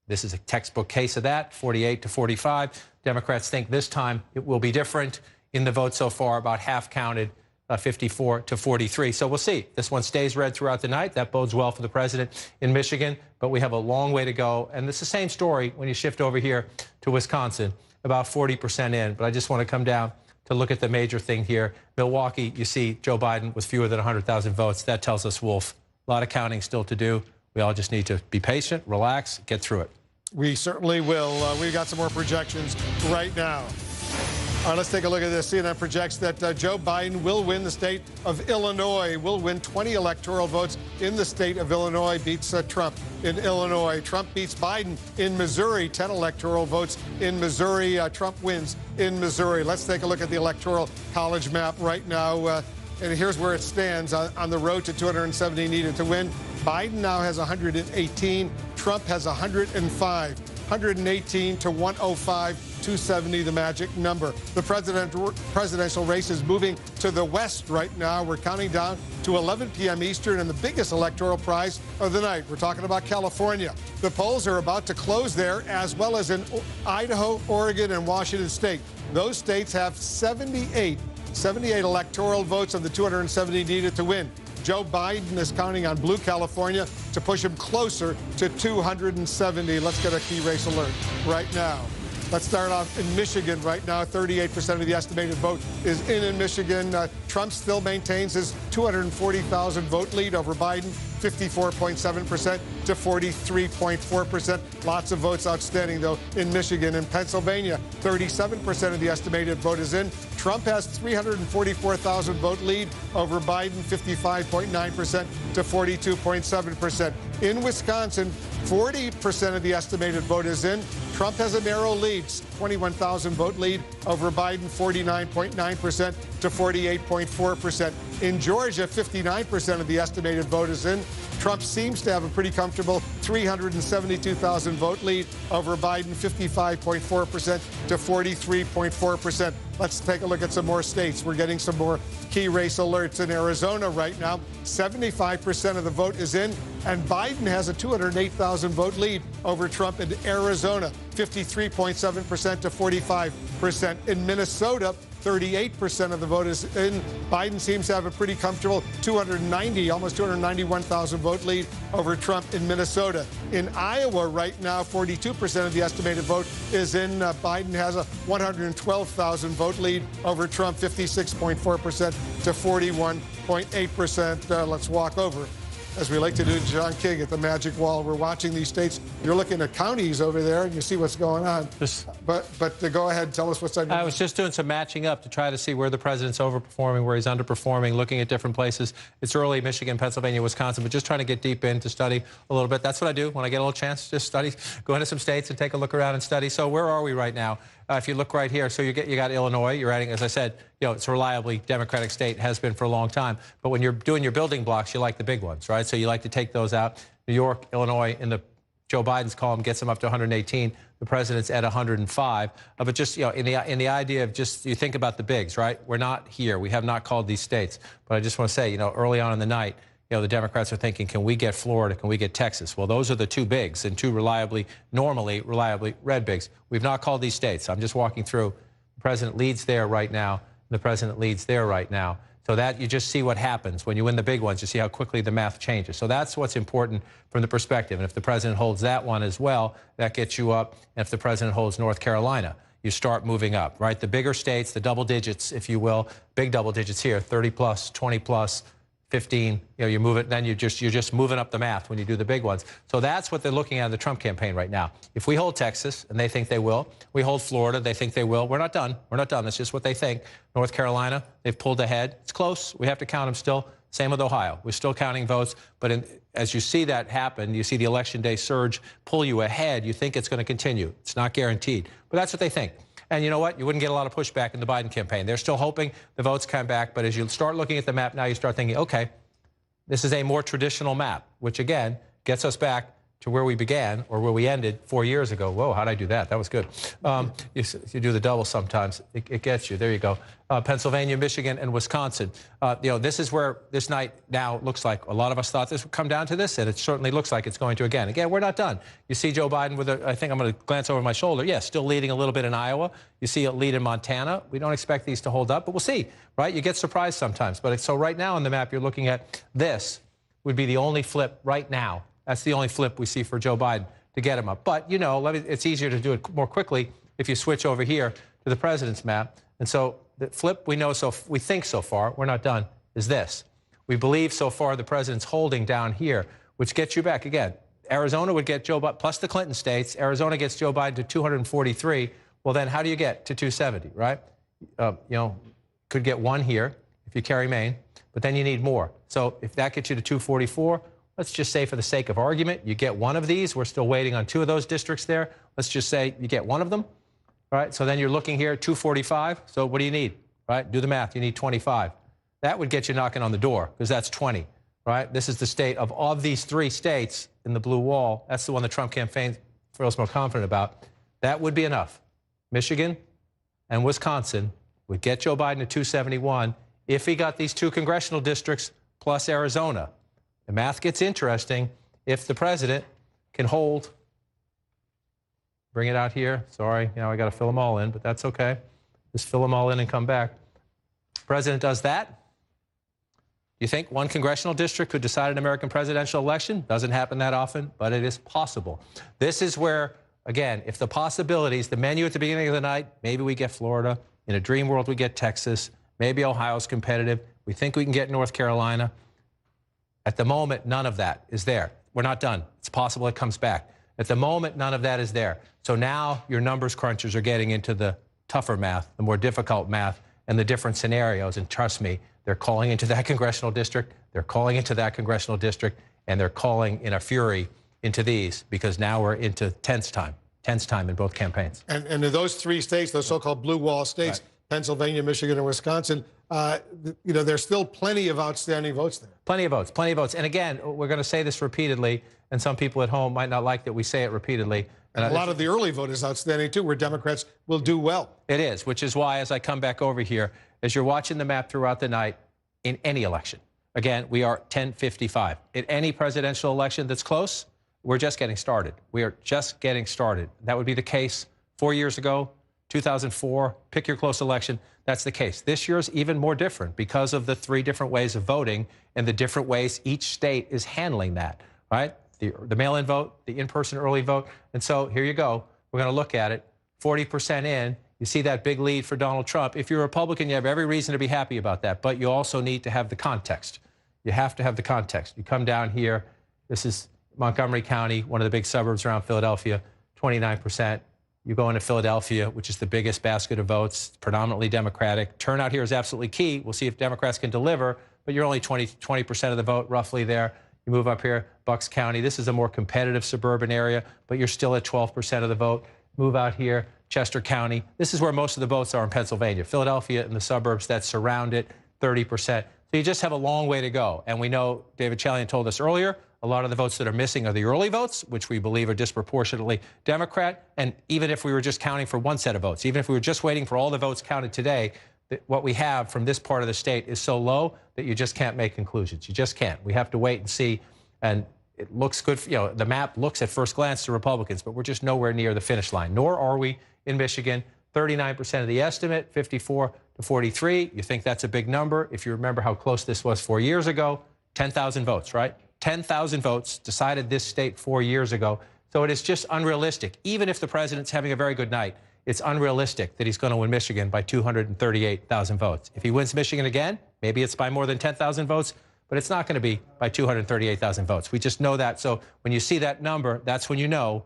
S1: This is a textbook case of that, 48 to 45. Democrats think this time it will be different. In the vote so far, about half counted, 54 to 43. So we'll see. This one stays red throughout the night. That bodes well for the president in Michigan, but we have a long way to go. And it's the same story when you shift over here to Wisconsin, about 40% in. But I just want to come down to look at the major thing here. Milwaukee, you see Joe Biden with fewer than 100,000 votes. That tells us wolf. A lot of counting still to do. We all just need to be patient, relax, get through it.
S2: We certainly will. We've got some more projections right now. All right, let's take a look at this. CNN projects that Joe Biden will win the state of Illinois, will win 20 electoral votes in the state of Illinois, beats Trump in Illinois. Trump beats Biden in Missouri, 10 electoral votes in Missouri. Trump wins in Missouri. Let's take a look at the Electoral College map right now. And here's where it stands on the road to 270 needed to win. Biden now has 118. Trump has 105. 118 to 105, 270, the magic number. The presidential race is moving to the west right now. We're counting down to 11 p.m. Eastern, and the biggest electoral prize of the night. We're talking about California. The polls are about to close there, as well as in Idaho, Oregon, and Washington State. Those states have 78 electoral votes of the 270 needed to win. Joe Biden is counting on blue California to push him closer to 270. Let's get a key race alert right now. Let's start off in Michigan right now. 38% of the estimated vote is in Michigan. Trump still maintains his 240,000 vote lead over Biden, 54.7% to 43.4%. Lots of votes outstanding, though, in Michigan. In Pennsylvania, 37% of the estimated vote is in. Trump has 344,000 vote lead over Biden, 55.9% to 42.7%. In Wisconsin, 40% of the estimated vote is in. Trump has a narrow lead, 21,000 vote lead over Biden, 49.9% to 48.4%. In Georgia, 59% of the estimated vote is in. Trump seems to have a pretty comfortable 372,000 vote lead over Biden, 55.4% to 43.4%. Let's take a look at some more states. We're getting some more key race alerts in Arizona right now. 75% of the vote is in, and Biden has a 208,000 vote lead over Trump in Arizona, 53.7% to 45%. In Minnesota, 38% of the vote is in. Biden seems to have a pretty comfortable 290, almost 291,000 vote lead over Trump in Minnesota. In Iowa right now, 42% of the estimated vote is in. Biden has a 112,000 vote lead over Trump, 56.4% to 41.8%. Let's walk over, as we like to do, John King at the Magic Wall. We're watching these states. You're looking at counties over there, and you see what's going on. But go ahead, tell us what's on your mind.
S1: I was just doing some matching up to try to see where the president's overperforming, where he's underperforming, looking at different places. It's early, Michigan, Pennsylvania, Wisconsin, but just trying to get deep in to study a little bit. That's what I do when I get a little chance, just study, go into some states and take a look around and study. So where are we right now? If you look right here, so you got Illinois. You're adding, as I said, it's a reliably Democratic state, has been for a long time. But when you're doing your building blocks, you like the big ones, right? So you like to take those out. New York, Illinois, in the Joe Biden's column gets them up to 118. The president's at 105. But just in the idea of just you think about the bigs, right? We're not here. We have not called these states. But I just want to say, early on in the night, the Democrats are thinking, can we get Florida? Can we get Texas? Well, those are the two bigs and two normally reliably red bigs. We've not called these states. I'm just walking through. The president leads there right now. The president leads there right now. So that you just see what happens when you win the big ones. You see how quickly the math changes. So that's what's important from the perspective. And if the president holds that one as well, that gets you up. And if the president holds North Carolina, you start moving up, right? The bigger states, the double digits, if you will, big double digits here, 30 plus, 20 plus, 15, you move it, then you're just moving up the math when you do the big ones. So that's what they're looking at in the Trump campaign right now. If we hold Texas, and they think they will, we hold Florida, they think they will. We're not done. We're not done. That's just what they think. North Carolina, they've pulled ahead. It's close. We have to count them still. Same with Ohio. We're still counting votes. But as you see that happen, you see the election day surge pull you ahead, you think it's going to continue. It's not guaranteed. But that's what they think. And you know what? You wouldn't get a lot of pushback in the Biden campaign. They're still hoping the votes come back. But as you start looking at the map now, you start thinking, OK, this is a more traditional map, which, again, gets us back to where we began or where we ended 4 years ago. Whoa, how'd I do that? That was good. You do the double sometimes. It gets you. There you go. Pennsylvania, Michigan, and Wisconsin. This is where this night now looks like a lot of us thought this would come down to this, and it certainly looks like it's going to again. Again, we're not done. You see Joe Biden with I think I'm going to glance over my shoulder. Yeah, still leading a little bit in Iowa. You see a lead in Montana. We don't expect these to hold up, but we'll see, right? You get surprised sometimes. But so right now on the map, you're looking at this would be the only flip right now. That's the only flip we see for Joe Biden to get him up. But, it's easier to do it more quickly if you switch over here to the president's map. And so the flip we think so far, we're not done, is this. We believe so far the president's holding down here, which gets you back. Again, Arizona would get Joe Biden, plus the Clinton states. Arizona gets Joe Biden to 243. Well, then how do you get to 270, right? Could get one here if you carry Maine, but then you need more. So if that gets you to 244, let's just say for the sake of argument, you get one of these. We're still waiting on two of those districts there. Let's just say you get one of them, right? So then you're looking here at 245. So what do you need, right? Do the math. You need 25. That would get you knocking on the door because that's 20, right? This is the state of these three states in the blue wall. That's the one the Trump campaign feels more confident about. That would be enough. Michigan and Wisconsin would get Joe Biden to 271 if he got these two congressional districts plus Arizona. The math gets interesting if the president can hold. Bring it out here. Sorry, I got to fill them all in, but that's okay. Just fill them all in and come back. The president does that. You think one congressional district could decide an American presidential election? Doesn't happen that often, but it is possible. This is where, again, if the possibilities, the menu at the beginning of the night, maybe we get Florida. In a dream world, we get Texas. Maybe Ohio's competitive. We think we can get North Carolina. At the moment, none of that is there. We're not done. It's possible it comes back. At the moment, none of that is there. So now your numbers crunchers are getting into the tougher math, the more difficult math, and the different scenarios. And trust me, they're calling into that congressional district. They're calling into that congressional district. And they're calling in a fury into these because now we're into tense time in both campaigns. And
S2: in those three states, those so-called blue wall states, right. Pennsylvania, Michigan, and Wisconsin, there's still plenty of outstanding votes there.
S1: Plenty of votes. And again, we're going to say this repeatedly, and some people at home might not like that we say it repeatedly.
S2: And a lot of the early vote is outstanding, too, where Democrats will do well.
S1: It is, which is why, as I come back over here, as you're watching the map throughout the night, in any election, again, we are 10:55. In any presidential election that's close, we're just getting started. We are just getting started. That would be the case 4 years ago, 2004, pick your close election, that's the case. This year's even more different because of the 3 different ways of voting and the different ways each state is handling that, right? The mail-in vote, the in-person early vote. And so here you go. We're going to look at it. 40% in. You see that big lead for Donald Trump. If you're a Republican, you have every reason to be happy about that, but you also need to have the context. You have to have the context. You come down here. This is Montgomery County, one of the big suburbs around Philadelphia, 29%. You go into Philadelphia, which is the biggest basket of votes, predominantly Democratic. Turnout here is absolutely key. We'll see if Democrats can deliver, but you're only 20% of the vote roughly there. You move up here, Bucks County. This is a more competitive suburban area, but you're still at 12% of the vote. Move out here, Chester County. This is where most of the votes are in Pennsylvania. Philadelphia and the suburbs that surround it, 30%. So you just have a long way to go. And we know, David Chalian told us earlier, a lot of the votes that are missing are the early votes, which we believe are disproportionately Democrat. And even if we were just counting for one set of votes, even if we were just waiting for all the votes counted today, what we have from this part of the state is so low that you just can't make conclusions. You just can't. We have to wait and see. And it looks good. The map looks at first glance to Republicans, but we're just nowhere near the finish line. Nor are we in Michigan. 39% of the estimate, 54 to 43. You think that's a big number. If you remember how close this was 4 years ago, 10,000 votes, right? 10,000 votes decided this state 4 years ago. So it is just unrealistic. Even if the president's having a very good night, it's unrealistic that he's going to win Michigan by 238,000 votes. If he wins Michigan again, maybe it's by more than 10,000 votes, but it's not going to be by 238,000 votes. We just know that. So when you see that number, that's when you know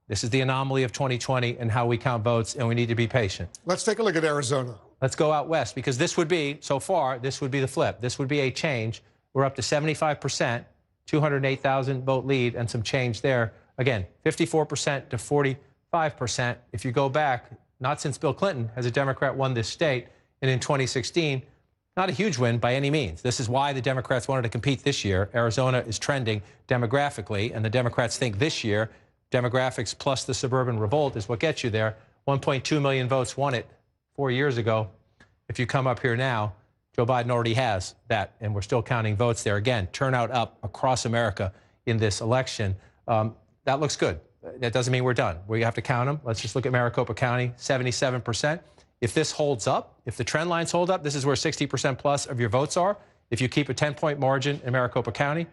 S1: this is the anomaly of 2020 and how we count votes, and we need to be patient.
S2: Let's take a look at Arizona.
S1: Let's go out west, because this would be, so far, this would be the flip. This would be a change. We're up to 75%, 208,000 vote lead, and some change there. Again, 54% to 45%. If you go back, not since Bill Clinton has a Democrat won this state, and in 2016, not a huge win by any means. This is why the Democrats wanted to compete this year. Arizona is trending demographically, and the Democrats think this year, demographics plus the suburban revolt is what gets you there. 1.2 million votes won it 4 years ago. If you come up here now, Joe Biden already has that, and we're still counting votes there. Again, turnout up across America in this election. That looks good. That doesn't mean we're done. We have to count them. Let's just look at Maricopa County, 77%. If this holds up, if the trend lines hold up, this is where 60% plus of your votes are. If you keep a 10-point margin in Maricopa County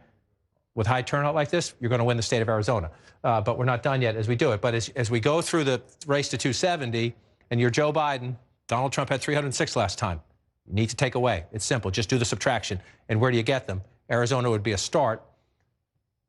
S1: with high turnout like this, you're going to win the state of Arizona. But we're not done yet as we do it. But as we go through the race to 270, and you're Joe Biden, Donald Trump had 306 last time. You need to take away. It's simple. Just do the subtraction. And where do you get them? Arizona would be a start,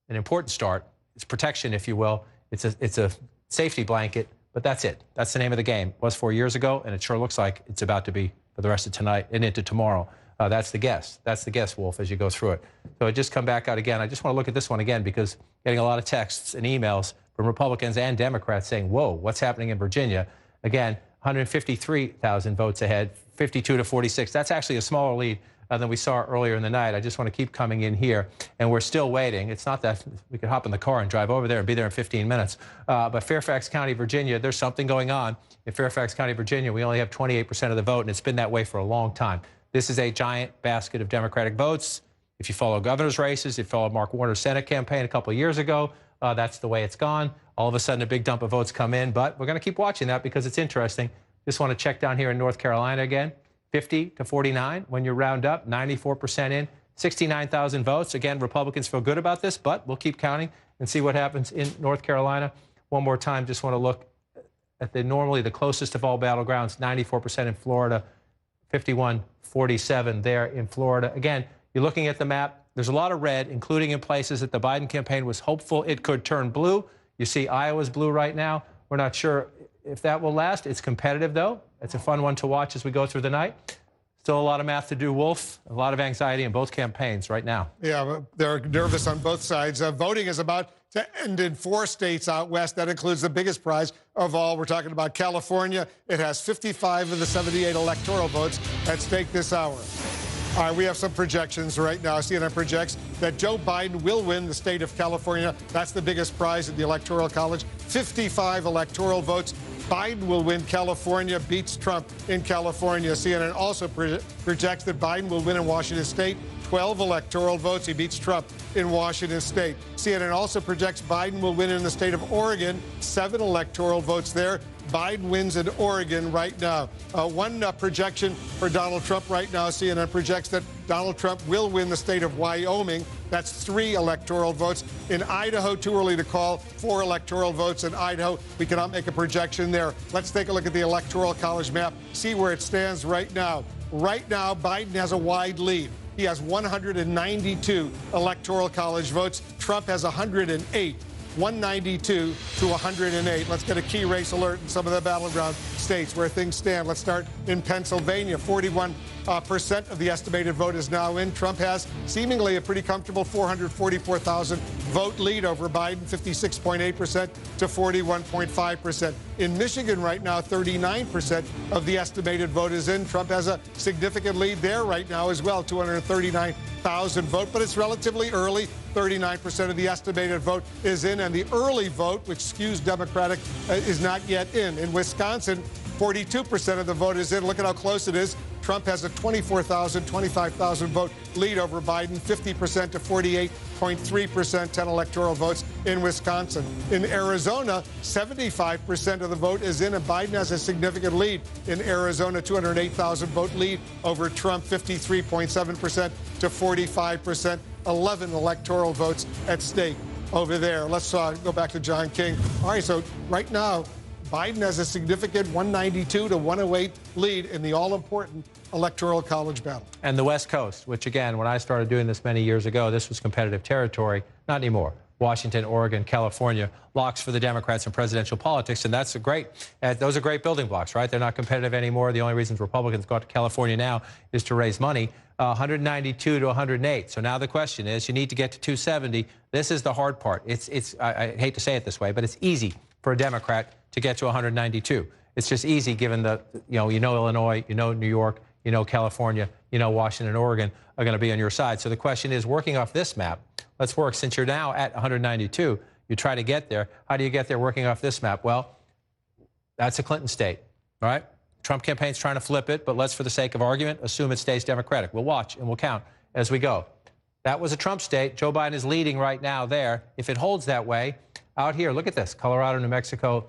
S1: an important start. It's protection, if you will. It's a safety blanket, but that's it. That's the name of the game. It was 4 years ago, and it sure looks like it's about to be for the rest of tonight and into tomorrow. That's the guess. That's the guess, Wolf, as you go through it. So I just come back out again. I just want to look at this one again because getting a lot of texts and emails from Republicans and Democrats saying, whoa, what's happening in Virginia? Again, 153,000 votes ahead, 52 to 46. That's actually a smaller lead than we saw earlier in the night. I just want to keep coming in here, and we're still waiting. It's not that we could hop in the car and drive over there and be there in 15 minutes. But Fairfax County, Virginia, there's something going on. In Fairfax County, Virginia, we only have 28% of the vote, and it's been that way for a long time. This is a giant basket of Democratic votes. If you follow governor's races, if you follow Mark Warner's Senate campaign a couple of years ago, that's the way it's gone. All of a sudden, a big dump of votes come in, but we're going to keep watching that because it's interesting. Just want to check down here in North Carolina again. 50 to 49 when you round up, 94% in, 69,000 votes. Again, Republicans feel good about this, but we'll keep counting and see what happens in North Carolina. One more time, just want to look at normally the closest of all battlegrounds, 94% in Florida, 51-47 there in Florida. Again, you're looking at the map. There's a lot of red, including in places that the Biden campaign was hopeful it could turn blue. You see Iowa's blue right now. We're not sure if that will last. It's competitive, though. It's a fun one to watch as we go through the night. Still a lot of math to do, Wolf. A lot of anxiety in both campaigns right now.
S2: Yeah, they're nervous on both sides. Voting is about to end in 4 states out west. That includes the biggest prize of all. We're talking about California. It has 55 of the 78 electoral votes at stake this hour. All right, we have some projections right now. CNN projects that Joe Biden will win the state of California. That's the biggest prize at the Electoral College. 55 electoral votes. Biden will win California, beats Trump in California. CNN also projects that Biden will win in Washington state. 12 electoral votes. He beats Trump in Washington state. CNN also projects Biden will win in the state of Oregon, 7 electoral votes there. Biden wins in Oregon right now. One projection for Donald Trump right now, CNN projects that Donald Trump will win the state of Wyoming. That's 3 electoral votes. In Idaho, too early to call, 4 electoral votes in Idaho. We cannot make a projection there. Let's take a look at the Electoral College map, see where it stands right now. Right now, Biden has a wide lead. He has 192 Electoral College votes. Trump has 108. 192 to 108. Let's get a key race alert in some of the battleground states where things stand. Let's start in Pennsylvania. 41% of the estimated vote is now in. Trump has seemingly a pretty comfortable 444,000 vote lead over Biden, 56.8% to 41.5%. In Michigan right now, 39% of the estimated vote is in. Trump has a significant lead there right now as well, 239,000 vote, but it's relatively early. 39% of the estimated vote is in, and the early vote, which skews Democratic, is not yet in. In Wisconsin, 42% of the vote is in. Look at how close it is. Trump has a 24,000, 25,000 vote lead over Biden, 50% to 48.3%, 10 electoral votes in Wisconsin. In Arizona, 75% of the vote is in, and Biden has a significant lead. In Arizona, 208,000 vote lead over Trump, 53.7% to 45%, 11 electoral votes at stake over there. Let's go back to John King. All right, so right now, Biden has a significant 192 to 108 lead in the all-important Electoral College battle.
S1: And the West Coast, which, again, when I started doing this many years ago, this was competitive territory. Not anymore. Washington, Oregon, California, locks for the Democrats in presidential politics, and that's those are great building blocks, right? They're not competitive anymore. The only reasons Republicans go out to California now is to raise money. 192 to 108. So now the question is, you need to get to 270. This is the hard part. I hate to say it this way, but it's easy for a Democrat to get to 192. It's just easy given you know Illinois, you know New York, you know California, you know Washington and Oregon are going to be on your side. So the question is, working off this map, let's work. Since you're now at 192, you try to get there. How do you get there working off this map? Well, that's a Clinton state, all right? Trump campaign's trying to flip it, but let's, for the sake of argument, assume it stays Democratic. We'll watch and we'll count as we go. That was a Trump state. Joe Biden is leading right now there. If it holds that way, out here, look at this, Colorado, New Mexico,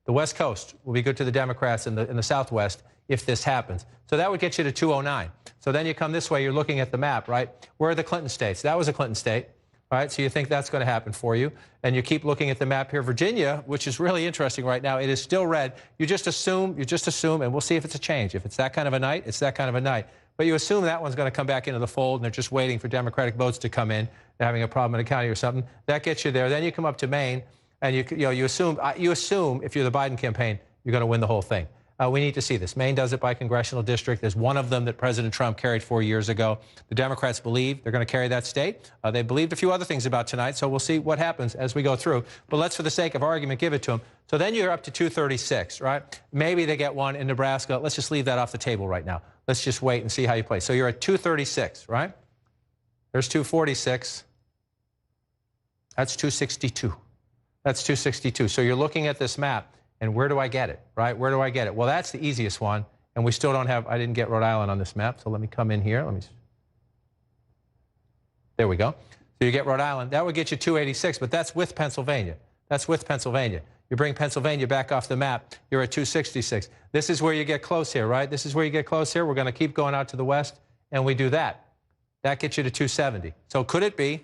S1: the West Coast will be good to the Democrats in the Southwest if this happens. So that would get you to 209. So then you come this way, you're looking at the map, right? Where are the Clinton states? That was a Clinton state. All right, so you think that's going to happen for you. And you keep looking at the map here. Virginia, which is really interesting right now, it is still red. You just assume, and we'll see if it's a change. If it's that kind of a night, it's that kind of a night. But you assume that one's going to come back into the fold, and they're just waiting for Democratic votes to come in. They're having a problem in a county or something. That gets you there. Then you come up to Maine, and you assume if you're the Biden campaign, you're going to win the whole thing. We need to see this. Maine does it by congressional district. There's one of them that President Trump carried 4 years ago. The Democrats believe they're going to carry that state. They believed a few other things about tonight, so we'll see what happens as we go through. But let's, for the sake of argument, give it to them. So then you're up to 236, right? Maybe they get one in Nebraska. Let's just leave that off the table right now. Let's just wait and see how you play. So you're at 236, right? There's 246. That's 262. That's 262. So you're looking at this map. And where do I get it, right? Where do I get it? Well, that's the easiest one, and we still don't have, I didn't get Rhode Island on this map, so let me come in here. There we go. So you get Rhode Island. That would get you 286, but that's with Pennsylvania. That's with Pennsylvania. You bring Pennsylvania back off the map, you're at 266. This is where you get close here, right? This is where you get close here. We're going to keep going out to the west, and we do that. That gets you to 270. So could it be,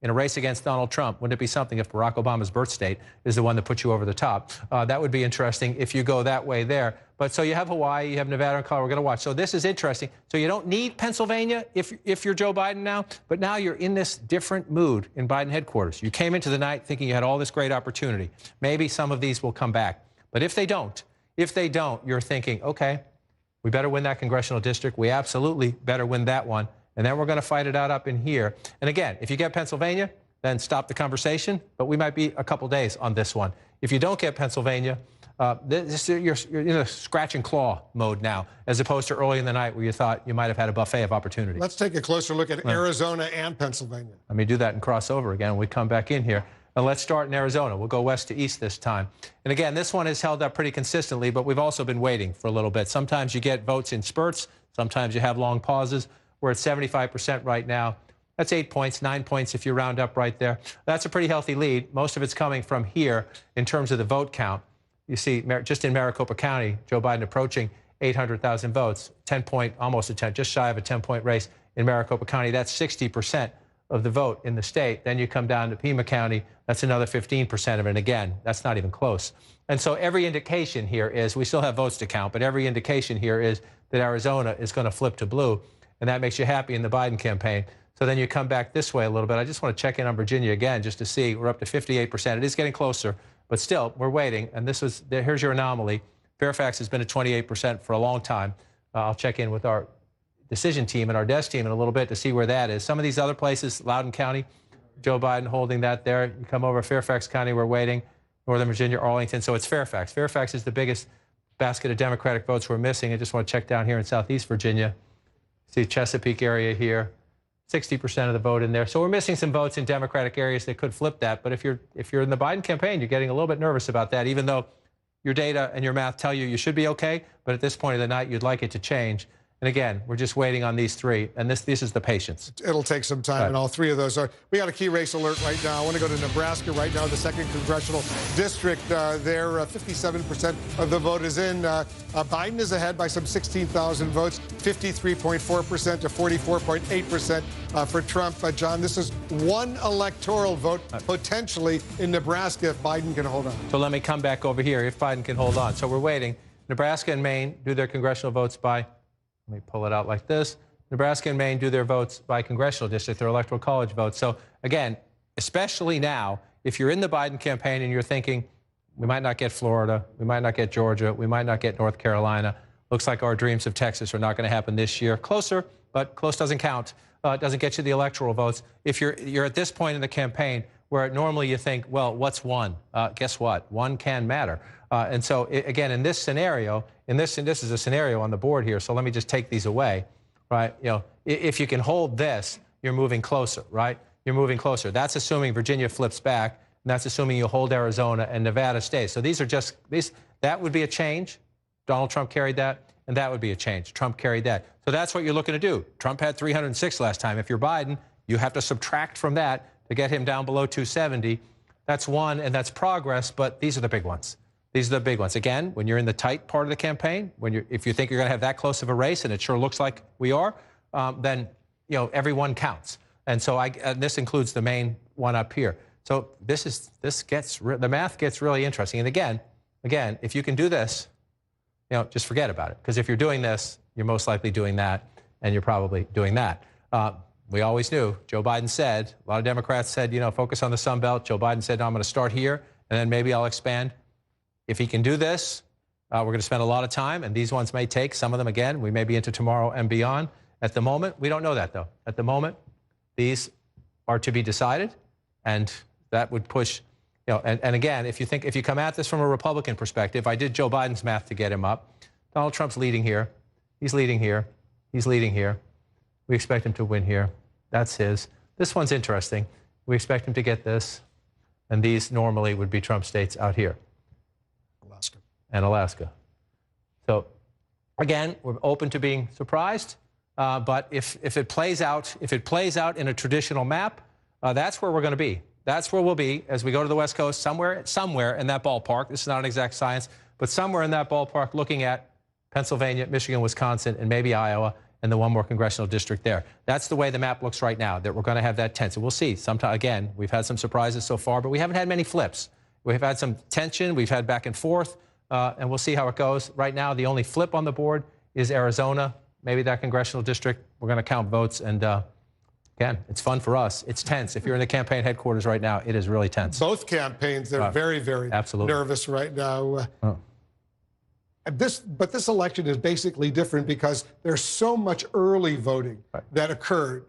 S1: in a race against Donald Trump, wouldn't it be something if Barack Obama's birth state is the one that puts you over the top? That would be interesting if you go that way there. But so you have Hawaii, you have Nevada and Colorado. We're going to watch. So this is interesting. So you don't need Pennsylvania if you're Joe Biden now, but now you're in this different mood in Biden headquarters. You came into the night thinking you had all this great opportunity. Maybe some of these will come back. But if they don't, you're thinking, okay, we better win that congressional district. We absolutely better win that one. And then we're going to fight it out up in here. And again, if you get Pennsylvania, then stop the conversation. But we might be a couple days on this one. If you don't get Pennsylvania, you're in a scratch and claw mode now, as opposed to early in the night where you thought you might have had a buffet of opportunity.
S2: Let's take a closer look at Arizona and Pennsylvania.
S1: Let me do that and cross over again. We come back in here. And let's start in Arizona. We'll go west to east this time. And again, this one has held up pretty consistently, but we've also been waiting for a little bit. Sometimes you get votes in spurts. Sometimes you have long pauses. We're at 75% right now. That's 8 points, 9 points if you round up right there. That's a pretty healthy lead. Most of it's coming from here in terms of the vote count. You see, just in Maricopa County, Joe Biden approaching 800,000 votes, 10-point, almost a 10, just shy of a 10-point race in Maricopa County. That's 60% of the vote in the state. Then you come down to Pima County, that's another 15% of it. And again, that's not even close. And so every indication here is, we still have votes to count, but every indication here is that Arizona is going to flip to blue, and that makes you happy in the Biden campaign. So then you come back this way a little bit. I just want to check in on Virginia again just to see. We're up to 58%. It is getting closer, but still, we're waiting. And here's your anomaly. Fairfax has been at 28% for a long time. I'll check in with our decision team and our desk team in a little bit to see where that is. Some of these other places, Loudoun County, Joe Biden holding that there. You come over Fairfax County, we're waiting. Northern Virginia, Arlington. So it's Fairfax. Fairfax is the biggest basket of Democratic votes we're missing. I just want to check down here in Southeast Virginia. See Chesapeake area here. 60% of the vote in there. So we're missing some votes in Democratic areas that could flip that. But if you're in the Biden campaign, you're getting a little bit nervous about that, even though your data and your math tell you should be okay. But at this point of the night, you'd like it to change. And again, we're just waiting on these three, and this is the patience.
S2: It'll take some time, and all three of those are. We got a key race alert right now. I want to go to Nebraska right now, the 2nd congressional district. There, 57% of the vote is in. Biden is ahead by some 16,000 votes, 53.4% to 44.8% for Trump. John, this is one electoral vote potentially in Nebraska if Biden can hold on.
S1: So let me come back over here if Biden can hold on. So we're waiting. Nebraska and Maine do their congressional votes by. Let me pull it out like this. Nebraska and Maine do their votes by congressional district, their electoral college votes. So again, especially now, if you're in the Biden campaign and you're thinking, we might not get Florida, we might not get Georgia, we might not get North Carolina. Looks like our dreams of Texas are not going to happen this year. Closer, but close doesn't count. It doesn't get you the electoral votes. If you're at this point in the campaign where normally you think, well, what's one? Guess what? One can matter. And so, again, in this scenario, this is a scenario on the board here, so let me just take these away, right? You know, if you can hold this, you're moving closer, right? You're moving closer. That's assuming Virginia flips back, and that's assuming you hold Arizona and Nevada stays. So these are just, that would be a change. Donald Trump carried that, and that would be a change. Trump carried that. So that's what you're looking to do. Trump had 306 last time. If you're Biden, you have to subtract from that to get him down below 270. That's one, and that's progress, but these are the big ones. These are the big ones. Again, when you're in the tight part of the campaign, if you think you're going to have that close of a race, and it sure looks like we are, then every one counts. And so this includes the main one up here. So the math gets really interesting. And again, if you can do this, just forget about it. Because if you're doing this, you're most likely doing that, and you're probably doing that. We always knew. Joe Biden said, a lot of Democrats said, focus on the Sun Belt. Joe Biden said, no, I'm going to start here, and then maybe I'll expand. If he can do this, we're going to spend a lot of time, and these ones may take, some of them, again, we may be into tomorrow and beyond. At the moment, we don't know that, though. At the moment, these are to be decided, and that would push, and again, if you come at this from a Republican perspective, I did Joe Biden's math to get him up. Donald Trump's leading here. He's leading here. He's leading here. We expect him to win here. That's his. This one's interesting. We expect him to get this, and these normally would be Trump states out here. Alaska. So again, we're open to being surprised, but if it plays out in a traditional map, that's where we're going to be. That's where we'll be as we go to the West Coast, somewhere in that ballpark. This is not an exact science, but somewhere in that ballpark, looking at Pennsylvania, Michigan, Wisconsin, and maybe Iowa, and the one more congressional district there. That's the way the map looks right now, that we're going to have that tense. And we'll see. Sometime, again, we've had some surprises so far, but we haven't had many flips. We've had some tension. We've had back and forth. And we'll see how it goes. Right now, the only flip on the board is Arizona, maybe that congressional district. We're going to count votes. And again, it's fun for us. It's tense. If you're in the campaign headquarters right now, it is really tense.
S2: Both campaigns, they're very, very nervous right now. But this election is basically different because there's so much early voting that occurred,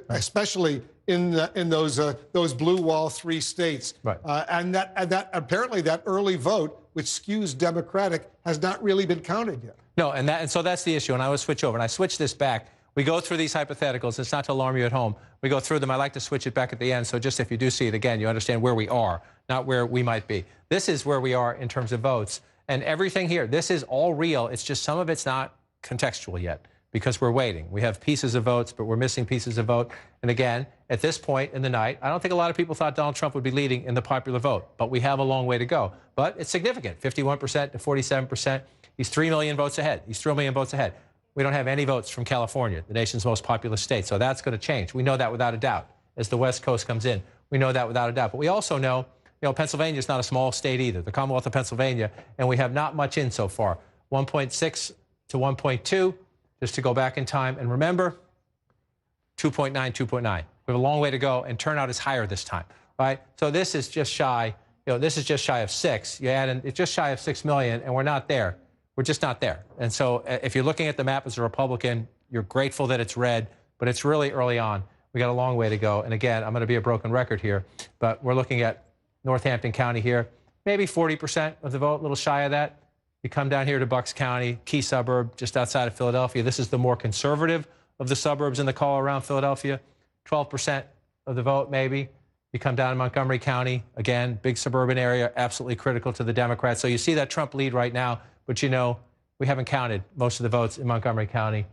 S2: especially in those blue wall 3 states. And that apparently that early vote, which skews Democratic, has not really been counted yet.
S1: No, and so that's the issue. And I will switch over. And I switch this back. We go through these hypotheticals. It's not to alarm you at home. We go through them. I like to switch it back at the end. So just if you do see it again, you understand where we are, not where we might be. This is where we are in terms of votes. And everything here, this is all real. It's just some of it's not contextual yet. because we're waiting. We have pieces of votes, but we're missing pieces of vote. And again, at this point in the night, I don't think a lot of people thought Donald Trump would be leading in the popular vote, but we have a long way to go. But it's significant, 51% to 47%. He's 3 million votes ahead. He's 3 million votes ahead. We don't have any votes from California, the nation's most populous state. So that's going to change. We know that without a doubt. As the West Coast comes in, we know that without a doubt. But we also know, Pennsylvania is not a small state either, the Commonwealth of Pennsylvania, and we have not much in so far. 1.6 to 1.2, just to go back in time. And remember, 2.9, 2.9. We have a long way to go, and turnout is higher this time, right? So this is just shy, this is just shy of 6. You add in, it's just shy of 6 million, and we're not there. We're just not there. And so if you're looking at the map as a Republican, you're grateful that it's red, but it's really early on. We got a long way to go. And again, I'm going to be a broken record here, but we're looking at Northampton County here, maybe 40% of the vote, a little shy of that. You come down here to Bucks County, key suburb just outside of Philadelphia. This is the more conservative of the suburbs in the call around Philadelphia. 12% of the vote, maybe. You come down to Montgomery County, again, big suburban area, absolutely critical to the Democrats. So you see that Trump lead right now, but we haven't counted most of the votes in Montgomery County.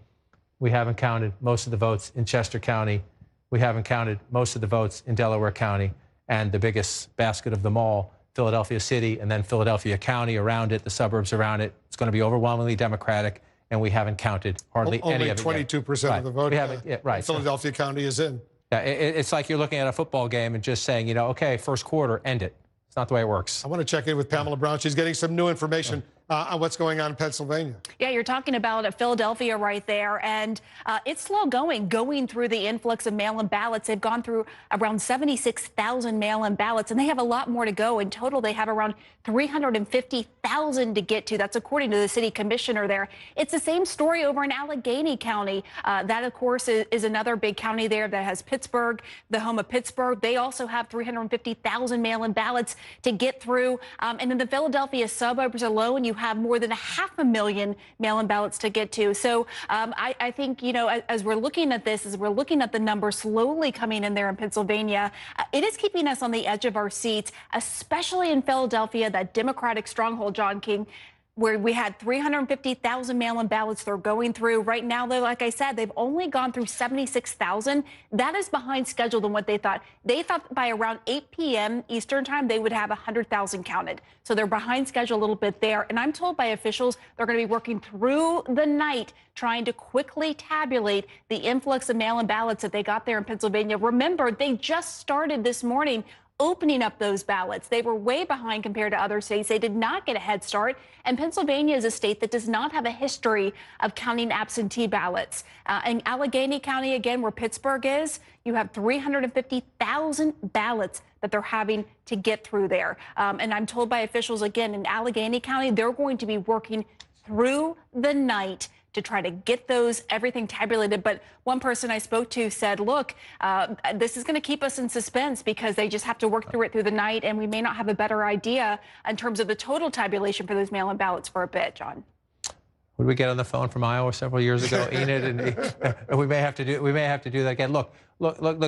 S1: We haven't counted most of the votes in Chester County. We haven't counted most of the votes in Delaware County. And the biggest basket of them all, Philadelphia City, and then Philadelphia County around it, the suburbs around it. It's going to be overwhelmingly Democratic, and we haven't counted hardly any of it.
S2: Only 22% of the vote.
S1: We haven't, right.
S2: Philadelphia County is in.
S1: Yeah, it's like you're looking at a football game and just saying, okay, first quarter, end it. It's not the way it works.
S2: I want to check in with Pamela Brown. She's getting some new information on what's going on in Pennsylvania.
S7: Yeah, you're talking about Philadelphia right there, and it's slow going through the influx of mail-in ballots. They've gone through around 76,000 mail-in ballots, and they have a lot more to go. In total, they have around 350,000 to get to. That's according to the city commissioner there. It's the same story over in Allegheny County. That, of course, is another big county there that has Pittsburgh, the home of Pittsburgh. They also have 350,000 mail-in ballots to get through. And in the Philadelphia suburbs alone, you have more than 500,000 mail-in ballots to get to. So I think, as we're looking at this, as we're looking at the numbers slowly coming in there in Pennsylvania, it is keeping us on the edge of our seats, especially in Philadelphia, that Democratic stronghold, John King, where we had 350,000 mail-in ballots they're going through. Right now, though, like I said, they've only gone through 76,000. That is behind schedule than what they thought. They thought by around 8 p.m. Eastern time, they would have 100,000 counted. So they're behind schedule a little bit there. And I'm told by officials they're going to be working through the night trying to quickly tabulate the influx of mail-in ballots that they got there in Pennsylvania. Remember, they just started this morning opening up those ballots. They were way behind compared to other states. They did not get a head start. And Pennsylvania is a state that does not have a history of counting absentee ballots. In Allegheny County, again, where Pittsburgh is, you have 350,000 ballots that they're having to get through there. And I'm told by officials, again, in Allegheny County, they're going to be working through the night to try to get everything tabulated. But one person I spoke to said, look, this is going to keep us in suspense because they just have to work through it through the night, and we may not have a better idea in terms of the total tabulation for those mail-in ballots for a bit, John.
S1: Would we get on the phone from Iowa several years ago, Enid? And we may have to do that again. Look,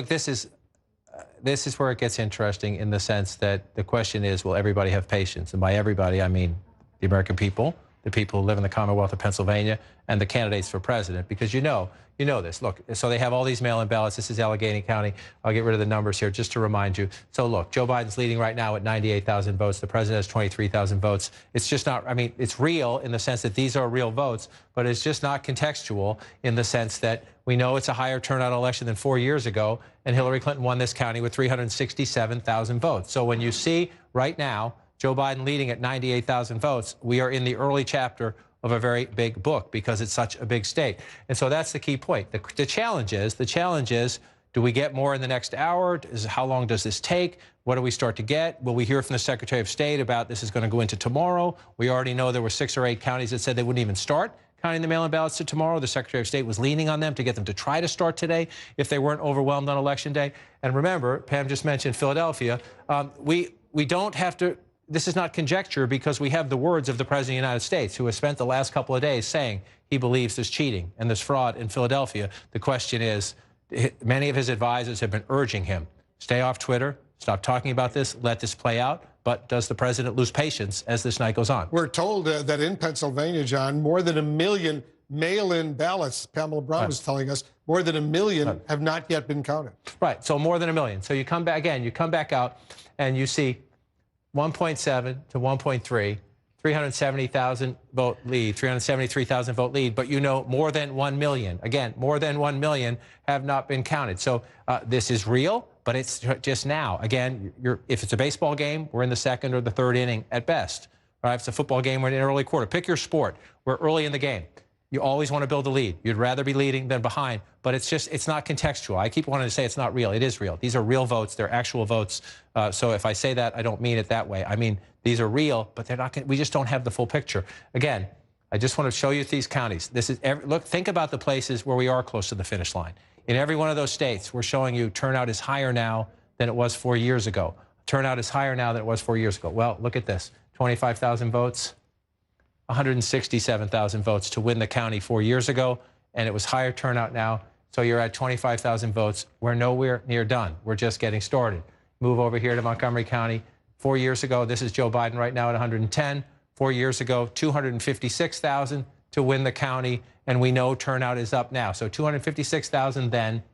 S1: this is where it gets interesting in the sense that the question is, will everybody have patience? And by everybody, I mean the American people, the people who live in the Commonwealth of Pennsylvania, and the candidates for president, because you know this. Look, so they have all these mail-in ballots. This is Allegheny County. I'll get rid of the numbers here just to remind you. So look, Joe Biden's leading right now at 98,000 votes. The president has 23,000 votes. It's just not, it's real in the sense that these are real votes, but it's just not contextual in the sense that we know it's a higher turnout election than 4 years ago, and Hillary Clinton won this county with 367,000 votes. So when you see right now Joe Biden leading at 98,000 votes, we are in the early chapter of a very big book because it's such a big state. And so that's the key point. The challenge is, do we get more in the next hour? How long does this take? What do we start to get? Will we hear from the Secretary of State about this is going to go into tomorrow? We already know there were 6 or 8 counties that said they wouldn't even start counting the mail-in ballots to tomorrow. The Secretary of State was leaning on them to get them to try to start today if they weren't overwhelmed on Election Day. And remember, Pam just mentioned Philadelphia. We don't have to. This is not conjecture because we have the words of the President of the United States, who has spent the last couple of days saying he believes there's cheating and there's fraud in Philadelphia. The question is, many of his advisors have been urging him, stay off Twitter, stop talking about this, let this play out. But does the president lose patience as this night goes on?
S2: We're told that in Pennsylvania, John, more than 1 million mail-in ballots. Pamela Brown was telling us more than 1 million have not yet been counted.
S1: Right, so more than 1 million. So you come back again, you come back out and you see 1.7 to 1.3, 370,000 vote lead, 373,000 vote lead, but you know more than 1 million. Again, more than 1 million have not been counted. So this is real, but it's just now. Again, if it's a baseball game, we're in the second or the third inning at best. Right? If it's a football game, we're in an early quarter. Pick your sport. We're early in the game. You always want to build a lead. You'd rather be leading than behind, but it's not contextual. I keep wanting to say it's not real. It is real. These are real votes. They're actual votes. So if I say that, I don't mean it that way. I mean, these are real, but they're not. We just don't have the full picture. Again, I just want to show you these counties. This is look. Think about the places where we are close to the finish line. In every one of those states, we're showing you turnout is higher now than it was 4 years ago. Turnout is higher now than it was 4 years ago. Well, look at this: 25,000 votes. 167,000 votes to win the county 4 years ago, and it was higher turnout now. So you're at 25,000 votes. We're nowhere near done. We're just getting started. Move over here to Montgomery County. 4 years ago, this is Joe Biden right now at 110. 4 years ago, 256,000 to win the county, and we know turnout is up now. So 256,000 then,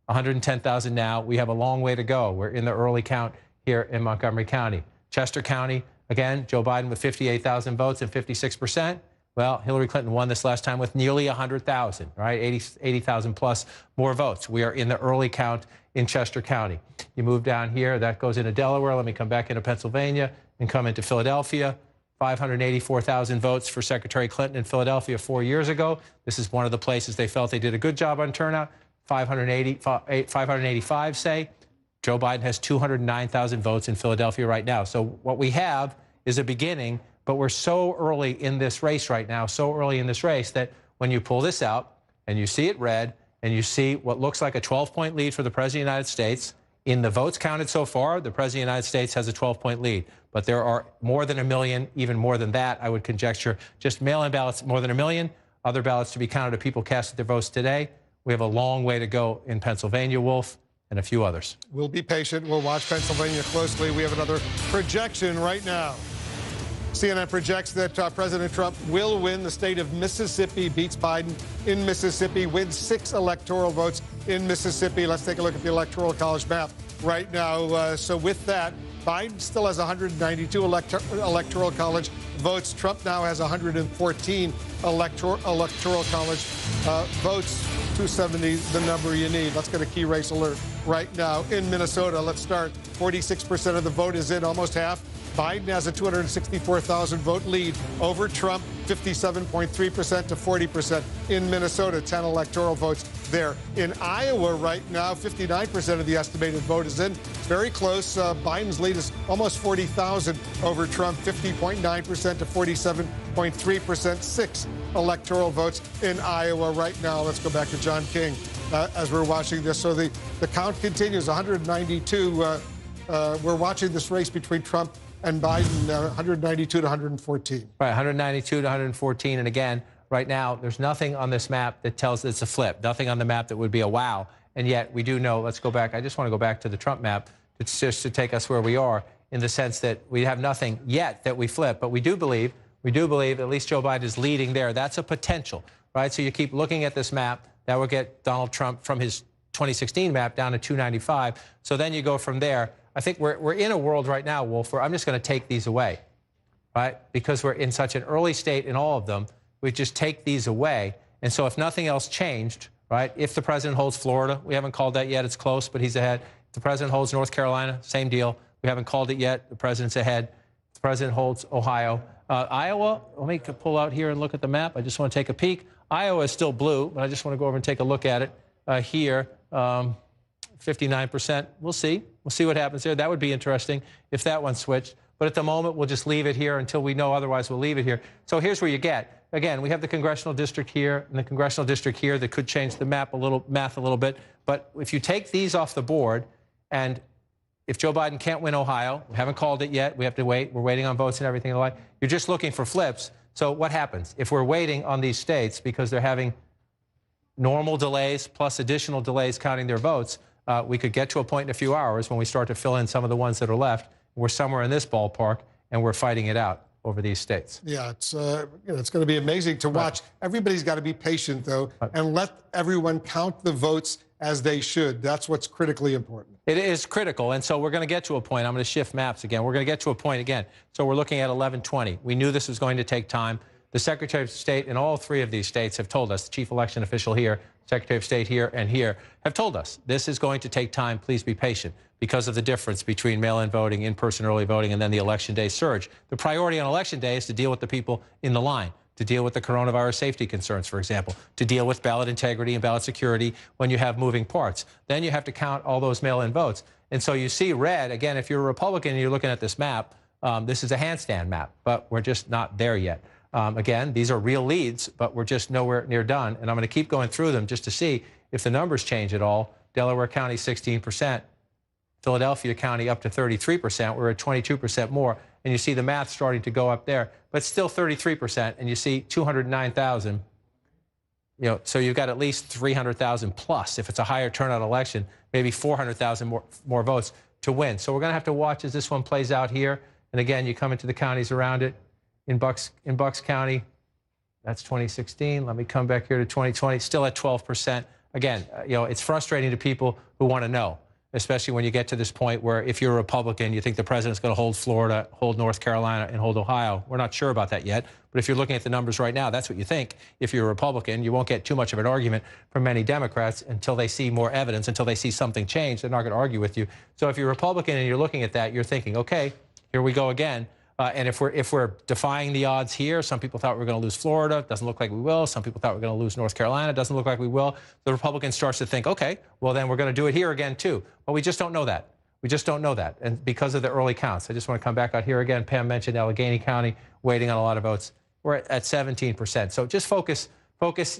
S1: 110,000 now. We have a long way to go. We're in the early count here in Montgomery County. Chester County, again, Joe Biden with 58,000 votes and 56%. Well, Hillary Clinton won this last time with nearly 100,000, right? 80,000 plus more votes. We are in the early count in Chester County. You move down here, that goes into Delaware. Let me come back into Pennsylvania and come into Philadelphia. 584,000 votes for Secretary Clinton in Philadelphia 4 years ago. This is one of the places they felt they did a good job on turnout. 585 say. Joe Biden has 209,000 votes in Philadelphia right now. So what we have is a beginning, but we're so early in this race right now, so early in this race that when you pull this out and you see it red and you see what looks like a 12-point lead for the President of the United States, in the votes counted so far, the President of the United States has a 12-point lead. But there are more than 1 million, even more than that, I would conjecture, just mail-in ballots, more than 1 million. Other ballots to be counted of people casted their votes today. We have a long way to go in Pennsylvania, Wolf, and a few others.
S2: We'll be patient. We'll watch Pennsylvania closely. We have another projection right now. CNN projects that President Trump will win. The state of Mississippi, beats Biden in Mississippi, wins 6 electoral votes in Mississippi. Let's take a look at the Electoral College map right now. So with that, Biden still has 192 Electoral College votes. Trump now has 114 Electoral College votes. 270, the number you need. Let's get a key race alert right now in Minnesota. Let's start. 46% of the vote is in, almost half. Biden has a 264,000 vote lead over Trump, 57.3% to 40% in Minnesota, 10 electoral votes there. In Iowa right now, 59% of the estimated vote is in. Very close. Biden's lead is almost 40,000 over Trump, 50.9% to 47.3%, 6 electoral votes in Iowa right now. Let's go back to John King as we're watching this. So the count continues, 192. We're watching this race between Trump and Biden, 192 to 114.
S1: Right, 192 to 114. And again, right now, there's nothing on this map that tells it's a flip. Nothing on the map that would be a wow. And yet we do know, let's go back. I just want to go back to the Trump map. It's just to take us where we are in the sense that we have nothing yet that we flip. But we do believe at least Joe Biden is leading there. That's a potential, right? So you keep looking at this map. That would get Donald Trump from his 2016 map down to 295. So then you go from there. I think we're in a world right now, Wolf, where I'm just going to take these away, right? Because we're in such an early state in all of them, we just take these away. And so if nothing else changed, right, if the president holds Florida, we haven't called that yet, it's close, but he's ahead. If the president holds North Carolina, same deal. We haven't called it yet, the president's ahead. If the president holds Ohio. Iowa, let me pull out here and look at the map. I just want to take a peek. Iowa is still blue, but I just want to go over and take a look at it here. 59%. We'll see. We'll see what happens there. That would be interesting if that one switched. But at the moment, we'll just leave it here until we know otherwise. We'll leave it here. So here's where you get. Again, we have the congressional district here and the congressional district here that could change the math a little bit. But if you take these off the board, and if Joe Biden can't win Ohio, we haven't called it yet. We have to wait. We're waiting on votes and everything like. You're just looking for flips. So what happens if we're waiting on these states because they're having normal delays plus additional delays counting their votes? We could get to a point in a few hours when we start to fill in some of the ones that are left. We're somewhere in this ballpark, and we're fighting it out. over these states.
S2: Yeah, it's it's going to be amazing to watch. Everybody's got to be patient, though, and let everyone count the votes as they should. That's what's critically important.
S1: It is critical, and so we're going to get to a point. I'm going to shift maps again. We're going to get to a point again. So we're looking at 11/20. We knew this was going to take time. The Secretary of State in all three of these states have told us, the chief election official here, Secretary of State here and here, have told us this is going to take time. Please be patient because of the difference between mail-in voting, in-person early voting, and then the Election Day surge. The priority on Election Day is to deal with the people in the line, to deal with the coronavirus safety concerns, for example, to deal with ballot integrity and ballot security when you have moving parts. Then you have to count all those mail-in votes. And so you see red, again, if you're a Republican and you're looking at this map, this is a handstand map, but we're just not there yet. Again, these are real leads, but we're just nowhere near done. And I'm going to keep going through them just to see if the numbers change at all. Delaware County, 16%. Philadelphia County up to 33%. We're at 22% more. And you see the math starting to go up there, but still 33%. And you see 209,000. So you've got at least 300,000 plus. If it's a higher turnout election, maybe 400,000 more votes to win. So we're going to have to watch as this one plays out here. And again, you come into the counties around it. In Bucks County, that's 2016. Let me come back here to 2020, still at 12%. Again, it's frustrating to people who want to know, especially when you get to this point where if you're a Republican, you think the president's going to hold Florida, hold North Carolina, and hold Ohio. We're not sure about that yet, but if you're looking at the numbers right now, that's what you think. If you're a Republican, you won't get too much of an argument from many Democrats until they see more evidence, until they see something change. They're not going to argue with you. So if you're a Republican and you're looking at that, you're thinking, okay, here we go again. And if we're defying the odds here, some people thought we were going to lose Florida. Doesn't look like we will. Some people thought we were going to lose North Carolina. Doesn't look like we will. The Republican starts to think, okay, well, then we're going to do it here again, too. Well, we just don't know that. We just don't know that. And because of the early counts, I just want to come back out here again. Pam mentioned Allegheny County waiting on a lot of votes. We're at 17%. So just focus.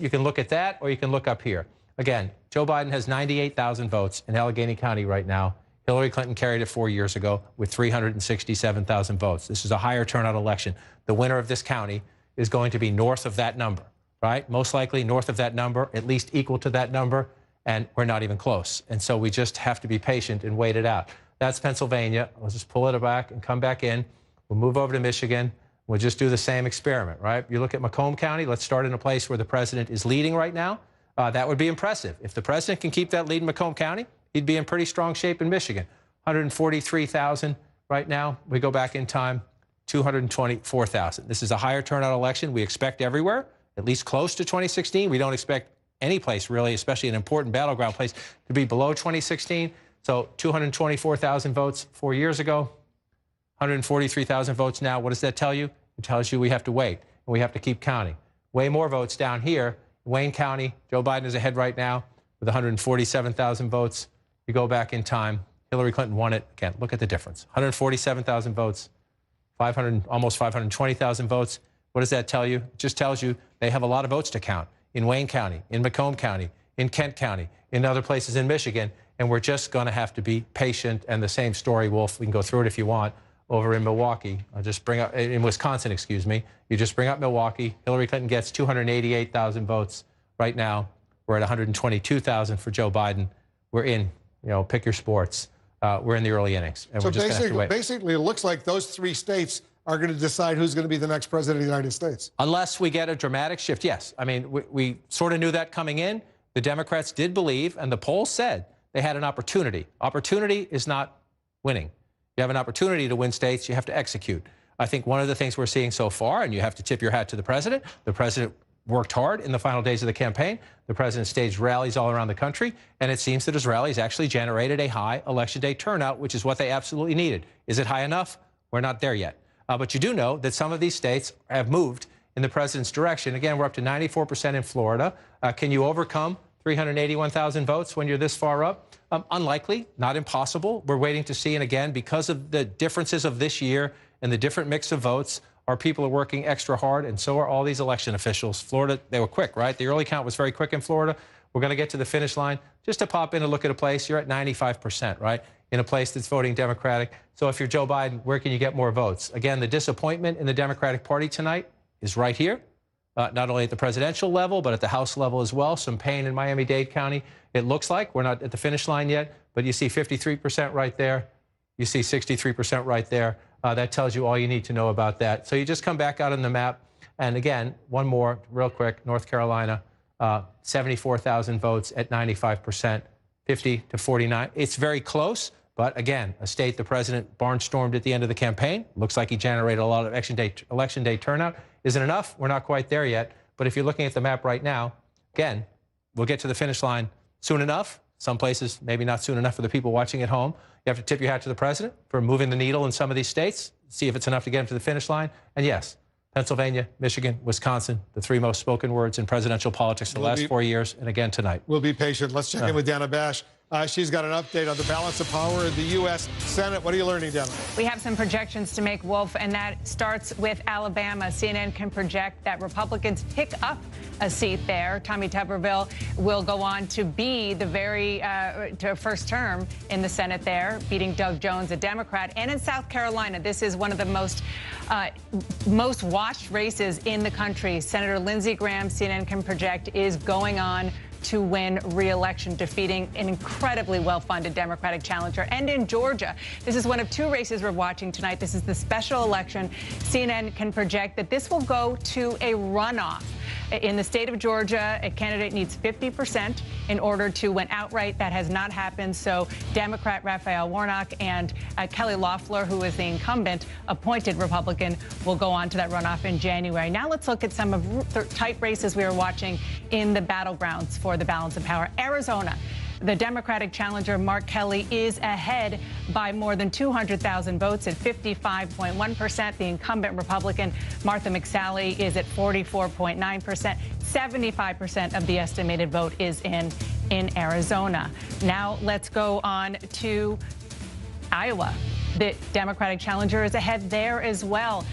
S1: You can look at that or you can look up here. Again, Joe Biden has 98,000 votes in Allegheny County right now. Hillary Clinton carried it 4 years ago with 367,000 votes. This is a higher turnout election. The winner of this county is going to be north of that number, right? Most likely north of that number, at least equal to that number, and we're not even close. And so we just have to be patient and wait it out. That's Pennsylvania. We'll just pull it back and come back in. We'll move over to Michigan. We'll just do the same experiment, right? You look at Macomb County. Let's start in a place where the president is leading right now. That would be impressive. If the president can keep that lead in Macomb County, he'd be in pretty strong shape in Michigan. 143,000 right now. We go back in time, 224,000. This is a higher turnout election. We expect everywhere, at least close to 2016. We don't expect any place really, especially an important battleground place, to be below 2016. So 224,000 votes 4 years ago, 143,000 votes now. What does that tell you? It tells you we have to wait and we have to keep counting. Way more votes down here. Wayne County, Joe Biden is ahead right now with 147,000 votes. You go back in time, Hillary Clinton won it. Again, look at the difference. 147,000 votes, almost 520,000 votes. What does that tell you? It just tells you they have a lot of votes to count in Wayne County, in Macomb County, in Kent County, in other places in Michigan, and we're just going to have to be patient. And the same story, Wolf, we can go through it if you want, over in Milwaukee. I'll just bring up, in Wisconsin, excuse me. You just bring up Milwaukee. Hillary Clinton gets 288,000 votes right now. We're at 122,000 for Joe Biden. We're in. Pick your sports. We're in the early innings, and
S2: so
S1: we're just going to have to wait.
S2: Basically, it looks like those three states are going to decide who's going to be the next president of the United States. Unless we get a dramatic shift, yes. I mean, we sort of knew that coming in. The Democrats did believe, and the polls said they had an opportunity. Opportunity is not winning. You have an opportunity to win states. You have to execute. I think one of the things we're seeing so far, and you have to tip your hat to the president worked hard in the final days of the campaign. The president staged rallies all around the country, and it seems that his rallies actually generated a high Election Day turnout, which is what they absolutely needed. Is it high enough? We're not there yet. But you do know that some of these states have moved in the president's direction. Again, we're up to 94% in Florida. Can you overcome 381,000 votes when you're this far up? Unlikely, not impossible. We're waiting to see. And again, because of the differences of this year and the different mix of votes, our people are working extra hard, and so are all these election officials. Florida, they were quick, right? The early count was very quick in Florida. We're going to get to the finish line. Just to pop in and look at a place, you're at 95%, right? In a place that's voting Democratic. So if you're Joe Biden, where can you get more votes? Again, the disappointment in the Democratic Party tonight is right here. Not only at the presidential level, but at the House level as well. Some pain in Miami-Dade County. It looks like we're not at the finish line yet, but you see 53% right there. You see 63% right there.
S1: That tells you all you need to know about that. So you just come back out on the map. And again, one more real quick, North Carolina, 74,000 votes at 95%, 50 to 49. It's very close. But again, a state the president barnstormed at the end of the campaign. Looks like he generated a lot of election day turnout. Is it enough? We're not quite there yet. But if you're looking at the map right now, again, we'll get to the finish line soon enough. Some places, maybe not soon enough for the people watching at home. You have to tip your hat to the president for moving the needle in some of these states, see if it's enough to get him to the finish line. And yes, Pennsylvania, Michigan, Wisconsin, the three most spoken words in presidential politics in the last 4 years, and again tonight.
S2: We'll be patient. Let's check in with Dana Bash. She's got an update on the balance of power in the U.S. Senate. What are you learning, Dana?
S4: We have some projections to make, Wolf, and that starts with Alabama. CNN can project that Republicans pick up a seat there. Tommy Tuberville will go on to be the first term in the Senate there, beating Doug Jones, a Democrat. And in South Carolina, this is one of the most watched races in the country. Senator Lindsey Graham, CNN can project, is going on to win re-election, defeating an incredibly well-funded Democratic challenger. And in Georgia, this is one of two races we're watching tonight. This is the special election. CNN can project that this will go to a runoff. In the state of Georgia, a candidate needs 50% in order to win outright. That has not happened. So Democrat Raphael Warnock and Kelly Loeffler, who is the incumbent appointed Republican, will go on to that runoff in January. Now let's look at some of the tight races we are watching in the battlegrounds for the balance of power. Arizona. The Democratic challenger, Mark Kelly, is ahead by more than 200,000 votes at 55.1%. The incumbent Republican, Martha McSally, is at 44.9%. 75% of the estimated vote is in Arizona. Now let's go on to Iowa. The Democratic challenger is ahead there as well.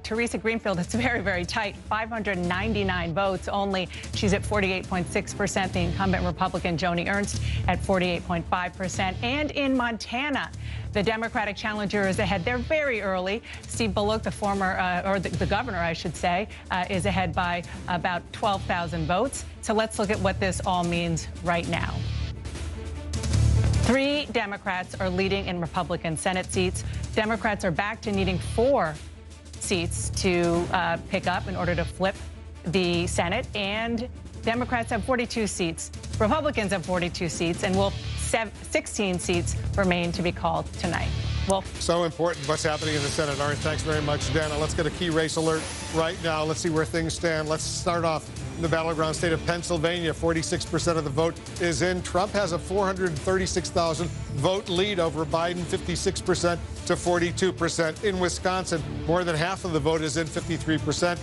S4: Teresa Greenfield, it's very, very tight, 599 votes only. She's at 48.6%. The incumbent Republican, Joni Ernst, at 48.5%. And in Montana, the Democratic challenger is ahead. They're very early. Steve Bullock, the former, the governor, I should say, is ahead by about 12,000 votes. So let's look at what this all means right now. 3 Democrats are leading in Republican Senate seats. Democrats are back to needing 4 seats to pick up in order to flip the Senate. And Democrats have 42 seats. Republicans have 42 seats, and 16 seats remain to be called tonight. Wolf.
S2: So important what's happening in the Senate. All right, thanks very much, Dana. Let's get a key race alert right now. Let's see where things stand. Let's start off in the battleground state of Pennsylvania. 46% of the vote is in. Trump has a 436,000 vote lead over Biden, 56% to 42%. In Wisconsin, more than half of the vote is in, 53%.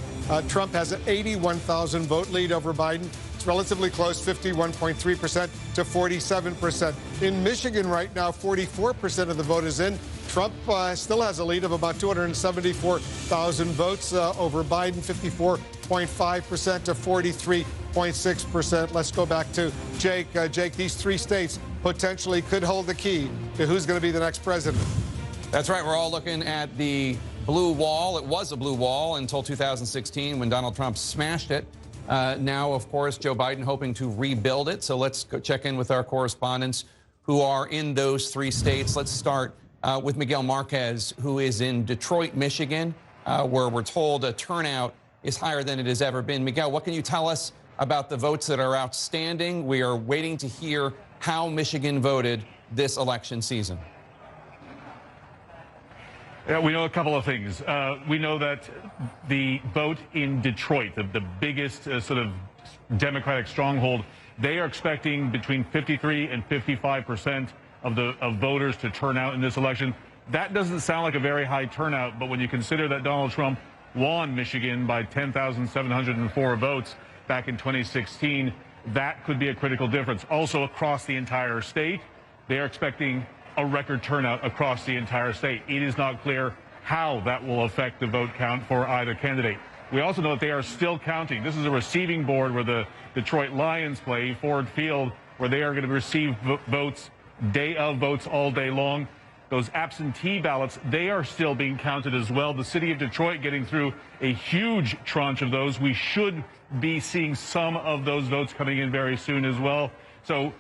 S2: Trump has an 81,000 vote lead over Biden. It's relatively close, 51.3% to 47%. In Michigan right now, 44% of the vote is in. Trump still has a lead of about 274,000 votes over Biden, 54.5% to 43.6%. Let's go back to Jake. Jake, these 3 states potentially could hold the key to who's going to be the next president.
S3: That's right. We're all looking at the blue wall. It was a blue wall until 2016 when Donald Trump smashed it. Now, of course, Joe Biden hoping to rebuild it. So let's go check in with our correspondents who are in those 3 states. Let's start with Miguel Marquez, who is in Detroit, Michigan, where we're told a turnout is higher than it has ever been. Miguel, what can you tell us about the votes that are outstanding? We are waiting to hear how Michigan voted this election season.
S8: Yeah, we know a couple of things. We know that the vote in Detroit, the biggest sort of Democratic stronghold, they are expecting between 53 and 55% of voters to turn out in this election. That doesn't sound like a very high turnout, but when you consider that Donald Trump won Michigan by 10,704 votes back in 2016, that could be a critical difference. Also, across the entire state, they are expecting a record turnout across the entire state. It is not clear how that will affect the vote count for either candidate. We also know that they are still counting. This is a receiving board where the Detroit Lions play, Ford Field, where they are going to receive votes, day of votes all day long. Those absentee ballots, they are still being counted as well. The city of Detroit getting through a huge tranche of those. We should be seeing some of those votes coming in very soon as well. So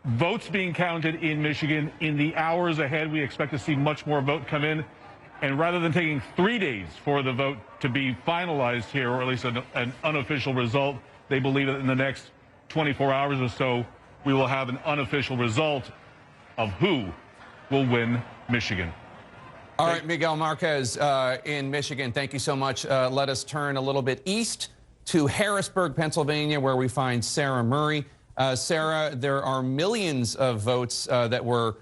S8: votes being counted in Michigan. In the hours ahead, we expect to see much more vote come in. And rather than taking 3 days for the vote to be finalized here, or at least an unofficial result, they believe that in the next 24 hours or so, we will have an unofficial result of who will win Michigan.
S3: All right, Miguel Marquez in Michigan, thank you so much. Let us turn a little bit east to Harrisburg, Pennsylvania, where we find Sarah Murray. Sarah, there are millions of votes that were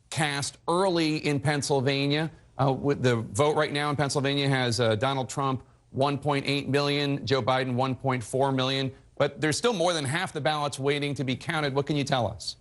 S3: cast early in Pennsylvania. With the vote right now in Pennsylvania has Donald Trump 1.8 million, Joe Biden 1.4 million, but there's still more than half the ballots waiting to be counted. What can you tell us?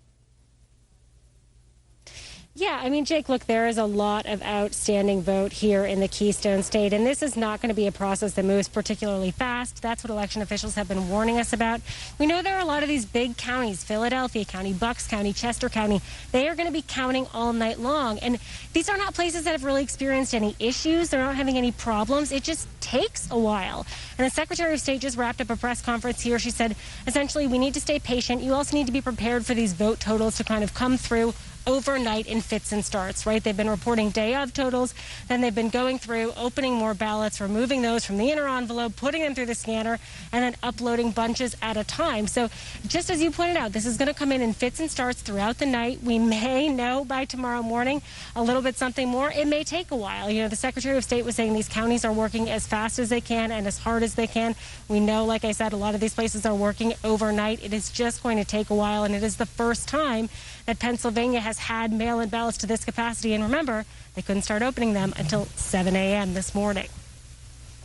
S9: Yeah, I mean, Jake, look, there is a lot of outstanding vote here in the Keystone State, and this is not going to be a process that moves particularly fast. That's what election officials have been warning us about. We know there are a lot of these big counties, Philadelphia County, Bucks County, Chester County. They are going to be counting all night long, and these are not places that have really experienced any issues. They're not having any problems. It just takes a while. And the Secretary of State just wrapped up a press conference here. She said, essentially, we need to stay patient. You also need to be prepared for these vote totals to kind of come through overnight in fits and starts, right? They've been reporting day of totals, then they've been going through, opening more ballots, removing those from the inner envelope, putting them through the scanner, and then uploading bunches at a time. So just as you pointed out, this is going to come in fits and starts throughout the night. We may know by tomorrow morning a little bit something more. It may take a while. You know, the Secretary of State was saying these counties are working as fast as they can and as hard as they can. We know, like I said, a lot of these places are working overnight. It is just going to take a while, and it is the first time that Pennsylvania has had mail-in ballots to this capacity. And remember, they couldn't start opening them until 7 a.m. this morning.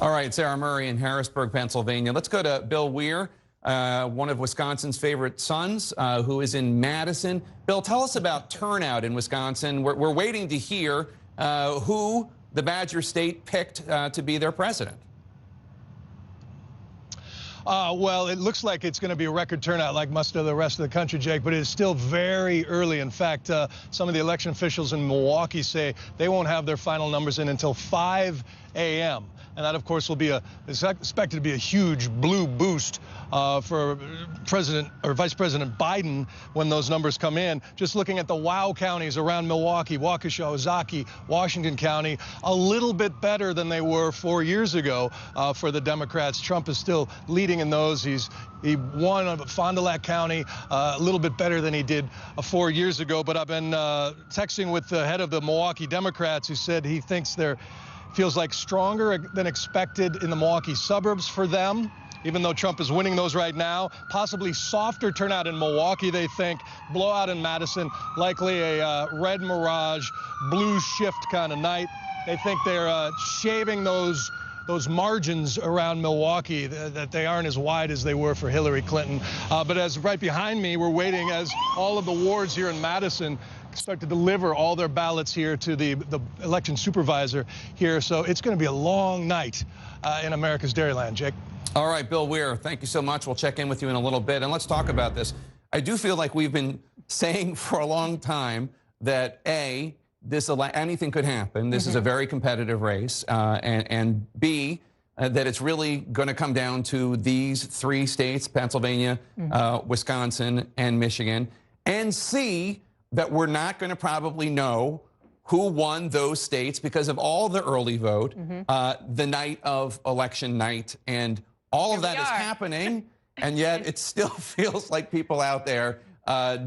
S3: All right, Sarah Murray in Harrisburg, Pennsylvania. Let's go to Bill Weir, one of Wisconsin's favorite sons, who is in Madison. Bill, tell us about turnout in Wisconsin. We're waiting to hear who the Badger State picked to be their president.
S10: Well, it looks like it's going to be a record turnout like most of the rest of the country, Jake, but it is still very early. In fact, some of the election officials in Milwaukee say they won't have their final numbers in until 5 a.m. And that, of course, will be is expected to be a huge blue boost for President or Vice President Biden when those numbers come in. Just looking at the wow counties around Milwaukee, Waukesha, Ozaukee, Washington County, a little bit better than they were 4 years ago for the Democrats. Trump is still leading in those. He won Fond du Lac County a little bit better than he did 4 years ago. But I've been texting with the head of the Milwaukee Democrats, who said he thinks feels like stronger than expected in the Milwaukee suburbs for them, even though Trump is winning those right now. Possibly softer turnout in Milwaukee, they think. Blowout in Madison, likely a red mirage, blue shift kind of night. They think they're shaving those margins around Milwaukee, that they aren't as wide as they were for Hillary Clinton. But as right behind me, we're waiting as all of the wards here in Madison expect to deliver all their ballots here to the election supervisor here. So it's going to be a long night in America's Dairyland, Jake.
S3: All right, Bill Weir, thank you so much. We'll check in with you in a little bit, and let's talk about this. I do feel like we've been saying for a long time that, A, anything could happen. This is a very competitive race, and B, that it's really going to come down to these 3 states, Pennsylvania, Wisconsin, and Michigan, and C, that we're not going to probably know who won those states because of all the early vote the night of election night. And all of that is happening, and yet it still feels like people out there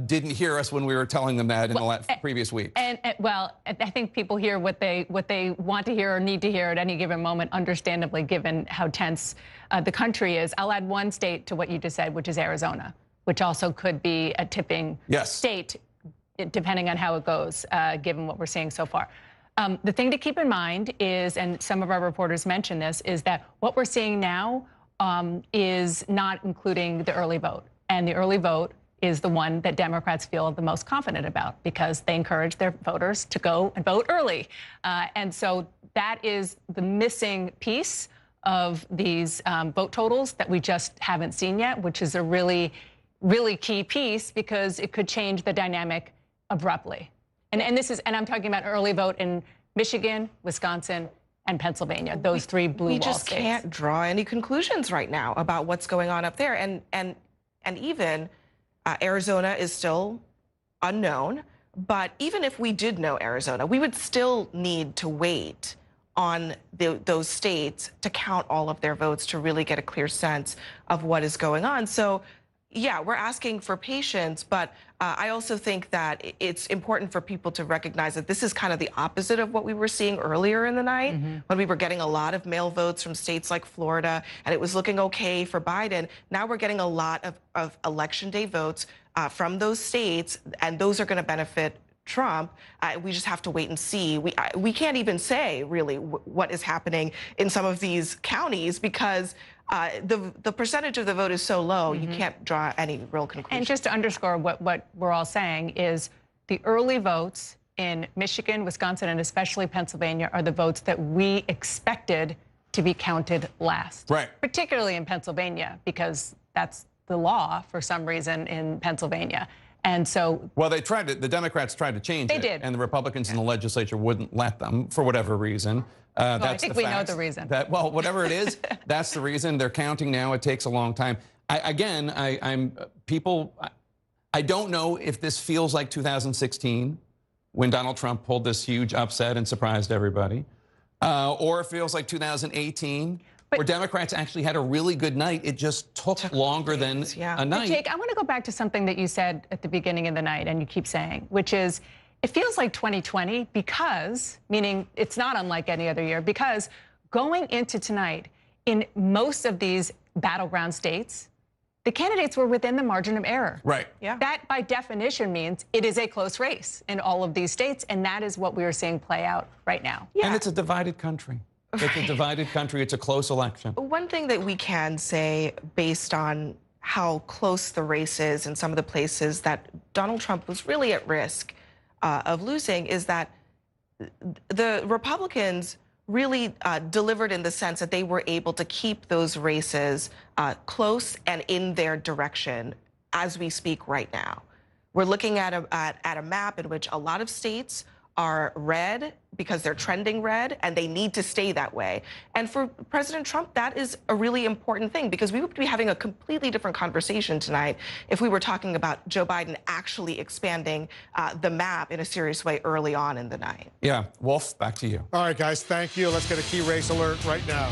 S3: didn't hear us when we were telling them that in the previous week. And
S4: well, I think people hear what they want to hear or need to hear at any given moment, understandably, given how tense the country is. I'll add one state to what you just said, which is Arizona, which also could be a tipping state, depending on how it goes, given what we're seeing so far. The thing to keep in mind is, and some of our reporters mentioned this, is that what we're seeing now is not including the early vote. And the early vote is the one that Democrats feel the most confident about because they encourage their voters to go and vote early. And so that is the missing piece of these vote totals that we just haven't seen yet, which is a really, really key piece because it could change the dynamic abruptly. And I'm talking about early vote in Michigan, Wisconsin, and Pennsylvania, those 3 blue wall states.
S5: We just can't draw any conclusions right now about what's going on up there. And even Arizona is still unknown. But even if we did know Arizona, we would still need to wait on those states to count all of their votes to really get a clear sense of what is going on. So, yeah, we're asking for patience, but I also think that it's important for people to recognize that this is kind of the opposite of what we were seeing earlier in the night, when we were getting a lot of mail votes from states like Florida, and it was looking okay for Biden. Now we're getting a lot of Election Day votes from those states, and those are going to benefit Trump. We just have to wait and see. We can't even say really what is happening in some of these counties because the percentage of the vote is so low, you can't draw any real conclusion.
S4: And just to underscore what we're all saying is the early votes in Michigan, Wisconsin, and especially Pennsylvania are the votes that we expected to be counted last.
S3: Right.
S4: Particularly in Pennsylvania, because that's the law for some reason in Pennsylvania. And so,
S3: well, the Democrats tried to change it.
S4: They did.
S3: And the Republicans in the legislature wouldn't let them for whatever reason.
S4: Well, I think we know the reason.
S3: Well, whatever it is, that's the reason. They're counting now. It takes a long time. I don't know if this feels like 2016 when Donald Trump pulled this huge upset and surprised everybody, or it feels like 2018. Where Democrats actually had a really good night. It just took longer than a night.
S4: But Jake, I want to go back to something that you said at the beginning of the night, and you keep saying, which is, it feels like 2020 because, meaning it's not unlike any other year, because going into tonight, in most of these battleground states, the candidates were within the margin of error.
S3: Right.
S5: Yeah.
S4: That, by definition, means it is a close race in all of these states, and that is what we are seeing play out right now.
S3: Yeah. And it's a divided country. It's a divided country. It's a close election.
S5: One thing that we can say based on how close the race is in some of the places that Donald Trump was really at risk of losing is that the Republicans really delivered in the sense that they were able to keep those races close and in their direction as we speak right now. We're looking at a map in which a lot of states are red because they're trending red, and they need to stay that way. And for President Trump, that is a really important thing because we would be having a completely different conversation tonight if we were talking about Joe Biden actually expanding the map in a serious way early on in the night.
S3: Yeah. Wolf, back to you.
S2: All right, guys, thank you. Let's get a key race alert right now.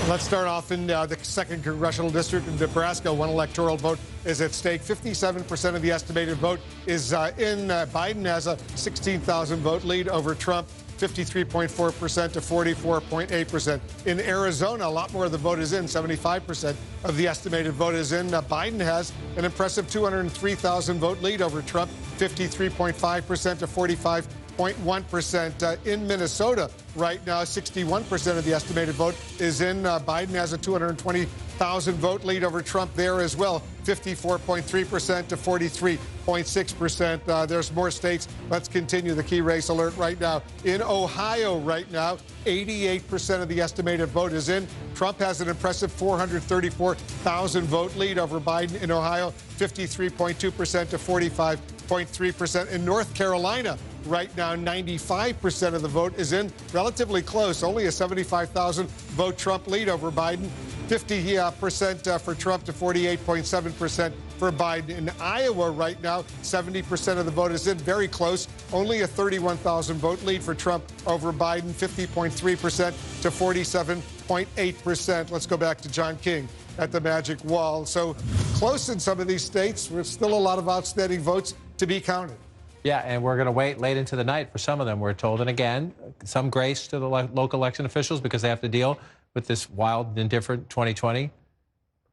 S2: Let's start off in the 2nd Congressional District in Nebraska. One electoral vote is at stake. 57% of the estimated vote is in. Biden has a 16,000 vote lead over Trump, 53.4% to 44.8%. In Arizona, a lot more of the vote is in. 75% of the estimated vote is in. Biden has an impressive 203,000 vote lead over Trump, 53.5% to 45.1%. In Minnesota right now, 61% of the estimated vote is in. Biden has a 220,000 vote lead over Trump there as well, 54.3% to 43.6%. There's more states. Let's continue the key race alert right now. In Ohio right now, 88% of the estimated vote is in. Trump has an impressive 434,000 vote lead over Biden in Ohio, 53.2% to 45.3%. In North Carolina, right now, 95% of the vote is in. Relatively close, only a 75,000 vote Trump lead over Biden. 50% for Trump to 48.7% for Biden. In Iowa right now, 70% of the vote is in. Very close. Only a 31,000 vote lead for Trump over Biden, 50.3% to 47.8%. Let's go back to John King at the Magic Wall. So close in some of these states. There's still a lot of outstanding votes to be counted.
S1: Yeah, and we're going to wait late into the night for some of them, we're told. And again, some grace to the local election officials because they have to deal with this wild and different 2020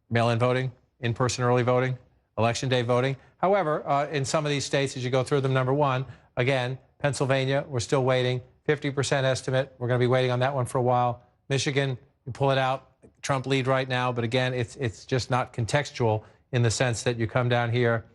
S1: mail-in voting, in-person early voting, election day voting. However, in some of these states, as you go through them, number one, again, Pennsylvania, we're still waiting. 50% estimate. We're going to be waiting on that one for a while. Michigan, you pull it out. Trump lead right now. But again, it's just not contextual in the sense that you come down here,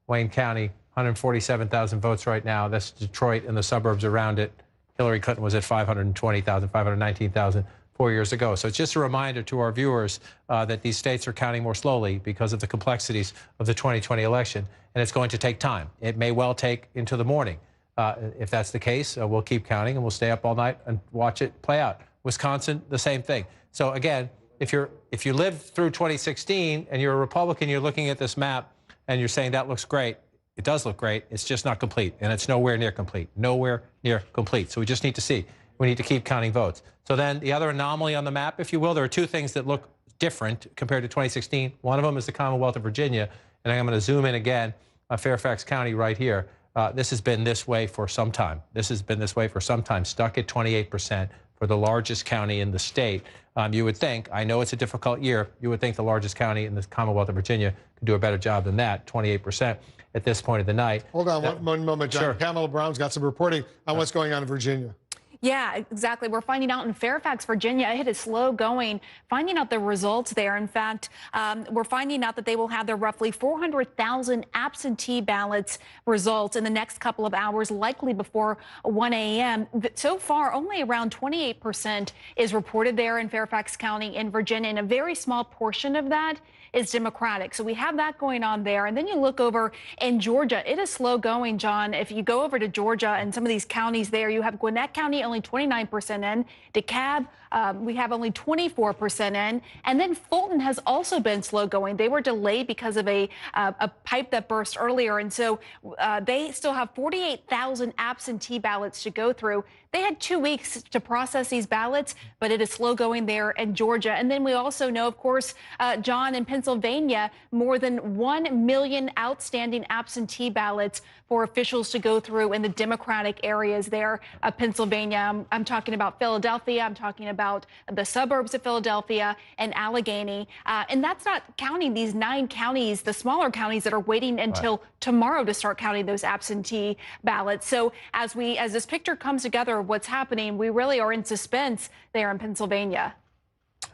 S1: Wayne County, 147,000 votes right now. That's Detroit and the suburbs around it. Hillary Clinton was at 520,000, 519,000 4 years ago. So it's just a reminder to our viewers that these states are counting more slowly because of the complexities of the 2020 election, and it's going to take time. It may well take into the morning. If that's the case, we'll keep counting and we'll stay up all night and watch it play out. Wisconsin, the same thing. So again, if you lived through 2016 and you're a Republican, you're looking at this map and you're saying that looks great. It does look great. It's just not complete, and it's nowhere near complete. Nowhere near complete. So we just need to see. We need to keep counting votes. So then the other anomaly on the map, if you will, there are two things that look different compared to 2016. One of them is the Commonwealth of Virginia, and I'm going to zoom in again on Fairfax County right here. This has been this way for some time. This has been this way for some time, stuck at 28% for the largest county in the state. You would think, I know it's a difficult year, you would think the largest county in the Commonwealth of Virginia could do a better job than that, 28% at this point of the night.
S2: Hold on one moment, John.
S1: Sure.
S2: Pamela Brown's got some reporting on what's going on in Virginia.
S7: Yeah, exactly. We're finding out in Fairfax, Virginia, it is slow going, finding out the results there. In fact, we're finding out that they will have their roughly 400,000 absentee ballots results in the next couple of hours, likely before 1 a.m. So far, only around 28% is reported there in Fairfax County in Virginia, and a very small portion of that is Democratic. So we have that going on there. And then you look over in Georgia, it is slow going, John. If you go over to Georgia and some of these counties there, you have Gwinnett County only 29% in, DeKalb, we have only 24% in, and then Fulton has also been slow going. They were delayed because of a pipe that burst earlier, and so they still have 48,000 absentee ballots to go through. They had 2 weeks to process these ballots, but it is slow going there in Georgia. And then we also know, of course, John, in Pennsylvania, more than 1 million outstanding absentee ballots for officials to go through in the Democratic areas there of Pennsylvania. I'm talking about Philadelphia. I'm talking about the suburbs of Philadelphia and Allegheny. And that's not counting these 9 counties, the smaller counties that are waiting until tomorrow to start counting those absentee ballots. So as this picture comes together, what's happening, we really are in suspense there in Pennsylvania.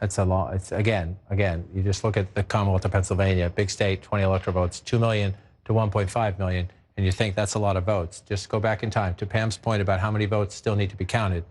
S1: That's a lot. It's again, you just look at the Commonwealth of Pennsylvania, big state, 20 electoral votes, 2 million to 1.5 million, and you think that's a lot of votes. Just go back in time to Pam's point about how many votes still need to be counted.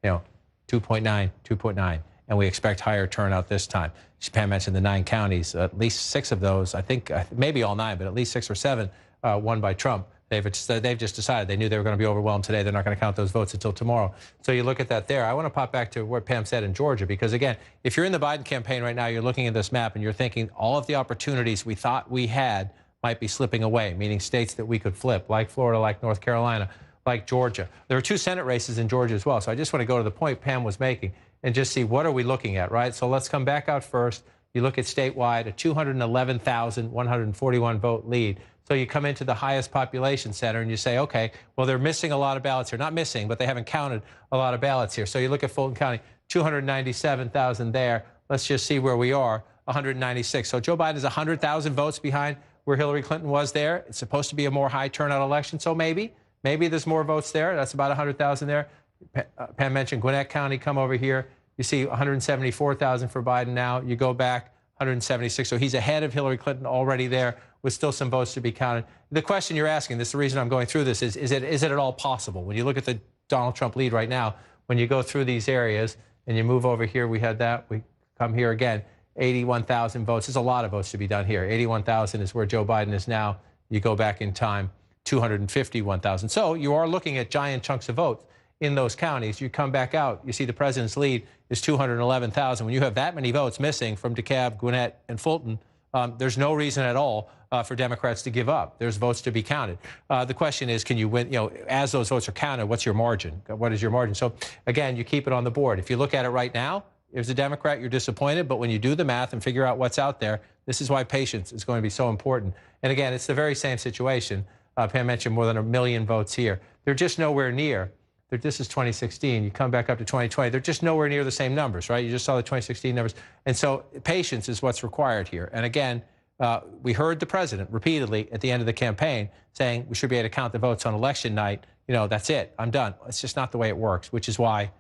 S1: 2.9, and we expect higher turnout this time. Pam mentioned the 9 counties, at least 6 of those, I think, maybe all 9, but at least 6 or 7 won by Trump. They've just decided they knew they were going to be overwhelmed today. They're not going to count those votes until tomorrow. So you look at that there. I want to pop back to what Pam said in Georgia, because, again, if you're in the Biden campaign right now, you're looking at this map and you're thinking all of the opportunities we thought we had might be slipping away, meaning states that we could flip, like Florida, like North Carolina, like Georgia. There are 2 Senate races in Georgia as well. So I just want to go to the point Pam was making and just see what are we looking at, right? So let's come back out first. You look at statewide, a 211,141 vote lead. So you come into the highest population center and you say, okay, well, they're missing a lot of ballots here. Not missing, but they haven't counted a lot of ballots here. So you look at Fulton County, 297,000 there. Let's just see where we are, 196. So Joe Biden is 100,000 votes behind where Hillary Clinton was there. It's supposed to be a more high turnout election, so maybe there's more votes there. That's about 100,000 there. Pam mentioned Gwinnett County. Come over here. You see 174,000 for Biden now. You go back, 176. So he's ahead of Hillary Clinton already there with still some votes to be counted. The question you're asking, this is the reason I'm going through this, is it at all possible? When you look at the Donald Trump lead right now, when you go through these areas and you move over here, we had that. We come here again, 81,000 votes. There's a lot of votes to be done here. 81,000 is where Joe Biden is now. You go back in time, 251,000. So you are looking at giant chunks of votes in those counties. You come back out, you see the president's lead is 211,000. When you have that many votes missing from DeKalb, Gwinnett, and Fulton, there's no reason at all for Democrats to give up. There's votes to be counted. The question is, can you win? As those votes are counted, what's your margin? What is your margin? So again, you keep it on the board. If you look at it right now, as a Democrat, you're disappointed. But when you do the math and figure out what's out there, this is why patience is going to be so important. And again, it's the very same situation. Pam mentioned more than 1 million votes here. They're just nowhere near. This is 2016. You come back up to 2020. They're just nowhere near the same numbers, right? You just saw the 2016 numbers. And so patience is what's required here. And again, we heard the president repeatedly at the end of the campaign saying we should be able to count the votes on election night. That's it. I'm done. It's just not the way it works, which is why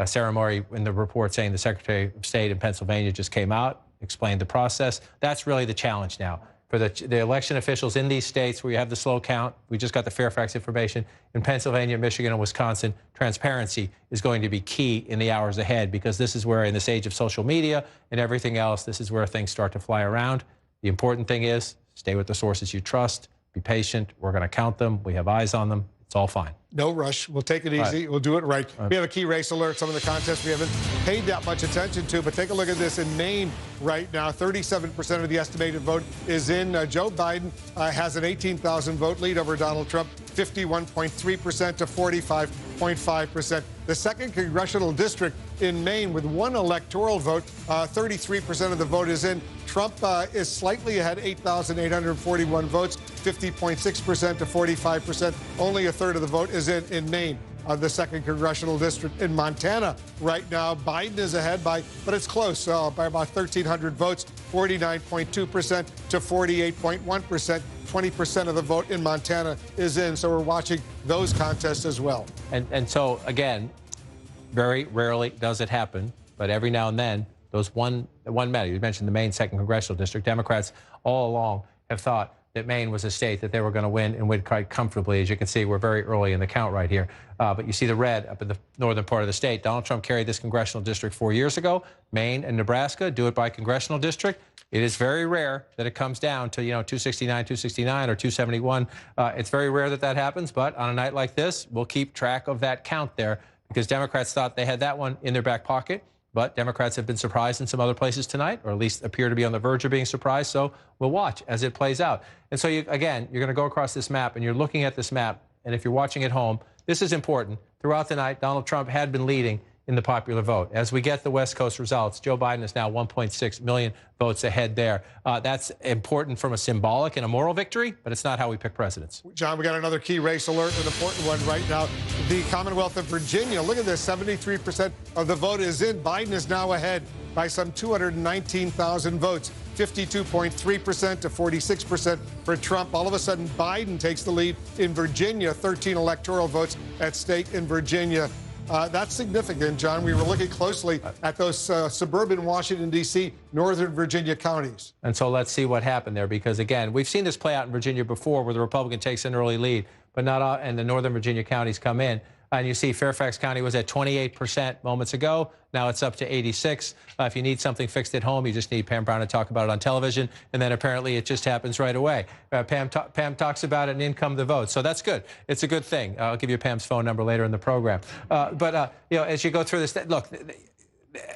S1: Sarah Murray, in the report saying the Secretary of State in Pennsylvania just came out, explained the process. That's really the challenge now for the election officials in these states where you have the slow count. We just got the Fairfax information. In Pennsylvania, Michigan, and Wisconsin, transparency is going to be key in the hours ahead, because this is where, in this age of social media and everything else, this is where things start to fly around. The important thing is stay with the sources you trust, be patient. We're going to count them. We have eyes on them. It's all fine.
S2: No rush. We'll take it easy.
S1: Right.
S2: We'll do it right. We have a key race alert. Some of the contests we haven't paid that much attention to, but take a look at this in Maine right now. 37% of the estimated vote is in. Joe Biden has an 18,000 vote lead over Donald Trump, 51.3% to 45.5%. The second congressional district in Maine with one electoral vote, 33% of the vote is in. Trump is slightly ahead, 8,841 votes, 50.6% to 45%. Only a third of the vote is in Maine. The second congressional district in Montana right now, Biden is ahead but it's close, by about 1,300 votes, 49.2% to 48.1%. 20% of the vote in Montana is in. So we're watching those contests as well.
S1: And so, again, very rarely does it happen, but every now and then, those one matter. You mentioned the Maine 2nd Congressional District. Democrats all along have thought that Maine was a state that they were going to win and win quite comfortably. As you can see, we're very early in the count right here. But you see the red up in the northern part of the state. Donald Trump carried this congressional district 4 years ago. Maine and Nebraska do it by congressional district. It is very rare that it comes down to, 269, 269 or 271. It's very rare that that happens. But on a night like this, we'll keep track of that count there because Democrats thought they had that one in their back pocket. But Democrats have been surprised in some other places tonight, or at least appear to be on the verge of being surprised. So we'll watch as it plays out. And so, again, you're going to go across this map, and you're looking at this map. And if you're watching at home, this is important. Throughout the night, Donald Trump had been leading in the popular vote. As we get the West Coast results, Joe Biden is now 1.6 million votes ahead there. That's important from a symbolic and a moral victory, but it's not how we pick presidents.
S2: John, we got another key race alert, an important one right now. The Commonwealth of Virginia, look at this, 73% of the vote is in. Biden is now ahead by some 219,000 votes, 52.3% to 46% for Trump. All of a sudden, Biden takes the lead in Virginia, 13 electoral votes at stake in Virginia. That's significant, John. We were looking closely at those suburban Washington, D.C., Northern Virginia counties.
S1: And so let's see what happened there, because, again, we've seen this play out in Virginia before where the Republican takes an early lead, but not all, and the Northern Virginia counties come in. And you see Fairfax County was at 28% moments ago. Now it's up to 86. If you need something fixed at home, you just need Pam Brown to talk about it on television. And then apparently it just happens right away. Pam talks about it and in come the votes. So that's good. It's a good thing. I'll give you Pam's phone number later in the program. As you go through this, look,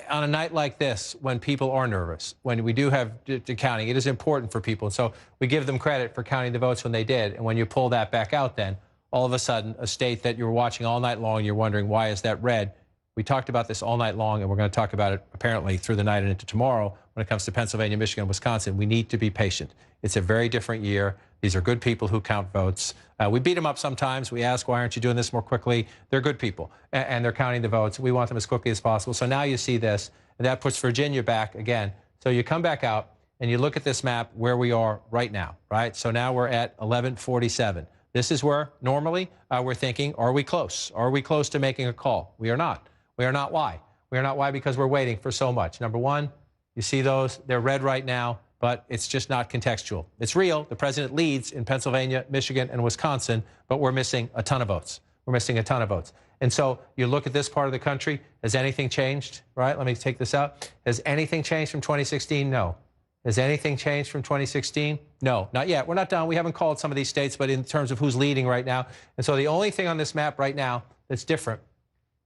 S1: on a night like this, when people are nervous, when we do have counting, it is important for people. So we give them credit for counting the votes when they did. And when you pull that back out, then all of a sudden, a state that you're watching all night long, you're wondering, why is that red? We talked about this all night long, and we're going to talk about it apparently through the night and into tomorrow when it comes to Pennsylvania, Michigan, and Wisconsin. We need to be patient. It's a very different year. These are good people who count votes. We beat them up sometimes. We ask, why aren't you doing this more quickly? They're good people, and they're counting the votes. We want them as quickly as possible. So now you see this, and that puts Virginia back again. So you come back out, and you look at this map where we are right now, right? So now we're at 1147. This is where normally we're thinking, are we close? Are we close to making a call? We are not. We are not. Why? We are not. Why? Because we're waiting for so much. Number one, you see those, they're red right now, but it's just not contextual. It's real. The president leads in Pennsylvania, Michigan, and Wisconsin, but we're missing a ton of votes. We're missing a ton of votes. And so you look at this part of the country, has anything changed? Right? Let me take this out. Has anything changed from 2016? No. Has anything changed from 2016? No, not yet. We're not done. We haven't called some of these states, but in terms of who's leading right now. And so the only thing on this map right now that's different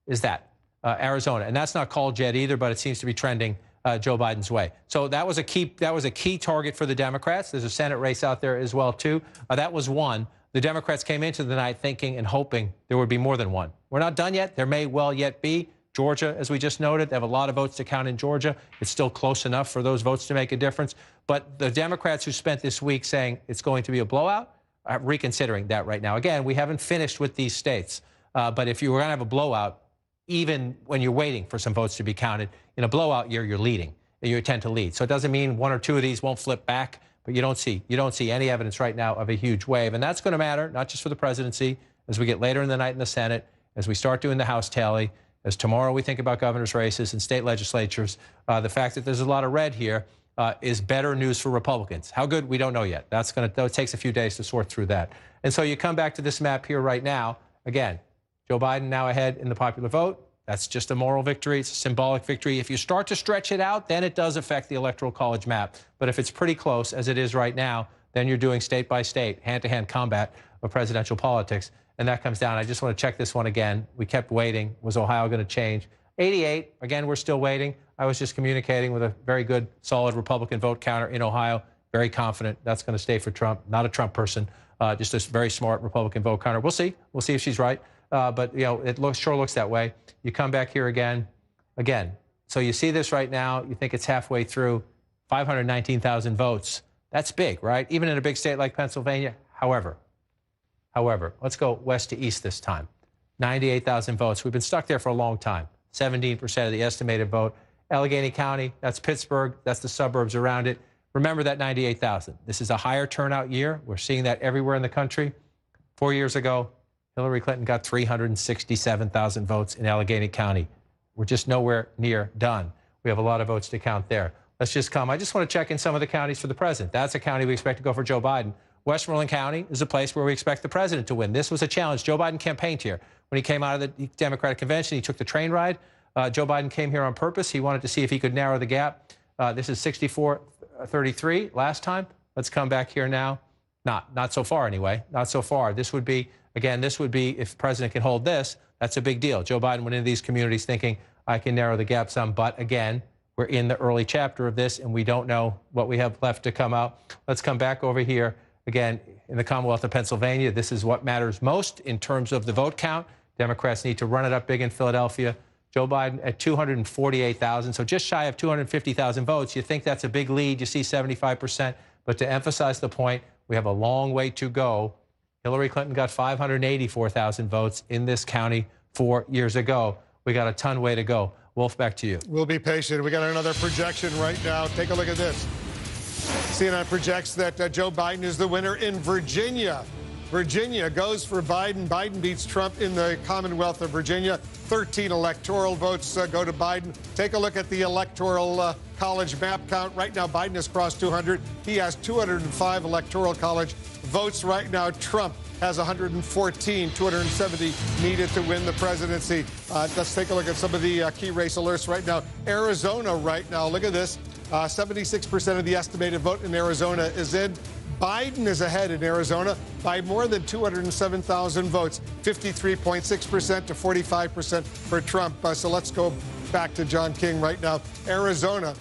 S1: is that, Arizona. And that's not called yet either, but it seems to be trending Joe Biden's way. So that was a key target for the Democrats. There's a Senate race out there as well, too. That was one. The Democrats came into the night thinking and hoping there would be more than one. We're not done yet. There may well yet be. Georgia, as we just noted, they have a lot of votes to count in Georgia. It's still close enough for those votes to make a difference. But the Democrats who spent this week saying it's going to be a blowout are reconsidering that right now. Again, we haven't finished with these states. But if you were going to have a blowout, even when you're waiting for some votes to be counted, in a blowout year, you're leading. You tend to lead. So it doesn't mean one or two of these won't flip back, but you don't see any evidence right now of a huge wave. And that's going to matter, not just for the presidency, as we get later in the night in the Senate, as we start doing the House tally, as tomorrow we think about governor's races and state legislatures. The fact that there's a lot of red here is better news for Republicans. How good? We don't know yet. It takes a few days to sort through that. And so you come back to this map here right now. Again, Joe Biden now ahead in the popular vote. That's just a moral victory. It's a symbolic victory. If you start to stretch it out, then it does affect the Electoral College map. But if it's pretty close, as it is right now, then you're doing state by state, hand-to-hand combat of presidential politics. and that comes down. I just want to check this one again. We kept waiting. Was Ohio going to change? 88, again, we're still waiting. I was just communicating with a very good, solid Republican vote counter in Ohio. Very confident that's going to stay for Trump. Not a Trump person, just a very smart Republican vote counter. We'll see. We'll see if she's right. But, you know, it sure looks that way. You come back here again. So you see this right now. You think it's halfway through. 519,000 votes. That's big, right? Even in a big state like Pennsylvania. However, let's go west to east this time. 98,000 votes. We've been stuck there for a long time. 17% of the estimated vote. Allegheny County, that's Pittsburgh. That's the suburbs around it. Remember that 98,000. This is a higher turnout year. We're seeing that everywhere in the country. 4 years ago, Hillary Clinton got 367,000 votes in Allegheny County. We're just nowhere near done. We have a lot of votes to count there. Let's just come. I just want to check in some of the counties for the president. That's a county we expect to go for Joe Biden. Westmoreland County is a place where we expect the president to win. This was a challenge. Joe Biden campaigned here. When he came out of the Democratic convention, he took the train ride. Joe Biden came here on purpose. He wanted to see if he could narrow the gap. This is 64-33 last time. Let's come back here now. Not so far anyway. Not so far. This would be, again, this would be, if the president can hold this, that's a big deal. Joe Biden went into these communities thinking, I can narrow the gap some. But again, we're in the early chapter of this, and we don't know what we have left to come out. Let's come back over here. Again, in the Commonwealth of Pennsylvania, this is what matters most in terms of the vote count. Democrats need to run it up big in Philadelphia. Joe Biden at 248,000, so just shy of 250,000 votes. You think that's a big lead. You see 75%. But to emphasize the point, we have a long way to go. Hillary Clinton got 584,000 votes in this county 4 years ago. We got a ton way to go. Wolf, back to you.
S2: We'll be patient. We got another projection right now. Take a look at this. CNN projects that Joe Biden is the winner in Virginia. Virginia goes for Biden. Biden beats Trump in the Commonwealth of Virginia. 13 electoral votes go to Biden. Take a look at the electoral college map count. Right now, Biden has crossed 200. He has 205 electoral college votes. Right now, Trump has 114, 270 needed to win the presidency. Let's take a look at some of the key race alerts right now. Arizona right now, look at this. 76% of the estimated vote in Arizona is in. Biden is ahead in Arizona by more than 207,000 votes, 53.6% to 45% for Trump. So let's go back to John King right now. Arizona,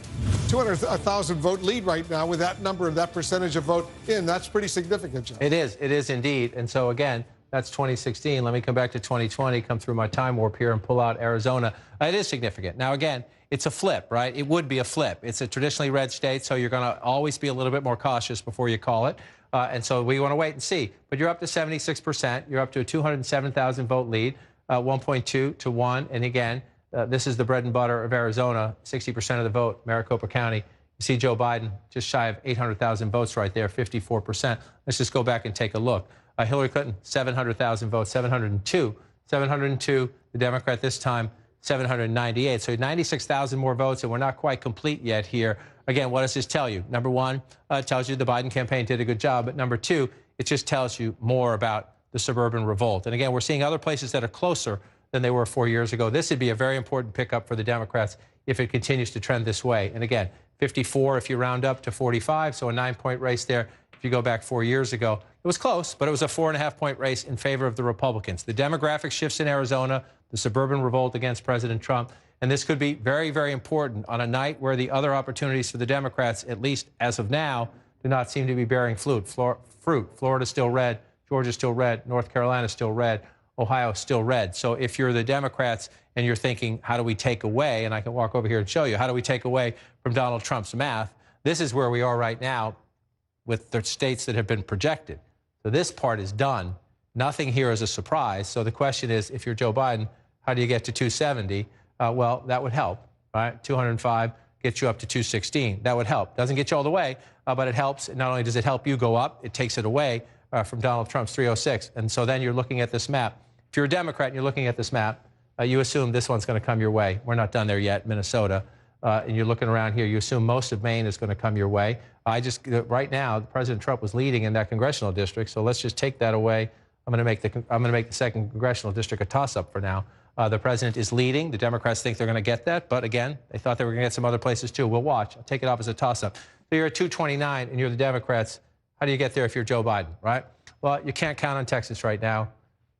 S2: 200,000 vote lead right now with that number, that percentage of vote in. That's pretty significant, John.
S1: It is indeed. And so again, that's 2016. Let me come back to 2020, come through my time warp here and pull out Arizona. It is significant. Now, again, it's a flip, right? It would be a flip. It's a traditionally red state, so you're going to always be a little bit more cautious before you call it. And so we want to wait and see. But you're up to 76%. You're up to a 207,000 vote lead, 1.2 to 1. And again, this is the bread and butter of Arizona, 60% of the vote, Maricopa County. You see Joe Biden just shy of 800,000 votes right there, 54%. Let's just go back and take a look. Hillary Clinton, 700,000 votes, 702. 702, the Democrat this time, 798. So 96,000 more votes, and we're not quite complete yet here. Again, what does this tell you? Number one, it tells you the Biden campaign did a good job. But number two, it just tells you more about the suburban revolt. And again, we're seeing other places that are closer than they were 4 years ago. This would be a very important pickup for the Democrats if it continues to trend this way. And again, 54 if you round up to 45, so a 9-point race there. If you go back 4 years ago, it was close, but it was a 4.5-point race in favor of the Republicans. The demographic shifts in Arizona, the suburban revolt against President Trump, and this could be very, very important on a night where the other opportunities for the Democrats, at least as of now, do not seem to be bearing fruit. Florida's still red, Georgia's still red, North Carolina's still red, Ohio's still red. So if you're the Democrats and you're thinking, how do we take away, and I can walk over here and show you, how do we take away from Donald Trump's math? This is where we are right now with the states that have been projected. So this part is done. Nothing here is a surprise. So the question is, if you're Joe Biden, how do you get to 270? Well, that would help, right? 205 gets you up to 216. That would help. Doesn't get you all the way, but it helps. Not only does it help you go up, it takes it away from Donald Trump's 306. And so then you're looking at this map. If you're a Democrat and you're looking at this map, you assume this one's going to come your way. We're not done there yet, Minnesota. And you're looking around here, you assume most of Maine is going to come your way. Right now, President Trump was leading in that congressional district, so let's just take that away. I'm going to make the second congressional district a toss-up for now. The president is leading. The Democrats think they're going to get that, but again, they thought they were going to get some other places too. We'll watch. I'll take it off as a toss-up. So you're at 229, and you're the Democrats. How do you get there if you're Joe Biden, right? Well, you can't count on Texas right now.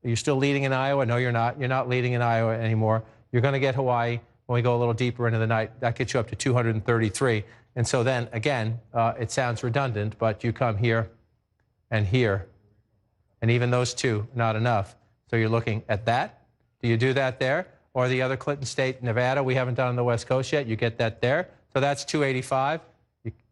S1: You're still leading in Iowa? No, you're not. You're not leading in Iowa anymore. You're going to get Hawaii when we go a little deeper into the night. That gets you up to 233. And so then, again, it sounds redundant, but you come here and here, and even those two, not enough. So you're looking at that. Do you do that there? Or the other Clinton state, Nevada, we haven't done on the West Coast yet. You get that there. So that's 285.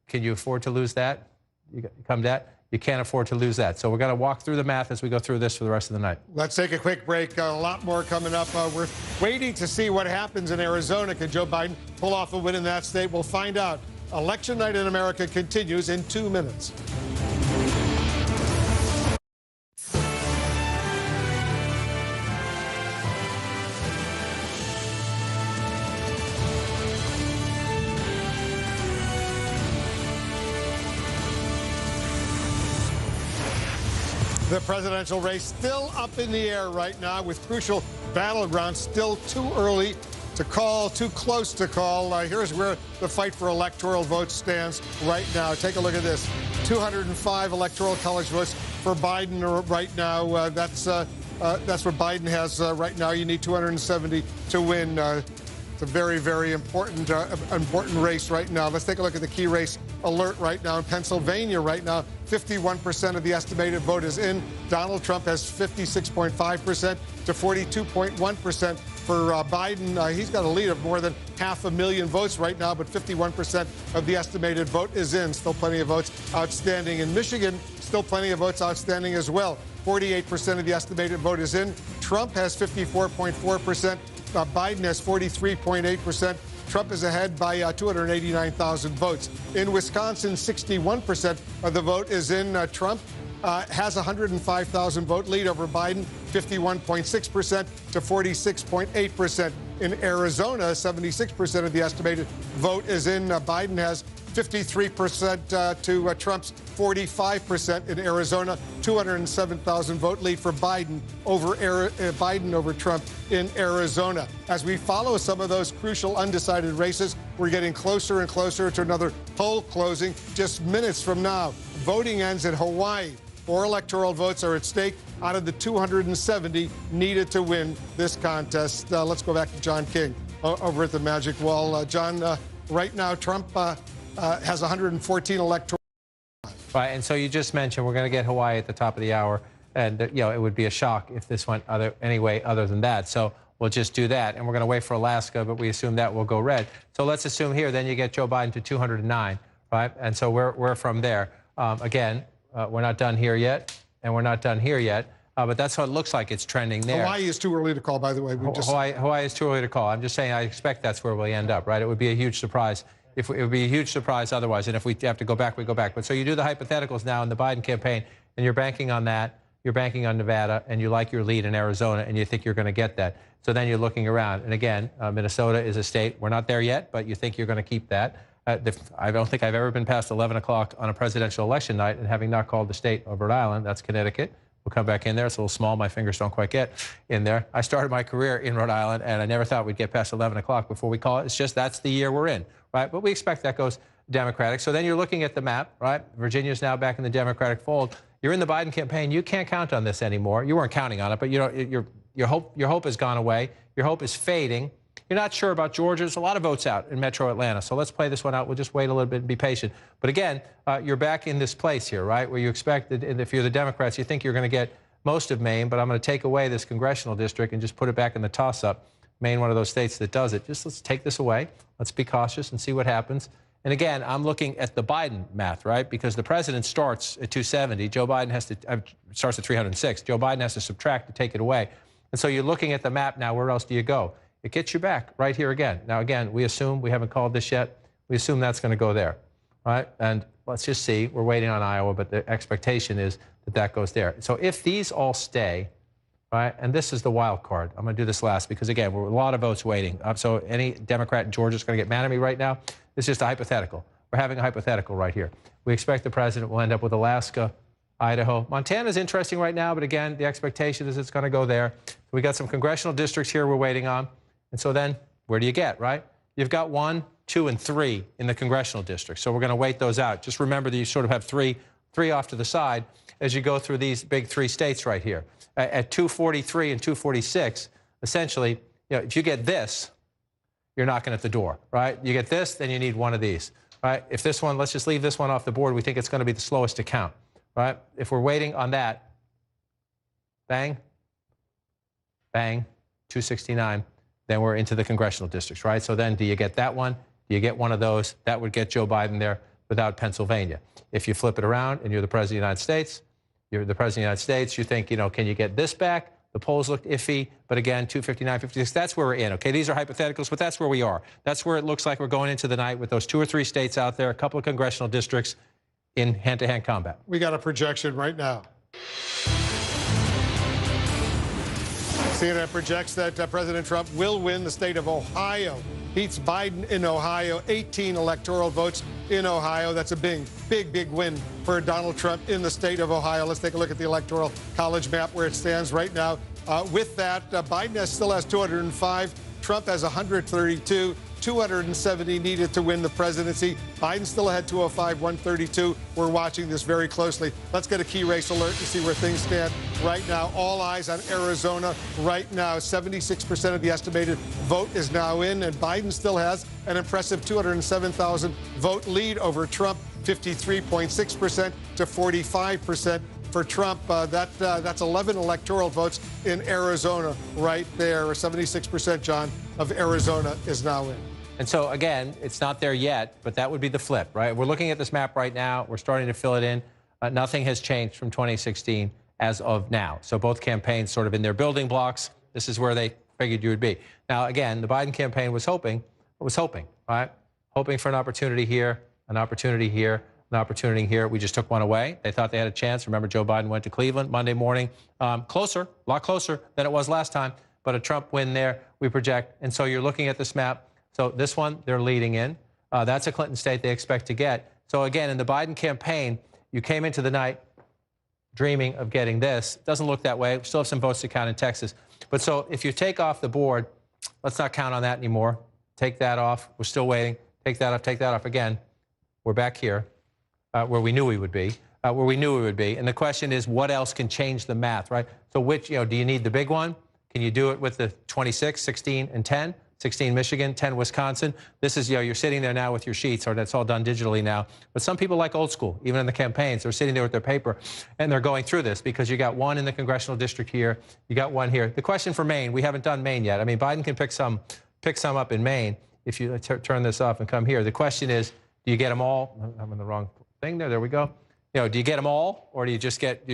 S1: Can you afford to lose that? You come to that. You can't afford to lose that. So we're going to walk through the math as we go through this for the rest of the night.
S2: Let's take a quick break. A lot more coming up. We're waiting to see what happens in Arizona. Can Joe Biden pull off a win in that state? We'll find out. Election night in America continues in 2 minutes. The presidential race still up in the air right now with crucial battlegrounds still too early to call, too close to call. Here's where the fight for electoral votes stands right now. Take a look at this. 205 electoral college votes for Biden right now. That's what Biden has right now. You need 270 to win. It's a very, very important race right now. Let's take a look at the key race alert right now. In Pennsylvania right now, 51% of the estimated vote is in. Donald Trump has 56.5% to 42.1%. For Biden, he's got a lead of more than 500,000 votes right now, but 51% of the estimated vote is in. Still plenty of votes outstanding. In Michigan, still plenty of votes outstanding as well. 48% of the estimated vote is in. Trump has 54.4%. Biden has 43.8%. Trump is ahead by 289,000 votes. In Wisconsin, 61% of the vote is in. Trump has 105,000 vote lead over Biden, 51.6% to 46.8%. In Arizona, 76% of the estimated vote is in. Biden has 53% to Trump's 45% in Arizona. 207,000 vote lead for Biden over Trump in Arizona. As we follow some of those crucial undecided races, we're getting closer and closer to another poll closing just minutes from now. Voting ends in Hawaii. 4 electoral votes are at stake out of the 270 needed to win this contest. Let's go back to John King over at the Magic Wall. John, right now, Trump has 114 electoral.
S1: Right, and so you just mentioned we're going to get Hawaii at the top of the hour, and it would be a shock if this went any way other than that. So we'll just do that, and we're going to wait for Alaska, but we assume that will go red. So let's assume here, then you get Joe Biden to 209, right? And so we're from there. Again, we're not done here yet, and we're not done here yet. But that's what it looks like it's trending there.
S2: Hawaii is too early to call, by the way.
S1: Hawaii is too early to call. I'm just saying I expect that's where we end up, right? It would be a huge surprise. It would be a huge surprise otherwise. And if we have to go back, we go back. But so you do the hypotheticals now in the Biden campaign, and you're banking on that. You're banking on Nevada, and you like your lead in Arizona, and you think you're going to get that. So then you're looking around. And again, Minnesota is a state. We're not there yet, but you think you're going to keep that. I don't think I've ever been past 11 o'clock on a presidential election night and having not called the state of Rhode Island. That's Connecticut. We'll come back in there. It's a little small. My fingers don't quite get in there. I started my career in Rhode Island, and I never thought we'd get past 11 o'clock before we call it. It's just that's the year we're in, right? But we expect that goes Democratic. So then you're looking at the map, right? Virginia's now back in the Democratic fold. You're in the Biden campaign. You can't count on this anymore. You weren't counting on it, but your hope has gone away. Your hope is fading. You're not sure about Georgia. There's a lot of votes out in metro Atlanta. So let's play this one out. We'll just wait a little bit and be patient. But again, you're back in this place here, right, where you expect that if you're the Democrats, you think you're going to get most of Maine, but I'm going to take away this congressional district and just put it back in the toss-up. Maine, one of those states that does it. Just let's take this away. Let's be cautious and see what happens. And again, I'm looking at the Biden math, right? Because the president starts at 270. Joe Biden has to starts at 306. Joe Biden has to subtract to take it away. And so you're looking at the map now. Where else do you go? It gets you back right here again. Now, again, we assume, we haven't called this yet, we assume that's going to go there, right? And let's just see. We're waiting on Iowa, but the expectation is that that goes there. So if these all stay, right, and this is the wild card. I'm going to do this last because, again, we're a lot of votes waiting. So any Democrat in Georgia is going to get mad at me right now. It's just a hypothetical. We're having a hypothetical right here. We expect the president will end up with Alaska, Idaho. Montana's interesting right now, but again, the expectation is it's going to go there. We got some congressional districts here we're waiting on. And so then where do you get, right? You've got 1, 2, and 3 in the congressional districts. So we're going to wait those out. Just remember that you sort of have 3 three off to the side as you go through these big three states right here. At 243 and 246, essentially, you know, if you get this, you're knocking at the door, right? You get this, then you need one of these, right? If this one, let's just leave this one off the board. We think it's going to be the slowest to count, right? If we're waiting on that, bang, bang, 269, then we're into the congressional districts, right? So then do you get that one? Do you get one of those? That would get Joe Biden there without Pennsylvania. If you flip it around and you're the President of the United States, you're the President of the United States, you think, you know, can you get this back? The polls looked iffy, but again, 259, 56, that's where we're in, okay? These are hypotheticals, but that's where we are. That's where it looks like we're going into the night with those 2 or 3 states out there, a couple of congressional districts in hand-to-hand combat.
S2: We got a projection right now. CNN projects that President Trump will win the state of Ohio. Beats Biden in Ohio, 18 electoral votes in Ohio. That's a big win for Donald Trump in the state of Ohio. Let's take a look at the Electoral College map where it stands right now. With that, Biden still has 205. Trump has 132. 270 needed to win the presidency. Biden still ahead 205, 132. We're watching this very closely. Let's get a key race alert and see where things stand right now. All eyes on Arizona right now. 76% of the estimated vote is now in, and Biden still has an impressive 207,000 vote lead over Trump, 53.6% to 45%. For Trump, that's 11 electoral votes in Arizona right there. 76%, John, of Arizona is now in.
S1: And so, again, it's not there yet, but that would be the flip, right? We're looking at this map right now. We're starting to fill it in. Nothing has changed from 2016 as of now. So both campaigns sort of in their building blocks. This is where they figured you would be. Now, again, the Biden campaign was hoping, right? Hoping for an opportunity here, an opportunity here, an opportunity here. We just took one away. They thought they had a chance. Remember, Joe Biden went to Cleveland Monday morning. Closer, a lot closer than it was last time, but a Trump win there, we project. And so you're looking at this map. So this one, they're leading in. That's a Clinton state they expect to get. So again, in the Biden campaign, you came into the night dreaming of getting this. Doesn't look that way. We still have some votes to count in Texas. But so if you take off the board, let's not count on that anymore. Take that off. We're still waiting. Take that off again. We're back here. Where we knew we would be, And the question is, what else can change the math, right? So which, do you need the big one? Can you do it with the 26, 16, and 10? 16 Michigan, 10 Wisconsin. This is, you're sitting there now with your sheets, or that's all done digitally now. But some people like old school, even in the campaigns. They're sitting there with their paper, and they're going through this because you got one in the congressional district here, you got one here. The question for Maine, we haven't done Maine yet. I mean, Biden can pick some up in Maine if you turn this off and come here. The question is, do you get them all? I'm in the wrong thing there. There we go. Do you get them all, or do you just get,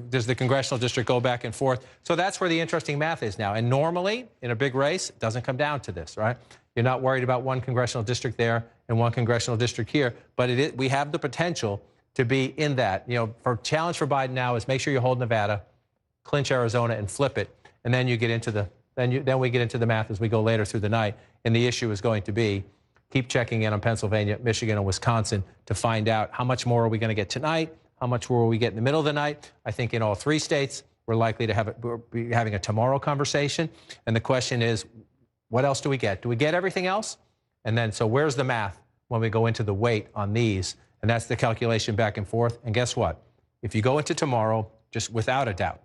S1: does the congressional district go back and forth? So that's where the interesting math is now. And normally, in a big race, it doesn't come down to this, right? You're not worried about one congressional district there and one congressional district here, but we have the potential to be in that. For challenge for Biden now is make sure you hold Nevada, clinch Arizona, and flip it, and then you get into the, then we get into the math as we go later through the night. And the issue is going to be, keep checking in on Pennsylvania, Michigan, and Wisconsin to find out how much more are we going to get tonight, how much more will we get in the middle of the night. I think in all 3 states, we're likely to be having a tomorrow conversation. And the question is, what else do we get? Do we get everything else? And then, so where's the math when we go into the weight on these? And that's the calculation back and forth. And guess what? If you go into tomorrow, just without a doubt,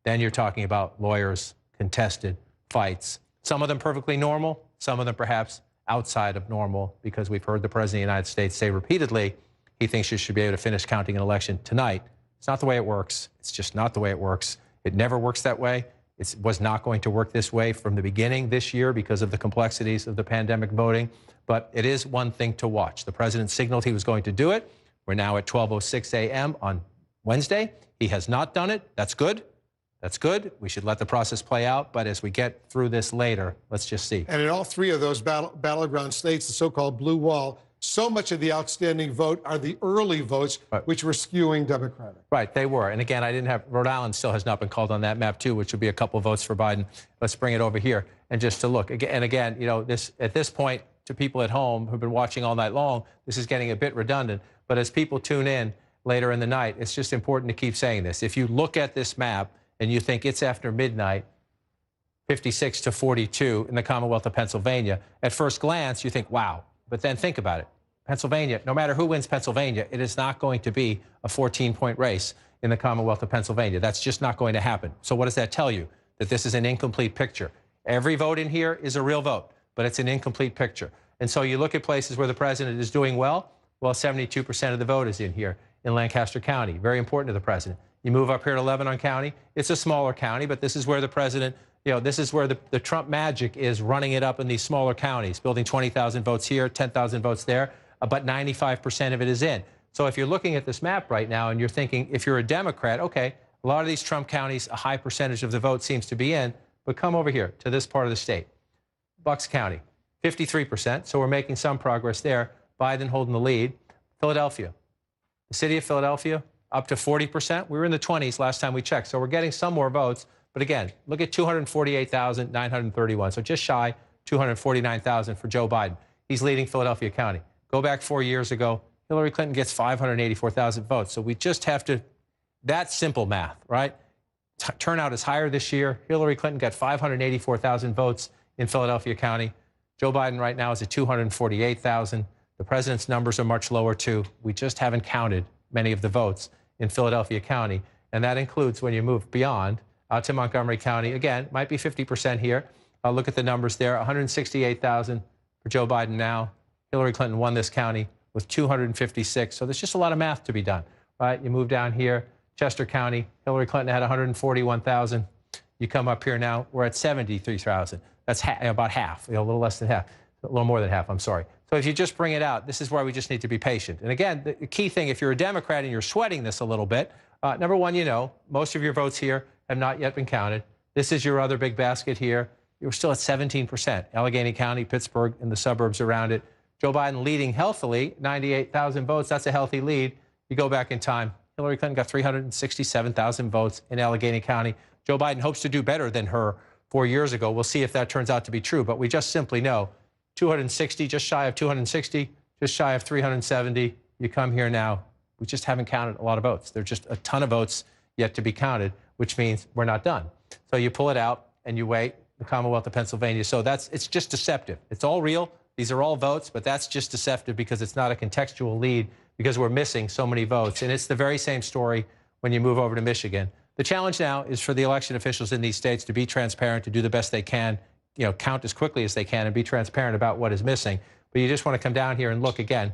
S1: then you're talking about lawyers, contested fights, some of them perfectly normal, some of them perhaps outside of normal, because we've heard the President of the United States say repeatedly he thinks you should be able to finish counting an election tonight. It's not the way it works. It's just not the way it works. It never works that way. It was not going to work this way from the beginning this year because of the complexities of the pandemic voting. But it is one thing to watch. The President signaled he was going to do it. We're now at 12:06 a.m. on Wednesday. He has not done it. That's good. That's good. We should let the process play out. But as we get through this later, let's just see.
S2: And in all 3 of those battleground states, the so-called blue wall, so much of the outstanding vote are the early votes, right, which were skewing Democratic.
S1: Right, they were. And again, I didn't have, Rhode Island still has not been called on that map too, which would be a couple of votes for Biden. Let's bring it over here. And just to look, and again, this at this point, to people at home who've been watching all night long, this is getting a bit redundant. But as people tune in later in the night, it's just important to keep saying this. If you look at this map, and you think it's after midnight, 56 to 42 in the Commonwealth of Pennsylvania, at first glance, you think, wow. But then think about it. Pennsylvania, no matter who wins Pennsylvania, it is not going to be a 14-point race in the Commonwealth of Pennsylvania. That's just not going to happen. So what does that tell you? That this is an incomplete picture. Every vote in here is a real vote, but it's an incomplete picture. And so you look at places where the president is doing well, 72% of the vote is in here in Lancaster County. Very important to the president. You move up here to Lebanon County. It's a smaller county, but this is where the president, this is where the Trump magic is, running it up in these smaller counties, building 20,000 votes here, 10,000 votes there, but 95% of it is in. So if you're looking at this map right now and you're thinking, if you're a Democrat, okay, a lot of these Trump counties, a high percentage of the vote seems to be in, but come over here to this part of the state. Bucks County, 53%, so we're making some progress there. Biden holding the lead. Philadelphia, the city of Philadelphia, up to 40%. We were in the 20s last time we checked, so we're getting some more votes. But again, look at 248,931, so just shy 249,000 for Joe Biden. He's leading Philadelphia County. Go back 4 years ago, Hillary Clinton gets 584,000 votes. So we just have to, that's simple math, right? Turnout is higher this year. Hillary Clinton got 584,000 votes in Philadelphia County. Joe Biden right now is at 248,000. The president's numbers are much lower, too. We just haven't counted many of the votes in Philadelphia County. And that includes when you move beyond out to Montgomery County. Again, might be 50% here. Look at the numbers there. 168,000 for Joe Biden now. Hillary Clinton won this county with 256. So there's just a lot of math to be done, right? You move down here, Chester County. Hillary Clinton had 141,000. You come up here now, we're at 73,000. That's about half, a little less than half, a little more than half, I'm sorry. So if you just bring it out, this is why we just need to be patient. And again, the key thing, if you're a Democrat and you're sweating this a little bit, number one, most of your votes here have not yet been counted. This is your other big basket here. You're still at 17%. Allegheny County, Pittsburgh, and the suburbs around it. Joe Biden leading healthily, 98,000 votes. That's a healthy lead. You go back in time, Hillary Clinton got 367,000 votes in Allegheny County. Joe Biden hopes to do better than her 4 years ago. We'll see if that turns out to be true, but we just simply know 260, just shy of 260, just shy of 370. You come here now, we just haven't counted a lot of votes. There's just a ton of votes yet to be counted, which means we're not done. So you pull it out and you wait, the Commonwealth of Pennsylvania. So it's just deceptive. It's all real. These are all votes, but that's just deceptive because it's not a contextual lead because we're missing so many votes. And it's the very same story when you move over to Michigan. The challenge now is for the election officials in these states to be transparent, to do the best they can, count as quickly as they can and be transparent about what is missing. But you just want to come down here and look again.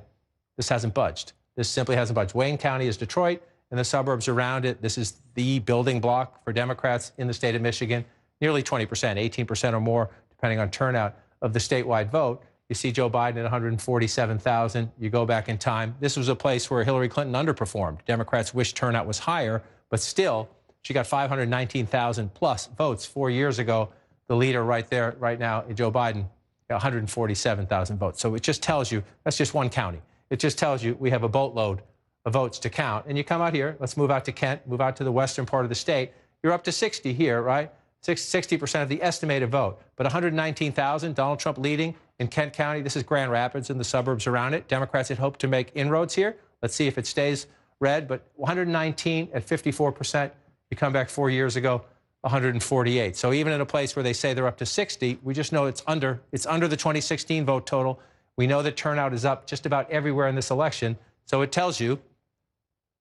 S1: This hasn't budged. This simply hasn't budged. Wayne County is Detroit and the suburbs around it. This is the building block for Democrats in the state of Michigan. Nearly 20%, 18% or more, depending on turnout of the statewide vote. You see Joe Biden at 147,000. You go back in time. This was a place where Hillary Clinton underperformed. Democrats wish turnout was higher, but still, she got 519,000 plus votes 4 years ago. The leader right there, right now, Joe Biden, 147,000 votes. So it just tells you, that's just one county. It just tells you we have a boatload of votes to count. And you come out here, let's move out to Kent, move out to the western part of the state. You're up to 60 here, right? 60% of the estimated vote. But 119,000, Donald Trump leading in Kent County. This is Grand Rapids and the suburbs around it. Democrats had hoped to make inroads here. Let's see if it stays red. But 119 at 54%. You come back 4 years ago, 148. So even in a place where they say they're up to 60, we just know it's under the 2016 vote total. We know that turnout is up just about everywhere in this election. So it tells you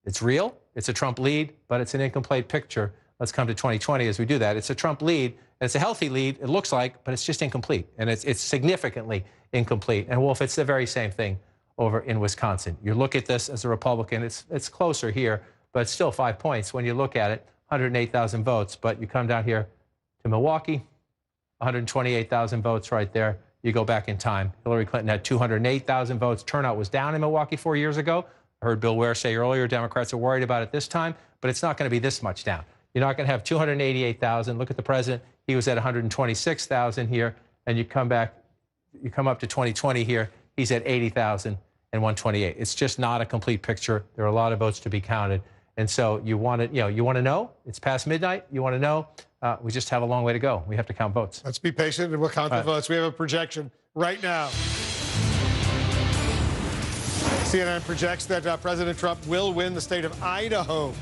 S1: it's real. It's a Trump lead, but it's an incomplete picture. Let's come to 2020 as we do that. It's a Trump lead, and it's a healthy lead, it looks like, but it's just incomplete, and it's significantly incomplete. And, Wolf, it's the very same thing over in Wisconsin. You look at this as a Republican, it's closer here, but it's still 5 points when you look at it, 108,000 votes. But you come down here to Milwaukee, 128,000 votes right there. You go back in time. Hillary Clinton had 208,000 votes. Turnout was down in Milwaukee 4 years ago. I heard Bill Ware say earlier Democrats are worried about it this time, but it's not going to be this much down. You're not going to have 288,000. Look at the president. He was at 126,000 here. And you come back, you come up to 2020 here. He's at 80,000 and 128. It's just not a complete picture. There are a lot of votes to be counted. And so you want to, you want to know. It's past midnight. You want to know. We just have a long way to go. We have to count votes.
S2: Let's be patient and we'll count the votes. We have a projection right now. CNN projects that President Trump will win the state of Idaho.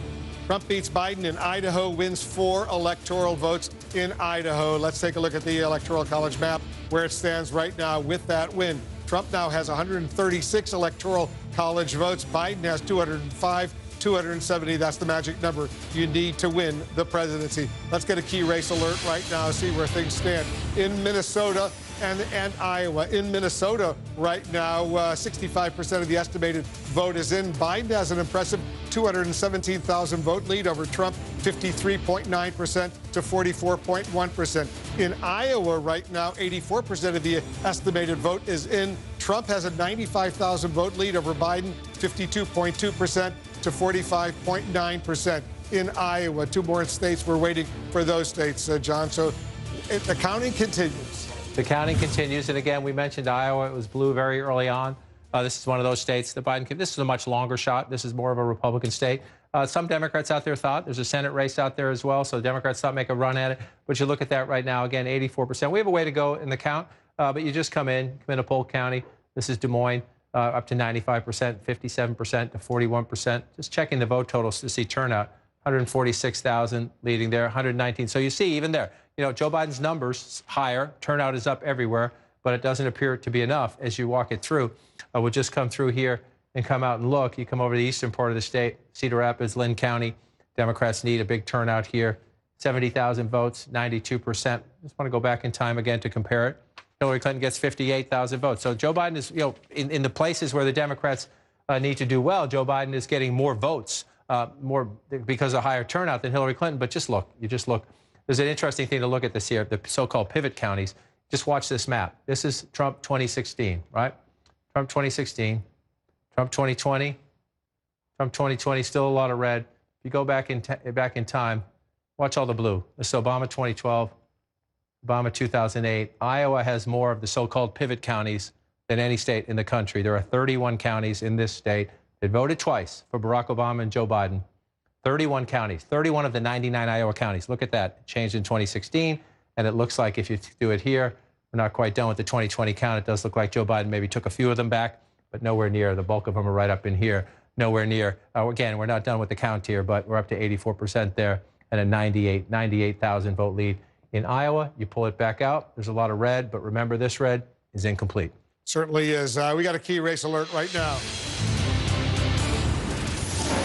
S2: Trump beats Biden in Idaho, wins 4 electoral votes in Idaho. Let's take a look at the Electoral College map, where it stands right now with that win. Trump now has 136 electoral college votes. Biden has 205. 270, that's the magic number you need to win the presidency. Let's get a key race alert right now, see where things stand in Minnesota and Iowa. In Minnesota right now, 65% of the estimated vote is in. Biden has an impressive 217,000 vote lead over Trump, 53.9% to 44.1%. In Iowa right now, 84% of the estimated vote is in. Trump has a 95,000 vote lead over Biden, 52.2% to 45.9% in Iowa. Two more states. We're waiting for those states, John. So the counting continues.
S1: The counting continues. And again, we mentioned Iowa. It was blue very early on. This is one of those states that this is a much longer shot. This is more of a Republican state. Some Democrats out there thought there's a Senate race out there as well. So Democrats thought make a run at it. But you look at that right now, again, 84%. We have a way to go in the count, but you just come into Polk County. This is Des Moines. Up to 95%, 57% to 41%. Just checking the vote totals to see turnout. 146,000 leading there, 119. So you see, even there, Joe Biden's numbers higher, turnout is up everywhere, but it doesn't appear to be enough as you walk it through. We'll just come through here and come out and look. You come over to the eastern part of the state, Cedar Rapids, Lynn County. Democrats need a big turnout here. 70,000 votes, 92%. Just want to go back in time again to compare it. Hillary Clinton gets 58,000 votes. So Joe Biden is, in the places where the Democrats need to do well, Joe Biden is getting more votes, more because of higher turnout than Hillary Clinton. But just look, There's an interesting thing to look at this here, the so-called pivot counties. Just watch this map. This is Trump 2016, right? Trump 2016, Trump 2020, Trump 2020, still a lot of red. If you go back in time, watch all the blue. This is Obama 2012. Obama 2008. Iowa has more of the so-called pivot counties than any state in the country. There are 31 counties in this state that voted twice for Barack Obama and Joe Biden. 31 counties, 31 of the 99 Iowa counties. Look at that. It changed in 2016, and it looks like if you do it here, we're not quite done with the 2020 count. It does look like Joe Biden maybe took a few of them back, but nowhere near. The bulk of them are right up in here. Nowhere near. Again, we're not done with the count here, but we're up to 84% there and a 98,000 vote lead. In Iowa, you pull it back out. There's a lot of red, but remember, this red is incomplete.
S2: Certainly is. We got a key race alert right now.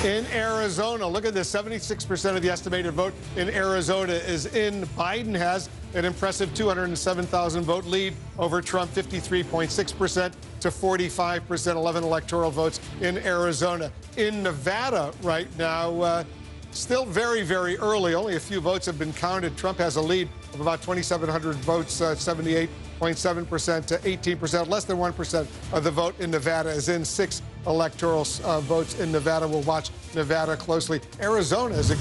S2: In Arizona, look at this, 76% of the estimated vote in Arizona is in. Biden has an impressive 207,000 vote lead over Trump, 53.6% to 45%, 11 electoral votes in Arizona. In Nevada right now, still very, very early. Only a few votes have been counted. Trump has a lead of about 2,700 votes, 78.7% to 18%. Less than 1% of the vote in Nevada is in. 6 electoral votes in Nevada. We'll watch Nevada closely. Arizona is a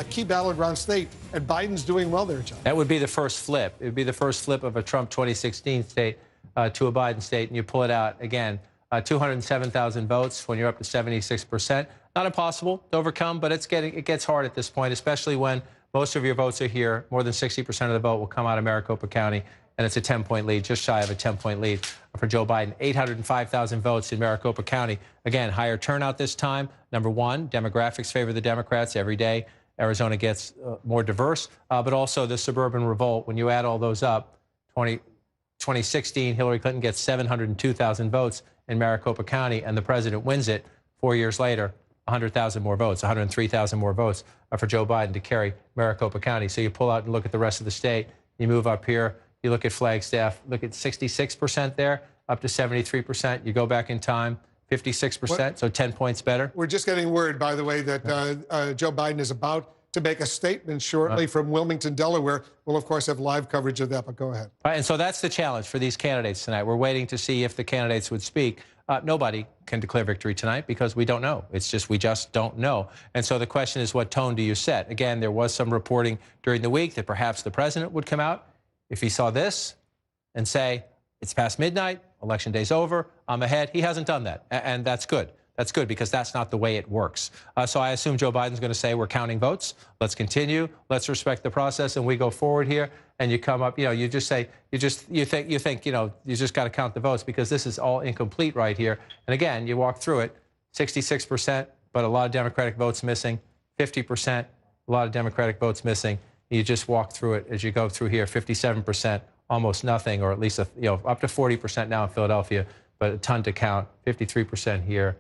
S2: key battleground state, and Biden's doing well there, John.
S1: That would be the first flip. It would be the first flip of a Trump 2016 state to a Biden state, and you pull it out again. 207,000 votes when you're up to 76%. Not impossible to overcome, but it gets hard at this point, especially when most of your votes are here. More than 60% of the vote will come out of Maricopa County, and it's a 10-point lead, just shy of a 10-point lead for Joe Biden. 805,000 votes in Maricopa County. Again, higher turnout this time. Number one, demographics favor the Democrats every day. Arizona gets more diverse, but also the suburban revolt. When you add all those up, 2016, Hillary Clinton gets 702,000 votes in Maricopa County, and the president wins it 4 years later. 100,000 more votes, 103,000 more votes for Joe Biden to carry Maricopa County. So you pull out and look at the rest of the state. You move up here. You look at Flagstaff. Look at 66% there, up to 73%. You go back in time, 56%, so 10 points better.
S2: We're just getting word, by the way, that Joe Biden is about to make a statement shortly from Wilmington, Delaware. We'll, of course, have live coverage of that, but go ahead.
S1: All right, and so that's the challenge for these candidates tonight. We're waiting to see if the candidates would speak. Nobody can declare victory tonight because we don't know. It's just we just don't know. And so the question is, what tone do you set? Again, there was some reporting during the week that perhaps the president would come out if he saw this and say, it's past midnight, election day's over, I'm ahead. He hasn't done that, and that's good. That's good because that's not the way it works. So I assume Joe Biden's going to say we're counting votes. Let's continue. Let's respect the process, and we go forward here. And you come up, you just say, you think, you just got to count the votes because this is all incomplete right here. And again, you walk through it, 66%, but a lot of Democratic votes missing, 50%, a lot of Democratic votes missing. You just walk through it as you go through here, 57%, almost nothing, or at least up to 40% now in Philadelphia. but a ton to count. 53% here,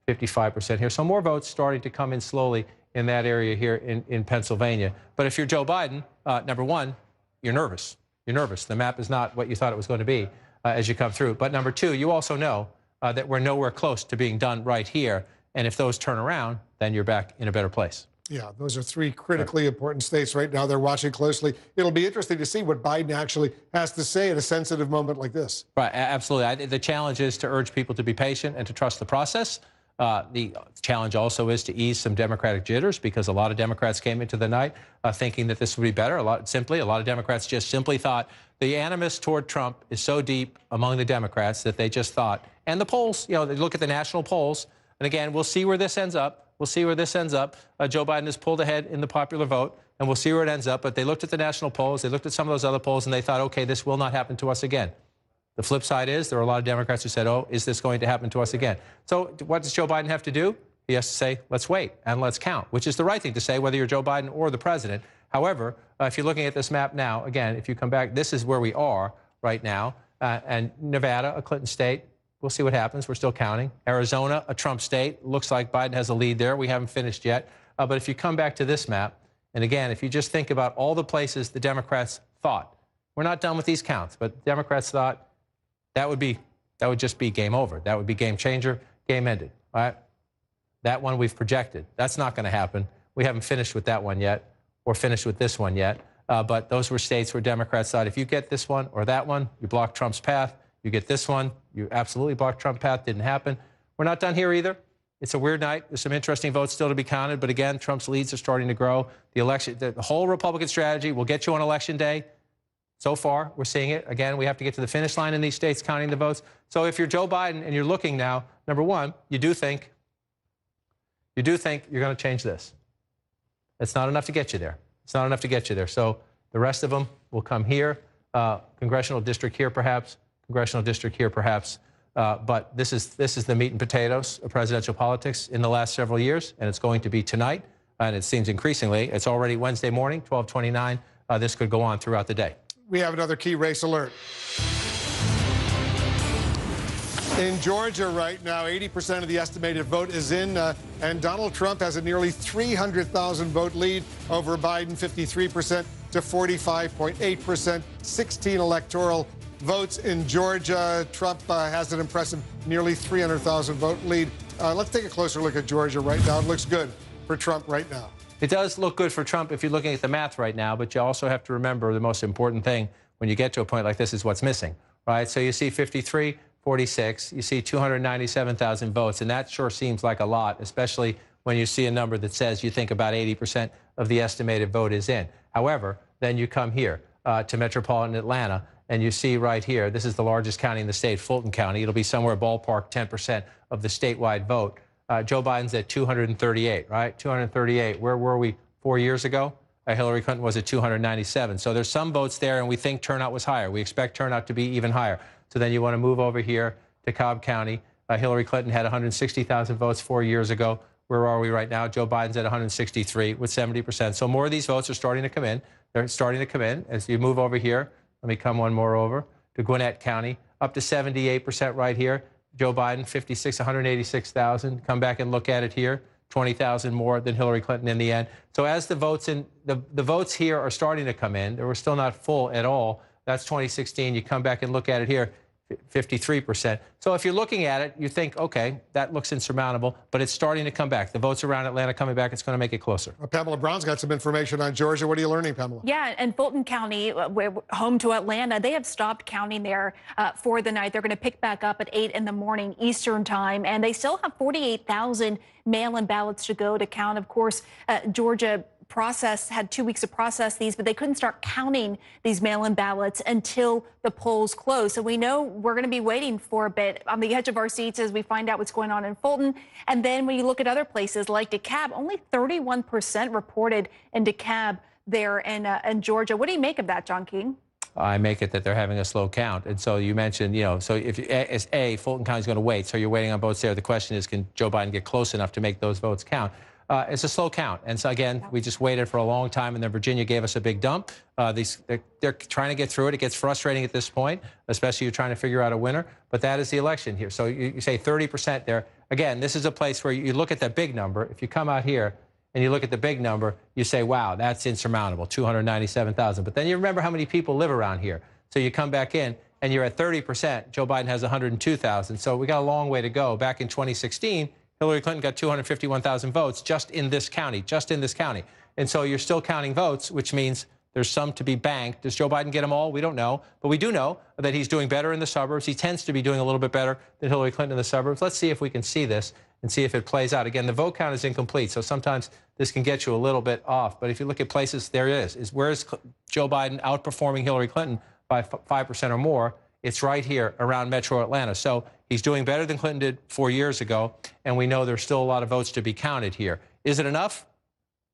S1: 55% here. So more votes starting to come in slowly in that area here in Pennsylvania. But if you're Joe Biden, number one, you're nervous. You're nervous. The map is not what you thought it was going to be as you come through. But number two, you also know that we're nowhere close to being done right here. And if those turn around, then you're back in a better place.
S2: Yeah, those are three critically important states right now. They're watching closely. It'll be interesting to see what Biden actually has to say at a sensitive moment like this.
S1: Right, absolutely. The challenge is to urge people to be patient and to trust the process. The challenge also is to ease some Democratic jitters, because a lot of Democrats came into the night thinking that this would be better. A lot of Democrats just simply thought the animus toward Trump is so deep among the Democrats that they just thought, and the polls, they look at the national polls, and again, we'll see where this ends up. We'll see where this ends up. Joe Biden has pulled ahead in the popular vote, and we'll see where it ends up. But they looked at the national polls, they looked at some of those other polls, and they thought, okay, this will not happen to us again. The flip side is there are a lot of Democrats who said, oh, is this going to happen to us again? So what does Joe Biden have to do? He has to say, let's wait and let's count, which is the right thing to say, whether you're Joe Biden or the president. However, if you're looking at this map now, again, if you come back, this is where we are right now. And Nevada, a Clinton state, we'll see what happens. We're still counting. Arizona, a Trump state. Looks like Biden has a lead there. We haven't finished yet. But if you come back to this map, and again, if you just think about all the places the Democrats thought, we're not done with these counts, but Democrats thought, that would just be game over. That would be game changer, game ended. All right? That one we've projected. That's not going to happen. We haven't finished with that one yet, or finished with this one yet. But those were states where Democrats thought if you get this one or that one, you block Trump's path. You get this one, you absolutely block Trump's path. Didn't happen. We're not done here either. It's a weird night. There's some interesting votes still to be counted. But again, Trump's leads are starting to grow. The election, the whole Republican strategy will get you on Election Day. So far, we're seeing it. Again, we have to get to the finish line in these states counting the votes. So if you're Joe Biden and you're looking now, number one, you do think you're going to change this. It's not enough to get you there. It's not enough to get you there. So the rest of them will come here. Congressional district here, perhaps. Congressional district here, perhaps. But this is the meat and potatoes of presidential politics in the last several years, and it's going to be tonight. And it seems increasingly, it's already Wednesday morning, 12:29. This could go on throughout the day.
S2: We have another key race alert. In Georgia right now, 80% of the estimated vote is in, and Donald Trump has a nearly 300,000 vote lead over Biden, 53% to 45.8%, 16 electoral votes in Georgia. Trump has an impressive nearly 300,000 vote lead. Let's take a closer look at Georgia right now. It looks good for Trump right now.
S1: It does look good for Trump if you're looking at the math right now, but you also have to remember the most important thing when you get to a point like this is what's missing, right? So you see 53, 46, you see 297,000 votes, and that sure seems like a lot, especially when you see a number that says you think about 80% of the estimated vote is in. However, then you come here to metropolitan Atlanta, and you see right here, this is the largest county in the state, Fulton County. It'll be somewhere ballpark 10% of the statewide vote. Joe Biden's at 238, right? 238. Where were we 4 years ago? Hillary Clinton was at 297. So there's some votes there, and we think turnout was higher. We expect turnout to be even higher. So then you want to move over here to Cobb County. Hillary Clinton had 160,000 votes 4 years ago. Where are we right now? Joe Biden's at 163 with 70%. So more of these votes are starting to come in. They're starting to come in. As you move over here, let me come one more over to Gwinnett County, up to 78% right here. Joe Biden, 56, 186,000. Come back and look at it here, 20,000 more than Hillary Clinton in the end. So as the votes the votes here are starting to come in, they were still not full at all. That's 2016. You come back and look at it here, 53%. So if you're looking at it, you think, okay, that looks insurmountable, but it's starting to come back. The votes around Atlanta coming back, it's going to make it closer.
S2: Pamela Brown's got some information on Georgia. What are you learning, Pamela?
S7: Yeah, and Fulton County, home to Atlanta, they have stopped counting there for the night. They're going to pick back up at 8 in the morning Eastern time, and they still have 48,000 mail-in ballots to go to count. Of course, Georgia had 2 weeks to process these, but they couldn't start counting these mail-in ballots until the polls closed. So we know we're going to be waiting for a bit on the edge of our seats as we find out what's going on in Fulton. And then when you look at other places like DeKalb, only 31% reported in DeKalb there in Georgia. What do you make of that, John King?
S1: I make it that they're having a slow count. And so you mentioned, so if Fulton County's going to wait, so you're waiting on votes there. The question is, can Joe Biden get close enough to make those votes count? It's a slow count. And so, again, we just waited for a long time, and then Virginia gave us a big dump. They're trying to get through it. It gets frustrating at this point, especially you're trying to figure out a winner. But that is the election here. So you say 30% there. Again, this is a place where you look at that big number. If you come out here and you look at the big number, you say, wow, that's insurmountable, 297,000. But then you remember how many people live around here. So you come back in, and you're at 30%. Joe Biden has 102,000. So we got a long way to go. Back in 2016, Hillary Clinton got 251,000 votes just in this county, And so you're still counting votes, which means there's some to be banked. Does Joe Biden get them all? We don't know. But we do know that he's doing better in the suburbs. He tends to be doing a little bit better than Hillary Clinton in the suburbs. Let's see if we can see this and see if it plays out. Again, the vote count is incomplete, so sometimes this can get you a little bit off. But if you look at places, there it is. Where is Joe Biden outperforming Hillary Clinton by 5% or more? It's right here around metro Atlanta. So he's doing better than Clinton did 4 years ago, and we know there's still a lot of votes to be counted here. Is it enough?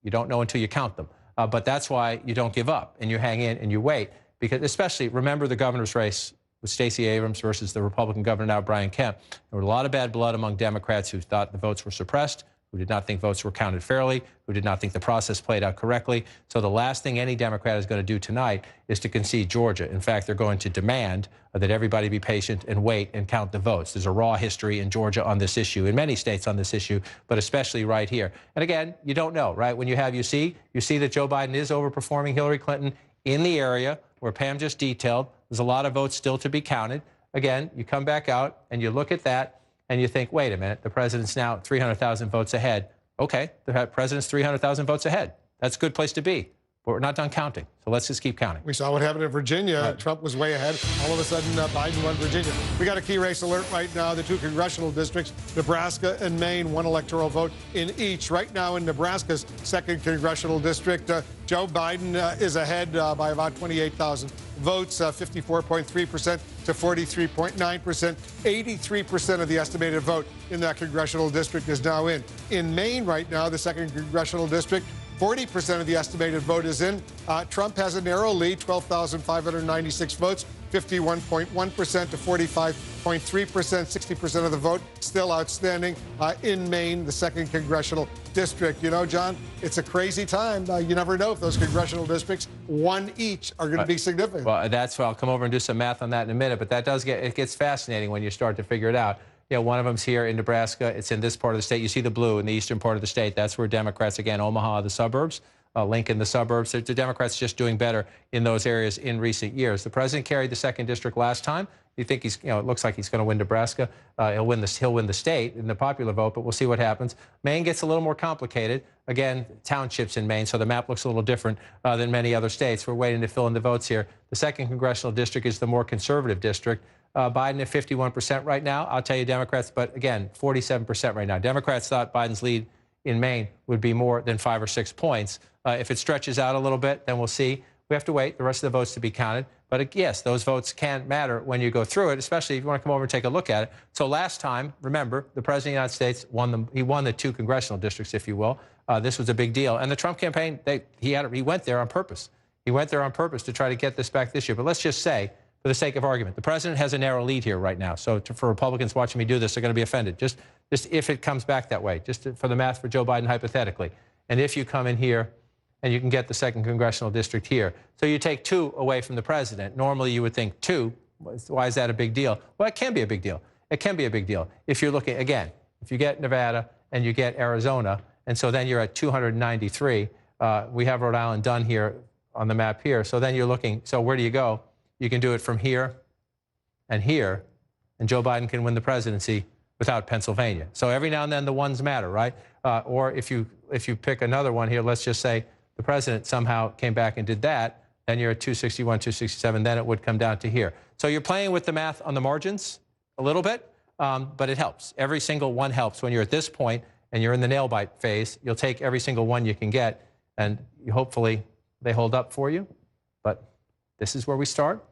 S1: You don't know until you count them. But that's why you don't give up, and you hang in and you wait. Because especially, remember the governor's race with Stacey Abrams versus the Republican governor now, Brian Kemp. There was a lot of bad blood among Democrats who thought the votes were suppressed, who did not think votes were counted fairly, who did not think the process played out correctly. So the last thing any Democrat is going to do tonight is to concede Georgia. In fact, they're going to demand that everybody be patient and wait and count the votes. There's a raw history in Georgia on this issue, in many states on this issue, but especially right here. And again, you don't know, right? When you see that Joe Biden is overperforming Hillary Clinton in the area where Pam just detailed. There's a lot of votes still to be counted. Again, you come back out and you look at that, and you think, wait a minute, the president's now 300,000 votes ahead. Okay, the president's 300,000 votes ahead. That's a good place to be. But we're not done counting, so let's just keep counting.
S2: We saw what happened in Virginia.
S1: Right.
S2: Trump was way ahead. All of a sudden, Biden won Virginia. We got a key race alert right now. The two congressional districts, Nebraska and Maine, one electoral vote in each. Right now in Nebraska's second congressional district, Joe Biden is ahead by about 28,000 votes, 54.3% to 43.9%. 83% of the estimated vote in that congressional district is now in. In Maine right now, the second congressional district, 40% of the estimated vote is in. Trump has a narrow lead, 12,596 votes, 51.1% to 45.3%, 60% of the vote still outstanding in Maine, the second congressional district. You know, John, it's a crazy time. You never know if those congressional districts, one each, are going to be significant.
S1: Well, that's why I'll come over and do some math on that in a minute, but that it gets fascinating when you start to figure it out. You know, one of them's here in Nebraska. It's in this part of the state. You see the blue in the eastern part of the state. That's where Democrats, again, Omaha, the suburbs, Lincoln, the suburbs. The Democrats just doing better in those areas in recent years. The president carried the second district last time. You think he's, it looks like he's going to win Nebraska. He'll win the state in the popular vote, but we'll see what happens. Maine gets a little more complicated. Again, townships in Maine, so the map looks a little different than many other states. We're waiting to fill in the votes here. The second congressional district is the more conservative district. Biden at 51% right now. I'll tell you, Democrats, but again, 47% right now. Democrats thought Biden's lead in Maine would be more than 5 or 6 points. If it stretches out a little bit, then we'll see. We have to wait the rest of the votes to be counted. But yes, those votes can matter when you go through it, especially if you want to come over and take a look at it. So last time, remember, the president of the United States won the two congressional districts, if you will. This was a big deal. And the Trump campaign, he went there on purpose. He went there on purpose to try to get this back this year. But let's just say, for the sake of argument, the president has a narrow lead here right now. So for Republicans watching me do this, they're going to be offended. Just if it comes back that way, for the math for Joe Biden hypothetically. And if you come in here and you can get the second congressional district here. So you take 2 away from the president. Normally you would think 2. Why is that a big deal? Well, it can be a big deal. It can be a big deal. If you're looking, again, if you get Nevada and you get Arizona, and so then you're at 293. We have Rhode Island done here on the map here. So then you're looking, so where do you go? You can do it from here, and Joe Biden can win the presidency without Pennsylvania. So every now and then the ones matter, right? Or if you pick another one here, let's just say the president somehow came back and did that, then you're at 261, 267, then it would come down to here. So you're playing with the math on the margins a little bit, but it helps. Every single one helps. When you're at this point and you're in the nail-bite phase, you'll take every single one you can get, and hopefully they hold up for you. But this is where we start,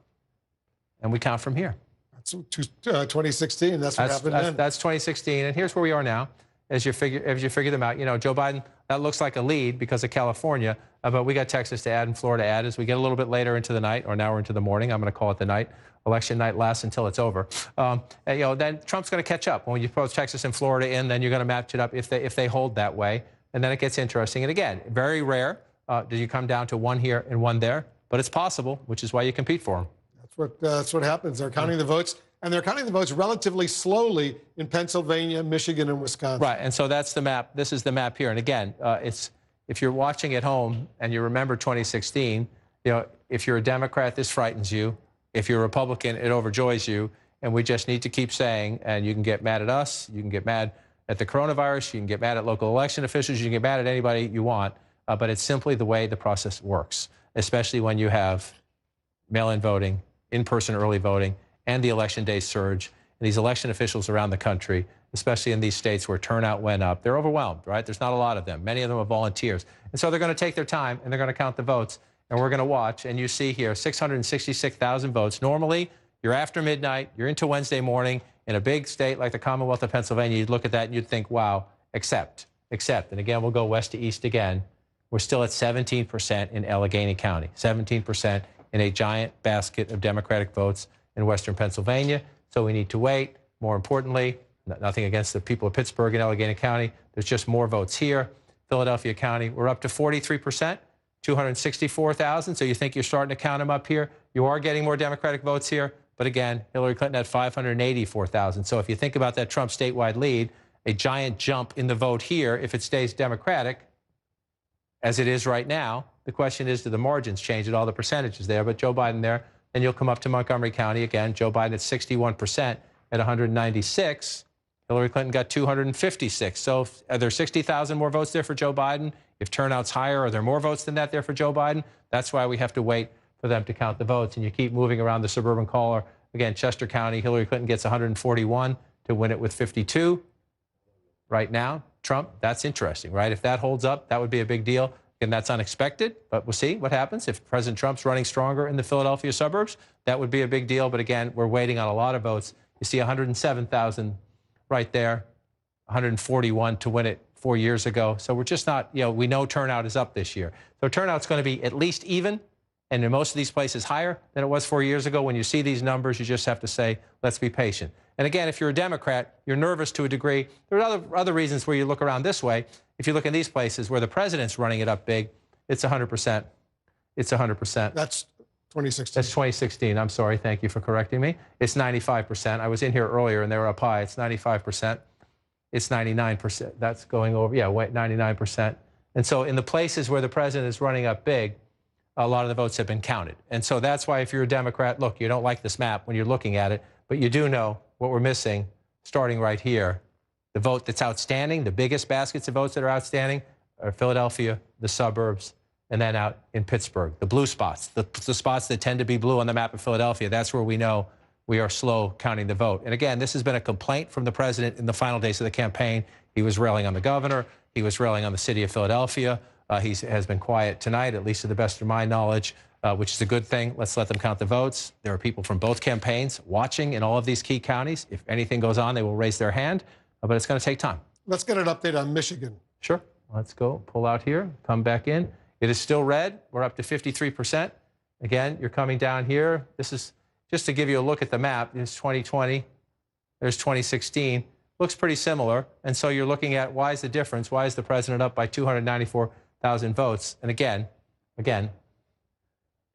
S1: and we count from here.
S2: That's 2016. That's what happened then.
S1: That's 2016, and here's where we are now. As you figure them out, you know, Joe Biden, that looks like a lead because of California, but we got Texas to add and Florida to add. As we get a little bit later into the night, or now we're into the morning, I'm going to call it the night. Election night lasts until it's over. Then Trump's going to catch up. When you throw Texas and Florida in, then you're going to match it up if they hold that way. and then it gets interesting. And again, very rare do you come down to one here and one there, but it's possible, which is why you compete for them.
S2: That's what happens. They're counting the votes, and they're counting the votes relatively slowly in Pennsylvania, Michigan, and Wisconsin.
S1: Right, and so that's the map. This is the map here. And again, if you're watching at home and you remember 2016, if you're a Democrat, this frightens you. If you're a Republican, it overjoys you. And we just need to keep saying, and you can get mad at us, you can get mad at the coronavirus, you can get mad at local election officials, you can get mad at anybody you want, but it's simply the way the process works, especially when you have mail-in voting, in-person early voting, and the election day surge. And these election officials around the country, especially in these states where turnout went up, they're overwhelmed, right? There's not a lot of them. Many of them are volunteers. And so they're going to take their time, and they're going to count the votes, and we're going to watch. And you see here, 666,000 votes. Normally, you're after midnight, you're into Wednesday morning. In a big state like the Commonwealth of Pennsylvania, you'd look at that and you'd think, wow, except. And again, we'll go west to east again. We're still at 17% in Allegheny County, 17% in a giant basket of Democratic votes in western Pennsylvania. So we need to wait. More importantly, nothing against the people of Pittsburgh and Allegheny County. There's just more votes here. Philadelphia County, we're up to 43%, 264,000. So you think you're starting to count them up here. You are getting more Democratic votes here. But again, Hillary Clinton had 584,000. So if you think about that Trump statewide lead, a giant jump in the vote here, if it stays Democratic, as it is right now, the question is, do the margins change at all the percentages there? But Joe Biden there, then you'll come up to Montgomery County again. Joe Biden at 61% at 196. Hillary Clinton got 256. So are there 60,000 more votes there for Joe Biden? If turnout's higher, are there more votes than that there for Joe Biden? That's why we have to wait for them to count the votes. And you keep moving around the suburban caller. Again, Chester County, Hillary Clinton gets 141 to win it with 52. Right now, Trump, that's interesting, right? If that holds up, that would be a big deal. And that's unexpected, but we'll see what happens. If President Trump's running stronger in the Philadelphia suburbs, that would be a big deal. But again, we're waiting on a lot of votes. You see 107,000 right there, 141 to win it 4 years ago. So we're just not, we know turnout is up this year. So turnout's going to be at least even, and in most of these places higher than it was 4 years ago. When you see these numbers, you just have to say, let's be patient. And again, if you're a Democrat, you're nervous to a degree. There are other reasons where you look around this way. If you look in these places where the president's running it up big, it's 100%. It's 100%.
S2: That's 2016.
S1: That's 2016. I'm sorry. Thank you for correcting me. It's 95%. I was in here earlier and they were up high. It's 95%. It's 99%. That's going over. Yeah, wait, 99%. And so in the places where the president is running up big, a lot of the votes have been counted. And so that's why if you're a Democrat, look, you don't like this map when you're looking at it, but you do know what we're missing starting right here. The vote that's outstanding, the biggest baskets of votes that are outstanding are Philadelphia, the suburbs, and then out in Pittsburgh. The blue spots, the spots that tend to be blue on the map of Philadelphia, that's where we know we are slow counting the vote. And again, this has been a complaint from the president in the final days of the campaign. He was railing on the governor. He was railing on the city of Philadelphia. He has been quiet tonight, at least to the best of my knowledge, which is a good thing. Let's let them count the votes. There are people from both campaigns watching in all of these key counties. If anything goes on, they will raise their hand, but it's going to take time.
S2: Let's get an update on Michigan.
S1: Sure. Let's go. Pull out here. Come back in. It is still red. We're up to 53%. Again, you're coming down here. This is just to give you a look at the map. There's 2020. There's 2016. Looks pretty similar. And so you're looking at, why is the difference? Why is the president up by 294,000 votes? And again,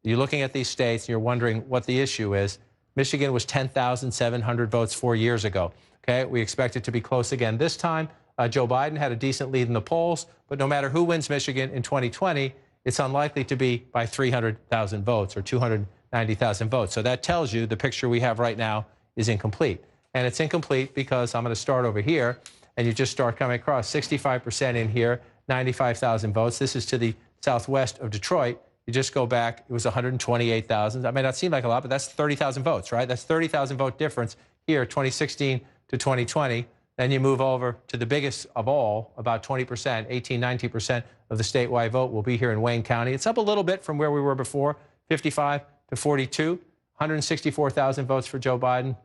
S1: you're looking at these states and you're wondering what the issue is. Michigan was 10,700 votes 4 years ago. Okay, we expect it to be close again this time. Joe Biden had a decent lead in the polls, but no matter who wins Michigan in 2020, it's unlikely to be by 300,000 votes or 290,000 votes. So that tells you the picture we have right now is incomplete. And it's incomplete because I'm going to start over here, and you just start coming across 65% in here, 95,000 votes. This is to the southwest of Detroit. You just go back, it was 128,000. That may not seem like a lot, but that's 30,000 votes, right? That's 30,000 vote difference here, 2016 to 2020. Then you move over to the biggest of all, about 20%, 18, 19% of the statewide vote will be here in Wayne County. It's up a little bit from where we were before, 55 to 42, 164,000 votes for Joe Biden.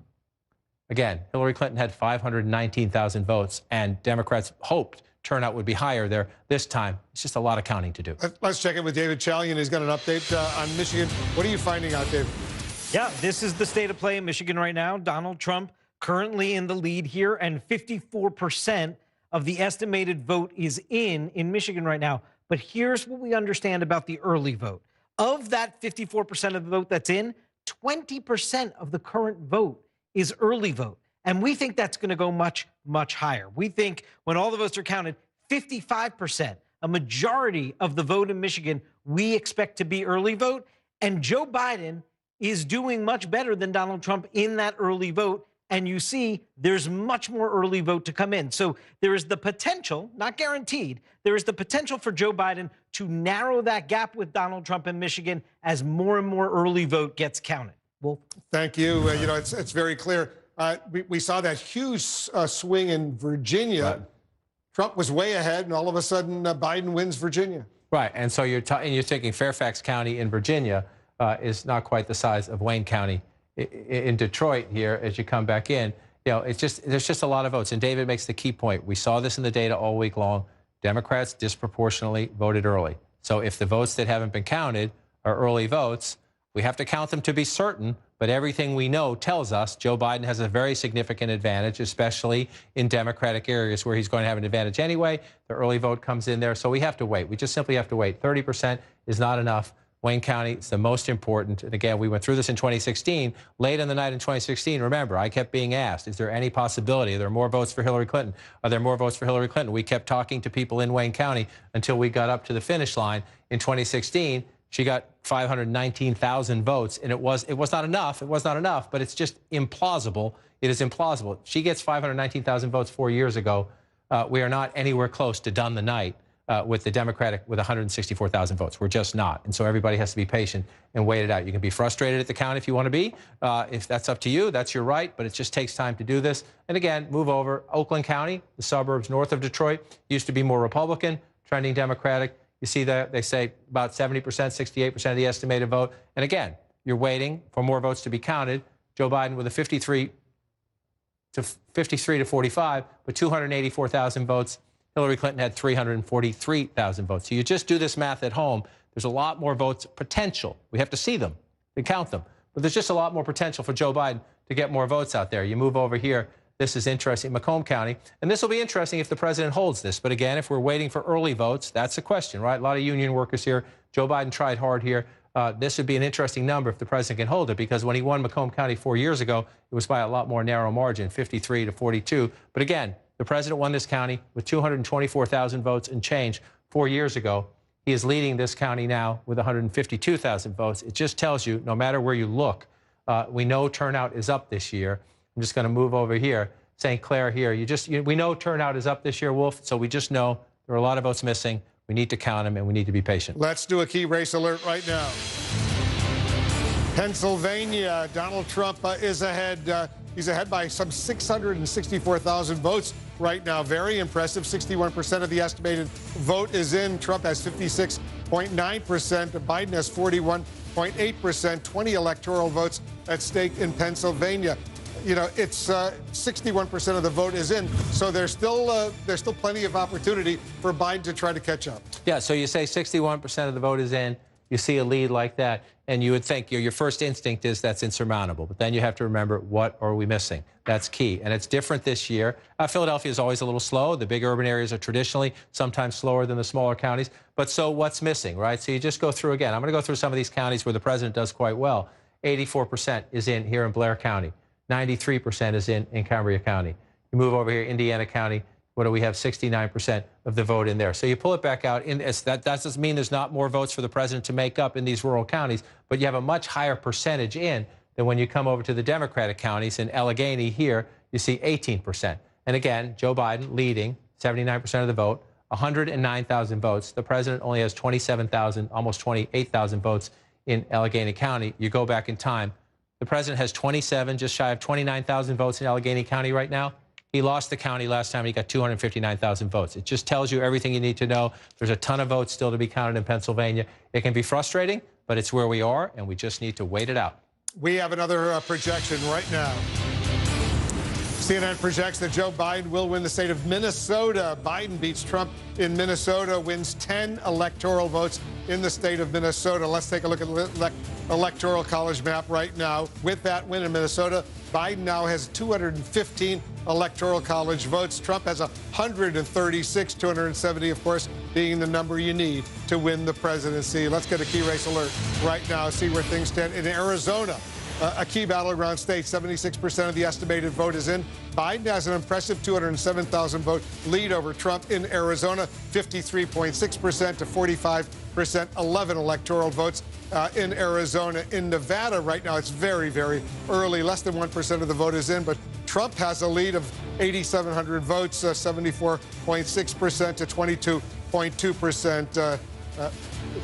S1: Again, Hillary Clinton had 519,000 votes, and Democrats hoped turnout would be higher there this time. It's just a lot of counting to do.
S2: Let's check in with David Chalian. He's got an update on Michigan. What are you finding out, David?
S6: Yeah, this is the state of play in Michigan right now. Donald Trump currently in the lead here, and 54% of the estimated vote is in Michigan right now. But here's what we understand about the early vote. Of that 54% of the vote that's in, 20% of the current vote is early vote. And we think that's going to go much, much higher. We think when all the votes are counted, 55%, a majority of the vote in Michigan, we expect to be early vote. And Joe Biden is doing much better than Donald Trump in that early vote. And you see there's much more early vote to come in. So there is the potential, not guaranteed, there is the potential for Joe Biden to narrow that gap with Donald Trump in Michigan as more and more early vote gets counted. Wolf?
S2: Thank you. You know, it's very clear. We saw that huge swing in Virginia. Right. Trump was way ahead, and all of a sudden Biden wins Virginia.
S1: Right, and so you're thinking Fairfax County in Virginia is not quite the size of Wayne County in Detroit here as you come back in. You know, there's just a lot of votes. And David makes the key point. We saw this in the data all week long. Democrats disproportionately voted early. So if the votes that haven't been counted are early votes, we have to count them to be certain. But everything we know tells us Joe Biden has a very significant advantage, especially in Democratic areas where he's going to have an advantage anyway. The early vote comes in there. So we have to wait. We just simply have to wait. 30% is not enough. Wayne County is the most important. And again, we went through this in 2016. Late in the night in 2016, remember, I kept being asked, is there any possibility? Are there more votes for Hillary Clinton? Are there more votes for Hillary Clinton? We kept talking to people in Wayne County until we got up to the finish line in 2016. She got 519,000 votes, and it was not enough. It was not enough, but it's just implausible. It is implausible. She gets 519,000 votes 4 years ago. We are not anywhere close to done the night with the Democratic with 164,000 votes. We're just not. And so everybody has to be patient and wait it out. You can be frustrated at the count if you want to be. If that's up to you, that's your right, but it just takes time to do this. And again, move over. Oakland County, the suburbs north of Detroit, used to be more Republican, trending Democratic. You see that they say about 70%, 68% of the estimated vote. And again, you're waiting for more votes to be counted. Joe Biden with a 53 to 45, but 284,000 votes. Hillary Clinton had 343,000 votes. So you just do this math at home. There's a lot more votes potential. We have to see them and count them. But there's just a lot more potential for Joe Biden to get more votes out there. You move over here. This is interesting, Macomb County. And this will be interesting if the president holds this. But again, if we're waiting for early votes, that's a question, right? A lot of union workers here. Joe Biden tried hard here. This would be an interesting number if the president can hold it, because when he won Macomb County 4 years ago, it was by a lot more narrow margin, 53 to 42. But again, the president won this county with 224,000 votes and change 4 years ago. He is leading this county now with 152,000 votes. It just tells you, no matter where you look, we know turnout is up this year. I'm just going to move over here. St. Clair here. We know turnout is up this year, Wolf, so we just know there are a lot of votes missing. We need to count them, and we need to be patient.
S2: Let's do a key race alert right now. Pennsylvania, Donald Trump is ahead. He's ahead by some 664,000 votes right now. Very impressive. 61% of the estimated vote is in. Trump has 56.9%. Biden has 41.8%. 20 electoral votes at stake in Pennsylvania. You know, it's 61% of the vote is in, so there's still plenty of opportunity for Biden to try to catch up.
S1: Yeah, so you say 61% of the vote is in, you see a lead like that, and you would think your first instinct is that's insurmountable. But then you have to remember, what are we missing? That's key, and it's different this year. Philadelphia is always a little slow. The big urban areas are traditionally sometimes slower than the smaller counties. But so what's missing, right? So you just go through again. I'm going to go through some of these counties where the president does quite well. 84% is in here in Blair County. 93% is in Cambria County. You move over here, Indiana County. What do we have? 69% of the vote in there. So you pull it back out. That doesn't mean there's not more votes for the president to make up in these rural counties, but you have a much higher percentage in than when you come over to the Democratic counties. In Allegheny here, you see 18%. And again, Joe Biden leading, 79% of the vote, 109,000 votes. The president only has 27,000, almost 28,000 votes in Allegheny County. You go back in time. The president has 27, just shy of 29,000 votes in Allegheny County right now. He lost the county last time. He got 259,000 votes. It just tells you everything you need to know. There's a ton of votes still to be counted in Pennsylvania. It can be frustrating, but it's where we are, and we just need to wait it out.
S2: We have another projection right now. CNN projects that Joe Biden will win the state of Minnesota. Biden beats Trump in Minnesota, wins 10 electoral votes in the state of Minnesota. Let's take a look at the Electoral College map right now. With that win in Minnesota, Biden now has 215 electoral college votes. Trump has 136, 270, of course, being the number you need to win the presidency. Let's get a key race alert right now, see where things stand in Arizona. A key battleground state, 76% of the estimated vote is in. Biden has an impressive 207,000 vote lead over Trump in Arizona, 53.6% to 45%, 11 electoral votes in Arizona. In Nevada right now, it's very, very early. Less than 1% of the vote is in, but Trump has a lead of 8,700 votes, 74.6% to 22.2%.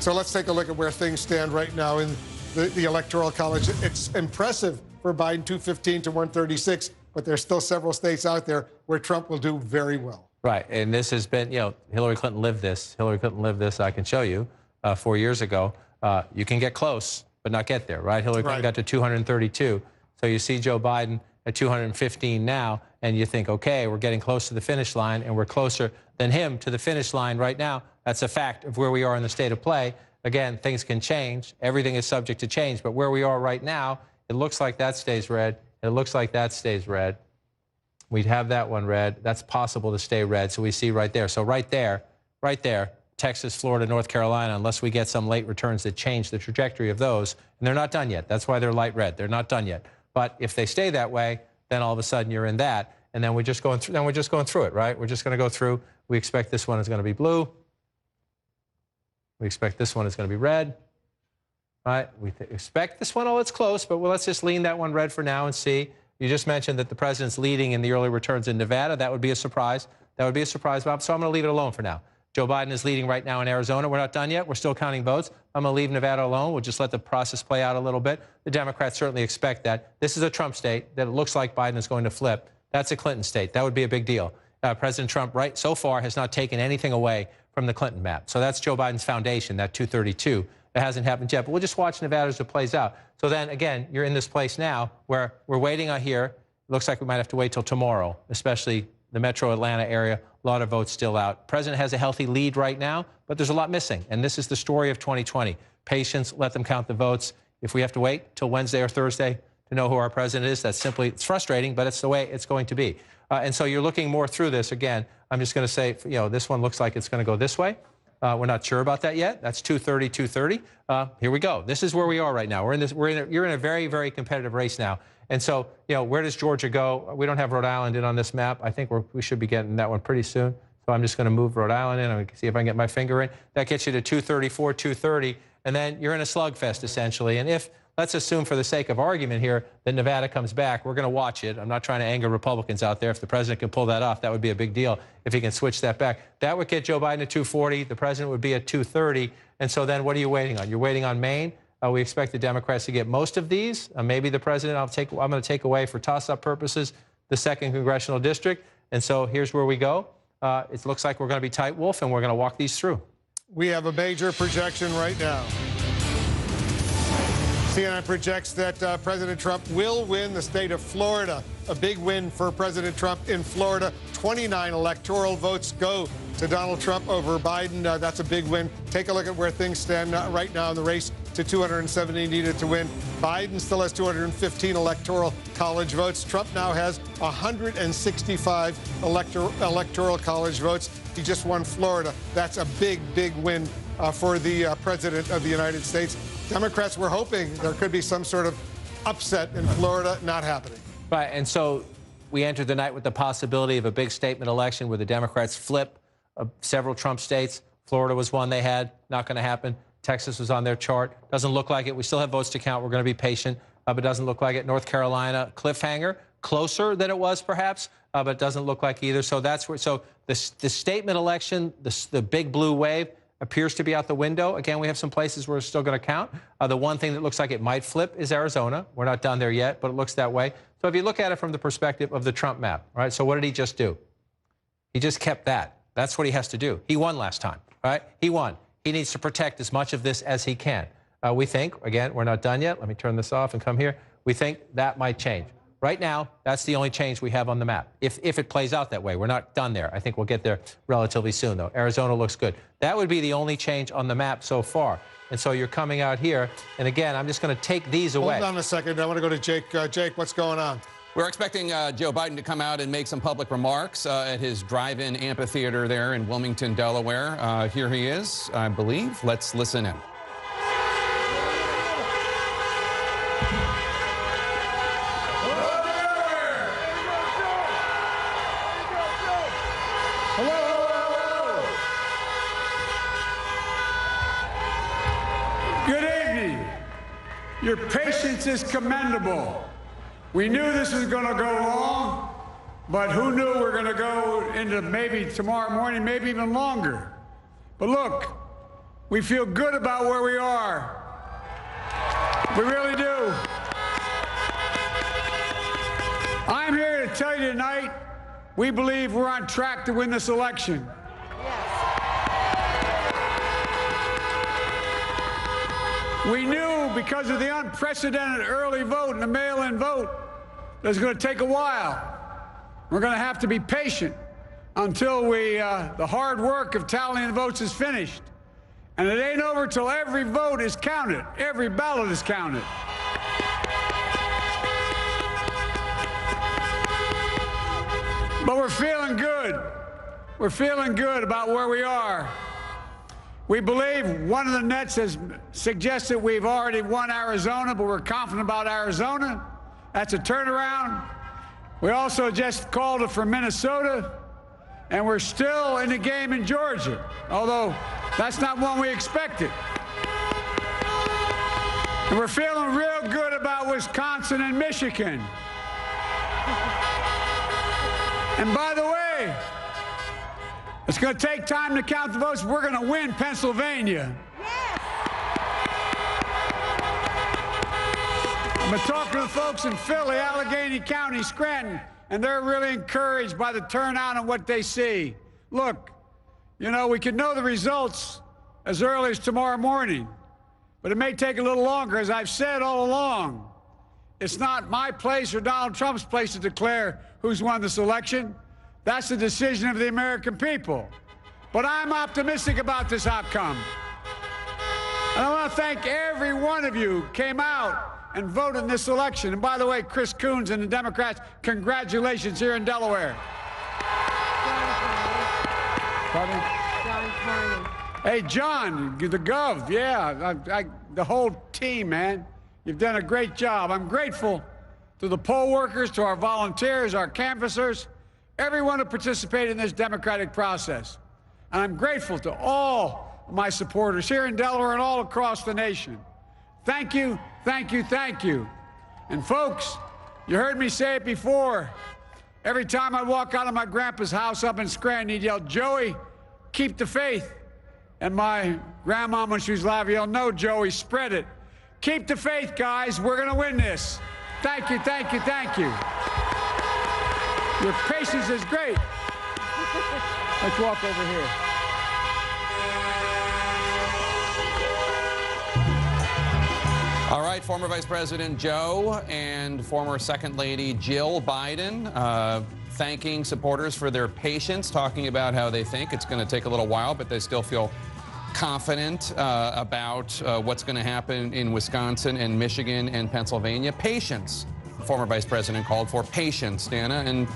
S2: So let's take a look at where things stand right now in the Electoral College. It's impressive for Biden, 215 to 136, but there's still several states out there where Trump will do very well.
S1: Right, and this has been, Hillary Clinton lived this. Hillary Clinton lived this, I can show you, 4 years ago. You can get close, but not get there, right? Hillary Clinton got to 232. So you see Joe Biden at 215 now, and you think, okay, we're getting close to the finish line, and we're closer than him to the finish line right now. That's a fact of where we are in the state of play. Again, things can change. Everything is subject to change. But where we are right now, it looks like that stays red. It looks like that stays red. We'd have that one red. That's possible to stay red. So we see right there. So right there, Texas, Florida, North Carolina, unless we get some late returns that change the trajectory of those. And they're not done yet. That's why they're light red. They're not done yet. But if they stay that way, then all of a sudden you're in that. And then we're just going through, it, right? We're just going to go through. We expect this one is going to be blue. We expect this one is going to be red, right? We expect this one, it's close, but let's just lean that one red for now and see. You just mentioned that the president's leading in the early returns in Nevada. That would be a surprise. That would be a surprise, Bob. So I'm going to leave it alone for now. Joe Biden is leading right now in Arizona. We're not done yet. We're still counting votes. I'm going to leave Nevada alone. We'll just let the process play out a little bit. The Democrats certainly expect that. This is a Trump state that it looks like Biden is going to flip. That's a Clinton state. That would be a big deal. President Trump, right, so far has not taken anything away from the Clinton map. So that's Joe Biden's foundation, that 232. That hasn't happened yet, but we'll just watch Nevada as it plays out. So then, again, you're in this place now where we're waiting on here. It looks like we might have to wait till tomorrow, especially the metro Atlanta area. A lot of votes still out. President has a healthy lead right now, but there's a lot missing. And this is the story of 2020. Patience, let them count the votes. If we have to wait till Wednesday or Thursday to know who our president is, that's simply, it's frustrating, but it's the way it's going to be. And so you're looking more through this. Again, I'm just going to say, this one looks like it's going to go this way. We're not sure about that yet. That's 230, 230. Here we go. This is where we are right now. You're in a very, very competitive race now. And so, where does Georgia go? We don't have Rhode Island in on this map. I think we should be getting that one pretty soon. So I'm just going to move Rhode Island in. I'm going to see if I can get my finger in. That gets you to 234, 230. And then you're in a slugfest, essentially. And if, let's assume for the sake of argument here, that Nevada comes back, we're going to watch it. I'm not trying to anger Republicans out there. If the president can pull that off, that would be a big deal if he can switch that back. That would get Joe Biden at 240. The president would be at 230. And so then what are you waiting on? You're waiting on Maine. We expect the Democrats to get most of these. Maybe the president, I'm going to take away for toss-up purposes the 2nd congressional district. And so here's where we go. It looks like we're going to be tight wolf, and we're going to walk these through.
S2: We have a major projection right now. CNN projects that President Trump will win the state of Florida. A big win for President Trump in Florida. 29 electoral votes go to Donald Trump over Biden. That's a big win. Take a look at where things stand right now in the race to 270 needed to win. Biden still has 215 electoral college votes. Trump now has 165 electoral college votes. He just won Florida. That's a big, big win for the President of the United States. Democrats were hoping there could be some sort of upset in Florida, not happening.
S1: Right, and so we entered the night with the possibility of a big statement election where the Democrats flip several Trump states. Florida was one they had, not going to happen. Texas was on their chart. Doesn't look like it. We still have votes to count. We're going to be patient, but doesn't look like it. North Carolina, cliffhanger, closer than it was perhaps, but it doesn't look like either. So that's where. So the statement election, the big blue wave, appears to be out the window. Again, we have some places where it's still going to count. The one thing that looks like it might flip is Arizona. We're not done there yet, but it looks that way. So if you look at it from the perspective of the Trump map, right? So what did he just do? He just kept that. That's what he has to do. He won last time, right? He won. He needs to protect as much of this as he can. We think, again, we're not done yet. Let me turn this off and come here. We think that might change. Right now, that's the only change we have on the map. If it plays out that way, we're not done there. I think we'll get there relatively soon, though. Arizona looks good. That would be the only change on the map so far. And so you're coming out here. And again, I'm just going to take these away.
S2: Hold on a second. I want to go to Jake. Jake, what's going on?
S3: We're expecting Joe Biden to come out and make some public remarks at his drive-in amphitheater there in Wilmington, Delaware. Here he is, I believe. Let's listen in.
S11: Good evening. Your patience is commendable. We knew this was going to go long, but who knew we were going to go into maybe tomorrow morning, maybe even longer. But look, we feel good about where we are. We really do. I'm here to tell you tonight, we believe we're on track to win this election. We knew because of the unprecedented early vote and the mail-in vote that it's going to take a while. We're going to have to be patient until the hard work of tallying the votes is finished. And it ain't over till every vote is counted, every ballot is counted. But we're feeling good. We're feeling good about where we are. We believe one of the nets has suggested we've already won Arizona, but we're confident about Arizona. That's a turnaround. We also just called it for Minnesota, and we're still in the game in Georgia, although that's not one we expected. And we're feeling real good about Wisconsin and Michigan. And by the way, it's going to take time to count the votes. We're going to win Pennsylvania. Yes. I've been talking to the folks in Philly, Allegheny County, Scranton, and they're really encouraged by the turnout and what they see. Look, you know, we could know the results as early as tomorrow morning, but it may take a little longer. As I've said all along, it's not my place or Donald Trump's place to declare who's won this election. That's the decision of the American people. But I'm optimistic about this outcome. And I want to thank every one of you who came out and voted in this election. And by the way, Chris Coons and the Democrats, congratulations here in Delaware.
S12: John Carney.
S11: Hey, John, the Gov, yeah, the whole team, man. You've done a great job. I'm grateful to the poll workers, to our volunteers, our canvassers, everyone who participated in this democratic process. And I'm grateful to all of my supporters here in Delaware and all across the nation. Thank you, thank you, thank you. And folks, you heard me say it before. Every time I walk out of my grandpa's house up in Scranton, he'd yell, "Joey, keep the faith." And my grandma, when she was alive, yelled, "No, Joey, spread it. Keep the faith, guys. We're going to win this." Thank you, thank you, thank you. Your patience is great. Let's walk over here.
S3: All right, former Vice President Joe and former Second Lady Jill Biden thanking supporters for their patience, talking about how they think it's going to take a little while, but they still feel confident about what's going to happen in Wisconsin and Michigan and Pennsylvania. Patience. Former Vice President called for patience, Dana, and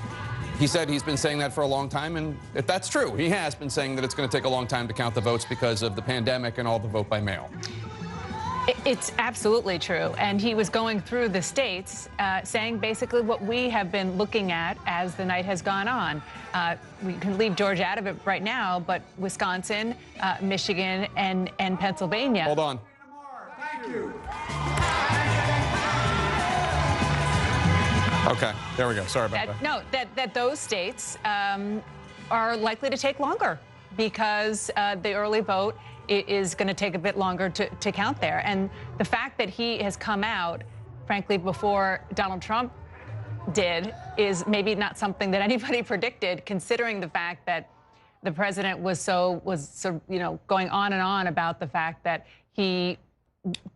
S3: he said he's been saying that for a long time, and if that's true, he has been saying that it's going to take a long time to count the votes because of the pandemic and all the vote by mail.
S4: It's absolutely true. And he was going through the states saying basically what we have been looking at as the night has gone on. We can leave Georgia out of it right now, but Wisconsin, Michigan, and Pennsylvania.
S3: Hold on.
S11: Thank you.
S3: Okay, there we go. Sorry about that.
S4: No, that those states are likely to take longer because the early vote is going to take a bit longer to count there. And the fact that he has come out, frankly, before Donald Trump did is maybe not something that anybody predicted, considering the fact that the president was going on and on about the fact that he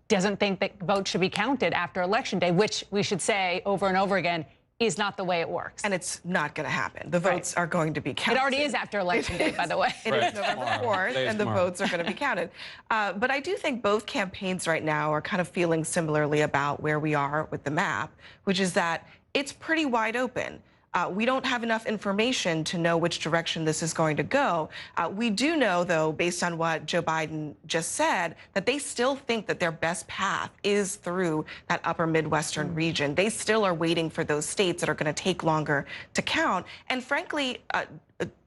S4: doesn't think that votes should be counted after Election Day, which we should say over and over again is not the way it works.
S5: And it's not going to happen. The votes are going to be counted.
S4: It already is after Election Day, by the way.
S5: It is November 4th, and the votes are going to be counted. But I do think both campaigns right now are kind of feeling similarly about where we are with the map, which is that it's pretty wide open. We don't have enough information to know which direction this is going to go. We do know, though, based on what Joe Biden just said, that they still think that their best path is through that upper Midwestern region. They still are waiting for those states that are going to take longer to count. And frankly,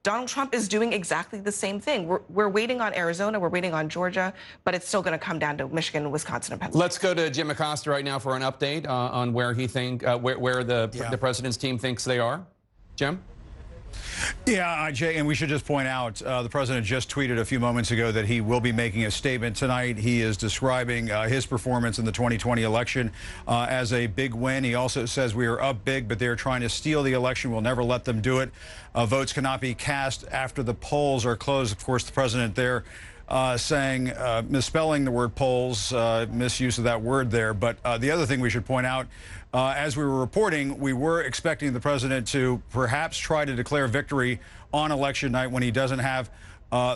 S5: Donald Trump is doing exactly the same thing. We're waiting on Arizona, we're waiting on Georgia, but it's still going to come down to Michigan, Wisconsin, and Pennsylvania.
S3: Let's go to Jim Acosta right now for an update on where he where the president's team thinks they are. Jim?
S13: Yeah, Jay, and we should just point out the president just tweeted a few moments ago that he will be making a statement tonight. He is describing his performance in the 2020 election as a big win. He also says we are up big, but they're trying to steal the election. We'll never let them do it. Votes cannot be cast after the polls are closed. Of course, the president there saying, misspelling the word polls, misuse of that word there. But the other thing we should point out, as we were reporting, we were expecting the president to perhaps try to declare victory on election night when he doesn't have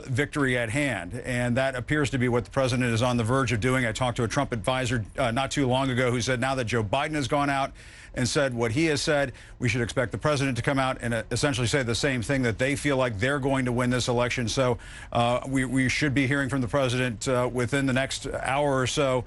S13: victory at hand. And that appears to be what the president is on the verge of doing. I talked to a Trump advisor not too long ago who said now that Joe Biden has gone out and said what he has said, we should expect the president to come out and essentially say the same thing, that they feel like they're going to win this election. So we should be hearing from the president within the next hour or so,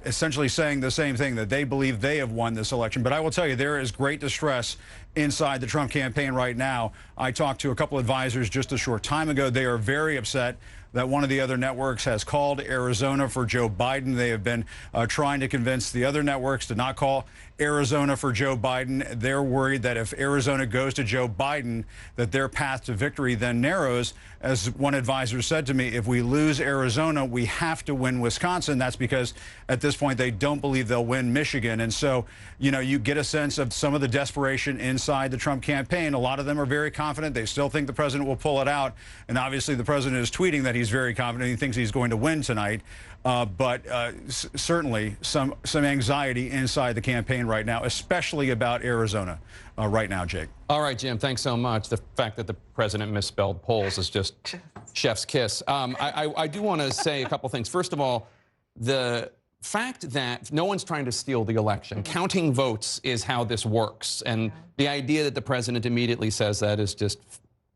S13: essentially saying the same thing, that they believe they have won this election. But I will tell you, there is great distress inside the Trump campaign right now. I talked to a couple advisors just a short time ago. They are very upset that one of the other networks has called Arizona for Joe Biden. They have been trying to convince the other networks to not call Arizona for Joe Biden. They're worried that if Arizona goes to Joe Biden, that their path to victory then narrows. As one advisor said to me, if we lose Arizona, we have to win Wisconsin. That's because at this point, they don't believe they'll win Michigan. And so, you know, you get a sense of some of the desperation inside the Trump campaign. A lot of them are very confident. They still think the president will pull it out. And obviously, the president is tweeting that he's very confident. He thinks he's going to win tonight. But certainly some anxiety inside the campaign right now, especially about Arizona right now, Jake.
S3: All right, Jim, thanks so much. The fact that the president misspelled polls is just chef's kiss. I do want to say a couple things. First of all, the fact that no one's trying to steal the election. Counting votes is how this works. And the idea that the president immediately says that is just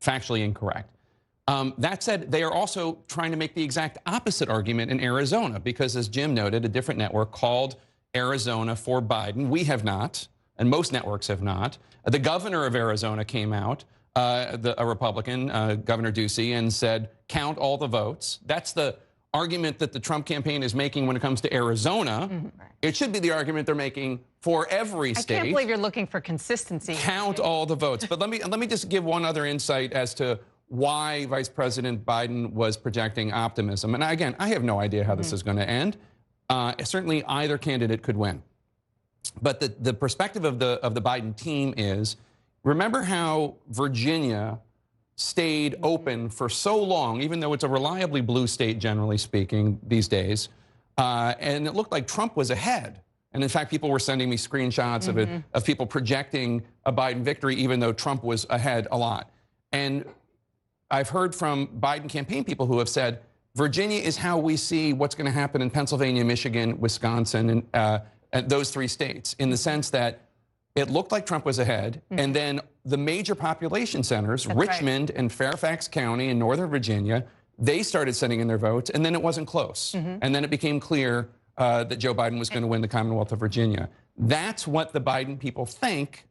S3: factually incorrect. That said, they are also trying to make the exact opposite argument in Arizona, because as Jim noted, a different network called Arizona for Biden. We have not, and most networks have not. The governor of Arizona came out, a Republican, Governor Ducey, and said, count all the votes. That's the argument that the Trump campaign is making when it comes to Arizona. It should be the argument they're making for every state.
S4: I can't believe you're looking for consistency.
S3: Count all the votes. But let me just give one other insight as to why Vice President Biden was projecting optimism. And again, I have no idea how this is going to end. Certainly either candidate could win. But the perspective of the Biden team is, remember how Virginia stayed open for so long, even though it's a reliably blue state, generally speaking, these days. And it looked like Trump was ahead. And in fact, people were sending me screenshots of it, of people projecting a Biden victory, even though Trump was ahead a lot. And I've heard from Biden campaign people who have said, Virginia is how we see what's going to happen in Pennsylvania, Michigan, Wisconsin, and those three states, in the sense that it looked like Trump was ahead, and then the major population centers, Richmond and Fairfax County in Northern Virginia, they started sending in their votes, and then it wasn't close. And then it became clear that Joe Biden was going to win the Commonwealth of Virginia. That's what the Biden people think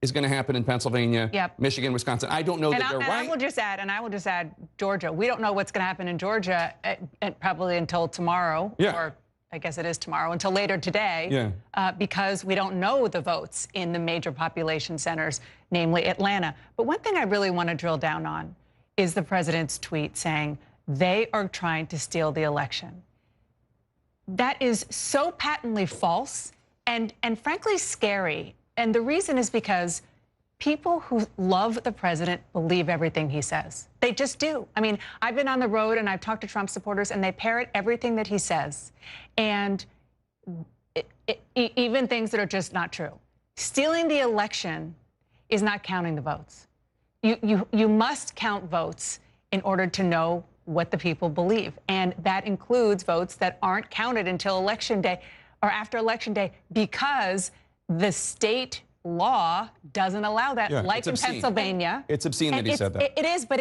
S3: is going to happen in Pennsylvania, Michigan, Wisconsin. I don't know that they're right.
S4: I will just add Georgia. We don't know what's going to happen in Georgia probably until tomorrow, or I guess it is tomorrow, until later today, because we don't know the votes in the major population centers, namely Atlanta. But one thing I really want to drill down on is the president's tweet saying they are trying to steal the election. That is so patently false and frankly scary. And the reason is because people who love the president believe everything he says. They just do. I mean, I've been on the road and I've talked to Trump supporters, and they parrot everything that he says, and even things that are just not true. Stealing the election is not counting the votes. You must count votes in order to know what the people believe, and that includes votes that aren't counted until Election Day or after Election Day, because the state law doesn't allow that, like in Pennsylvania.
S3: It's obscene that he said that.
S4: It is, but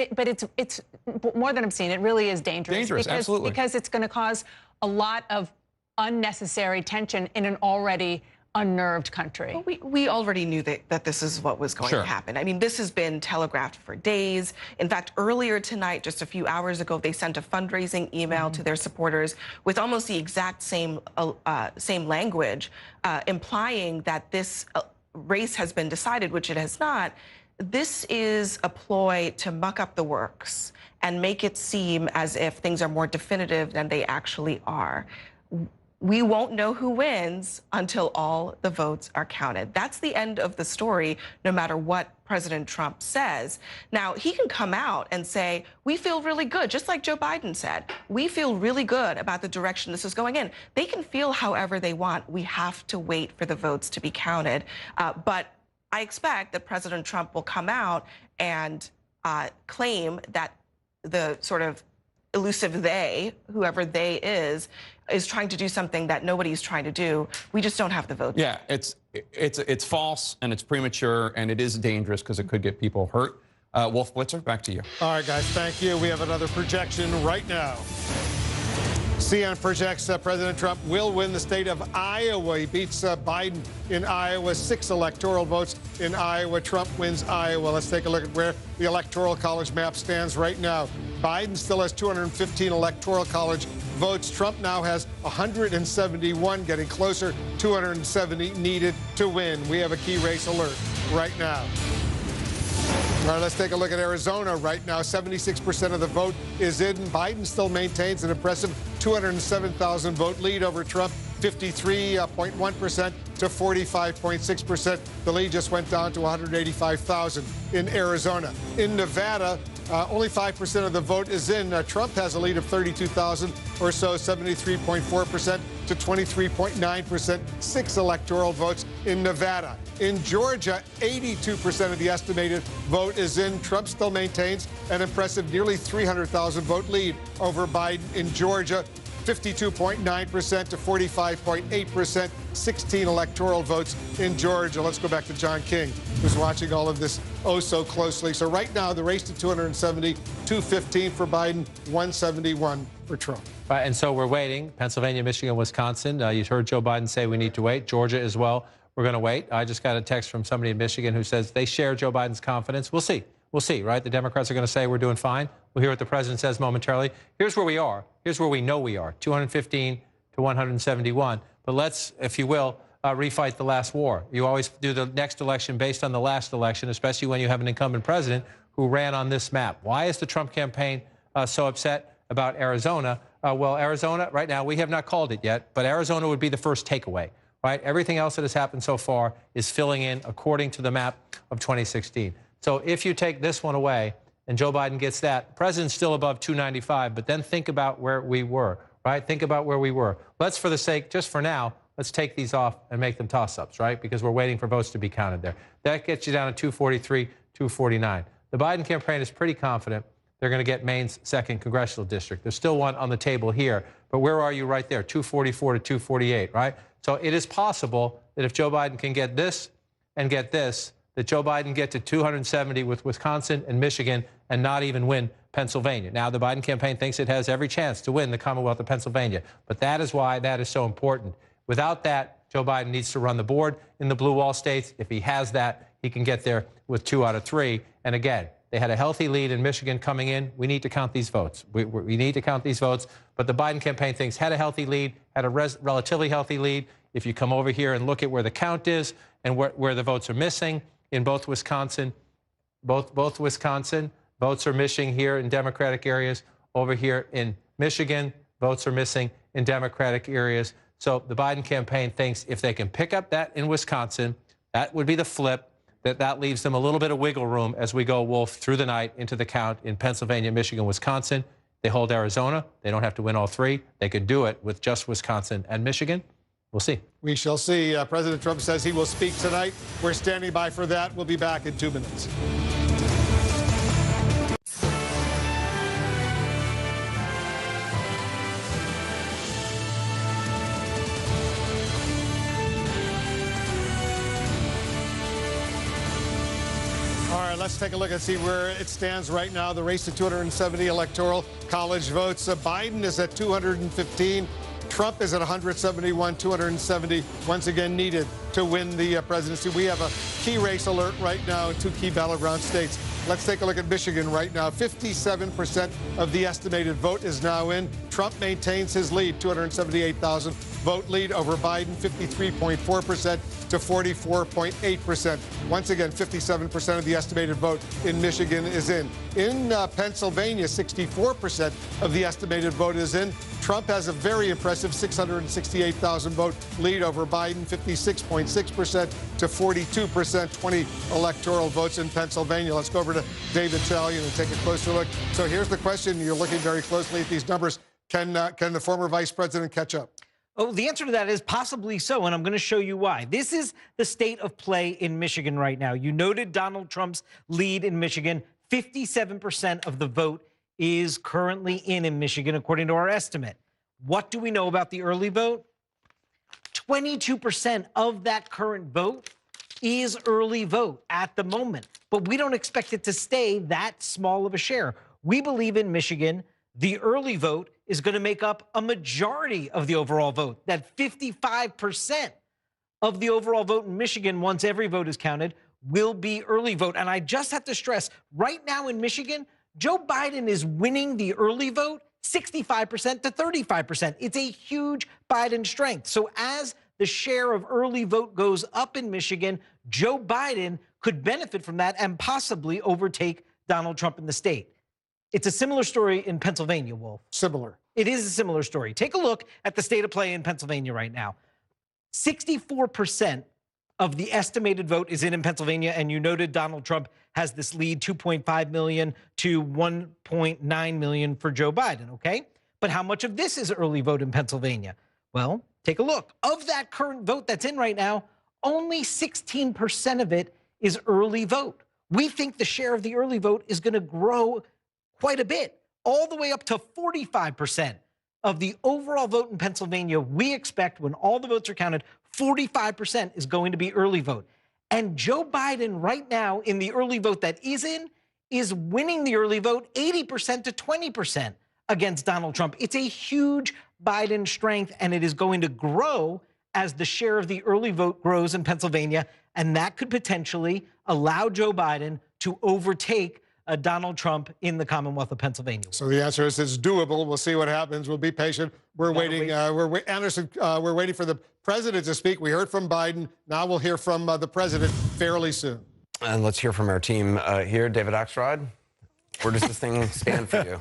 S4: it's more than obscene. It really is dangerous.
S3: Dangerous, absolutely.
S4: Because it's going to cause a lot of unnecessary tension in an already unnerved country.
S5: Well, we already knew that this is what was going to happen. I mean, this has been telegraphed for days. In fact, earlier tonight, just a few hours ago, they sent a fundraising email to their supporters with almost the exact same language, implying that this race has been decided, which it has not. This is a ploy to muck up the works and make it seem as if things are more definitive than they actually are. We won't know who wins until all the votes are counted. That's the end of the story, no matter what President Trump says. Now, he can come out and say, we feel really good, just like Joe Biden said. We feel really good about the direction this is going in. They can feel however they want. We have to wait for the votes to be counted. But I expect that President Trump will come out and claim that the sort of elusive they, whoever they is trying to do something that nobody's trying to do. We just don't have the votes.
S3: Yeah, it's false and it's premature and it is dangerous because it could get people hurt. Wolf Blitzer, back to you.
S2: All right, guys, thank you. We have another projection right now. CNN projects President Trump will win the state of Iowa. He beats Biden in Iowa, 6 electoral votes in Iowa. Trump wins Iowa. Let's take a look at where the Electoral College map stands right now. Biden still has 215 Electoral College votes. Trump now has 171, getting closer, 270 needed to win. We have a key race alert right now. All right, let's take a look at Arizona right now. 76% of the vote is in. Biden still maintains an impressive 207,000 vote lead over Trump, 53.1% to 45.6%. The lead just went down to 185,000 in Arizona. In Nevada, only 5% of the vote is in. Trump has a lead of 32,000 or so, 73.4% to 23.9%, 6 electoral votes in Nevada. In Georgia, 82% of the estimated vote is in. Trump still maintains an impressive nearly 300,000 vote lead over Biden in Georgia, 52.9% to 45.8%, 16 electoral votes in Georgia. Let's go back to John King, who's watching all of this oh so closely. So right now, the race to 270, 215 for Biden, 171 for Trump.
S1: And so we're waiting. Pennsylvania, Michigan, Wisconsin. You heard Joe Biden say we need to wait. Georgia as well. We're going to wait. I just got a text from somebody in Michigan who says they share Joe Biden's confidence. We'll see. We'll see, right? The Democrats are going to say we're doing fine. We'll hear what the president says momentarily. Here's where we are. Here's where we know we are, 215 to 171. But let's, if you will, refight the last war. You always do the next election based on the last election, especially when you have an incumbent president who ran on this map. Why is the Trump campaign so upset about Arizona? Well, Arizona, right now, we have not called it yet, but Arizona would be the first takeaway, right? Everything else that has happened so far is filling in according to the map of 2016. So if you take this one away and Joe Biden gets that, the president's still above 295, but then think about where we were, right? Think about where we were. Let's, for the sake, just for now, let's take these off and make them toss-ups, right? Because we're waiting for votes to be counted there. That gets you down to 243, 249. The Biden campaign is pretty confident they're going to get Maine's 2nd congressional district. There's still one on the table here, but where are you right there? 244 to 248, right? So it is possible that if Joe Biden can get this and get this, that Joe Biden get to 270 with Wisconsin and Michigan and not even win Pennsylvania. Now, the Biden campaign thinks it has every chance to win the Commonwealth of Pennsylvania, but that is why that is so important. Without that, Joe Biden needs to run the board in the blue wall states. If he has that, he can get there with 2 out of 3. And again, they had a healthy lead in Michigan coming in. We need to count these votes. We need to count these votes. But the Biden campaign thinks had a healthy lead, had a relatively healthy lead. If you come over here and look at where the count is and where the votes are missing in both Wisconsin, both Wisconsin, votes are missing here in Democratic areas. Over here in Michigan, votes are missing in Democratic areas. So the Biden campaign thinks if they can pick up that in Wisconsin, that would be the flip. That leaves them a little bit of wiggle room as we go, Wolf, through the night into the count in Pennsylvania, Michigan, Wisconsin. They hold Arizona. They don't have to win all 3. They could do it with just Wisconsin and Michigan. We'll see.
S2: We shall see. President Trump says he will speak tonight. We're standing by for that. We'll be back in 2 minutes. take a look and see where it stands right now. The race to 270 electoral college votes. Biden is at 215. Trump is at 171, 270 once again needed to win the presidency. We have a key race alert right now in two key battleground states. Let's take a look at Michigan right now. 57% of the estimated vote is now in. Trump maintains his lead, 278,000 vote lead over Biden, 53.4% to 44.8%. Once again, 57% of the estimated vote in Michigan is in. In Pennsylvania, 64% of the estimated vote is in. Trump has a very impressive 668,000 vote lead over Biden, 56.6% to 42%, 20 electoral votes in Pennsylvania. Let's go over to David Chalian and take a closer look. So here's the question. You're looking very closely at these numbers. Can the former vice president catch up?
S6: Oh, the answer to that is possibly so, and I'm going to show you why. This is the state of play in Michigan right now. You noted Donald Trump's lead in Michigan. 57% of the vote is currently in Michigan, according to our estimate. What do we know about the early vote? 22% of that current vote is early vote at the moment, but we don't expect it to stay that small of a share. We believe in Michigan, the early vote is going to make up a majority of the overall vote, that 55% of the overall vote in Michigan, once every vote is counted, will be early vote. And I just have to stress, right now in Michigan, Joe Biden is winning the early vote 65% to 35%. It's a huge Biden strength. So as the share of early vote goes up in Michigan, Joe Biden could benefit from that and possibly overtake Donald Trump in the state. It's a similar story in Pennsylvania, Wolf.
S2: Similar.
S6: It is a similar story. Take a look at the state of play in Pennsylvania right now. 64% of the estimated vote is in Pennsylvania, and you noted Donald Trump has this lead, 2.5 million to 1.9 million for Joe Biden, okay? But how much of this is early vote in Pennsylvania? Well, take a look. Of that current vote that's in right now, only 16% of it is early vote. We think the share of the early vote is going to grow quite a bit, all the way up to 45% of the overall vote in Pennsylvania. We expect when all the votes are counted, 45% is going to be early vote. And Joe Biden right now in the early vote that is winning the early vote 80% to 20% against Donald Trump. It's a huge Biden strength, and it is going to grow as the share of the early vote grows in Pennsylvania. And that could potentially allow Joe Biden to overtake Donald Trump in the Commonwealth of Pennsylvania.
S2: So the answer is it's doable. We'll see what happens. We'll be patient. We're waiting. Anderson, we're waiting for the president to speak. We heard from Biden. Now we'll hear from the president fairly soon.
S14: And let's hear from our team here. David Axelrod, where does this thing stand for you?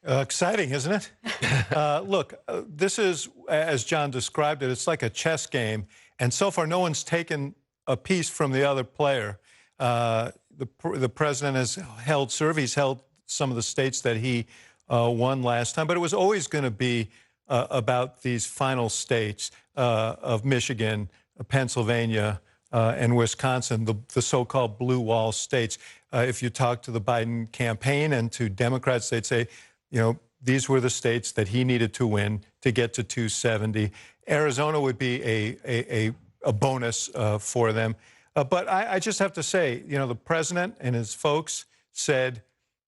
S10: Exciting, isn't it? Look, this is, as John described it, it's like a chess game. And so far, no one's taken a piece from the other player. The president has held serve. He's held some of the states that he won last time. But it was always going to be about these final states of Michigan, Pennsylvania, and Wisconsin, the so-called blue wall states. If you talk to the Biden campaign and to Democrats, they'd say, you know, these were the states that he needed to win to get to 270. Arizona would be a bonus for them. But I just have to say, you know, the president and his folks said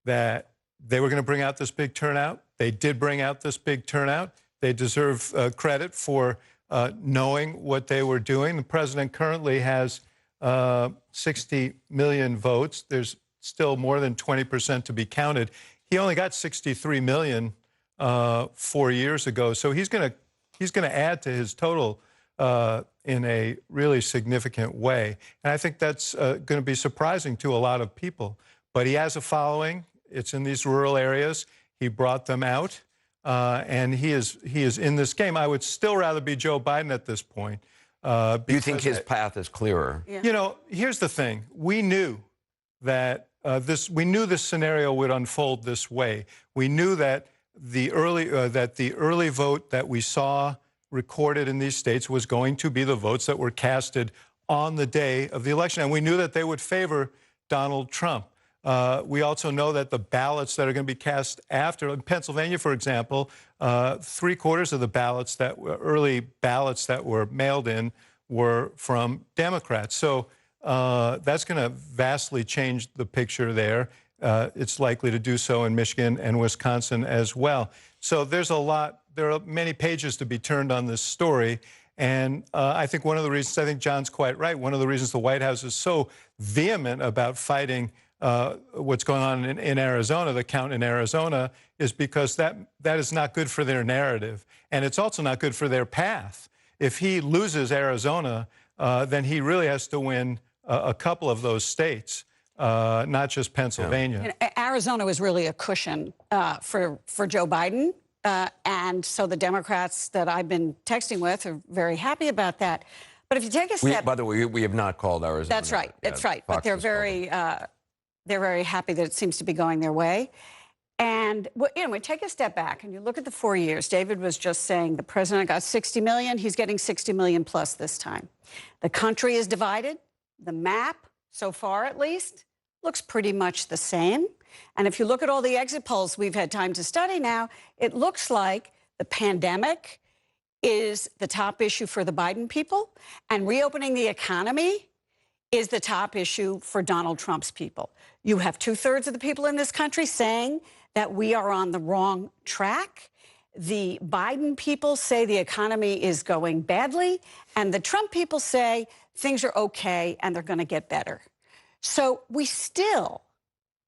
S10: that they were going to bring out this big turnout. They did bring out this big turnout. They deserve credit for knowing what they were doing. The president currently has 60 million votes. There's still more than 20% to be counted. He only got 63 million 4 years ago. So he's going to add to his total in a really significant way. And I think that's going to be surprising to a lot of people. But he has a following. It's in these rural areas. He brought them out, and he is in this game. I would still rather be Joe Biden at this point.
S14: You think his path is clearer?
S10: Yeah. You know, here's the thing. We knew that this scenario would unfold this way. We knew that the early vote that we saw recorded in these states was going to be the votes that were casted on the day of the election. And we knew that they would favor Donald Trump. We also know that the ballots that are going to be cast after, in Pennsylvania, for example, 3/4 of the ballots early ballots that were mailed in were from Democrats. So
S15: That's going to vastly change the picture there. It's likely to do so in Michigan and Wisconsin as well. So there are many pages to be turned on this story. And I think one of the reasons, I think John's quite right, one of the reasons the White House is so vehement about fighting what's going on in Arizona, the count in Arizona, is because that is not good for their narrative. And it's also not good for their path. If he loses Arizona, then he really has to win a couple of those states, not just Pennsylvania.
S16: You know, Arizona was really a cushion for Joe Biden. And so the Democrats that I've been texting with are very happy about that. But if you take a step...
S14: By the way, we have not called Arizona.
S16: That's right. That's right. But they're very happy that it seems to be going their way. And you know, we take a step back and you look at the 4 years. David was just saying the president got 60 million. He's getting 60 million plus this time. The country is divided. The map, so far at least, looks pretty much the same. And if you look at all the exit polls we've had time to study now, it looks like the pandemic is the top issue for the Biden people, and reopening the economy is the top issue for Donald Trump's people. You have 2/3 of the people in this country saying that we are on the wrong track. The Biden people say the economy is going badly, and the Trump people say things are okay and they're going to get better. So we still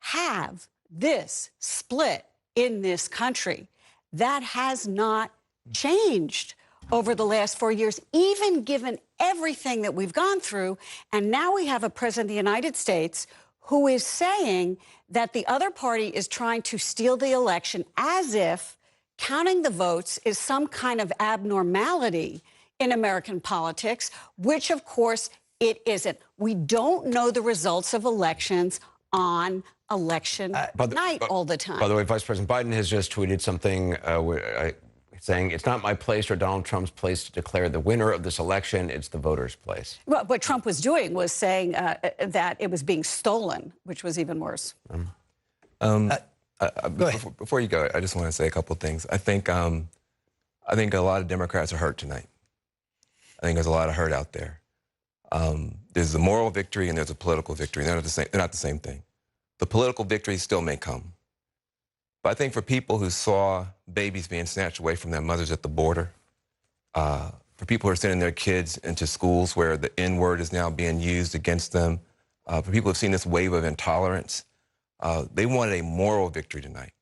S16: have this split in this country. That has not changed over the last 4 years, even given everything that we've gone through. And now we have a president of the United States who is saying that the other party is trying to steal the election, as if counting the votes is some kind of abnormality in American politics, which, of course, it isn't. We don't know the results of elections on election night all the time.
S14: By the way, Vice President Biden has just tweeted something saying it's not my place or Donald Trump's place to declare the winner of this election. It's the voters' place.
S16: Well, what Trump was doing was saying that it was being stolen, which was even worse.
S17: Before you go, I just want to say a couple of things. I think a lot of Democrats are hurt tonight. I think there's a lot of hurt out there. There's a moral victory and there's a political victory. They're not the same thing. The political victory still may come. But I think for people who saw babies being snatched away from their mothers at the border, for people who are sending their kids into schools where the N-word is now being used against them, for people who have seen this wave of intolerance, they wanted a moral victory tonight.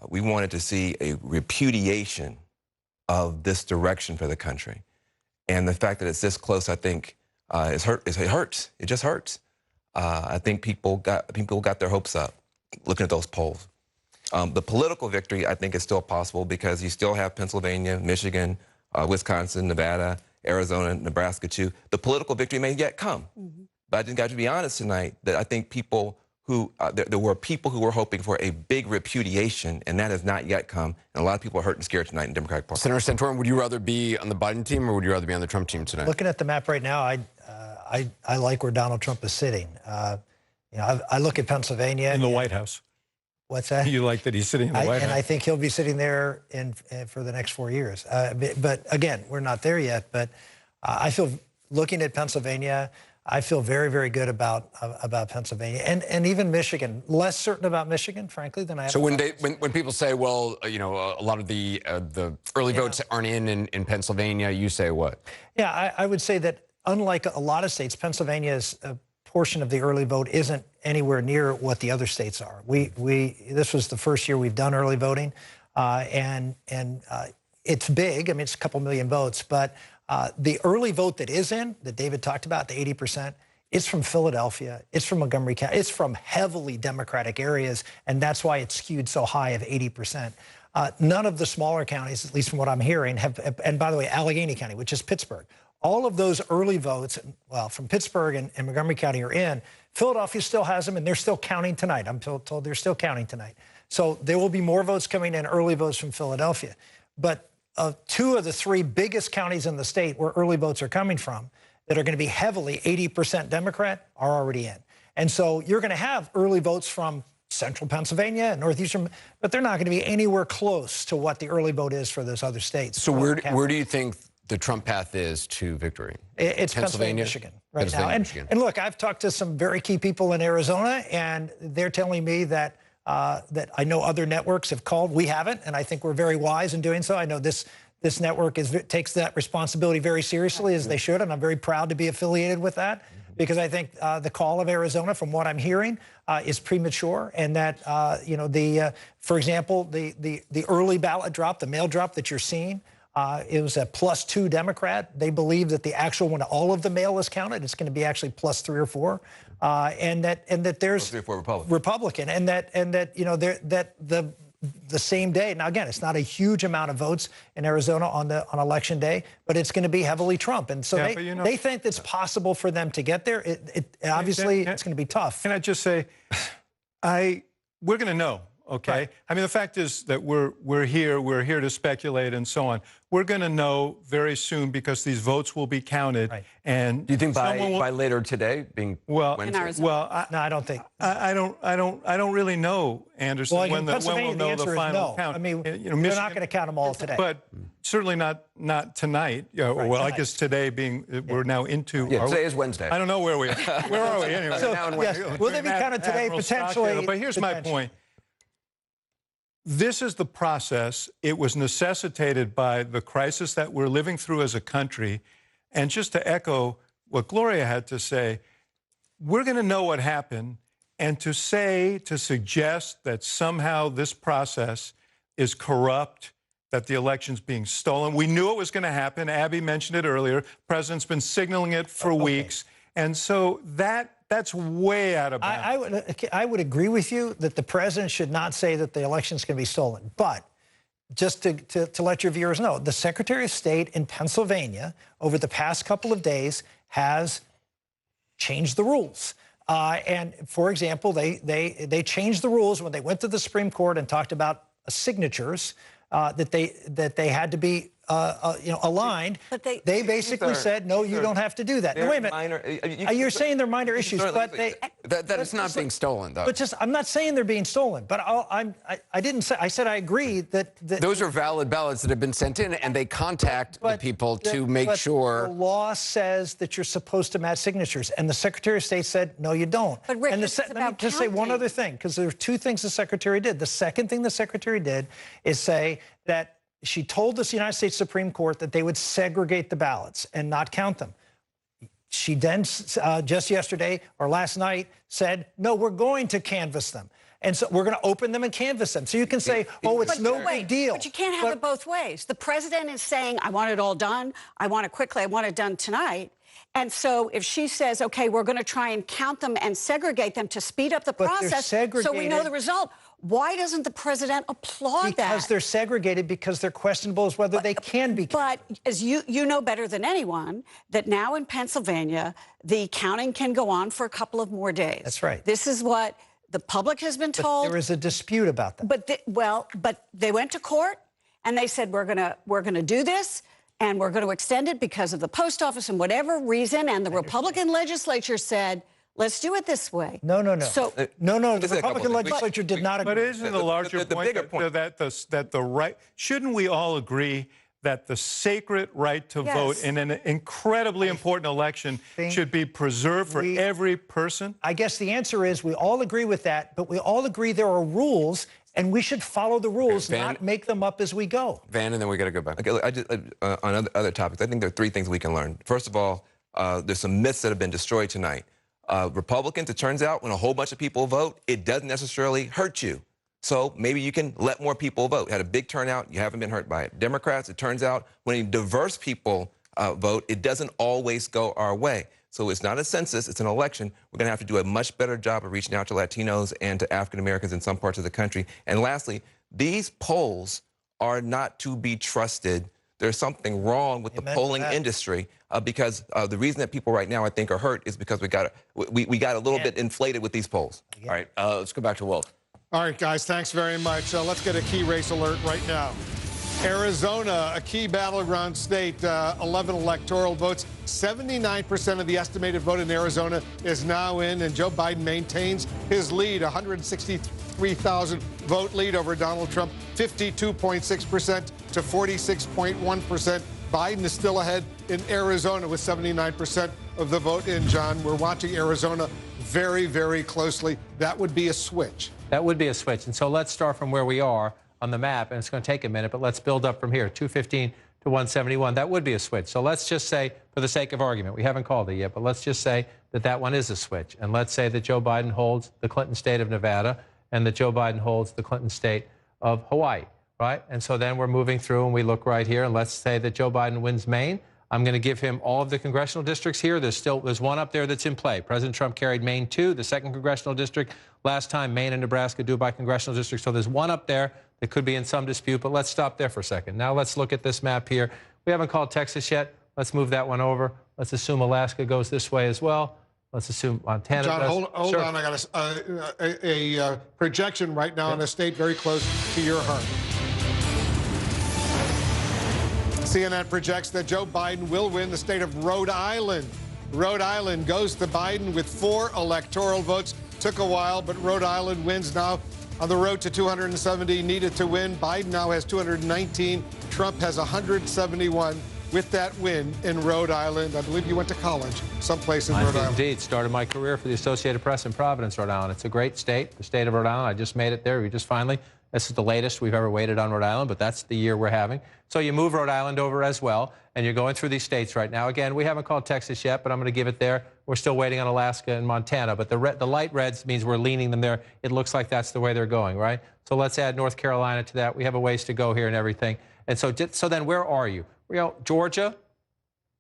S17: We wanted to see a repudiation of this direction for the country. And the fact that it's this close, I think, it hurts. It just hurts. I think people got their hopes up looking at those polls. The political victory, I think, is still possible because you still have Pennsylvania, Michigan, Wisconsin, Nevada, Arizona, Nebraska, too. The political victory may yet come. But I think I have to be honest tonight that I think people who, there were people who were hoping for a big repudiation, and that has not yet come. And a lot of people are hurt and scared tonight in the Democratic Party.
S14: Senator Santorum, would you rather be on the Biden team or would you rather be on the Trump team tonight?
S18: Looking at the map right now, I like where Donald Trump is sitting. You know, I look at Pennsylvania.
S15: In the White House.
S18: What's that?
S15: You like that he's sitting in the White House?
S18: And I think he'll be sitting there for the next 4 years. But again, we're not there yet. But I feel, looking at Pennsylvania, I feel very, very good about Pennsylvania and even Michigan. Less certain about Michigan, frankly, than I am.
S14: So when people say, well, you know, a lot of the early votes aren't in Pennsylvania, you say what?
S18: Yeah, I would say that unlike a lot of states, Pennsylvania's portion of the early vote isn't anywhere near what the other states are. This was the first year we've done early voting, and it's big. I mean, it's a couple million votes, but the early vote that is in, that David talked about, the 80%, it's from Philadelphia, it's from Montgomery County, it's from heavily Democratic areas, and that's why it's skewed so high of 80%. None of the smaller counties, at least from what I'm hearing, have, and by the way, Allegheny County, which is Pittsburgh, all of those early votes, well, from Pittsburgh and Montgomery County are in. Philadelphia still has them, and they're still counting tonight. I'm told they're still counting tonight. So there will be more votes coming in, early votes from Philadelphia. But two of the three biggest counties in the state where early votes are coming from that are going to be heavily 80% Democrat are already in. And so you're going to have early votes from central Pennsylvania and northeastern, but they're not going to be anywhere close to what the early vote is for those other states.
S14: So where do you think the Trump path is to victory?
S18: It's Pennsylvania, Michigan right now. And look, I've talked to some very key people in Arizona, and they're telling me that that I know other networks have called. We haven't, and I think we're very wise in doing so. I know this network takes that responsibility very seriously, as they should, and I'm very proud to be affiliated with that, because I think the call of Arizona, from what I'm hearing, is premature, and that you know, for example, the early ballot drop, the mail drop that you're seeing, it was a +2 Democrat. They believe that the actual, when all of the mail is counted, it's going to be actually +3 or 4, and that there's
S14: +3 or 4
S18: Republican, and that you know the same day. Now again, it's not a huge amount of votes in Arizona on election day, but it's going to be heavily Trump, and so they think it's possible for them to get there. Obviously it's going to be tough.
S15: Can I just say, we're going to know. Okay. Right. I mean, the fact is that we're here to speculate and so on. We're going to know very soon, because these votes will be counted. Right. And
S14: do you think by later today, being Wednesday?
S18: Well, no, I don't think.
S15: I don't really know, Anderson.
S18: Well,
S15: when we'll know the final count.
S18: I mean,
S15: you know,
S18: they're not going to count them all today.
S15: But certainly not tonight. Well, tonight. I guess today we're now into.
S14: Yeah, today is Wednesday.
S15: I don't know where we are. Where are we anyway?
S18: So, yes, will they be counted today potentially?
S15: But here's my point. This is the process. It was necessitated by the crisis that we're living through as a country. And just to echo what Gloria had to say, we're going to know what happened. And to suggest that somehow this process is corrupt, that the election's being stolen. We knew it was going to happen. Abby mentioned it earlier. The president's been signaling it for weeks. And so that's way out of bounds.
S18: I would agree with you that the president should not say that the election's going to be stolen. But just to let your viewers know, the Secretary of State in Pennsylvania over the past couple of days has changed the rules. And for example, they changed the rules when they went to the Supreme Court and talked about signatures that they had to be you know, aligned. But they basically said, no, you don't have to do that. Now, wait a minute. You're saying they're minor issues, but
S14: that it's not being stolen, though.
S18: But I'm not saying they're being stolen. But I didn't say. I said I agree that
S14: those are valid ballots that have been sent in, and they contact the people to make sure.
S18: The law says that you're supposed to match signatures, and the Secretary of State said, no, you don't.
S16: But Rick,
S18: let me just say one other thing, because there are two things the Secretary did. The second thing the Secretary did is say that she told the United States Supreme Court that they would segregate the ballots and not count them. She then, just yesterday or last night, said, no, we're going to canvass them. And so we're going to open them and canvass them. So you can say, oh, it's no big deal.
S16: But you can't have it both ways. The president is saying, I want it all done. I want it quickly. I want it done tonight. And so if she says, okay, we're going to try and count them and segregate them to speed up the process so we know the result, why doesn't the president applaud that?
S18: Because they're segregated, because they're questionable as whether they can be counted.
S16: But as you know better than anyone, that now in Pennsylvania, the counting can go on for a couple of more days.
S18: That's right.
S16: This is what the public has been told.
S18: But there is a dispute about that.
S16: But they went to court and they said, we're gonna do this, and we're going to extend it because of the post office and whatever reason. And the Republican legislature said, let's do it this way.
S18: No.
S16: So,
S18: no. The Republican legislature did not agree.
S15: But isn't the larger point that the right? Shouldn't we all agree that the sacred right to vote in an incredibly important election should be preserved for every person?
S18: I guess the answer is we all agree with that, but we all agree there are rules. And we should follow the rules, not make them up as we go.
S17: Van, and then we got to go back. Okay, on other topics, I think there are three things we can learn. First of all, there's some myths that have been destroyed tonight. Republicans, it turns out, when a whole bunch of people vote, it doesn't necessarily hurt you. So maybe you can let more people vote. Had a big turnout, you haven't been hurt by it. Democrats, it turns out, when diverse people vote, it doesn't always go our way. So it's not a census, it's an election. We're going to have to do a much better job of reaching out to Latinos and to African Americans in some parts of the country. And lastly, these polls are not to be trusted. There's something wrong with the polling industry because the reason that people right now, I think, are hurt is because we got a little bit inflated with these polls.
S14: All right, let's go back to Walt.
S2: All right, guys, thanks very much. Let's get a key race alert right now. Arizona, a key battleground state, 11 electoral votes. 79% of the estimated vote in Arizona is now in, and Joe Biden maintains his lead, 163,000 vote lead over Donald Trump, 52.6% to 46.1% Biden is still ahead in Arizona with 79% of the vote in, John. We're watching Arizona very, very closely. That would be a switch.
S1: That would be a switch. And so let's start from where we are on the map, and it's going to take a minute, but let's build up from here. 215 to 171. That would be a switch. So let's just say, for the sake of argument, we haven't called it yet, but let's just say that that one is a switch. And let's say that Joe Biden holds the Clinton state of Nevada and that Joe Biden holds the Clinton state of Hawaii, right? And so then we're moving through and we look right here, and let's say that Joe Biden wins Maine. I'm going to give him all of the congressional districts here. There's one up there that's in play. President Trump carried Maine 2, the 2nd congressional district. Last time, Maine and Nebraska do by congressional district. So there's one up there that could be in some dispute, but let's stop there for a second. Now let's look at this map here. We haven't called Texas yet. Let's move that one over. Let's assume Alaska goes this way as well. Let's assume Montana
S2: John,
S1: does.
S2: hold
S1: Sure.
S2: on. I got a projection right now in a state very close to your heart. CNN projects that Joe Biden will win the state of Rhode Island. Rhode Island goes to Biden with 4 electoral votes. Took a while, but Rhode Island wins now on the road to 270 needed to win. Biden now has 219. Trump has 171. With that win in Rhode Island, I believe you went to college someplace in Rhode Island.
S1: Indeed. Started my career for the Associated Press in Providence, Rhode Island. It's a great state, the state of Rhode Island. I just made it there. We just finally, this is the latest we've ever waited on Rhode Island, but that's the year we're having. So you move Rhode Island over as well, and you're going through these states right now. Again, we haven't called Texas yet, but I'm going to give it there. We're still waiting on Alaska and Montana, but the light reds means we're leaning them there. It looks like that's the way they're going, right? So let's add North Carolina to that. We have a ways to go here and everything. And so then where are you? You know, Georgia,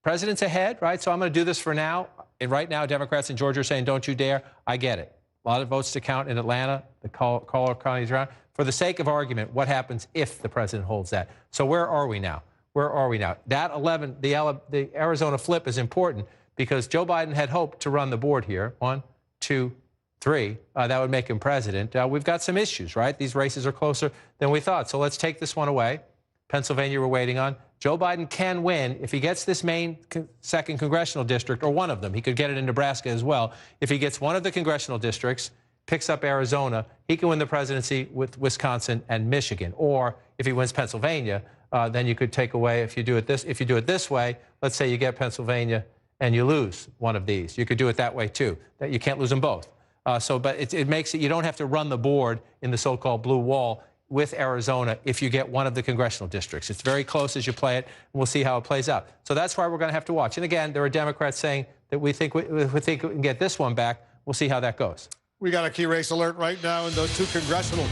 S1: president's ahead, right? So I'm going to do this for now. And right now, Democrats in Georgia are saying, don't you dare. I get it. A lot of votes to count in Atlanta, the caller counties around. For the sake of argument, what happens if the president holds that? So where are we now? Where are we now? That 11, the Arizona flip is important because Joe Biden had hoped to run the board here. 1, 2, 3. That would make him president. We've got some issues, right? These races are closer than we thought. So let's take this one away. Pennsylvania we're waiting on. Joe Biden can win if he gets this Maine 2nd congressional district, or one of them. He could get it in Nebraska as well. If he gets one of the congressional districts, picks up Arizona, he can win the presidency with Wisconsin and Michigan. Or if he wins Pennsylvania, then you could take away, if you do it this way, let's say you get Pennsylvania and you lose one of these. You could do it that way too. That you can't lose them both. But it makes it, you don't have to run the board in the so-called blue wall with Arizona if you get one of the congressional districts. It's very close as you play it, and we'll see how it plays out. So that's why we're going to have to watch. And again, there are Democrats saying that we think we can get this one back. We'll see how that goes.
S2: We got a key race alert right now in those 2 congressional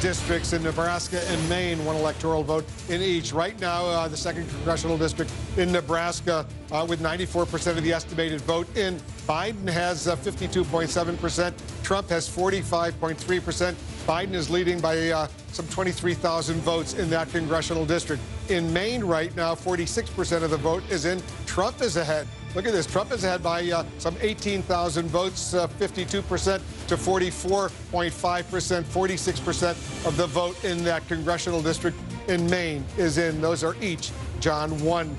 S2: districts in Nebraska and Maine, 1 electoral vote in each. Right now, the 2nd congressional district in Nebraska with 94% of the estimated vote in. Biden has 52.7%. Trump has 45.3%. Biden is leading by some 23,000 votes in that congressional district. In Maine right now, 46% of the vote is in. Trump is ahead. Look at this. Trump is ahead by some 18,000 votes, 52% to 44.5%. 46% of the vote in that congressional district in Maine is in. Those are each, John, one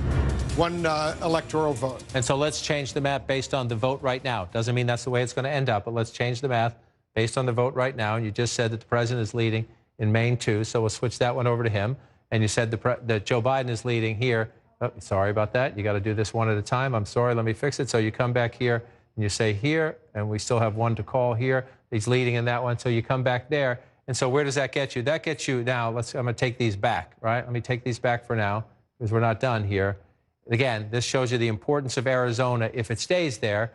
S2: electoral vote.
S1: And so let's change the map based on the vote right now. Doesn't mean that's the way it's going to end up, but let's change the math based on the vote right now. And you just said that the president is leading in Maine too, so we'll switch that one over to him. And you said that Joe Biden is leading here. Oh, sorry about that. You got to do this one at a time. I'm sorry. Let me fix it. So you come back here and you say here, and we still have one to call here. He's leading in that one. So you come back there. And so where does that get you? That gets you now. I'm going to take these back, right? Let me take these back for now because we're not done here. Again, this shows you the importance of Arizona if it stays there.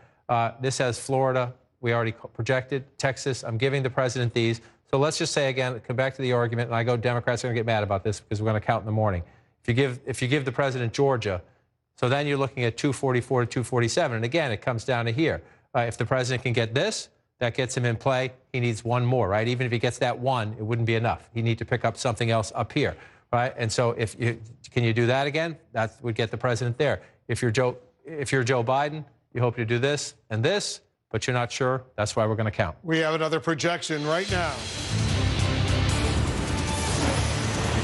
S1: This has Florida. We already projected Texas. I'm giving the president these. So let's just say again, come back to the argument, and I go, Democrats are going to get mad about this because we're going to count in the morning. If you give the president Georgia, so then you're looking at 244 to 247. And again, it comes down to here. If the president can get this, that gets him in play. He needs one more, right? Even if he gets that one, it wouldn't be enough. He need to pick up something else up here, right? And so can you do that again? That would get the president there. If you're Joe Biden, you hope to do this and this, but you're not sure. That's why we're going to count.
S2: We have another projection right now.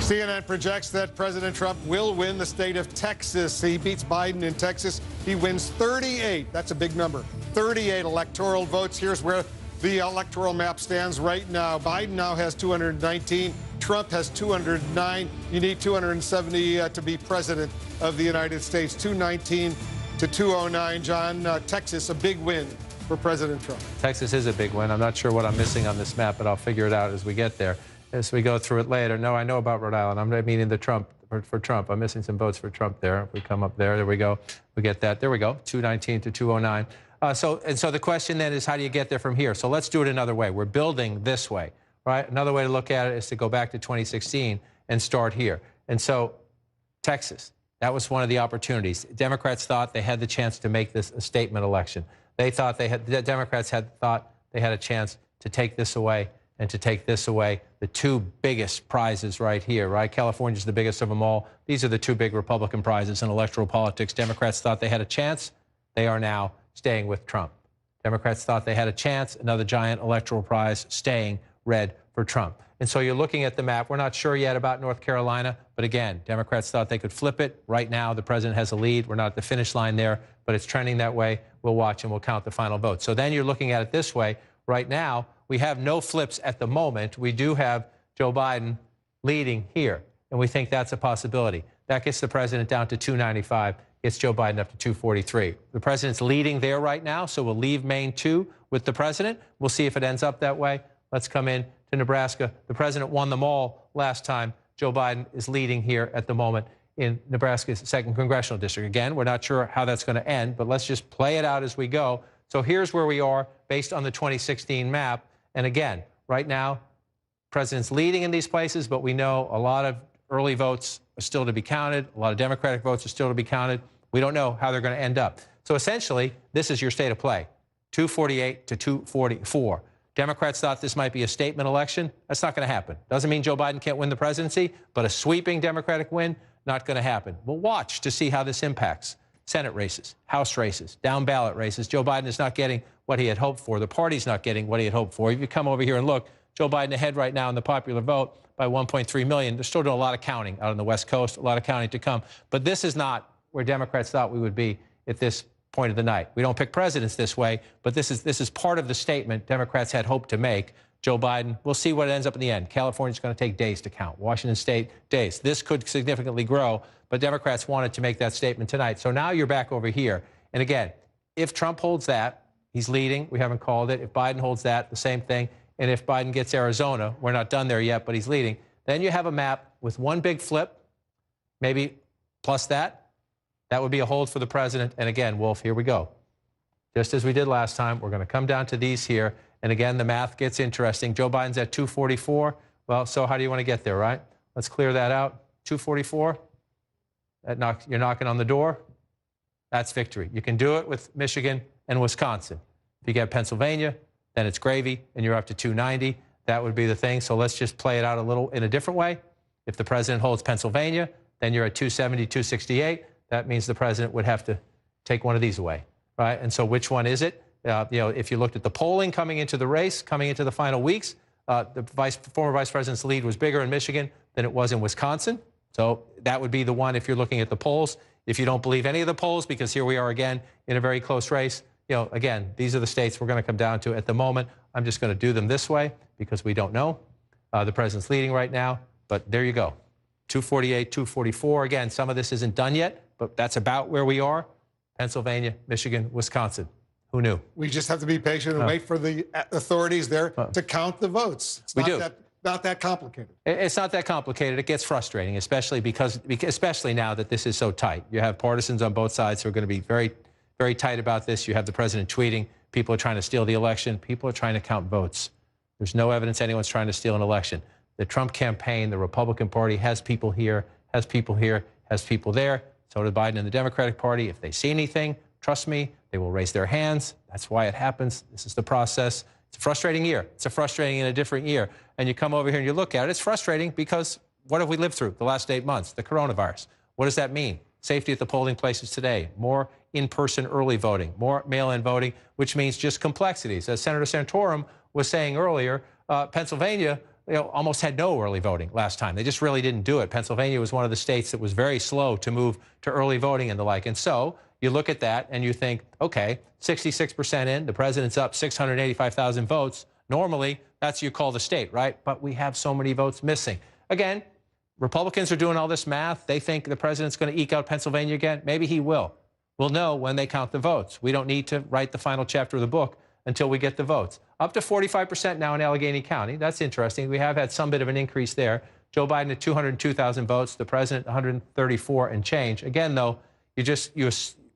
S2: CNN projects that President Trump will win the state of Texas. He beats Biden in Texas. He wins 38. That's a big number. 38 electoral votes. Here's where the electoral map stands right now. Biden now has 219. Trump has 209. You need 270 to be president of the United States. 219 to 209. John, Texas, a big win for President Trump.
S1: Texas is a big win. I'm not sure what I'm missing on this map, but I'll figure it out as we get there, as we go through it later. No, I know about Rhode Island. I'm meaning the Trump, for Trump. I'm missing some votes for Trump there. If we come up there, there we go. We get that. There we go, 219 to 209. So the question then is, how do you get there from here? So let's do it another way. We're building this way, right? Another way to look at it is to go back to 2016 and start here. And so Texas, that was one of the opportunities. Democrats thought they had the chance to make this a statement election. They thought the Democrats thought they had a chance to take this away and to take this away. The two biggest prizes right here, right? California's the biggest of them all. These are the two big Republican prizes in electoral politics. Democrats thought they had a chance. They are now staying with Trump. Democrats thought they had a chance, another giant electoral prize, staying red for Trump. And so you're looking at the map. We're not sure yet about North Carolina, but again, Democrats thought they could flip it. Right now, the president has a lead. We're not at the finish line there, but it's trending that way. We'll watch and we'll count the final vote. So then you're looking at it this way. Right now, we have no flips at the moment. We do have Joe Biden leading here, and we think that's a possibility. That gets the president down to 295. Gets Joe Biden up to 243. The president's leading there right now, so we'll leave Maine 2 with the president. We'll see if it ends up that way. Let's come in to Nebraska. The president won them all last time. Joe Biden is leading here at the moment in Nebraska's 2nd congressional district. Again, we're not sure how that's going to end, but let's just play it out as we go. So here's where we are based on the 2016 map. And again, right now, president's leading in these places, but we know a lot of early votes are still to be counted. A lot of Democratic votes are still to be counted. We don't know how they're going to end up. So essentially, this is your state of play, 248 to 244. Democrats thought this might be a statement election. That's not going to happen. Doesn't mean Joe Biden can't win the presidency, but a sweeping Democratic win, not going to happen. We'll watch to see how this impacts Senate races, House races, down ballot races. Joe Biden is not getting what he had hoped for. The party's not getting what he had hoped for. If you come over here and look, Joe Biden ahead right now in the popular vote by 1.3 million. They're still doing a lot of counting out on the West Coast, a lot of counting to come. But this is not where Democrats thought we would be at this point of the night. We don't pick presidents this way, but this is part of the statement Democrats had hoped to make. Joe Biden, we'll see what ends up in the end. California's going to take days to count. Washington State, days. This could significantly grow, but Democrats wanted to make that statement tonight. So now you're back over here. And again, if Trump holds that, he's leading. We haven't called it. If Biden holds that, the same thing. And if Biden gets Arizona, we're not done there yet, but he's leading. Then you have a map with one big flip, maybe plus that. That would be a hold for the president. And again, Wolf, here we go. Just as we did last time, we're going to come down to these here. And again, the math gets interesting. Joe Biden's at 244. Well, so how do you want to get there, right? Let's clear that out. 244. You're knocking on the door. That's victory. You can do it with Michigan and Wisconsin. If you get Pennsylvania, then it's gravy, and you're up to 290. That would be the thing. So let's just play it out a little in a different way. If the president holds Pennsylvania, then you're at 270, 268. That means the president would have to take one of these away, right? And so which one is it? If you looked at the polling coming into the race, coming into the final weeks, the former vice president's lead was bigger in Michigan than it was in Wisconsin. So that would be the one if you're looking at the polls. If you don't believe any of the polls, because here we are again in a very close race, again, these are the states we're going to come down to at the moment. I'm just going to do them this way because we don't know. The president's leading right now, but there you go. 248, 244. Again, some of this isn't done yet, but that's about where we are. Pennsylvania, Michigan, Wisconsin. Who knew?
S2: We just have to be patient and wait for the authorities there to count the votes. It's not that complicated.
S1: It's not that complicated. It gets frustrating, especially now that this is so tight. You have partisans on both sides who are going to be very, very tight about this. You have the president tweeting. People are trying to steal the election. People are trying to count votes. There's no evidence anyone's trying to steal an election. The Trump campaign, the Republican Party has people here, has people here, has people there. So did Biden and the Democratic Party. If they see anything, trust me, they will raise their hands. That's why it happens. This is the process. It's a frustrating year. It's a frustrating in a different year. And you come over here and you look at it. It's frustrating because what have we lived through the last 8 months? The coronavirus. What does that mean? Safety at the polling places today. More in-person early voting. More mail-in voting, which means just complexities. As Senator Santorum was saying earlier, Pennsylvania almost had no early voting last time. They just really didn't do it. Pennsylvania was one of the states that was very slow to move to early voting and the like. And so you look at that and you think, okay, 66% in, the president's up 685,000 votes. Normally, that's you call the state, right? But we have so many votes missing. Again, Republicans are doing all this math. They think the president's going to eke out Pennsylvania again. Maybe he will. We'll know when they count the votes. We don't need to write the final chapter of the book until we get the votes. Up to 45% now in Allegheny County. That's interesting. We have had some bit of an increase there. Joe Biden at 202,000 votes. The president 134 and change. Again, though,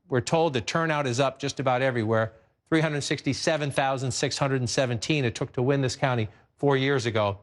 S1: we're told the turnout is up just about everywhere. 367,617 it took to win this county 4 years ago.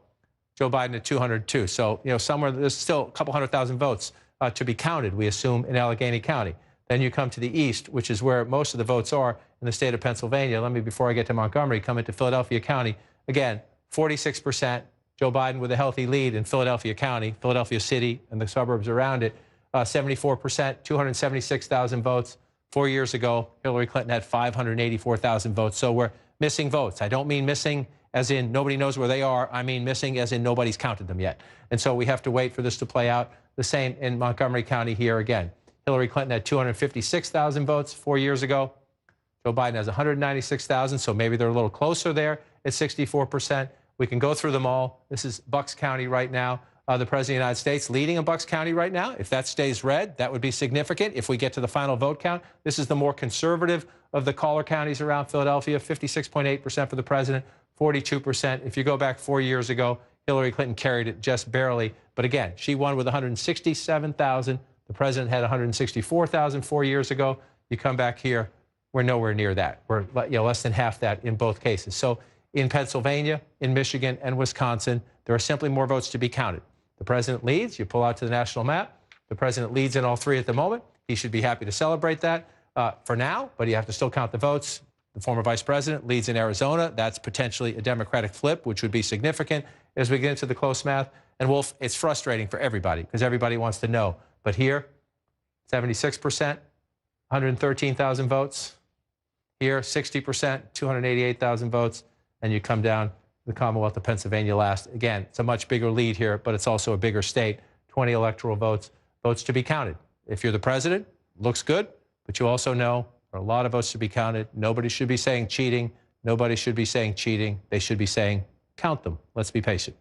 S1: Joe Biden at 202. So, somewhere there's still a couple 100,000 votes to be counted, we assume, in Allegheny County. Then you come to the east, which is where most of the votes are in the state of Pennsylvania. Let me, before I get to Montgomery, come into Philadelphia County. Again, 46%. Joe Biden with a healthy lead in Philadelphia County, Philadelphia City, and the suburbs around it. 74%, 276,000 votes. 4 years ago, Hillary Clinton had 584,000 votes. So we're missing votes. I don't mean missing as in nobody knows where they are. I mean missing as in nobody's counted them yet. And so we have to wait for this to play out. The same in Montgomery County here again. Hillary Clinton had 256,000 votes 4 years ago. Joe Biden has 196,000, so maybe they're a little closer there at 64%. We can go through them all. This is Bucks County right now. The President of the United States leading in Bucks County right now. If that stays red, that would be significant if we get to the final vote count. This is the more conservative of the caller counties around Philadelphia, 56.8% for the president, 42%. If you go back 4 years ago, Hillary Clinton carried it just barely. But again, she won with 167,000. The president had 164,000 4 years ago. You come back here, we're nowhere near that. We're less than half that in both cases. So in Pennsylvania, in Michigan, and Wisconsin, there are simply more votes to be counted. The president leads. You pull out to the national map. The president leads in all three at the moment. He should be happy to celebrate that for now, but you have to still count the votes. The former vice president leads in Arizona. That's potentially a Democratic flip, which would be significant as we get into the close math. And Wolf, it's frustrating for everybody because everybody wants to know. But here, 76%, 113,000 votes. Here, 60%, 288,000 votes. And you come down to the Commonwealth of Pennsylvania last. Again, it's a much bigger lead here, but it's also a bigger state. 20 electoral votes to be counted. If you're the president, looks good, but you also know there are a lot of votes to be counted. Nobody should be saying cheating. Nobody should be saying cheating. They should be saying count them. Let's be patient.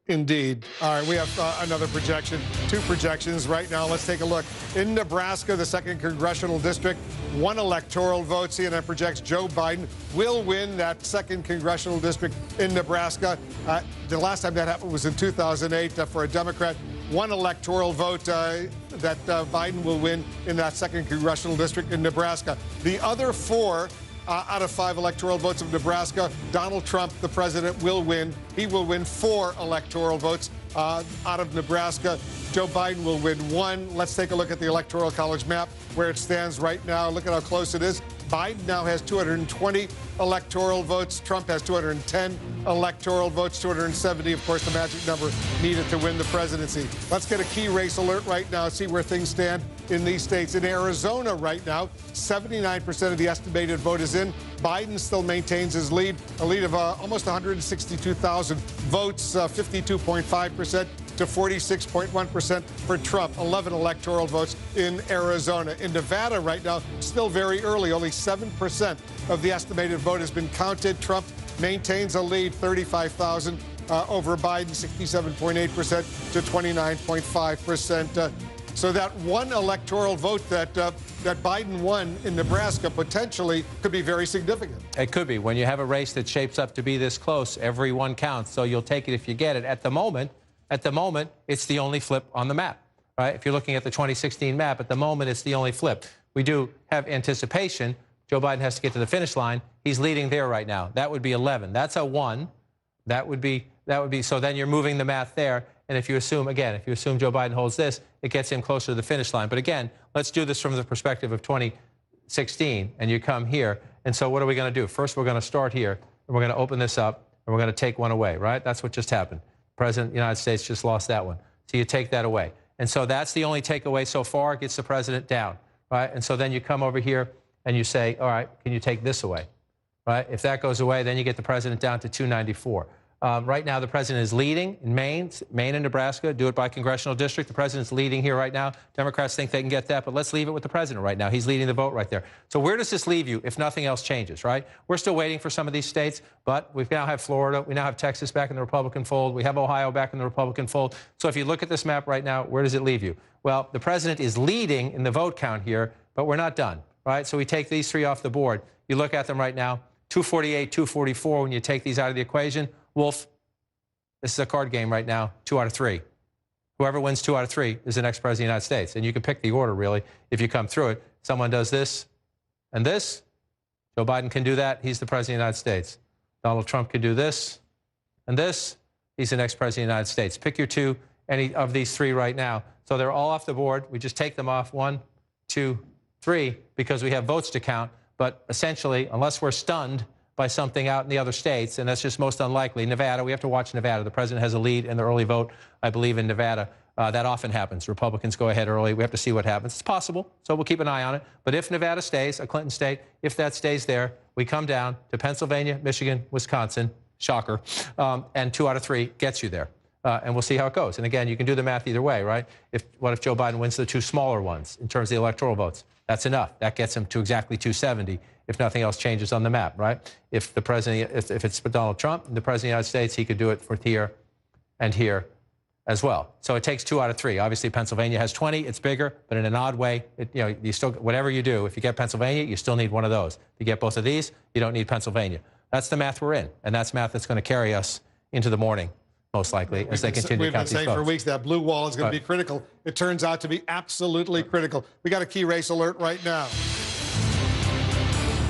S2: Indeed. All right, we have another projection, two projections right now. Let's take a look. In Nebraska, the 2nd Congressional District, 1 electoral vote. CNN projects Joe Biden will win that 2nd Congressional District in Nebraska. The last time that happened was in 2008 for a Democrat. 1 electoral vote that Biden will win in that 2nd Congressional District in Nebraska. The other 4 out of 5 electoral votes of Nebraska, Donald Trump, the president, will win. He will win 4 electoral votes out of Nebraska. Joe Biden will win 1. Let's take a look at the Electoral College map where it stands right now. Look at how close it is. Biden now has 220 electoral votes. Trump has 210 electoral votes, 270, of course, the magic number needed to win the presidency. Let's get a key race alert right now, see where things stand in these states. In Arizona right now, 79% of the estimated vote is in. Biden still maintains his lead, a lead of almost 162,000 votes, 52.5%. to 46.1% for Trump, 11 electoral votes in Arizona. In Nevada right now, still very early, only 7% of the estimated vote has been counted. Trump maintains a lead, 35,000 over Biden, 67.8% to 29.5%. So that 1 electoral vote that Biden won in Nebraska potentially could be very significant.
S1: It could be. When you have a race that shapes up to be this close, every one counts. So you'll take it if you get it. At the moment, it's the only flip on the map, right? If you're looking at the 2016 map, at the moment, it's the only flip. We do have anticipation. Joe Biden has to get to the finish line. He's leading there right now. That would be 11. That's a 1. That would be. So then you're moving the math there. And if you assume, again, if you assume Joe Biden holds this, it gets him closer to the finish line. But again, let's do this from the perspective of 2016. And you come here. And so what are we going to do? First, we're going to start here. And we're going to open this up. And we're going to take one away, right? That's what just happened. President of the United States just lost that one. So you take that away. And so that's the only takeaway so far. It gets the president down, right? And so then you come over here and you say, all right, can you take this away, right? If that goes away, then you get the president down to 294. Right now, the president is leading in Maine and Nebraska. Do it by congressional district. The president's leading here right now. Democrats think they can get that, but let's leave it with the president right now. He's leading the vote right there. So where does this leave you if nothing else changes, right? We're still waiting for some of these states, but we now have Florida. We now have Texas back in the Republican fold. We have Ohio back in the Republican fold. So if you look at this map right now, where does it leave you? Well, the president is leading in the vote count here, but we're not done, right? So we take these three off the board. You look at them right now, 248, 244. When you take these out of the equation, Wolf, this is a card game right now, 2 out of 3. Whoever wins 2 out of 3 is the next president of the United States. And you can pick the order, really, if you come through it. Someone does this and this. Joe Biden can do that. He's the president of the United States. Donald Trump can do this and this. He's the next president of the United States. Pick your two, any of these three right now. So they're all off the board. We just take them off, 1, 2, 3, because we have votes to count. But essentially, unless we're stunned by something out in the other states, and that's just most unlikely. Nevada, we have to watch Nevada. The president has a lead in the early vote, I believe, in Nevada. That often happens. Republicans go ahead early. We have to see what happens. It's possible, so we'll keep an eye on it. But if Nevada stays, a Clinton state, if that stays there, we come down to Pennsylvania, Michigan, Wisconsin, shocker, and 2 out of 3 gets you there. And we'll see how it goes. And again, you can do the math either way, right? What if Joe Biden wins the 2 smaller ones in terms of the electoral votes? That's enough. That gets him to exactly 270 if nothing else changes on the map, right? If the president, if it's Donald Trump, the president of the United States, he could do it for here and here as well. So it takes 2 out of 3. Obviously, Pennsylvania has 20. It's bigger, but in an odd way, you still, whatever you do, if you get Pennsylvania, you still need one of those. If you get both of these, you don't need Pennsylvania. That's the math we're in, and that's math that's going to carry us into the morning, most likely, as they continue to count these votes.
S2: We've been saying for weeks that blue wall is going to be critical. It turns out to be absolutely critical. We got a key race alert right now.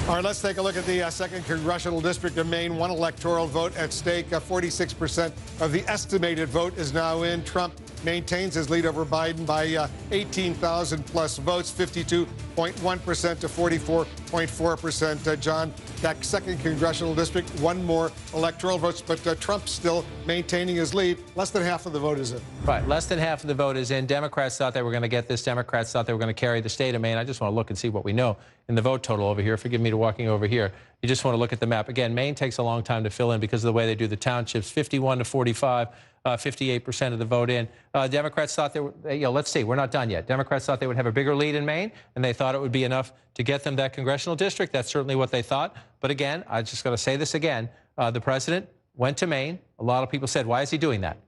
S2: All right, let's take a look at the 2nd Congressional District of Maine. 1 electoral vote at stake. 46% of the estimated vote is now in. Trump maintains his lead over Biden by 18,000 plus votes, 52.1% to 44.4%. John, that 2nd Congressional District, 1 more electoral votes, but Trump's still maintaining his lead. Less than half of the vote is in.
S1: Right, less than half of the vote is in. Democrats thought they were going to get this. Democrats thought they were going to carry the state of Maine. I just want to look and see what we know in the vote total over here. Forgive me to walking over here. You just want to look at the map. Again, Maine takes a long time to fill in because of the way they do the townships, 51 to 45. 58% of the vote in. Democrats thought they were, let's see, we're not done yet. Democrats thought they would have a bigger lead in Maine, and they thought it would be enough to get them that congressional district. That's certainly what they thought. But again, I just got to say this again. The president went to Maine. A lot of people said, why is he doing that?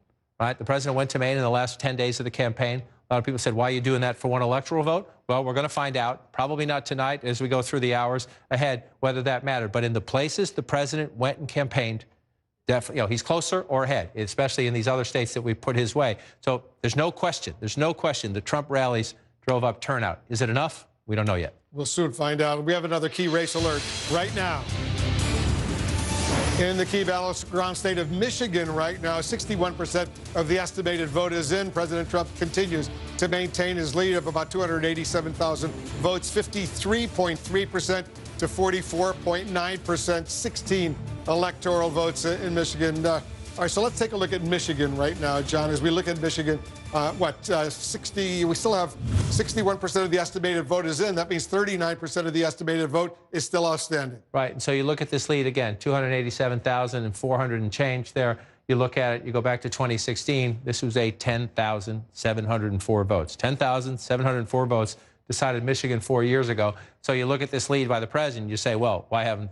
S1: Right? The president went to Maine in the last 10 days of the campaign. A lot of people said, why are you doing that for 1 electoral vote? Well, we're going to find out, probably not tonight as we go through the hours ahead, whether that mattered. But in the places the president went and campaigned, definitely, he's closer or ahead, especially in these other states that we put his way. So there's no question the Trump rallies drove up turnout. Is it enough? We don't know yet.
S2: We'll soon find out. We have another key race alert right now. In the key battleground state of Michigan right now, 61% of the estimated vote is in. President Trump continues to maintain his lead of about 287,000 votes, 53.3% to 44.9%, 16 electoral votes in Michigan. All right, so let's take a look at Michigan right now, John. As we look at Michigan, we still have 61% of the estimated vote is in. That means 39% of the estimated vote is still outstanding.
S1: Right, and so you look at this lead again, 287,400 and change there. You look at it, you go back to 2016, this was a 10,704 votes. 10,704 votes decided Michigan 4 years ago. So you look at this lead by the president, you say, well, why haven't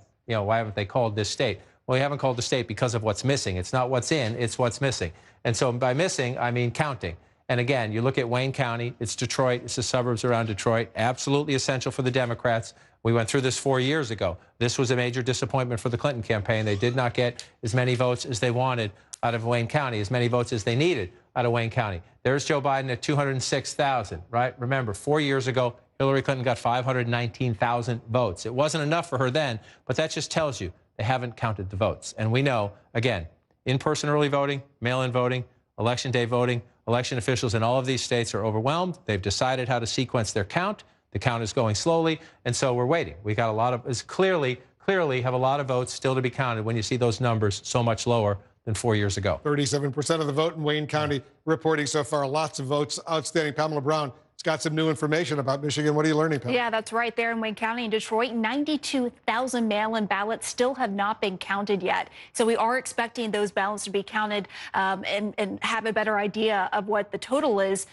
S1: they called this state? Well, we haven't called the state because of what's missing. It's not what's in, it's what's missing. And so by missing, I mean counting. And again, you look at Wayne County, it's Detroit, it's the suburbs around Detroit, absolutely essential for the Democrats. We went through this 4 years ago. This was a major disappointment for the Clinton campaign. They did not get as many votes as they wanted out of Wayne County, as many votes as they needed out of Wayne County. There's Joe Biden at 206,000, right? Remember, 4 years ago, Hillary Clinton got 519,000 votes. It wasn't enough for her then, but that just tells you they haven't counted the votes. And we know, again, in-person early voting, mail-in voting, election day voting, election officials in all of these states are overwhelmed. They've decided how to sequence their count. The count is going slowly, and so we're waiting. We got a lot of, clearly have a lot of votes still to be counted when you see those numbers so much lower than 4 years ago.
S2: 37% of the vote in Wayne County reporting so far. Lots of votes outstanding. Pamela Brown is got some new information about Michigan. What are you learning, Pam?
S7: Yeah, that's right. There in Wayne County in Detroit, 92,000 mail-in ballots still have not been counted yet. So we are expecting those ballots to be counted and have a better idea of what the total is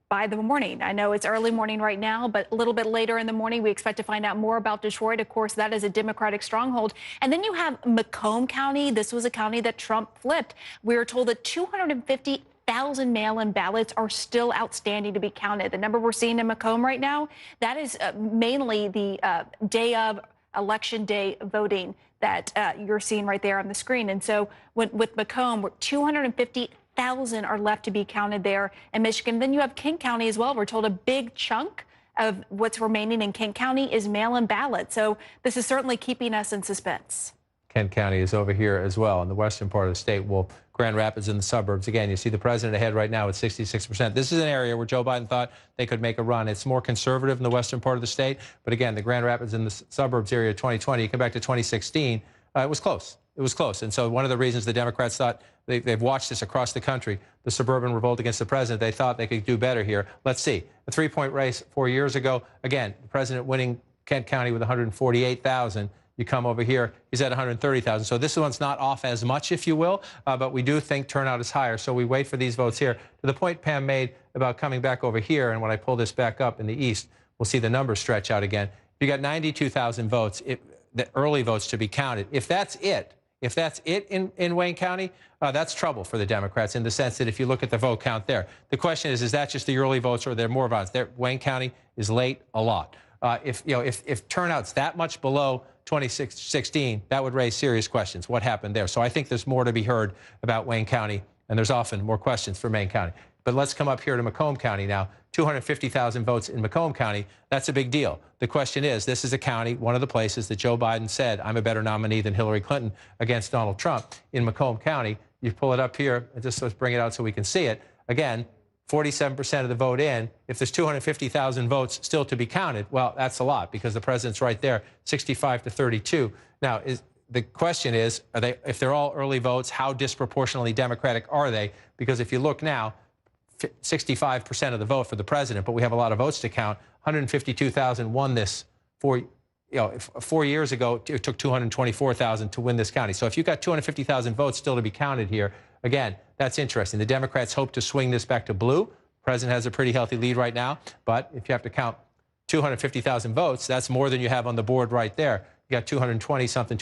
S7: by the morning. I know it's early morning right now, but a little bit later in the morning, we expect to find out more about Detroit. Of course, that is a Democratic stronghold. And then you have Macomb County. This was a county that Trump flipped. We were told that 250,000 mail-in ballots are still outstanding to be counted. The number we're seeing in Macomb right now, that is mainly the day of Election Day voting that you're seeing right there on the screen. And so with Macomb, 250,000 are left to be counted there in Michigan. Then you have Kent County as well. We're told a big chunk of what's remaining in Kent County is mail-in ballots. So this is certainly keeping us in suspense.
S1: Kent County is over here as well in the western part of the state. Well, Grand Rapids in the suburbs. Again, you see the president ahead right now at 66%. This is an area where Joe Biden thought they could make a run. It's more conservative in the western part of the state. But again, the Grand Rapids in the suburbs area 2020, you come back to 2016, it was close. It was close. And so one of the reasons the Democrats thought they've watched this across the country, the suburban revolt against the president, they thought they could do better here. Let's see. A 3-point race 4 years ago. Again, the president winning Kent County with 148,000. You come over here, he's at 130,000. So this one's not off as much, if you will, but we do think turnout is higher. So we wait for these votes here. To the point Pam made about coming back over here, and when I pull this back up in the east, we'll see the numbers stretch out again. You got 92,000 votes, the early votes to be counted. If that's it in Wayne County, that's trouble for the Democrats in the sense that if you look at the vote count there, the question is that just the early votes or are there more votes? Wayne County is late a lot. If turnout's that much below 2016, that would raise serious questions. What happened there? So I think there's more to be heard about Wayne County, and there's often more questions for Wayne County. But let's come up here to Macomb County now. 250,000 votes in Macomb County. That's a big deal. The question is, this is a county, one of the places that Joe Biden said, I'm a better nominee than Hillary Clinton against Donald Trump. In Macomb County, you pull it up here, and just let's bring it out so we can see it. Again, 47% of the vote in. If there's 250,000 votes still to be counted, well, that's a lot because the president's right there, 65 to 32. Now, the question is, if they're all early votes, how disproportionately Democratic are they? Because if you look now, 65% of the vote for the president, but we have a lot of votes to count. 152,000 won this 4 years ago. It took 224,000 to win this county. So if you've got 250,000 votes still to be counted here, again, that's interesting. The Democrats hope to swing this back to blue. The president has a pretty healthy lead right now. But if you have to count 250,000 votes, that's more than you have on the board right there. You got 220-something,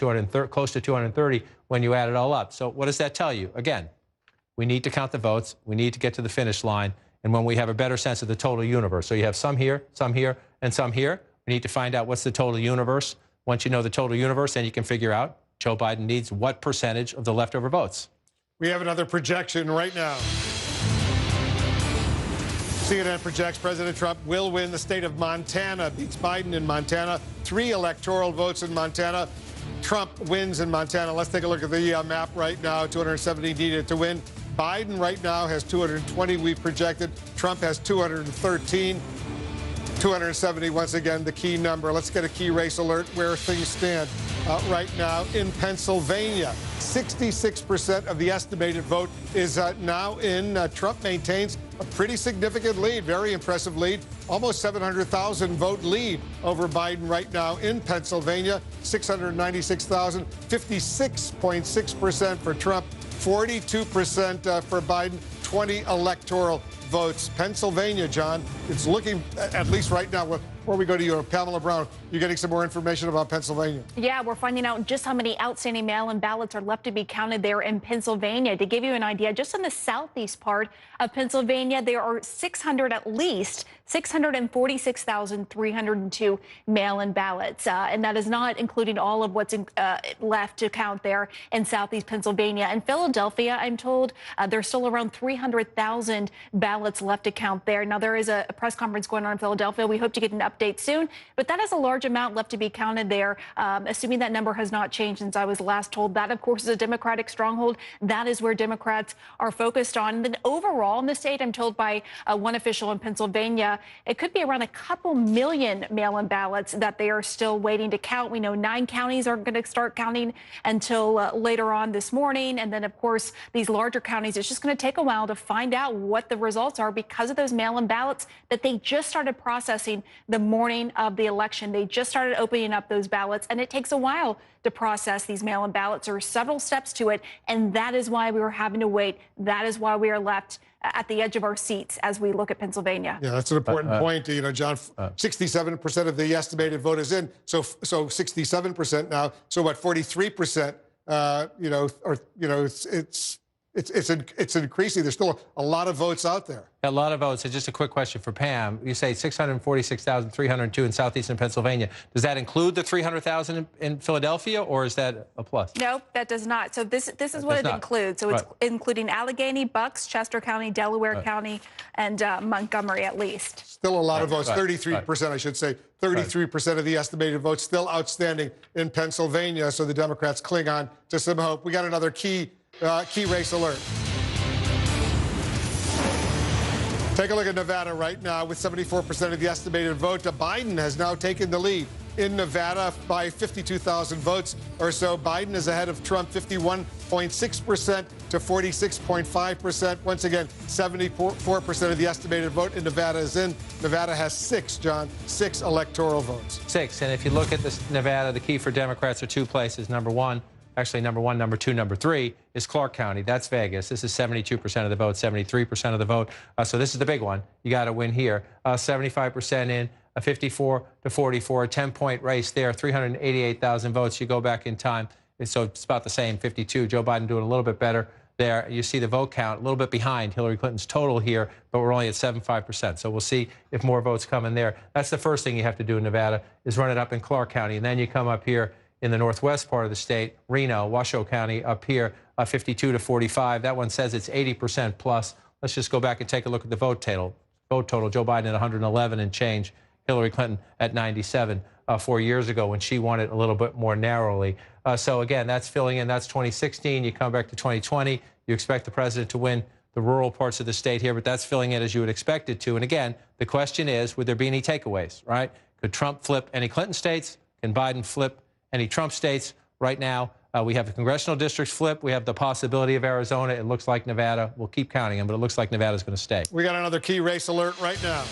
S1: close to 230 when you add it all up. So what does that tell you? Again, we need to count the votes. We need to get to the finish line. And when we have a better sense of the total universe, so you have some here, and some here, we need to find out what's the total universe. Once you know the total universe, then you can figure out Joe Biden needs what percentage of the leftover votes.
S2: We have another projection right now. CNN projects President Trump will win the state of Montana, beats Biden in Montana, 3 electoral votes in Montana. Trump wins in Montana. Let's take a look at the map right now. 270 needed to win. Biden right now has 220 we've projected. Trump has 213. 270, once again, the key number. Let's get a key race alert where things stand right now in Pennsylvania. 66% of the estimated vote is now in. Trump maintains a pretty significant lead, very impressive lead, almost 700,000 vote lead over Biden right now in Pennsylvania. 696,000, 56.6% for Trump, 42% for Biden, 20 electoral votes. Pennsylvania, John, it's looking, at least right now, before we go to you, Pamela Brown, you're getting some more information about Pennsylvania.
S7: Yeah, we're finding out just how many outstanding mail-in ballots are left to be counted there in Pennsylvania. To give you an idea, just in the southeast part of Pennsylvania, there are at least 646,302 mail-in ballots. And that is not including all of what's left to count there in southeast Pennsylvania. In Philadelphia, I'm told there's still around 300,000 ballots left to count there. Now, there is a press conference going on in Philadelphia. We hope to get an update soon. But that is a large amount left to be counted there, assuming that number has not changed since I was last told. That, of course, is a Democratic stronghold. That is where Democrats are focused on. And then overall in the state, I'm told by one official in Pennsylvania, it could be around a couple million mail-in ballots that they are still waiting to count. We know 9 counties aren't going to start counting until later on this morning. And then, of course, these larger counties, it's just going to take a while to find out what the results are because of those mail-in ballots that they just started processing the morning of the election. They just started opening up those ballots, and it takes a while to process these mail-in ballots. There are several steps to it, and that is why we were having to wait. That is why we are left at the edge of our seats as we look at Pennsylvania.
S2: Yeah, that's an important point. You know, John, 67% of the estimated vote is in, so 67% now. So what, 43%? It's increasing. There's still a lot of votes out there.
S1: A lot of votes. And just a quick question for Pam. You say 646,302 in southeastern Pennsylvania. Does that include the 300,000 in Philadelphia, or is that a plus?
S7: No, that does not. So this is what it includes. So it's including Allegheny, Bucks, Chester County, Delaware County, and Montgomery at least.
S2: Still a lot of votes. 33%, I should say. 33% of the estimated votes still outstanding in Pennsylvania. So the Democrats cling on to some hope. We got another key race alert. Take a look at Nevada right now with 74% of the estimated vote. Biden has now taken the lead in Nevada by 52,000 votes or so. Biden is ahead of Trump 51.6% to 46.5%. Once again, 74% of the estimated vote in Nevada is in. Nevada has 6 electoral votes.
S1: 6. And if you look at this Nevada, the key for Democrats are 2 places. Number 1, number 2, number 3 is Clark County. That's Vegas. This is 72% of the vote, 73% of the vote. So this is the big one. You got to win here. 75% in, a 54 to 44, a 10-point race there, 388,000 votes. You go back in time, and so it's about the same, 52. Joe Biden doing a little bit better there. You see the vote count a little bit behind Hillary Clinton's total here, but we're only at 75%. So we'll see if more votes come in there. That's the first thing you have to do in Nevada, is run it up in Clark County, and then you come up here in the northwest part of the state, Reno, Washoe County up here, 52 to 45. That one says it's 80% plus. Let's just go back and take a look at the vote total. Joe Biden at 111 and change. Hillary Clinton at 97 4 years ago when she won it a little bit more narrowly. So again, that's filling in. That's 2016. You come back to 2020. You expect the president to win the rural parts of the state here, but that's filling in as you would expect it to. And again, the question is, would there be any takeaways, right? Could Trump flip any Clinton states? Can Biden flip any Trump states? Right now, we have the congressional districts flip. We have the possibility of Arizona. It looks like Nevada. We'll keep counting them, but it looks like Nevada's going to stay.
S2: We got another key race alert right now.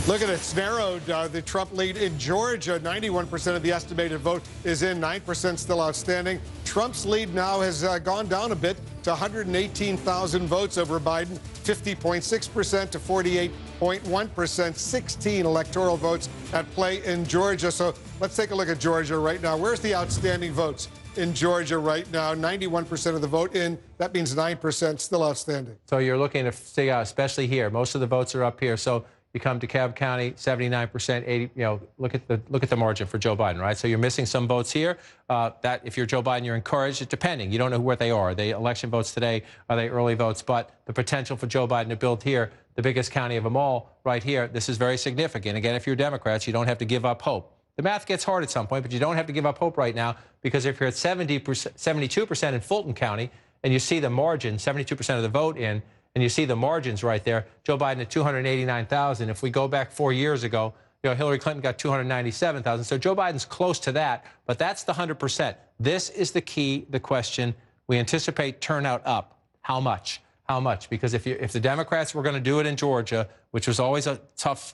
S2: Look at it. It's narrowed the Trump lead in Georgia. 91% of the estimated vote is in, 9% still outstanding. Trump's lead now has gone down a bit to 118,000 votes over Biden, 50.6% to 48.1%, 16 electoral votes at play in Georgia. So let's take a look at Georgia right now. Where's the outstanding votes in Georgia right now? 91% of the vote in. That means 9% still outstanding.
S1: So you're looking to figure out, especially here, most of the votes are up here. So you come to Cobb County, 79%, 80. You know, look at the margin for Joe Biden, right? So you're missing some votes here. That if you're Joe Biden, you're encouraged. It's depending. You don't know what they are. Are they election votes today? Are they early votes? But the potential for Joe Biden to build here, the biggest county of them all, right here. This is very significant. Again, if you're Democrats, you don't have to give up hope. The math gets hard at some point, but you don't have to give up hope right now, because if you're at 72% in Fulton County, and you see the margin, 72% of the vote in, and you see the margins right there, Joe Biden at 289,000. If we go back 4 years ago, you know, Hillary Clinton got 297,000. So Joe Biden's close to that, but that's the 100%. This is the key, the question. We anticipate turnout up. How much? How much? Because if the Democrats were going to do it in Georgia, which was always a tough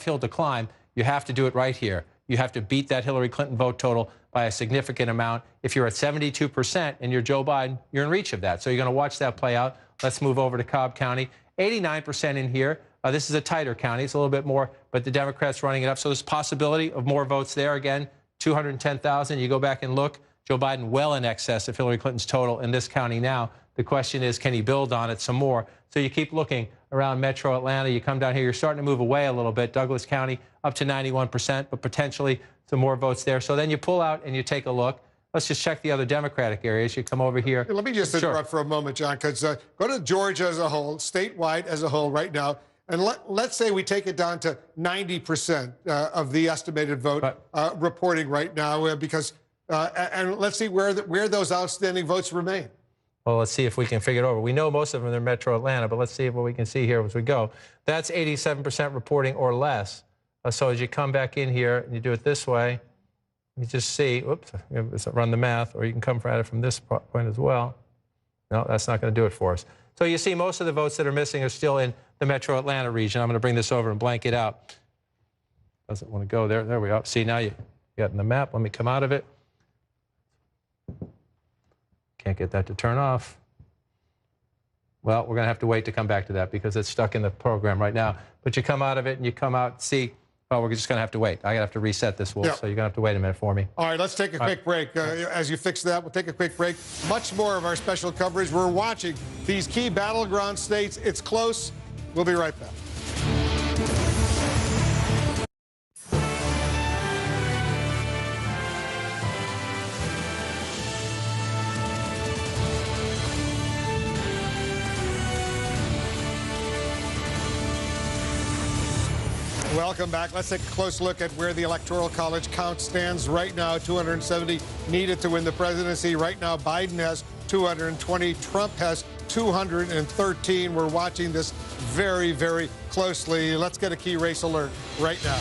S1: hill to climb, you have to do it right here. You have to beat that Hillary Clinton vote total by a significant amount. If you're at 72% and you're Joe Biden, you're in reach of that. So you're going to watch that play out. Let's move over to Cobb County. 89% in here. This is a tighter county. It's a little bit more, but the Democrats running it up. So there's possibility of more votes there. Again, 210,000. You go back and look. Joe Biden well in excess of Hillary Clinton's total in this county now. The question is, can he build on it some more? So you keep looking around metro Atlanta. You come down here. You're starting to move away a little bit. Douglas County up to 91%, but potentially some more votes there. So then you pull out and you take a look. Let's just check the other Democratic areas. You come over here.
S2: Let me just interrupt for a moment, John, because go to Georgia as a whole, statewide as a whole right now. And let's say we take it down to 90% of the estimated vote reporting right now, because and let's see where those outstanding votes remain.
S1: Well, let's see if we can figure it over. We know most of them are in Metro Atlanta, but let's see what we can see here as we go. That's 87% reporting or less. So as you come back in here and you do it this way, you just see, whoops, run the math, or you can come at it from this point as well. No, that's not going to do it for us. So you see most of the votes that are missing are still in the Metro Atlanta region. I'm going to bring this over and blank it out. Doesn't want to go there. There we go. See, now you got in the map. Let me come out of it. Can't get that to turn off. Well, we're going to have to wait to come back to that because it's stuck in the program right now. But you come out of it and you come out, see, oh, we're just going to have to wait. I have to reset this, Wolf, so you're going to have to wait a minute for me.
S2: All right, let's take a quick break. As you fix that, we'll take a quick break. Much more of our special coverage. We're watching these key battleground states. It's close. We'll be right back. Welcome back. Let's take a close look at where the Electoral College count stands right now. 270 needed to win the presidency. Right now, Biden has 220. Trump has 213. We're watching this very, very closely. Let's get a key race alert right now.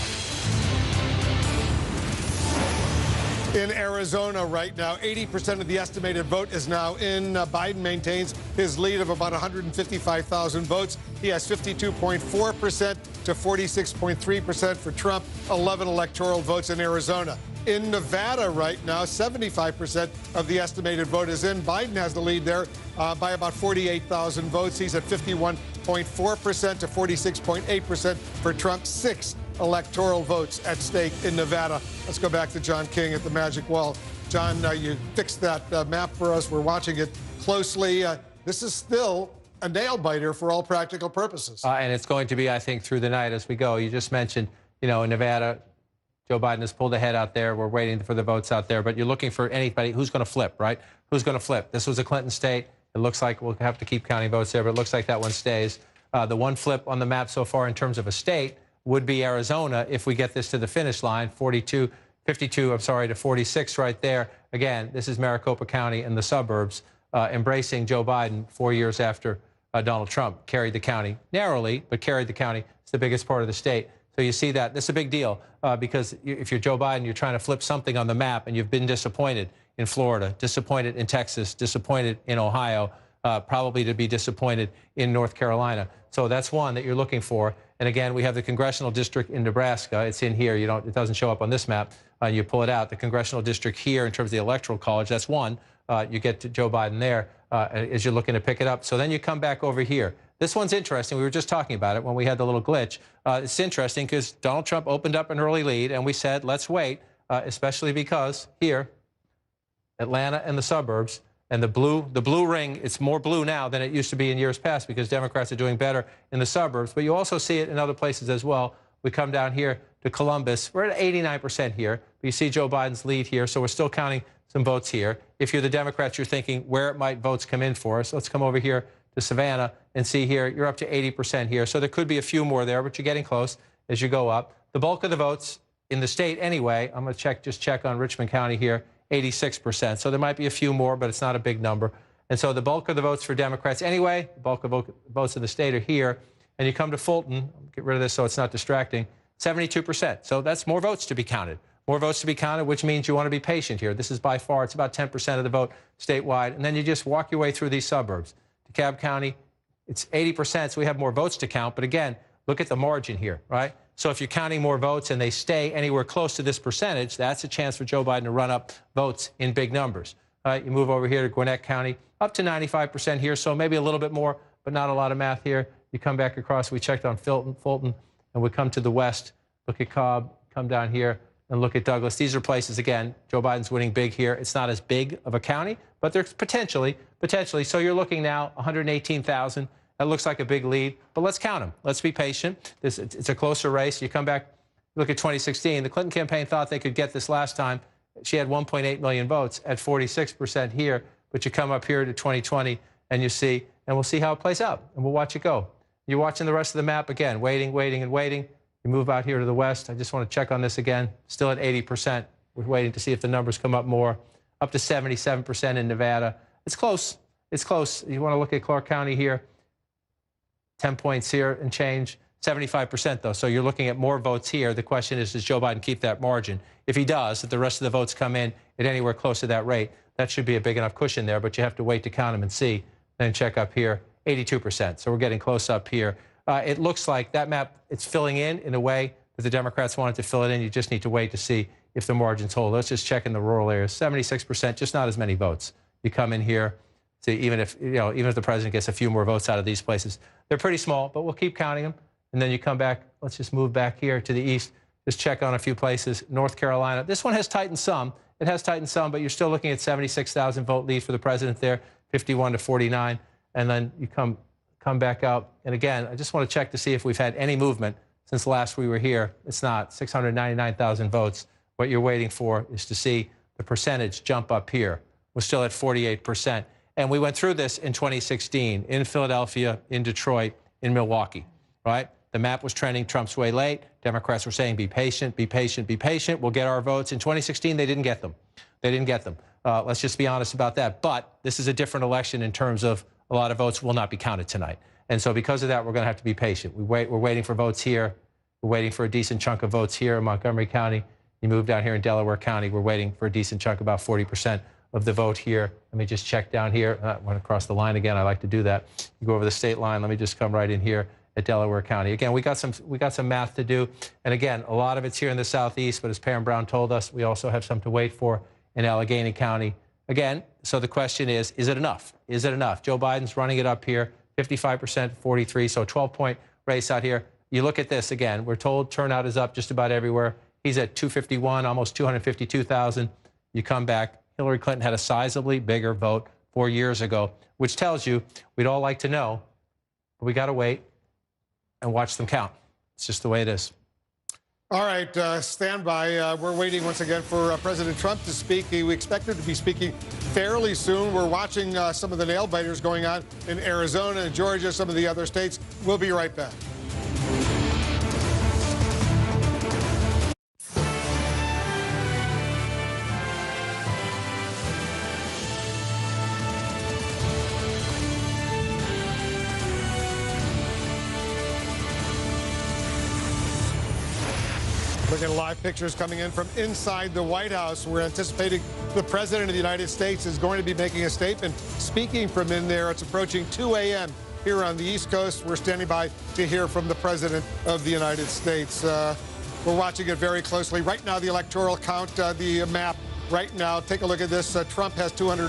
S2: In Arizona right now, 80% of the estimated vote is now in. Biden maintains his lead of about 155,000 votes. He has 52.4% to 46.3% for Trump, 11 electoral votes in Arizona. In Nevada right now, 75% of the estimated vote is in. Biden has the lead there by about 48,000 votes. He's at 51.4% to 46.8% for Trump. 6 electoral votes at stake in Nevada. Let's go back to John King at the Magic Wall. John, you fixed that map for us. We're watching it closely. This is still a nail-biter for all practical purposes.
S1: And it's going to be, I think, through the night as we go. You just mentioned, you know, in Nevada, Joe Biden has pulled ahead out there. We're waiting for the votes out there. But you're looking for anybody who's going to flip, right? Who's going to flip? This was a Clinton state. It looks like we'll have to keep counting votes there, but it looks like that one stays. The one flip on the map so far in terms of a state would be Arizona if we get this to the finish line, 52 to 46 right there. Again, this is Maricopa County and the suburbs embracing Joe Biden 4 years after Donald Trump carried the county narrowly, but carried the county. It's the biggest part of the state. So you see that. This is a big deal because if you're Joe Biden, you're trying to flip something on the map, and you've been disappointed in Florida, disappointed in Texas, disappointed in Ohio, probably to be disappointed in North Carolina. So that's one that you're looking for. And again, we have the congressional district in Nebraska. It's in here. It doesn't show up on this map. You pull it out. The congressional district here in terms of the electoral college, that's one. You get to Joe Biden there as you're looking to pick it up. So then you come back over here. This one's interesting. We were just talking about it when we had the little glitch. It's interesting because Donald Trump opened up an early lead, and we said, let's wait, especially because here, Atlanta and the suburbs, and the blue ring, it's more blue now than it used to be in years past because Democrats are doing better in the suburbs. But you also see it in other places as well. We come down here to Columbus. We're at 89% here. But you see Joe Biden's lead here, so we're still counting some votes here. If you're the Democrats, you're thinking, where might votes come in for us? Let's come over here to Savannah and see here. You're up to 80% here. So there could be a few more there, but you're getting close as you go up. The bulk of the votes in the state anyway, I'm going to just check on Richmond County here, 86%. So there might be a few more, but it's not a big number. And so the bulk of the votes for Democrats anyway, the bulk of votes in the state are here. And you come to Fulton, get rid of this so it's not distracting, 72%. So that's more votes to be counted. More votes to be counted, which means you want to be patient here. This is by far, it's about 10% of the vote statewide. And then you just walk your way through these suburbs. DeKalb County, it's 80%, so we have more votes to count. But again, look at the margin here, right? So if you're counting more votes and they stay anywhere close to this percentage, that's a chance for Joe Biden to run up votes in big numbers. You move over here to Gwinnett County, up to 95% here, so maybe a little bit more, but not a lot of math here. You come back across, we checked on Fulton, and we come to the west, look at Cobb, come down here, and look at Douglas. These are places, again, Joe Biden's winning big here. It's not as big of a county, but there's potentially. So you're looking now 118,000. That looks like a big lead, but let's count them. Let's be patient. It's a closer race. You come back, look at 2016. The Clinton campaign thought they could get this last time. She had 1.8 million votes at 46% here, but you come up here to 2020 and you see, and we'll see how it plays out, and we'll watch it go. You're watching the rest of the map again, waiting, waiting, and waiting. You move out here to the west. I just want to check on this again. Still at 80%. We're waiting to see if the numbers come up more. Up to 77% in Nevada. It's close. It's close. You want to look at Clark County here. 10 points here and change. 75% though. So you're looking at more votes here. The question is, does Joe Biden keep that margin? If he does, if the rest of the votes come in at anywhere close to that rate, that should be a big enough cushion there, but you have to wait to count them and see. Then check up here, 82%. So we're getting close up here. It looks like that map, it's filling in a way that the Democrats wanted to fill it in. You just need to wait to see if the margins hold. Let's just check in the rural areas. 76%, just not as many votes. You come in here, see, even if the president gets a few more votes out of these places, they're pretty small, but we'll keep counting them. And then you come back. Let's just move back here to the east. Just check on a few places. North Carolina. This one has tightened some. It has tightened some, but you're still looking at 76,000 vote lead for the president there, 51 to 49. And then you come back out. And again, I just want to check to see if we've had any movement since last we were here. It's not. 699,000 votes. What you're waiting for is to see the percentage jump up here. We're still at 48%. And we went through this in 2016 in Philadelphia, in Detroit, in Milwaukee, right? The map was trending Trump's way late. Democrats were saying, be patient, be patient, be patient. We'll get our votes. In 2016, they didn't get them. They didn't get them. Let's just be honest about that. But this is a different election in terms of a lot of votes will not be counted tonight. And so because of that, we're going to have to be patient. We're waiting for votes here. We're waiting for a decent chunk of votes here in Montgomery County. You move down here in Delaware County. We're waiting for a decent chunk, about 40% of the vote here. Let me just check down here. I went across the line again. I like to do that. You go over the state line. Let me just come right in here at Delaware County. Again, we got some math to do. And again, a lot of it's here in the southeast, but as Pam Brown told us, we also have some to wait for in Allegheny County. Again, so the question is it enough? Is it enough? Joe Biden's running it up here, 55%, 43, so 12-point race out here. You look at this again, we're told turnout is up just about everywhere. He's at 251, almost 252,000. You come back, Hillary Clinton had a sizably bigger vote 4 years ago, which tells you we'd all like to know, but we got to wait and watch them count. It's just the way it is.
S2: All right, stand by. We're waiting once again for President Trump to speak. We expect him to be speaking fairly soon. We're watching some of the nail biters going on in Arizona and Georgia, some of the other states. We'll be right back. Looking at live pictures coming in from inside the White House. We're anticipating the President of the United States is going to be making a statement, speaking from in there. It's approaching 2 a.m. here on the East Coast. We're standing by to hear from the President of the United States. We're watching it very closely. Right now, the electoral count, the map right now. Take a look at this. Trump has 200.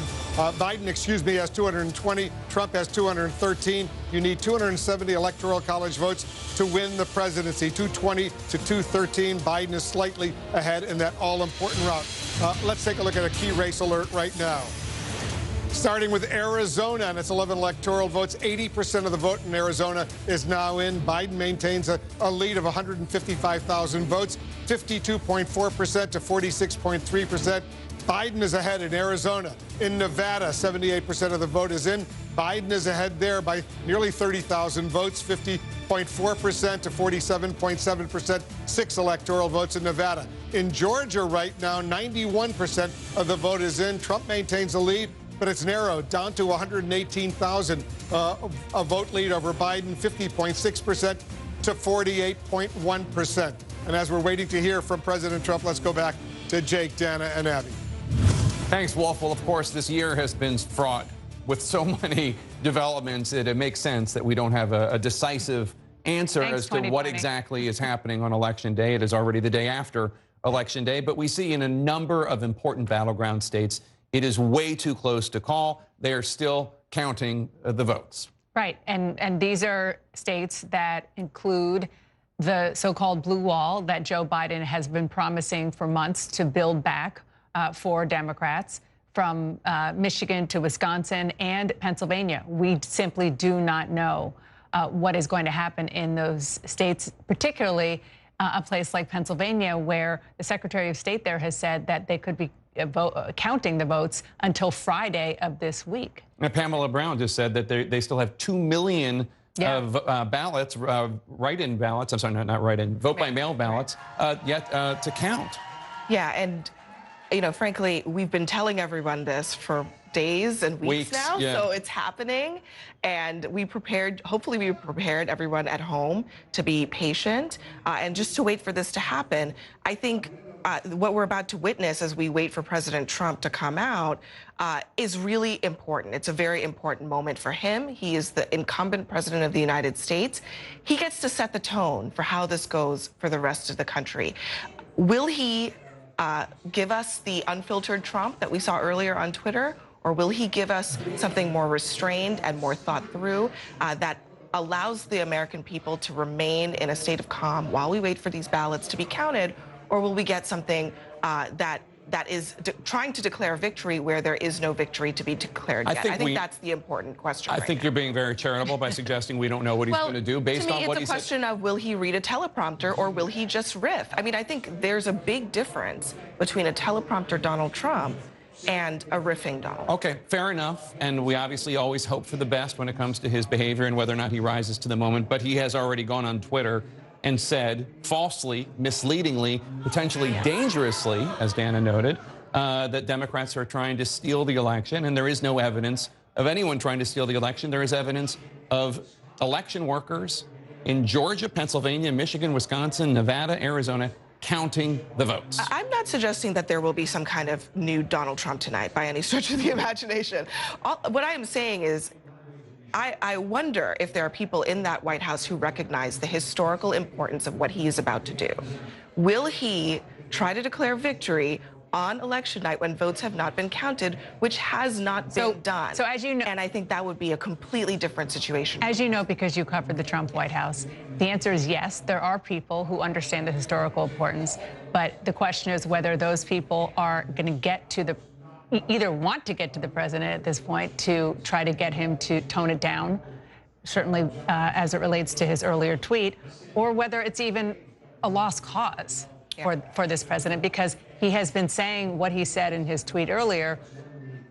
S2: Biden, has 220. Trump has 213. You need 270 electoral college votes to win the presidency. 220 to 213. Biden is slightly ahead in that all-important route. Let's take a look at a key race alert right now. Starting with Arizona and its 11 electoral votes, 80% of the vote in Arizona is now in. Biden maintains a lead of 155,000 votes, 52.4% to 46.3%. Biden is ahead in Arizona. In Nevada, 78% of the vote is in. Biden is ahead there by nearly 30,000 votes, 50.4% to 47.7%, 6 electoral votes in Nevada. In Georgia right now, 91% of the vote is in. Trump maintains a lead, but it's narrowed down to 118,000, a vote lead over Biden, 50.6% to 48.1%. And as we're waiting to hear from President Trump, let's go back to Jake, Dana, and Abby.
S3: Thanks, Wolf. Well, of course, this year has been fraught with so many developments that it makes sense that we don't have a decisive answer as to what exactly is happening on Election Day. It is already the day after Election Day, but we see in a number of important battleground states, it is way too close to call. They are still counting the votes.
S4: Right, and these are states that include the so-called blue wall that Joe Biden has been promising for months to build back for Democrats, from Michigan to Wisconsin and Pennsylvania. We simply do not know what is going to happen in those states, particularly a place like Pennsylvania, where the Secretary of State there has said that they could be counting the votes until Friday of this week.
S3: And Pamela Brown just said that they still have 2 million of ballots, write-in ballots, I'm sorry, not write-in, vote-by-mail ballots yet to count.
S5: Yeah, and, you know, frankly, we've been telling everyone this for days and weeks now, so it's happening. And hopefully we prepared everyone at home to be patient and just to wait for this to happen. I think what we're about to witness as we wait for President Trump to come out is really important. It's a very important moment for him. He is the incumbent president of the United States. He gets to set the tone for how this goes for the rest of the country. Will he give us the unfiltered Trump that we saw earlier on Twitter, or will he give us something more restrained and more thought through that allows the American people to remain in a state of calm while we wait for these ballots to be counted? Or will we get something that is trying to declare victory where there is no victory to be declared yet? I think that's the important question.
S3: I think you're being very charitable by suggesting we don't know what he's going to do based on what he said.
S5: It's a question of will he read a teleprompter or will he just riff? I mean, I think there's a big difference between a teleprompter Donald Trump and a riffing Donald.
S3: Okay, fair enough. And we obviously always hope for the best when it comes to his behavior and whether or not he rises to the moment. But he has already gone on Twitter and said falsely, misleadingly, potentially dangerously, as Dana noted, that Democrats are trying to steal the election. And there is no evidence of anyone trying to steal the election. There is evidence of election workers in Georgia, Pennsylvania, Michigan, Wisconsin, Nevada, Arizona, counting the votes.
S5: I'm not suggesting that there will be some kind of new Donald Trump tonight by any stretch of the imagination. What I am saying is I wonder if there are people in that White House who recognize the historical importance of what he is about to do. Will he try to declare victory on election night when votes have not been counted, which has not been done?
S4: So as you know,
S5: and I think that would be a completely different situation.
S4: As you know, because you covered the Trump White House, the answer is yes, there are people who understand the historical importance, but the question is whether those people are going to get to the either want to get to the president at this point to try to get him to tone it down, certainly as it relates to his earlier tweet, or whether it's even a lost cause for this president, because he has been saying what he said in his tweet earlier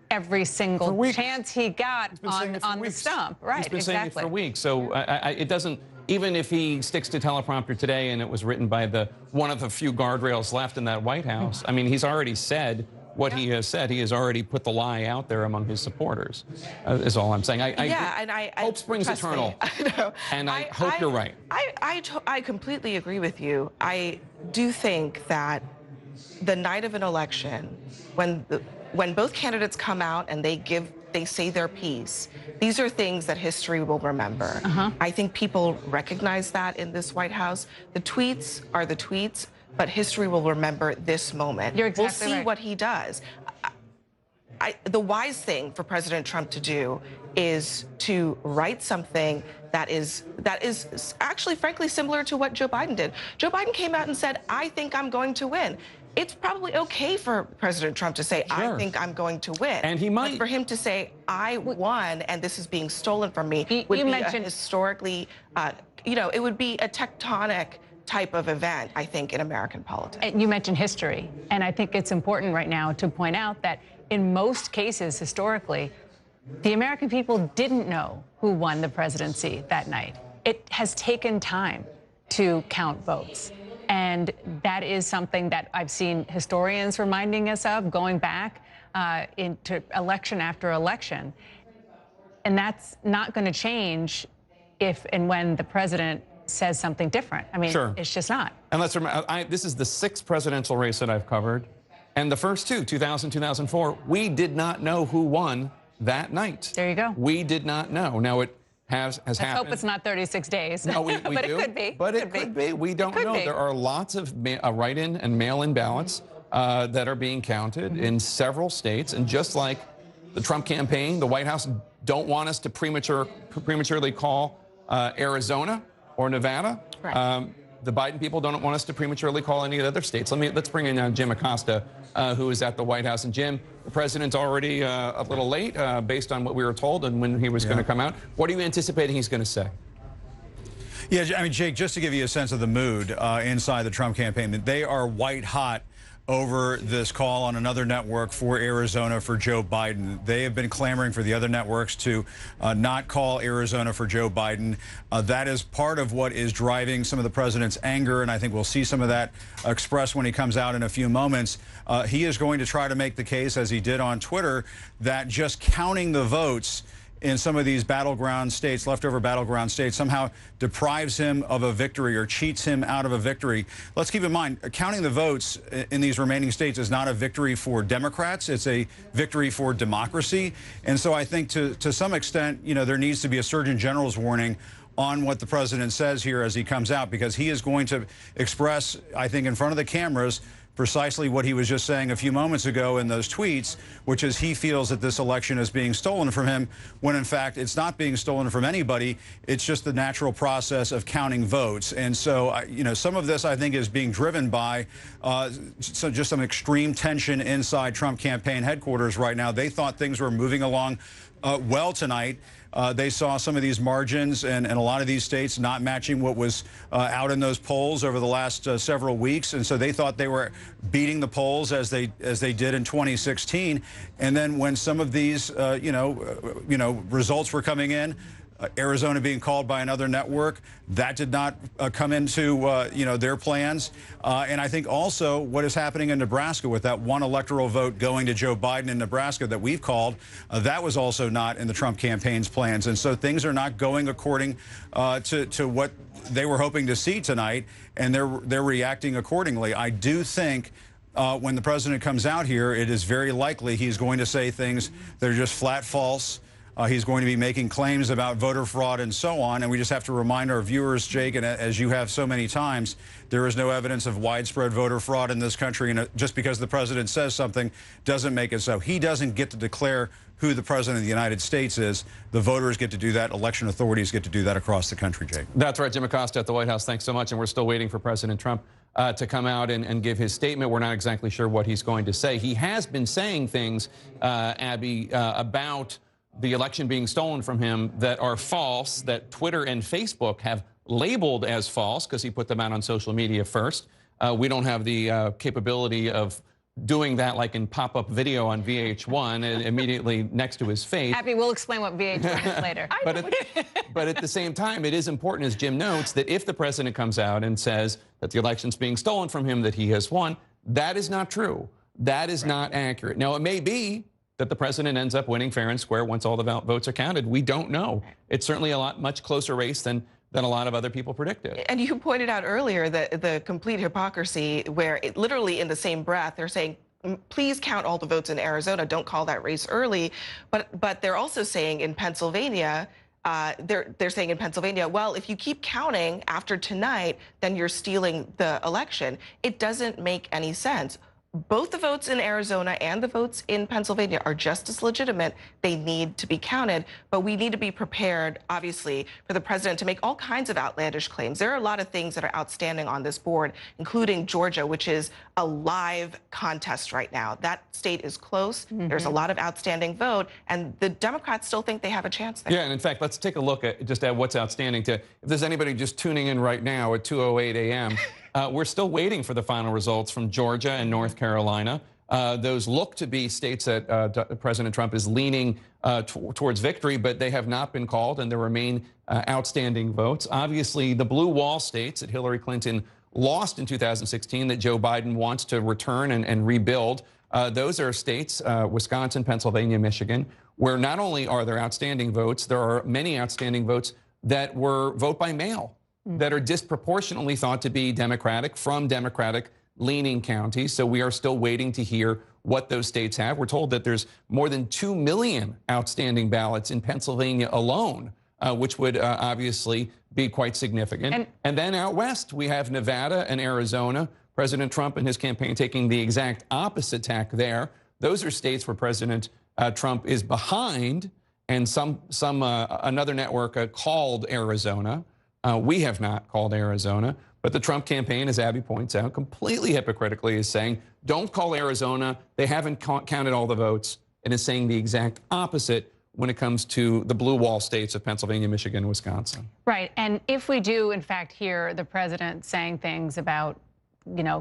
S4: every single chance he got on the stump. Right,
S3: He's been saying it for weeks. So it doesn't, even if he sticks to teleprompter today and it was written by one of the few guardrails left in that White House, I mean, he's already said what he has said. He has already put the lie out there among his supporters, is all I'm saying. Hope springs eternal. And I hope you're right.
S5: I completely agree with you. I do think that the night of an election, when both candidates come out and they say their piece, these are things that history will remember. I think people recognize that in this White House. The tweets are the tweets, but history will remember this moment.
S4: You're exactly
S5: We'll see
S4: right.
S5: what he does. The wise thing for President Trump to do is to write something that is actually, frankly, similar to what Joe Biden did. Joe Biden came out and said, I think I'm going to win. It's probably okay for President Trump to say, I think I'm going to win.
S3: And he might.
S5: But for him to say, I won and this is being stolen from me would be a historically, it would be a tectonic type of event, I think, in American politics.
S4: And you mentioned history, and I think it's important right now to point out that in most cases, historically, the American people didn't know who won the presidency that night. It has taken time to count votes. And that is something that I've seen historians reminding us of going back into election after election. And that's not going to change if and when the president says something different. I mean, it's just not.
S3: And let's remember, this is the 6th presidential race that I've covered. And the first two, 2000, 2004, we did not know who won that night.
S4: There you go.
S3: We did not know. Now, it has
S4: Let's
S3: happened.
S4: hope it's not 36 days.
S3: No, we
S4: but
S3: do.
S4: It could be.
S3: But it could be. We don't know. There are lots of write-in and mail-in ballots that are being counted in several states. And just like the Trump campaign, the White House don't want us to prematurely call Arizona or Nevada.
S5: Right.
S3: The Biden people don't want us to prematurely call any of the other states. Let's bring in Jim Acosta, who is at the White House. And Jim, the president's already a little late based on what we were told and when he was going to come out. What are you anticipating he's going to say?
S13: Yeah, I mean, Jake, just to give you a sense of the mood inside the Trump campaign, they are white hot over this call on another network for Arizona for Joe Biden. They have been clamoring for the other networks to not call Arizona for Joe Biden. That is part of what is driving some of the president's anger, and I think we'll see some of that expressed when he comes out in a few moments. He is going to try to make the case, as he did on Twitter, that just counting the votes in some of these battleground states, leftover battleground states, somehow deprives him of a victory or cheats him out of a victory. Let's keep in mind, counting the votes in these remaining states is not a victory for Democrats. It's a victory for democracy. And so I think to some extent, you know, there needs to be a Surgeon General's warning on what the president says here as he comes out, because he is going to express, I think, in front of the cameras, precisely what he was just saying a few moments ago in those tweets, which is he feels that this election is being stolen from him, when in fact it's not being stolen from anybody. It's just the natural process of counting votes. And so, you know, some of this I think is being driven by just some extreme tension inside Trump campaign headquarters right now. They thought things were moving along well tonight. They saw some of these margins and a lot of these states not matching what was out in those polls over the last several weeks, and so they thought they were beating the polls as they did in 2016. And then when some of these results were coming in, Arizona being called by another network, that did not come into their plans. And I think also what is happening in Nebraska with that one electoral vote going to Joe Biden in Nebraska that we've called, that was also not in the Trump campaign's plans. And so things are not going according to what they were hoping to see tonight, and they're reacting accordingly. I do think when the president comes out here, it is very likely he's going to say things that are just flat false. He's going to be making claims about voter fraud and so on. And we just have to remind our viewers, Jake, and as you have so many times, there is no evidence of widespread voter fraud in this country. And just because the president says something doesn't make it so. He doesn't get to declare who the president of the United States is. The voters get to do that. Election authorities get to do that across the country, Jake.
S3: That's right. Jim Acosta at the White House. Thanks so much. And we're still waiting for President Trump to come out and give his statement. We're not exactly sure what he's going to say. He has been saying things, Abby, about the election being stolen from him that are false, that Twitter and Facebook have labeled as false because he put them out on social media first. We don't have the capability of doing that like in pop-up video on VH1 immediately next to his face.
S4: Abby, we'll explain what VH1 is later.
S3: But at the same time, it is important, as Jim notes, that if the president comes out and says that the election's being stolen from him, that he has won, that is not true. That is not accurate. Now, it may be that the president ends up winning fair and square once all the votes are counted. We don't know. It's certainly a much closer race than a lot of other people predicted.
S5: And you pointed out earlier that the complete hypocrisy where literally in the same breath they're saying, please count all the votes in Arizona, don't call that race early. But they're also saying in Pennsylvania, they're saying in Pennsylvania, well, if you keep counting after tonight, then you're stealing the election. It doesn't make any sense. Both the votes in Arizona and the votes in Pennsylvania are just as legitimate. They need to be counted, but we need to be prepared, obviously, for the president to make all kinds of outlandish claims. There are a lot of things that are outstanding on this board, including Georgia, which is a live contest right now. That state is close. There's a lot of outstanding vote, and the Democrats still think they have a chance there.
S3: Yeah, and in fact, let's take a look at what's outstanding. If there's anybody just tuning in right now at 2:08 a.m., we're still waiting for the final results from Georgia and North Carolina. Those look to be states that President Trump is leaning towards victory, but they have not been called, and there remain outstanding votes. Obviously, the blue wall states that Hillary Clinton lost in 2016 that Joe Biden wants to return and rebuild, those are states, Wisconsin, Pennsylvania, Michigan, where not only are there outstanding votes, there are many outstanding votes that were vote by mail, that are disproportionately thought to be Democratic from Democratic-leaning counties. So we are still waiting to hear what those states have. We're told that there's more than 2 million outstanding ballots in Pennsylvania alone, which would obviously be quite significant. And then out west, we have Nevada and Arizona. President Trump and his campaign taking the exact opposite tack there. Those are states where President Trump is behind, and another network called Arizona. We have not called Arizona, but the Trump campaign, as Abby points out, completely hypocritically is saying, don't call Arizona. They haven't counted all the votes, and is saying the exact opposite when it comes to the blue wall states of Pennsylvania, Michigan, and Wisconsin.
S4: Right. And if we do, in fact, hear the president saying things about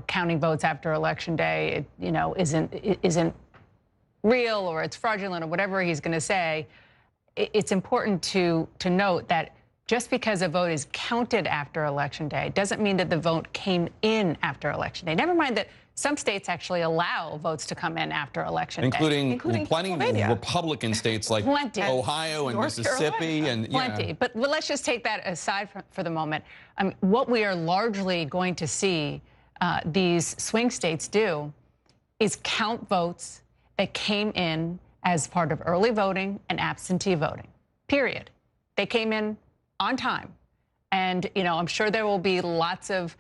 S4: counting votes after Election Day, isn't real or it's fraudulent or whatever he's going to say. It's important to note that just because a vote is counted after Election Day doesn't mean that the vote came in after Election Day. Never mind that some states actually allow votes to come in after Election Day.
S3: Including plenty of Republican states like Ohio and Mississippi. And
S4: Plenty. But let's just take that aside for the moment. What we are largely going to see these swing states do is count votes that came in as part of early voting and absentee voting, period. They came in on time. And, I'm sure there will be lots of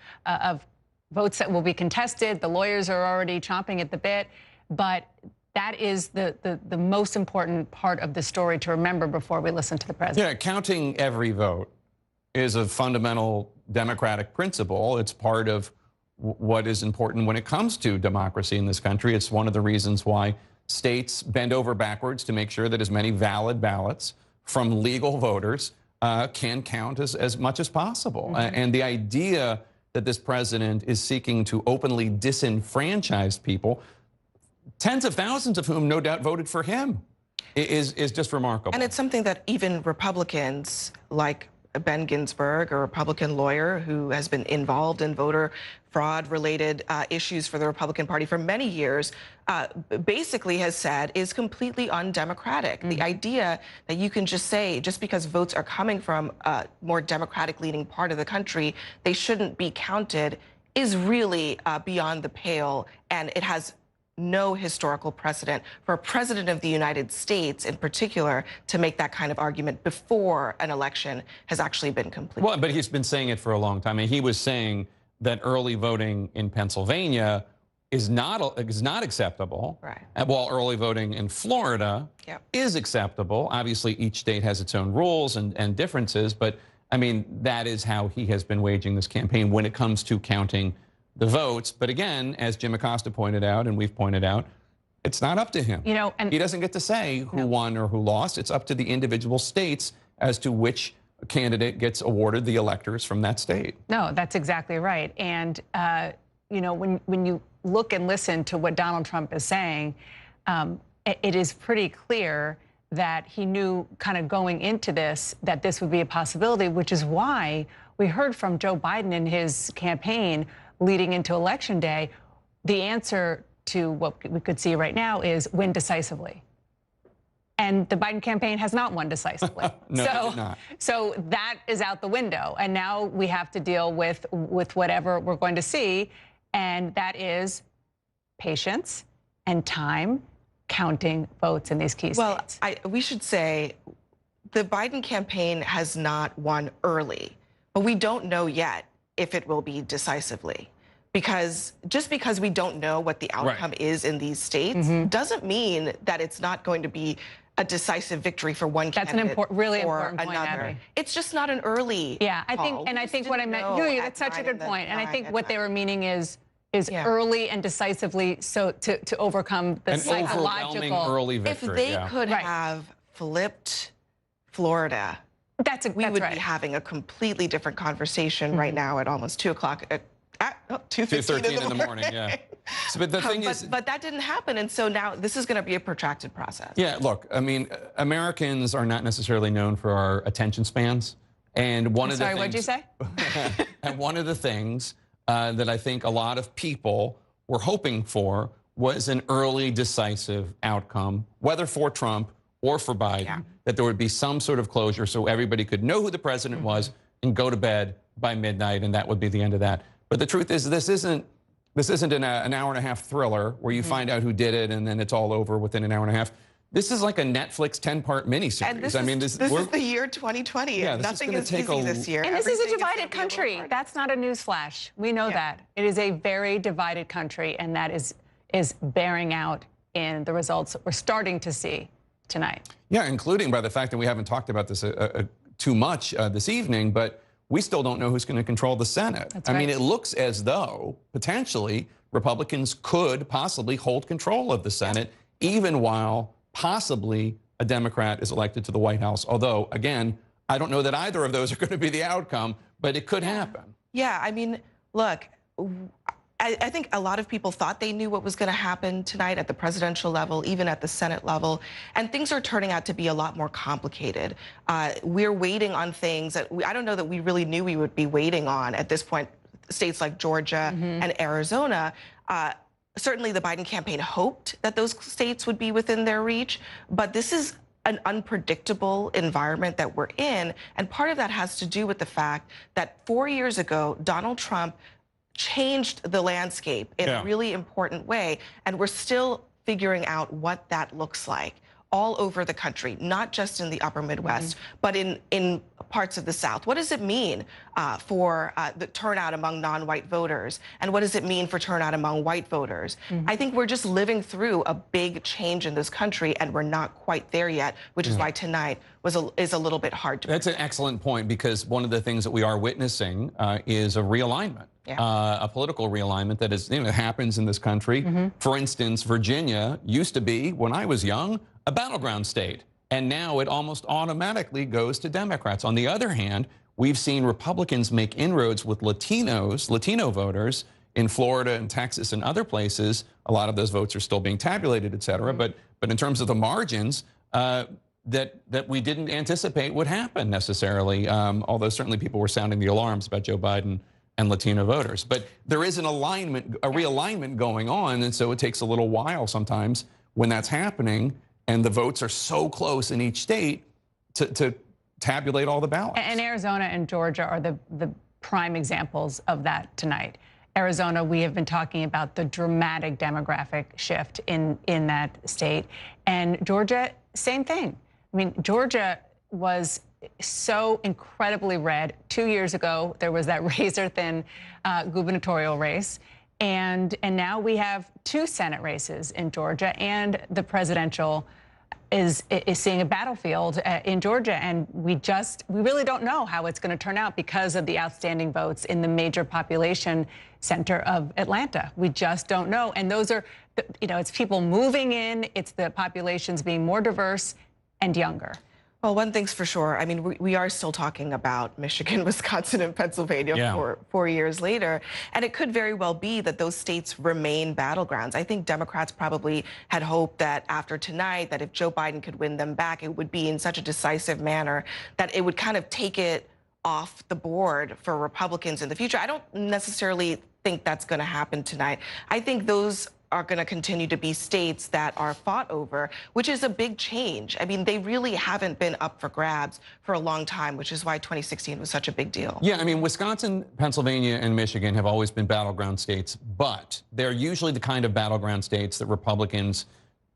S4: votes that will be contested. The lawyers are already chomping at the bit. But that is the most important part of the story to remember before we listen to the president.
S3: Yeah, counting every vote is a fundamental democratic principle. It's part of what is important when it comes to democracy in this country. It's one of the reasons why states bend over backwards to make sure that as many valid ballots from legal voters can count as much as possible. And the idea that this president is seeking to openly disenfranchise people, tens of thousands of whom no doubt voted for him, is just remarkable.
S5: And it's something that even Republicans like Ben Ginsburg, a Republican lawyer who has been involved in voter fraud-related issues for the Republican Party for many years, basically has said is completely undemocratic. The idea that you can just say, just because votes are coming from a more Democratic-leaning part of the country, they shouldn't be counted, is really beyond the pale, and it has no historical precedent for a president of the United States in particular to make that kind of argument before an election has actually been completed.
S3: Well, but he's been saying it for a long time. I mean, he was saying that early voting in Pennsylvania is not acceptable, right? While early voting in Florida is acceptable. Obviously, each state has its own rules and differences, but I mean, that is how he has been waging this campaign when it comes to counting the votes. But again, as Jim Acosta pointed out, and we've pointed out, it's not up to him. And he doesn't get to say who won or who lost. It's up to the individual states as to which candidate gets awarded the electors from that state.
S4: No, that's exactly right. And, when you look and listen to what Donald Trump is saying, it is pretty clear that he knew kind of going into this that this would be a possibility, which is why we heard from Joe Biden in his campaign leading into Election Day, the answer to what we could see right now is win decisively. And the Biden campaign has not won decisively. So that is out the window. And now we have to deal with whatever we're going to see. And that is patience and time counting votes in these key states.
S5: Well, we should say the Biden campaign has not won early, but we don't know yet if it will be decisively. Because just because we don't know what the outcome is in these states doesn't mean that it's not going to be a decisive victory for one candidate
S4: really
S5: or
S4: important point,
S5: another.
S4: Abby.
S5: It's just not an early call.
S4: I think what I meant, Julia, that's such a good point. And I think what they were meaning is early and decisively, so to overcome the psychological
S3: early victory.
S5: If they could have flipped Florida, we would be having a completely different conversation right now at almost 2 o'clock. 2:13
S3: in the morning. Yeah. So, but the thing is,
S5: but that didn't happen, and so now this is going to be a protracted process.
S3: Yeah. Look, I mean, Americans are not necessarily known for our attention spans, and one of the things.
S4: What'd you say?
S3: And one of the things that I think a lot of people were hoping for was an early, decisive outcome, whether for Trump or for Biden, that there would be some sort of closure so everybody could know who the president was and go to bed by midnight, and that would be the end of that. But the truth is, this isn't an hour-and-a-half thriller where you find out who did it and then it's all over within an hour and a half. This is like a Netflix 10-part miniseries.
S5: And this is the year 2020.
S3: Yeah,
S5: nothing is easy this year.
S4: And this is a divided country. That's not a newsflash. We know that. It is a very divided country, and that is bearing out in the results that we're starting to see tonight.
S3: Yeah, including by the fact that we haven't talked about this too much this evening, but we still don't know who's going to control the Senate. I mean, it looks as though, potentially, Republicans could possibly hold control of the Senate, even while possibly a Democrat is elected to the White House. Although, again, I don't know that either of those are going to be the outcome, but it could happen.
S5: Yeah, I mean, look, I think a lot of people thought they knew what was going to happen tonight at the presidential level, even at the Senate level, and things are turning out to be a lot more complicated. We're waiting on things that I don't know that we really knew we would be waiting on at this point. States like Georgia and Arizona. Certainly the Biden campaign hoped that those states would be within their reach, but this is an unpredictable environment that we're in, and part of that has to do with the fact that 4 years ago, Donald Trump changed the landscape in a really important way, and we're still figuring out what that looks like all over the country, not just in the upper Midwest, but in parts of the South. What does it mean for the turnout among non-white voters? And what does it mean for turnout among white voters? I think we're just living through a big change in this country, and we're not quite there yet, which is why tonight is a little bit hard to
S3: That's an excellent point, because one of the things that we are witnessing is a realignment. A political realignment that is, happens in this country. For instance, Virginia used to be, when I was young, a battleground state, and now it almost automatically goes to Democrats. On the other hand, we've seen Republicans make inroads with Latino voters in Florida and Texas and other places. A lot of those votes are still being tabulated, et cetera. But in terms of the margins, that we didn't anticipate would happen necessarily, although certainly people were sounding the alarms about Joe Biden and Latino voters. But there is an alignment, a realignment going on, and so it takes a little while sometimes when that's happening, and the votes are so close in each state to tabulate all the ballots.
S4: And Arizona and Georgia are the prime examples of that tonight. Arizona, we have been talking about the dramatic demographic shift in that state. And Georgia, same thing. I mean, Georgia was so incredibly red. 2 years ago, there was that razor-thin gubernatorial race. And now we have 2 Senate races in Georgia, and the presidential is seeing a battlefield in Georgia. And we really don't know how it's going to turn out because of the outstanding votes in the major population center of Atlanta. We just don't know. And those are, it's people moving in, it's the populations being more diverse and younger.
S5: Well, one thing's for sure. I mean, we are still talking about Michigan, Wisconsin, and Pennsylvania 4 years later. And it could very well be that those states remain battlegrounds. I think Democrats probably had hoped that after tonight, that if Joe Biden could win them back, it would be in such a decisive manner that it would kind of take it off the board for Republicans in the future. I don't necessarily think that's going to happen tonight. I think those are going to continue to be states that are fought over, which is a big change. I mean, they really haven't been up for grabs for a long time, which is why 2016 was such a big deal.
S3: Yeah, I mean, Wisconsin, Pennsylvania, and Michigan have always been battleground states, but they're usually the kind of battleground states that Republicans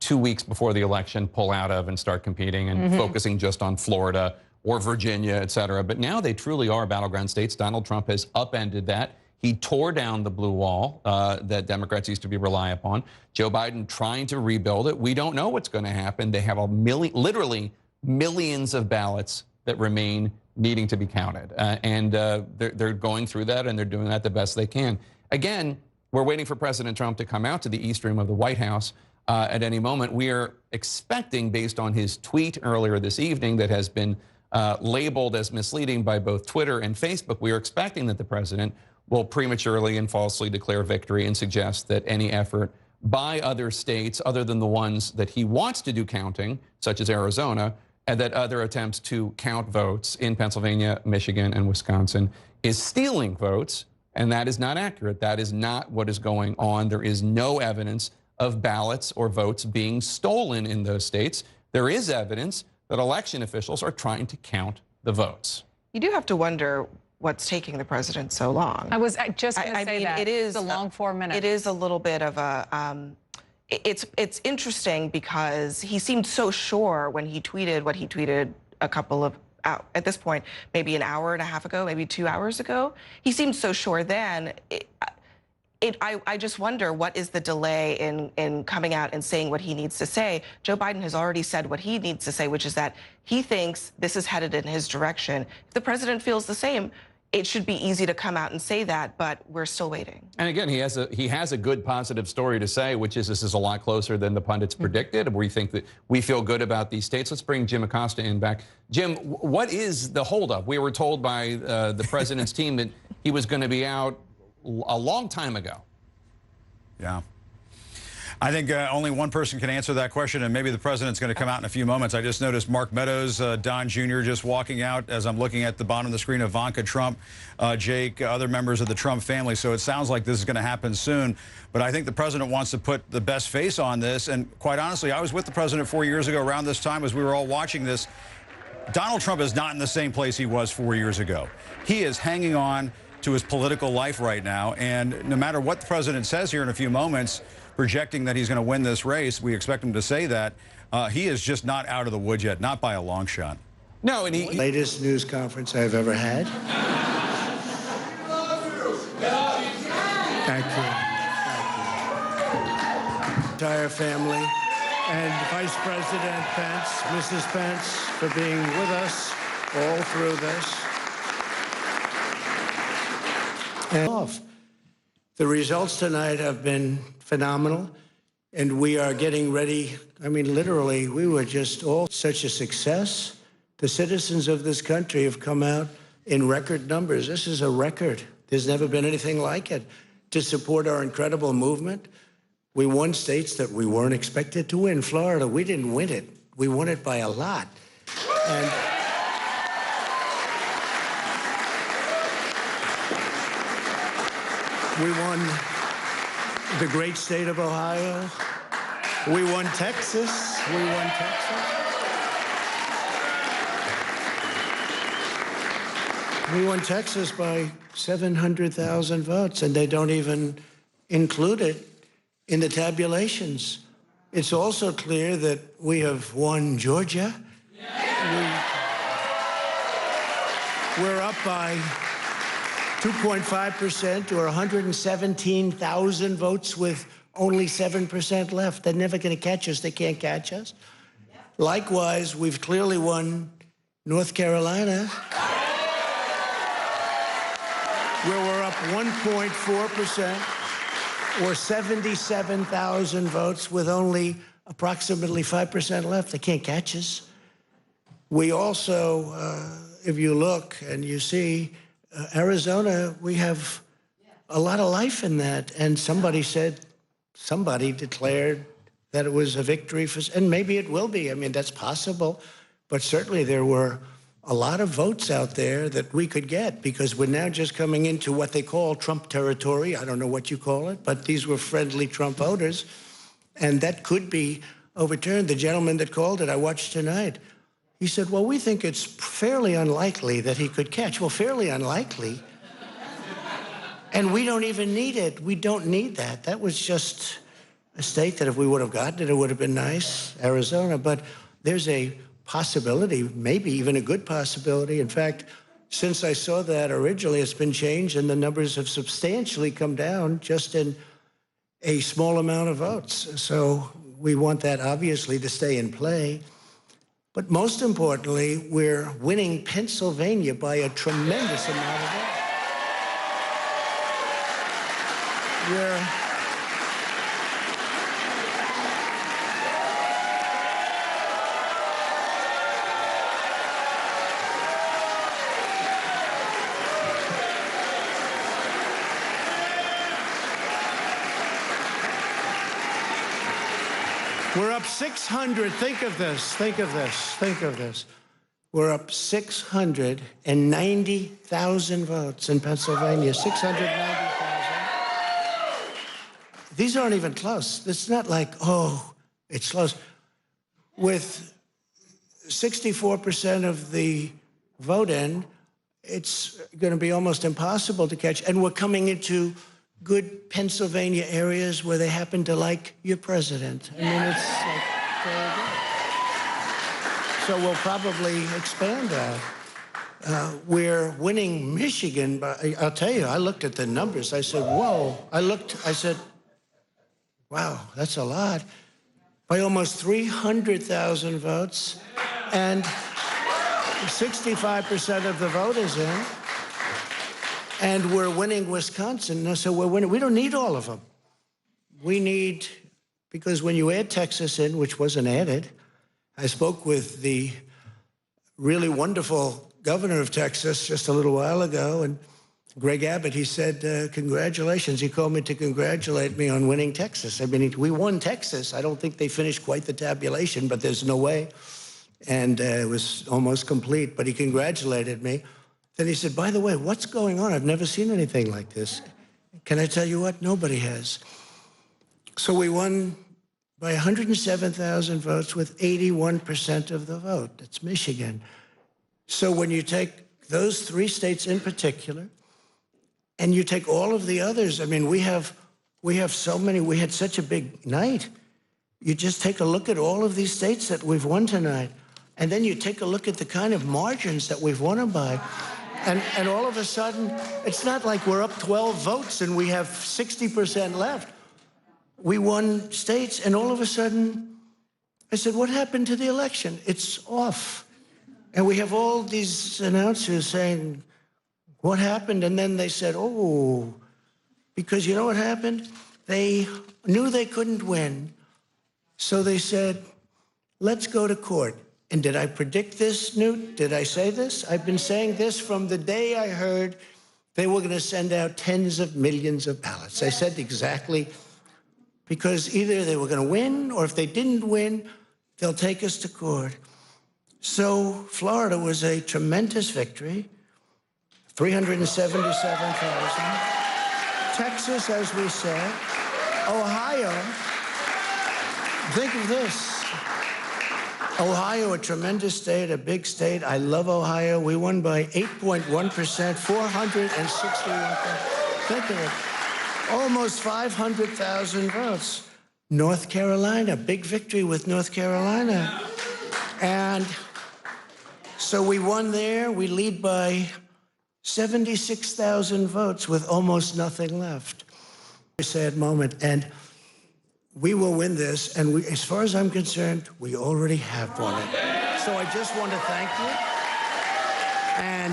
S3: 2 weeks before the election pull out of and start competing and focusing just on Florida or Virginia, et cetera. But now they truly are battleground states. Donald Trump has upended that. He tore down the blue wall that Democrats used to rely upon. Joe Biden trying to rebuild it. We don't know what's going to happen. They have literally millions of ballots that remain needing to be counted. And they're going through that, and they're doing that the best they can. Again, we're waiting for President Trump to come out to the East Room of the White House at any moment. We are expecting, based on his tweet earlier this evening that has been labeled as misleading by both Twitter and Facebook, we are expecting that the president will prematurely and falsely declare victory and suggest that any effort by other states, other than the ones that he wants to do counting, such as Arizona, and that other attempts to count votes in Pennsylvania, Michigan, and Wisconsin is stealing votes, and that is not accurate. That is not what is going on. There is no evidence of ballots or votes being stolen in those states. There is evidence that election officials are trying to count the votes.
S5: You do have to wonder what's taking the president so long.
S4: I was just going to say that.
S5: It is
S4: a long 4 minutes.
S5: It is a little bit of a, it's interesting because he seemed so sure when he tweeted what he tweeted a couple of, at this point, maybe an hour and a half ago, maybe 2 hours ago. He seemed so sure then. I just wonder, what is the delay in coming out and saying what he needs to say? Joe Biden has already said what he needs to say, which is that he thinks this is headed in his direction. If the president feels the same, it should be easy to come out and say that, but we're still waiting.
S3: And again, he has a good positive story to say, which is this is a lot closer than the pundits predicted. We think that we feel good about these states. Let's bring Jim Acosta in back. Jim, what is the holdup? We were told by the president's team that he was going to be out a long time ago.
S13: Yeah. I think only one person can answer that question, and maybe the president's going to come out in a few moments. I just noticed Mark Meadows, Don Jr. just walking out as I'm looking at the bottom of the screen, Ivanka Trump, Jake, other members of the Trump family. So it sounds like this is going to happen soon. But I think the president wants to put the best face on this. And quite honestly, I was with the president 4 years ago around this time as we were all watching this. Donald Trump is not in the same place he was 4 years ago. He is hanging on to his political life right now. And no matter what the president says here in a few moments, projecting that he's going to win this race, we expect him to say that, he is just not out of the woods yet, not by a long shot.
S3: No, and he...
S19: Latest news conference I've ever had. Thank you. Entire family and Vice President Pence, Mrs. Pence, for being with us all through this. And the results tonight have been phenomenal, and we are getting ready. I mean, literally, we were just all such a success. The citizens of this country have come out in record numbers. This is a record. There's never been anything like it. To support our incredible movement, we won states that we weren't expected to win. Florida, we didn't win it. We won it by a lot. And we won the great state of Ohio. We won Texas. We won Texas. We won Texas by 700,000 votes, and they don't even include it in the tabulations. It's also clear that we have won Georgia. We're up by 2.5% or 117,000 votes with only 7% left. They're never going to catch us. They can't catch us. Likewise, we've clearly won North Carolina, where we're up 1.4% or 77,000 votes with only approximately 5% left. They can't catch us. We also, if you look and you see, Arizona, we have a lot of life in that. And somebody declared that it was a victory for, and maybe it will be. I mean, that's possible. But certainly there were a lot of votes out there that we could get because we're now just coming into what they call Trump territory. I don't know what you call it, but these were friendly Trump voters. And that could be overturned. The gentleman that called it, I watched tonight. He said, well, we think it's fairly unlikely that he could catch. Well, fairly unlikely. And we don't even need it. We don't need that. That was just a state that if we would have gotten it, it would have been nice, Arizona. But there's a possibility, maybe even a good possibility. In fact, since I saw that originally, it's been changed and the numbers have substantially come down just in a small amount of votes. So we want that obviously to stay in play. But most importantly, we're winning Pennsylvania by a tremendous amount of votes. We're up 600. Think of this. Think of this. Think of this. We're up 690,000 votes in Pennsylvania. 690,000. These aren't even close. It's not like, oh, it's close. With 64% of the vote in, it's going to be almost impossible to catch. And we're coming into good Pennsylvania areas where they happen to like your president. I mean, it's like very good. So we'll probably expand that. We're winning Michigan, but I'll tell you, I looked at the numbers. I said, whoa. I said, wow, that's a lot. By almost 300,000 votes, and 65% of the vote is in. And we're winning Wisconsin, so we're winning. We don't need all of them. We need, because when you add Texas in, which wasn't added, I spoke with the really wonderful governor of Texas just a little while ago, and Greg Abbott, he said, congratulations. He called me to congratulate me on winning Texas. I mean, we won Texas. I don't think they finished quite the tabulation, but there's no way. And it was almost complete, but he congratulated me. Then he said, by the way, what's going on? I've never seen anything like this. Can I tell you what? Nobody has. So we won by 107,000 votes with 81% of the vote. That's Michigan. So when you take those 3 states in particular, and you take all of the others, I mean, we have so many, we had such a big night. You just take a look at all of these states that we've won tonight, and then you take a look at the kind of margins that we've won them by, and all of a sudden, it's not like we're up 12 votes and we have 60% left. We won states, and all of a sudden, I said, what happened to the election? It's off. And we have all these announcers saying, what happened? And then they said, oh, because you know what happened? They knew they couldn't win. So they said, let's go to court. And did I predict this, Newt? Did I say this? I've been saying this from the day I heard they were going to send out tens of millions of ballots. I said exactly, because either they were going to win, or if they didn't win, they'll take us to court. So Florida was a tremendous victory. 377,000. Texas, as we said. Ohio, think of this. Ohio, a tremendous state, a big state. I love Ohio. We won by 8.1%, 461,000. Think of it. Almost 500,000 votes. North Carolina, big victory with North Carolina. And so we won there. We lead by 76,000 votes with almost nothing left. A sad moment, and we will win this, and as far as I'm concerned, we already have won it. So I just want to thank you, and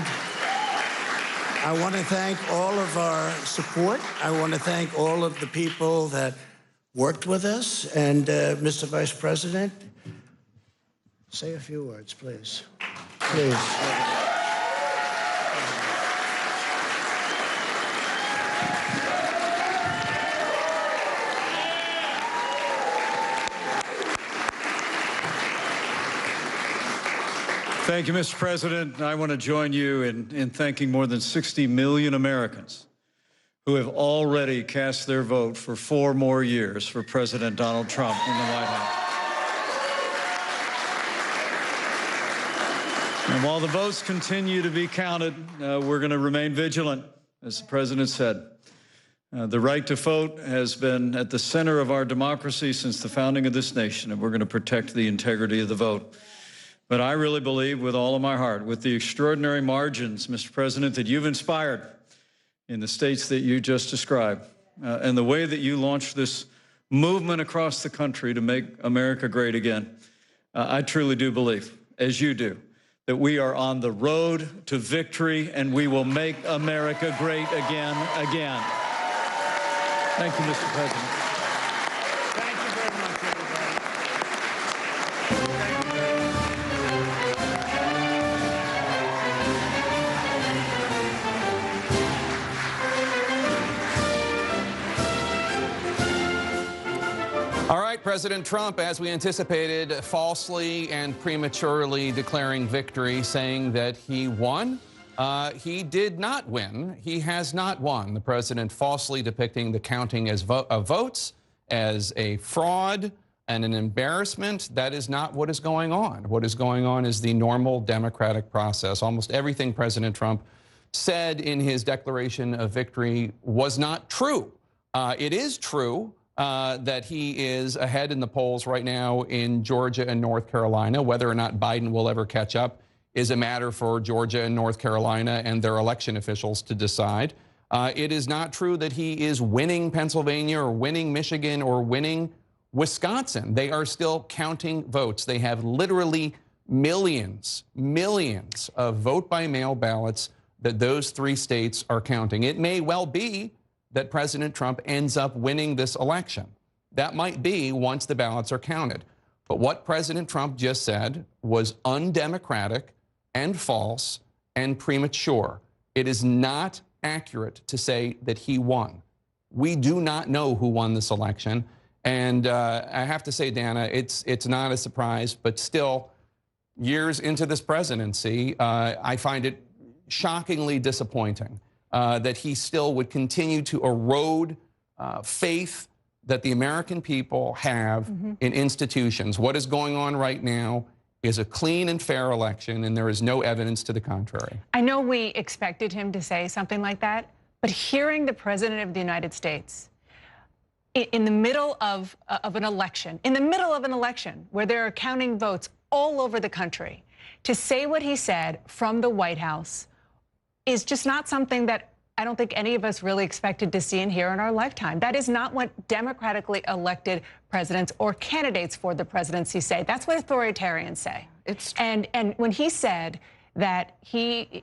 S19: I want to thank all of our support. I want to thank all of the people that worked with us, and Mr. Vice President, say a few words, please. Please.
S20: Thank you, Mr. President. I want to join you in thanking more than 60 million Americans who have already cast their vote for 4 more years for President Donald Trump in the White House. And while the votes continue to be counted, we're going to remain vigilant, as the President said. The right to vote has been at the center of our democracy since the founding of this nation, and we're going to protect the integrity of the vote. But I really believe with all of my heart, with the extraordinary margins, Mr. President, that you've inspired in the states that you just described, and the way that you launched this movement across the country to make America great again, I truly do believe, as you do, that we are on the road to victory, and we will make America great again. Thank you, Mr. President.
S19: Thank you very much, everybody.
S3: All right, President Trump, as we anticipated, falsely and prematurely declaring victory, saying that he won. He did not win. He has not won. The president falsely depicting the counting of votes as a fraud and an embarrassment. That is not what is going on. What is going on is the normal democratic process. Almost everything President Trump said in his declaration of victory was not true. It is true that he is ahead in the polls right now in Georgia and North Carolina. Whether or not Biden will ever catch up is a matter for Georgia and North Carolina and their election officials to decide. It is not true that he is winning Pennsylvania or winning Michigan or winning Wisconsin. They are still counting votes. They have literally millions of vote-by-mail ballots that those 3 states are counting. It may well be that President Trump ends up winning this election. That might be once the ballots are counted. But what President Trump just said was undemocratic and false and premature. It is not accurate to say that he won. We do not know who won this election. And I have to say, Dana, it's not a surprise, but still, years into this presidency, I find it shockingly disappointing that he still would continue to erode faith that the American people have in institutions. What is going on right now is a clean and fair election, and there is no evidence to the contrary.
S4: I know we expected him to say something like that, but hearing the President of the United States in the middle of an election, where they're counting votes all over the country, to say what he said from the White House is just not something that I don't think any of us really expected to see and hear in our lifetime. That is not what democratically elected presidents or candidates for the presidency say. That's what authoritarians say. And when he said that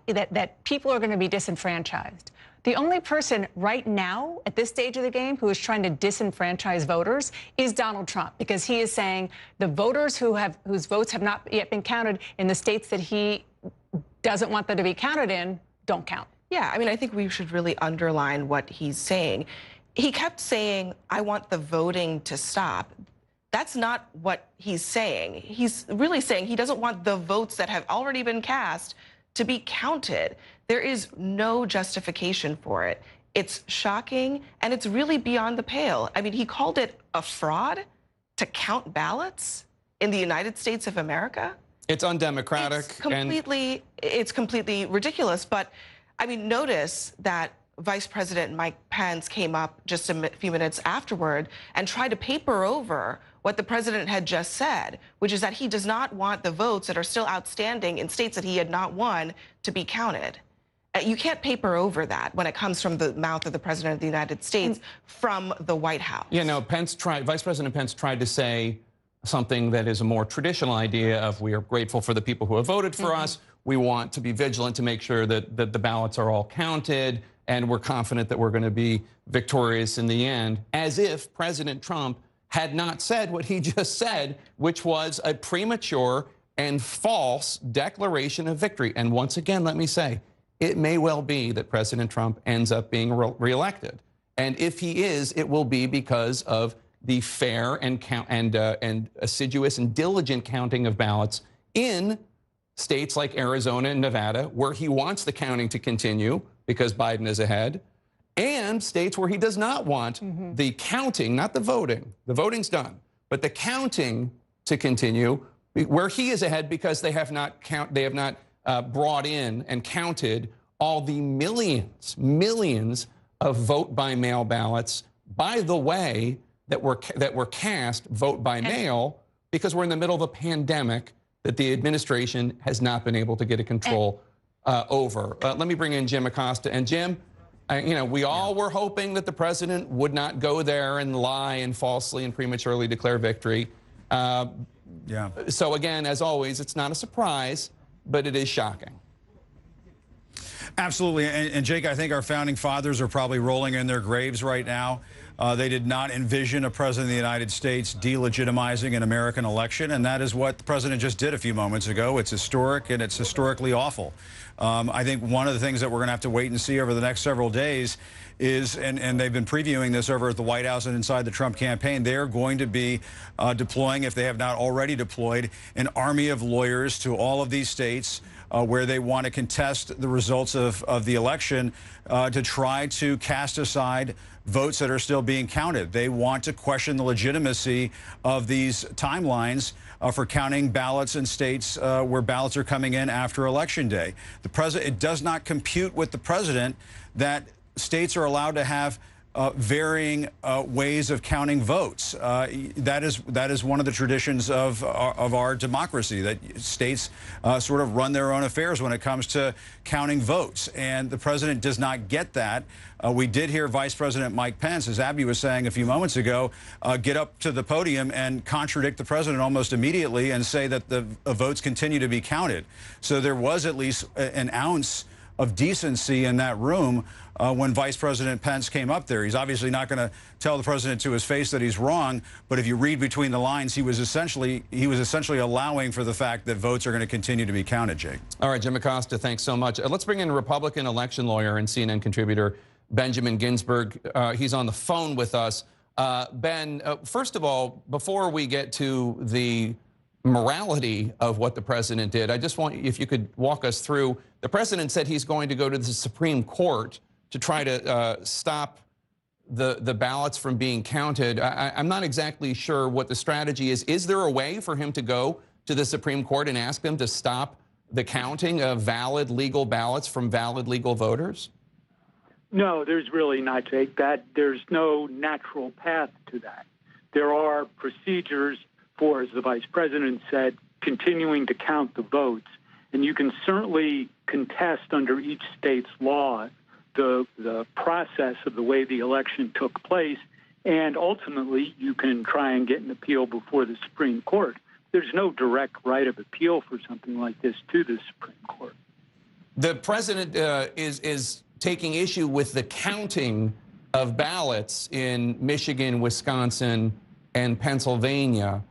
S4: that people are going to be disenfranchised, the only person right now at this stage of the game who is trying to disenfranchise voters is Donald Trump, because he is saying the voters whose votes have not yet been counted in the states that he doesn't want them to be counted in don't count.
S5: Yeah, I mean, I think we should really underline what he's saying. He kept saying, I want the voting to stop. That's not what he's saying. He's really saying he doesn't want the votes that have already been cast to be counted. There is no justification for it. It's shocking, and it's really beyond the pale. I mean, he called it a fraud to count ballots in the United States of America.
S3: It's undemocratic.
S5: It's completely ridiculous. But I mean, notice that Vice President Mike Pence came up just a few minutes afterward and tried to paper over what the president had just said, which is that he does not want the votes that are still outstanding in states that he had not won to be counted. You can't paper over that when it comes from the mouth of the president of the United States from the White House.
S3: You know, Vice President Pence tried to say something that is a more traditional idea of we are grateful for the people who have voted for us. We want to be vigilant to make sure that the ballots are all counted, and we're confident that we're going to be victorious in the end, as if President Trump had not said what he just said, which was a premature and false declaration of victory. And once again, let me say, it may well be that President Trump ends up being reelected. And if he is, it will be because of the fair and assiduous and diligent counting of ballots in states like Arizona and Nevada, where he wants the counting to continue because Biden is ahead, and states where he does not want the counting, not the voting. The voting's done, but the counting to continue, where he is ahead because they have not brought in and counted all the millions of vote-by-mail ballots, by the way, that were cast vote-by-mail because we're in the middle of a pandemic that the administration has not been able to get a control over. Let me bring in Jim Acosta. And Jim, you know, we all were hoping that the president would not go there and lie and falsely and prematurely declare victory. So again, as always, it's not a surprise, but it is shocking.
S13: Absolutely. And Jake, I think our founding fathers are probably rolling in their graves right now. They did not envision a president of the United States delegitimizing an American election, and that is what the president just did a few moments ago. It's historic, and it's historically awful. I think one of the things that we're going to have to wait and see over the next several days is, and they've been previewing this over at the White House and inside the Trump campaign, they're going to be deploying, if they have not already deployed, an army of lawyers to all of these states where they want to contest the results of the election to try to cast aside votes that are still being counted. They want to question the legitimacy of these timelines for counting ballots in states where ballots are coming in after Election Day. It does not compute with the president that states are allowed to have varying ways of counting votes. That is one of the traditions of our democracy, that states sort of run their own affairs when it comes to counting votes. And the president does not get that. We did hear Vice President Mike Pence, as Abby was saying a few moments ago, get up to the podium and contradict the president almost immediately and say that the votes continue to be counted. So there was at least an ounce of decency in that room when Vice President Pence came up there. He's obviously not going to tell the president to his face that he's wrong, but if you read between the lines, he was essentially allowing for the fact that votes are going to continue to be counted, Jake.
S3: All right, Jim Acosta, thanks so much. Let's bring in Republican election lawyer and CNN contributor Benjamin Ginsberg. He's on the phone with us. Ben, first of all, before we get to the morality of what the president did, I just want, if you could walk us through. The president said he's going to go to the Supreme Court to try to stop the ballots from being counted. I'm not exactly sure what the strategy is. Is there a way for him to go to the Supreme Court and ask them to stop the counting of valid legal ballots from valid legal voters?
S21: No, there's really not, Jake. There's no natural path to that. There are procedures for, as the vice president said, continuing to count the votes. And you can certainly contest under each state's law the process of the way the election took place. And ultimately, you can try and get an appeal before the Supreme Court. There's no direct right of appeal for something like this to the Supreme Court.
S3: The president is taking issue with the counting of ballots in Michigan, Wisconsin, and Pennsylvania.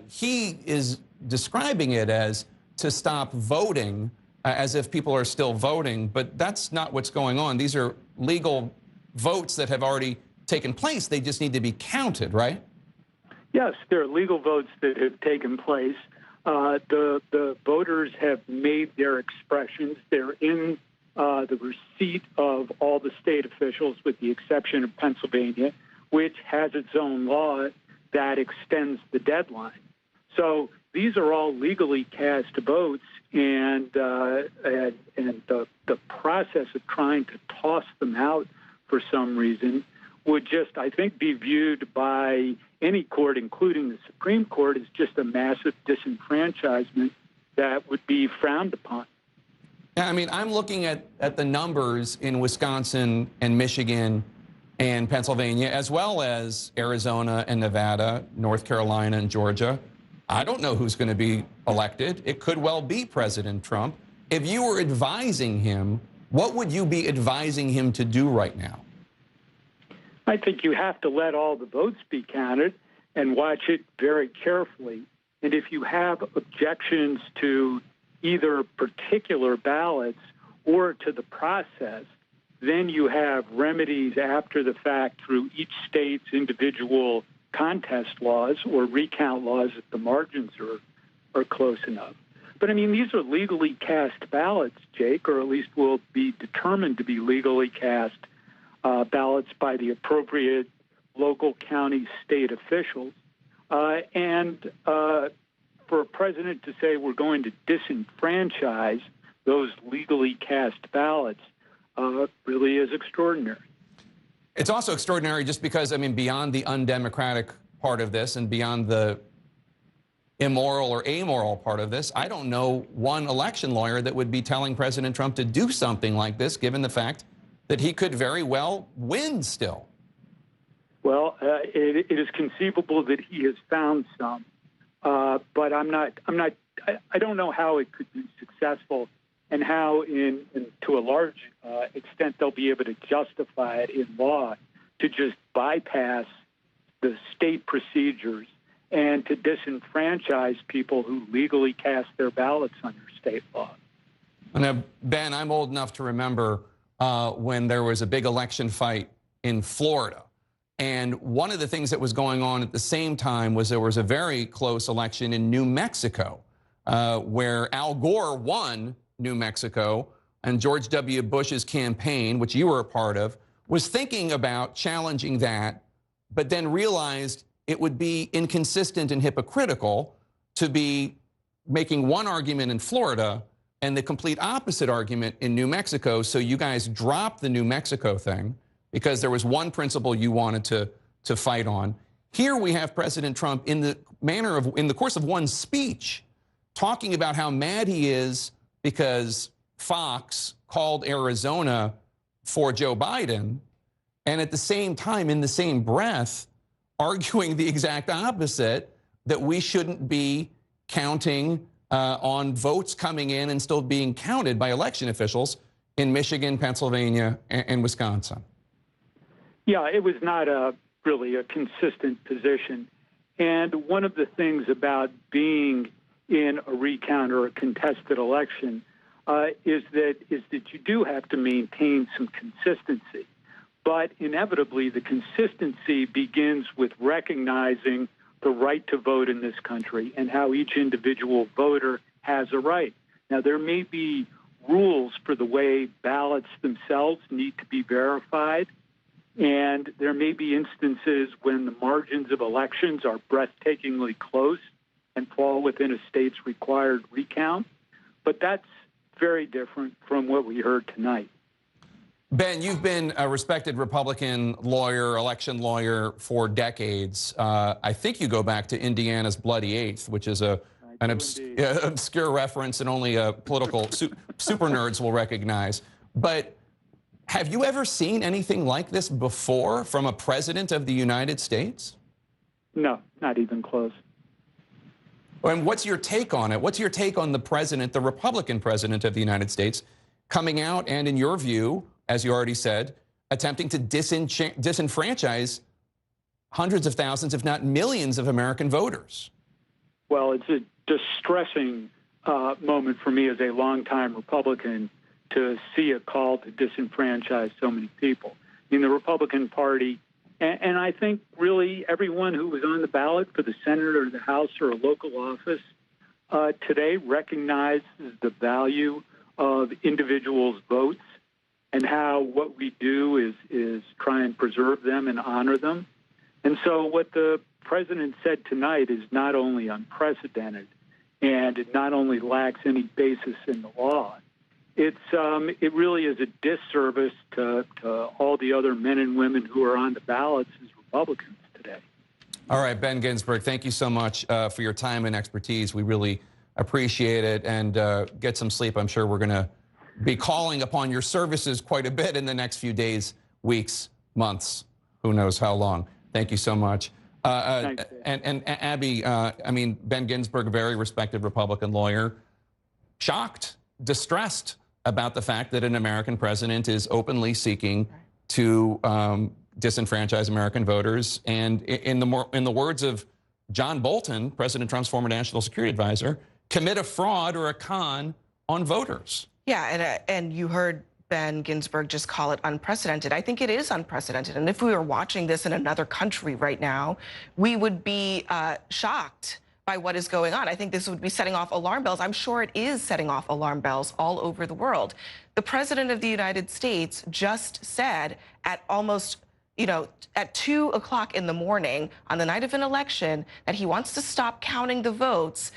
S3: He is describing it as to stop voting, as if people are still voting, but that's not what's going on. These are legal votes that have already taken place. They just need to be counted, right?
S21: Yes, there are legal votes that have taken place. The voters have made their expressions. They're in the receipt of all the state officials, with the exception of Pennsylvania, which has its own law that extends the deadline. So these are all legally cast votes, and the process of trying to toss them out for some reason would just, I think, be viewed by any court, including the Supreme Court, as just a massive disenfranchisement that would be frowned upon.
S3: Yeah, I mean, I'm looking at the numbers in Wisconsin and Michigan and Pennsylvania, as well as Arizona and Nevada, North Carolina and Georgia. I don't know who's going to be elected. It could well be President Trump. If you were advising him, what would you be advising him to do right now?
S21: I think you have to let all the votes be counted and watch it very carefully. And if you have objections to either particular ballots or to the process, then you have remedies after the fact through each state's individual contest laws or recount laws if the margins are close enough. But, I mean, these are legally cast ballots, Jake, or at least will be determined to be legally cast ballots by the appropriate local, county, state officials. And for a president to say we're going to disenfranchise those legally cast ballots really is extraordinary.
S3: It's also extraordinary just because, I mean, beyond the undemocratic part of this and beyond the immoral or amoral part of this, I don't know one election lawyer that would be telling President Trump to do something like this, given the fact that he could very well win still. Well,
S21: it is conceivable that he has found some, but I don't know how it could be successful and how, to a large extent, they'll be able to justify it in law to just bypass the state procedures and to disenfranchise people who legally cast their ballots under state law.
S3: Now, Ben, I'm old enough to remember when there was a big election fight in Florida. And one of the things that was going on at the same time was there was a very close election in New Mexico where Al Gore won New Mexico, and George W. Bush's campaign, which you were a part of, was thinking about challenging that, but then realized it would be inconsistent and hypocritical to be making one argument in Florida and the complete opposite argument in New Mexico. So you guys dropped the New Mexico thing because there was one principle you wanted to fight on. Here we have President Trump in the course of one speech talking about how mad he is because Fox called Arizona for Joe Biden, and at the same time, in the same breath, arguing the exact opposite, that we shouldn't be counting on votes coming in and still being counted by election officials in Michigan, Pennsylvania, and Wisconsin?
S21: Yeah, it was not really a consistent position. And one of the things about being in a recount or a contested election is that you do have to maintain some consistency. But inevitably, the consistency begins with recognizing the right to vote in this country and how each individual voter has a right. Now, there may be rules for the way ballots themselves need to be verified, and there may be instances when the margins of elections are breathtakingly close and fall within a state's required recount, but that's very different from what we heard tonight.
S3: Ben, you've been a respected Republican lawyer, election lawyer for decades. I think you go back to Indiana's Bloody Eighth, which is an obscure reference and only political super nerds will recognize. But have you ever seen anything like this before from a president of the United States?
S21: No, not even close.
S3: And what's your take on it? What's your take on the president, the Republican president of the United States, coming out and, in your view, as you already said, attempting to disenfranchise hundreds of thousands, if not millions, of American voters?
S21: Well, it's a distressing moment for me as a longtime Republican to see a call to disenfranchise so many people. In the Republican Party, and I think really everyone who was on the ballot for the Senate or the House or a local office today recognizes the value of individuals' votes and how what we do is try and preserve them and honor them. And so what the president said tonight is not only unprecedented, and it not only lacks any basis in the law, it really is a disservice to all the other men and women who are on the ballots as Republicans today.
S3: All right, Ben Ginsburg, thank you so much for your time and expertise. We really appreciate it, and get some sleep. I'm sure we're going to be calling upon your services quite a bit in the next few days, weeks, months, who knows how long. Thank you so much. And Abby, I mean, Ben Ginsburg, a very respected Republican lawyer, shocked, distressed about the fact that an American president is openly seeking to disenfranchise American voters. And in the words of John Bolton, President Trump's former national security advisor, commit a fraud or a con on voters.
S5: Yeah, and you heard Ben Ginsburg just call it unprecedented. I think it is unprecedented. And if we were watching this in another country right now, we would be shocked by what is going on. I think this would be setting off alarm bells. I'm sure it is setting off alarm bells all over the world. The President of the United States just said at almost, at 2 o'clock in the morning on the night of an election that he wants to stop counting the votes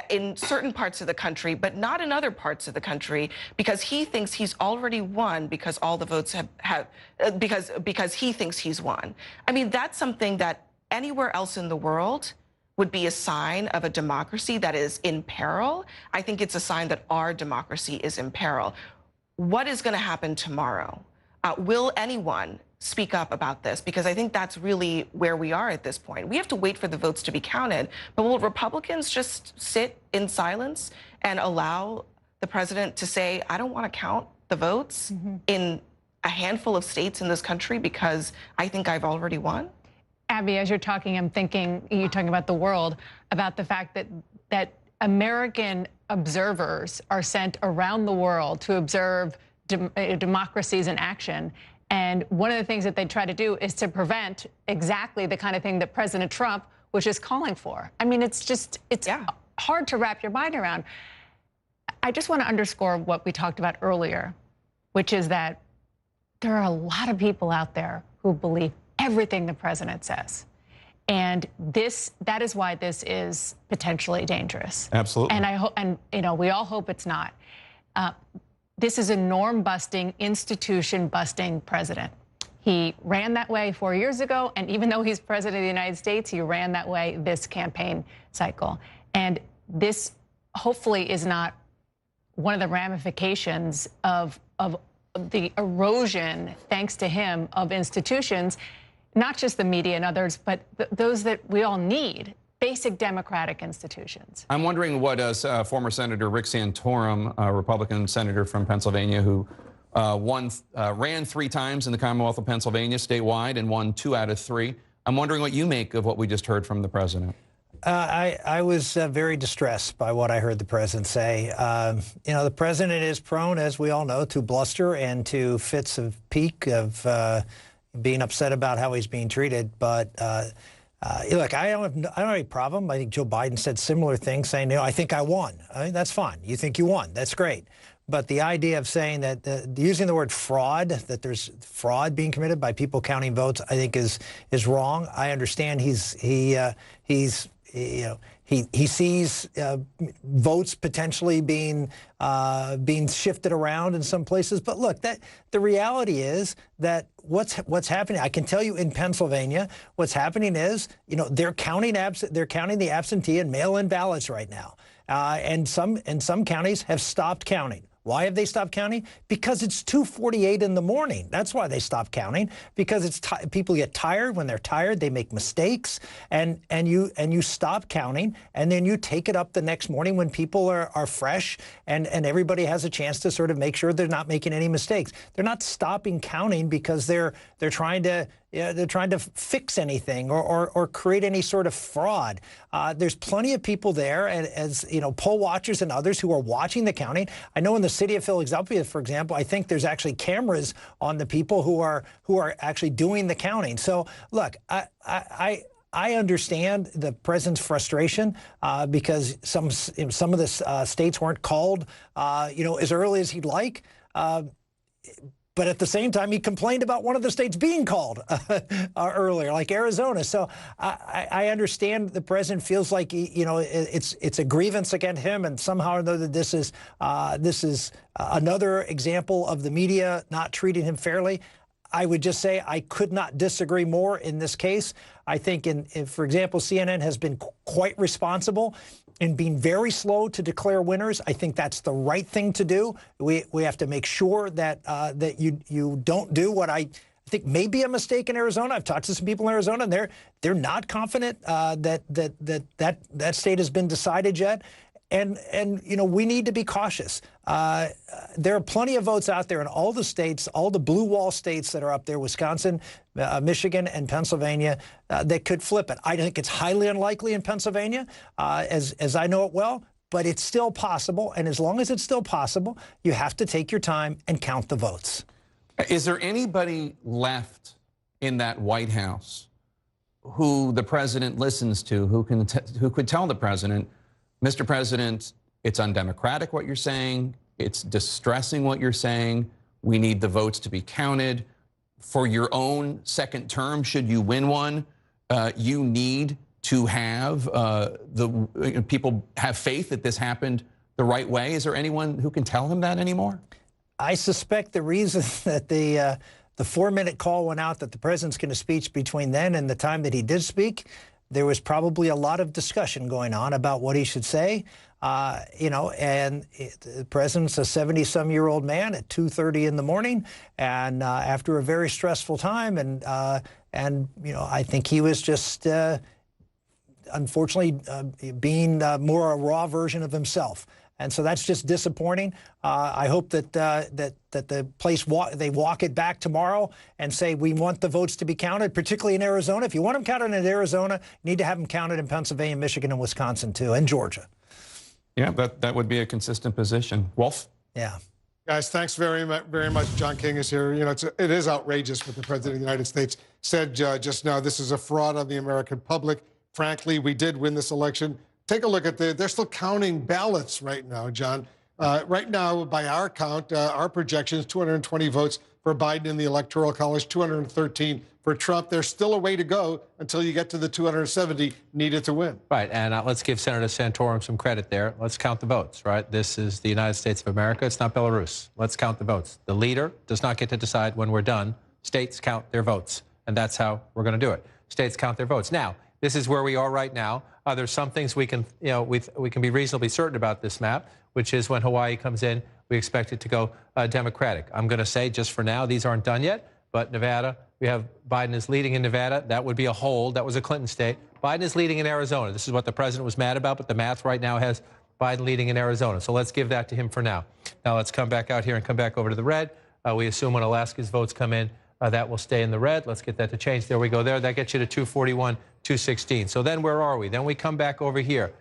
S5: in certain parts of the country, but not in other parts of the country, because he thinks he's already won because all the votes because he thinks he's won. I mean, that's something that anywhere else in the world would be a sign of a democracy that is in peril. I think it's a sign that our democracy is in peril. What is going to happen tomorrow? Will anyone speak up about this? Because I think that's really where we are at this point. We have to wait for the votes to be counted, but will Republicans just sit in silence and allow the president to say, I don't want to count the votes in a handful of states in this country because I think I've already won?
S4: Abby, as you're talking, I'm thinking, you're talking about the world, about the fact that American observers are sent around the world to observe democracies in action. And one of the things that they try to do is to prevent exactly the kind of thing that President Trump was just calling for. I mean, it's hard to wrap your mind around. I just want to underscore what we talked about earlier, which is that there are a lot of people out there who believe everything the president says. And that is why this is potentially dangerous.
S3: Absolutely.
S4: And I hope, we all hope it's not. This is a norm-busting, institution-busting president. He ran that way 4 years ago, and even though he's president of the United States, he ran that way this campaign cycle. And this hopefully is not one of the ramifications of the erosion, thanks to him, of institutions, not just the media and others, but those that we all need. Basic democratic institutions.
S3: I'm wondering what former Senator Rick Santorum, a Republican senator from Pennsylvania who One ran 3 times in the Commonwealth of Pennsylvania statewide and won 2 out of 3. I'm wondering what you make of what we just heard from the president.
S18: I was very distressed by what I heard the president say. You know, the president is prone, as we all know, to bluster and to fits of pique of being upset about how he's being treated. But look, I don't have any problem. I think Joe Biden said similar things, saying, you know, I think I won. I mean, that's fine. You think you won. That's great. But the idea of saying that using the word fraud, that there's fraud being committed by people counting votes, I think is wrong. I understand he sees votes potentially being shifted around in some places. But look, the reality is that what's happening. I can tell you in Pennsylvania, what's happening is, you know, they're counting the absentee and mail-in ballots right now, and some counties have stopped counting. Why have they stopped counting? Because it's 2:48 in the morning. That's why they stopped counting, because people get tired. When they're tired, they make mistakes, and you stop counting, and then you take it up the next morning when people are fresh and everybody has a chance to sort of make sure they're not making any mistakes. They're not stopping counting because they're trying to fix anything or create any sort of fraud. There's plenty of people there, as you know, poll watchers and others who are watching the counting. I know in the city of Philadelphia, for example, I think there's actually cameras on the people who are actually doing the counting. So look, I understand the president's frustration because some of the states weren't called, you know, as early as he'd like. But at the same time, he complained about one of the states being called earlier, like Arizona. So I understand the president feels like you know, it's a grievance against him, and somehow or another this is another example of the media not treating him fairly. I would just say I could not disagree more in this case. I think, for example, CNN has been quite responsible in being very slow to declare winners. I think that's the right thing to do. We have to make sure that you don't do what I think may be a mistake in Arizona. I've talked to some people in Arizona, and they're not confident that state has been decided yet. And you know, we need to be cautious. There are plenty of votes out there in all the states, all the blue wall states that are up there, Wisconsin, Michigan, and Pennsylvania, that could flip it. I think it's highly unlikely in Pennsylvania, as I know it well, but it's still possible. And as long as it's still possible, you have to take your time and count the votes.
S3: Is there anybody left in that White House who the president listens to, who could tell the president, Mr. President, it's undemocratic what you're saying, it's distressing what you're saying, we need the votes to be counted. For your own second term, should you win one, you need to have people have faith that this happened the right way? Is there anyone who can tell him that anymore?
S18: I suspect the reason that the 4-minute call went out that the president's going to speak between then and the time that he did speak, there was probably a lot of discussion going on about what he should say, you know, and the president's a 70-some-year-old man at 2:30 in the morning, and after a very stressful time, and you know, I think he was just unfortunately being more a raw version of himself. And so that's just disappointing. I hope that the place they walk it back tomorrow and say we want the votes to be counted, particularly in Arizona. If you want them counted in Arizona, you need to have them counted in Pennsylvania, Michigan, and Wisconsin too, and Georgia.
S3: Yeah, that would be a consistent position. Wolf?
S18: Yeah.
S2: Guys, thanks very much. John King is here. You know, it is outrageous what the President of the United States said just now. This is a fraud on the American public. Frankly, we did win this election. Take a look at they're still counting ballots right now, John. Right now, by our count, our projections, 220 votes for Biden in the Electoral College, 213 for Trump. There's still a way to go until you get to the 270 needed to win.
S1: Right, and let's give Senator Santorum some credit there. Let's count the votes, right? This is the United States of America. It's not Belarus. Let's count the votes. The leader does not get to decide when we're done. States count their votes, and that's how we're going to do it. States count their votes. Now, this is where we are right now. There's some things we can, you know, we can be reasonably certain about this map, which is when Hawaii comes in, we expect it to go Democratic. I'm going to say just for now, these aren't done yet, but Nevada, we have Biden is leading in Nevada. That would be a hold. That was a Clinton state. Biden is leading in Arizona. This is what the president was mad about, but the math right now has Biden leading in Arizona. So let's give that to him for now. Now let's come back out here and come back over to the red. We assume when Alaska's votes come in, that will stay in the red. Let's get that to change. There we go there. That gets you to 241, 216. So then where are we? Then we come back over here.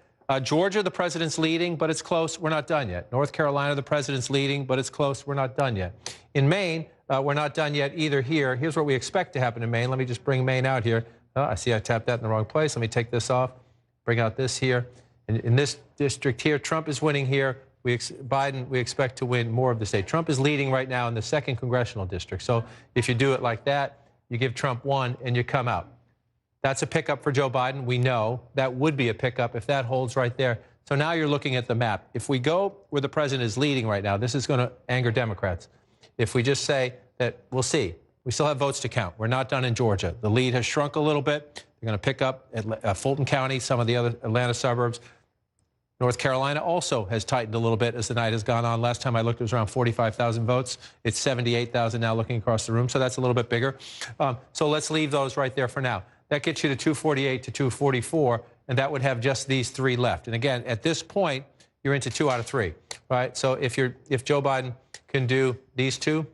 S1: Georgia, the president's leading, but it's close. We're not done yet. North Carolina, the president's leading, but it's close. We're not done yet. In Maine, we're not done yet either here. Here's what we expect to happen in Maine. Let me just bring Maine out here. I see I tapped that in the wrong place. Let me take this off, bring out this here. In this district here, Trump is winning here. Biden, we expect to win more of the state. Trump is leading right now in the 2nd congressional district. So if you do it like that, you give Trump 1 and you come out. That's a pickup for Joe Biden. We know that would be a pickup if that holds right there. So now you're looking at the map. If we go where the president is leading right now, this is going to anger Democrats. If we just say that, we'll see. We still have votes to count. We're not done in Georgia. The lead has shrunk a little bit. They're going to pick up at Fulton County, some of the other Atlanta suburbs. North Carolina also has tightened a little bit as the night has gone on. Last time I looked, it was around 45,000 votes. It's 78,000 now looking across the room, so that's a little bit bigger. So let's leave those right there for now. That gets you to 248 to 244, and that would have just these 3 left. And again, at this point, you're into 2 out of 3, right? So if Joe Biden can do these 2,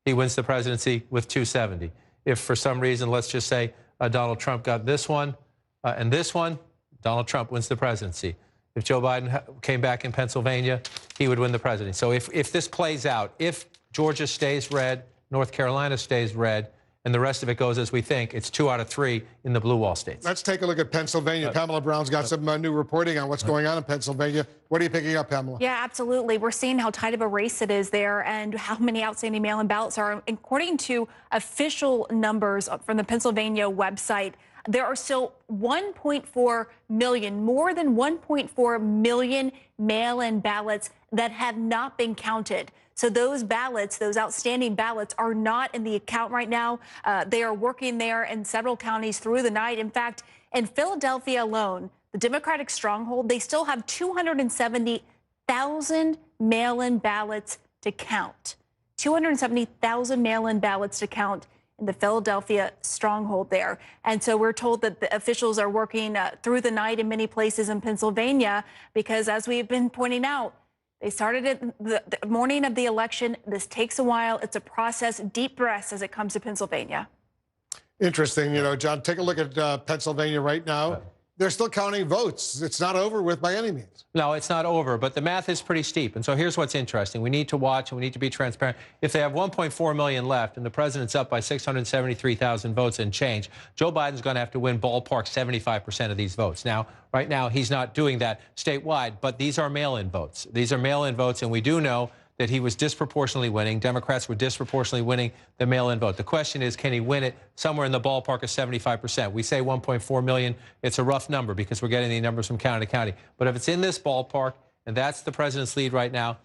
S1: he wins the presidency with 270. If for some reason, let's just say Donald Trump got this one and this one, Donald Trump wins the presidency. If Joe Biden came back in Pennsylvania, he would win the presidency. So if this plays out, if Georgia stays red, North Carolina stays red, and the rest of it goes as we think, it's 2 out of 3 in the blue wall states.
S2: Let's take a look at Pennsylvania. Pamela Brown's got some new reporting on what's going on in Pennsylvania. What are you picking up, Pamela?
S7: Yeah, absolutely. We're seeing how tight of a race it is there and how many outstanding mail-in ballots are. According to official numbers from the Pennsylvania website, there are still 1.4 million, more than 1.4 million mail-in ballots that have not been counted. So those ballots, those outstanding ballots, are not in the account right now. They are working there in several counties through the night. In fact, in Philadelphia alone, the Democratic stronghold, they still have 270,000 mail-in ballots to count. 270,000 mail-in ballots to count in the Philadelphia stronghold there. And so we're told that the officials are working through the night in many places in Pennsylvania because, as we've been pointing out, they started it the morning of the election. This takes a while. It's a process. Deep breaths as it comes to Pennsylvania.
S2: Interesting. You know, John, take a look at Pennsylvania right now. They're still counting votes. It's not over with by any means.
S1: No, it's not over, but the math is pretty steep. And so here's what's interesting. We need to watch and we need to be transparent. If they have 1.4 million left and the president's up by 673,000 votes and change, Joe Biden's going to have to win ballpark 75% of these votes. Now, right now, he's not doing that statewide, but these are mail-in votes. These are mail-in votes, and we do know that he was disproportionately winning. Democrats were disproportionately winning the mail-in vote. The question is, can he win it somewhere in the ballpark of 75%? We say 1.4 million. It's a rough number because we're getting the numbers from county to county. But if it's in this ballpark, and that's the president's lead right now,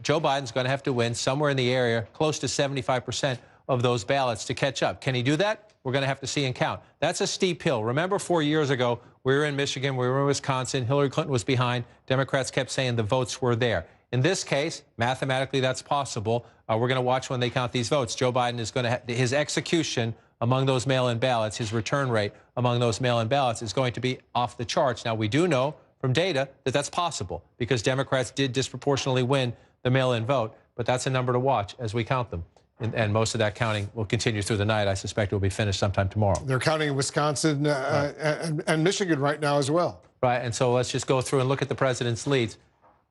S1: Joe Biden's going to have to win somewhere in the area close to 75% of those ballots to catch up. Can he do that? We're going to have to see and count. That's a steep hill. Remember 4 years ago, we were in Michigan, we were in Wisconsin, Hillary Clinton was behind. Democrats kept saying the votes were there. In this case, mathematically, that's possible. We're going to watch when they count these votes. Joe Biden is going to his execution among those mail-in ballots, his return rate among those mail-in ballots is going to be off the charts. Now, we do know from data that that's possible because Democrats did disproportionately win the mail-in vote, but that's a number to watch as we count them. And most of that counting will continue through the night. I suspect it will be finished sometime tomorrow.
S2: They're counting in Wisconsin and Michigan right now as well.
S1: Right, and so let's just go through and look at the president's leads.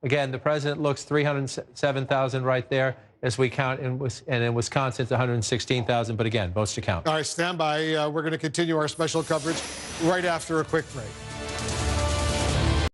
S1: Again, the president looks 307,000 right there as we count, and in Wisconsin, it's 116,000. But again, votes to count.
S2: All right, stand by. We're going to continue our special coverage right after a quick break.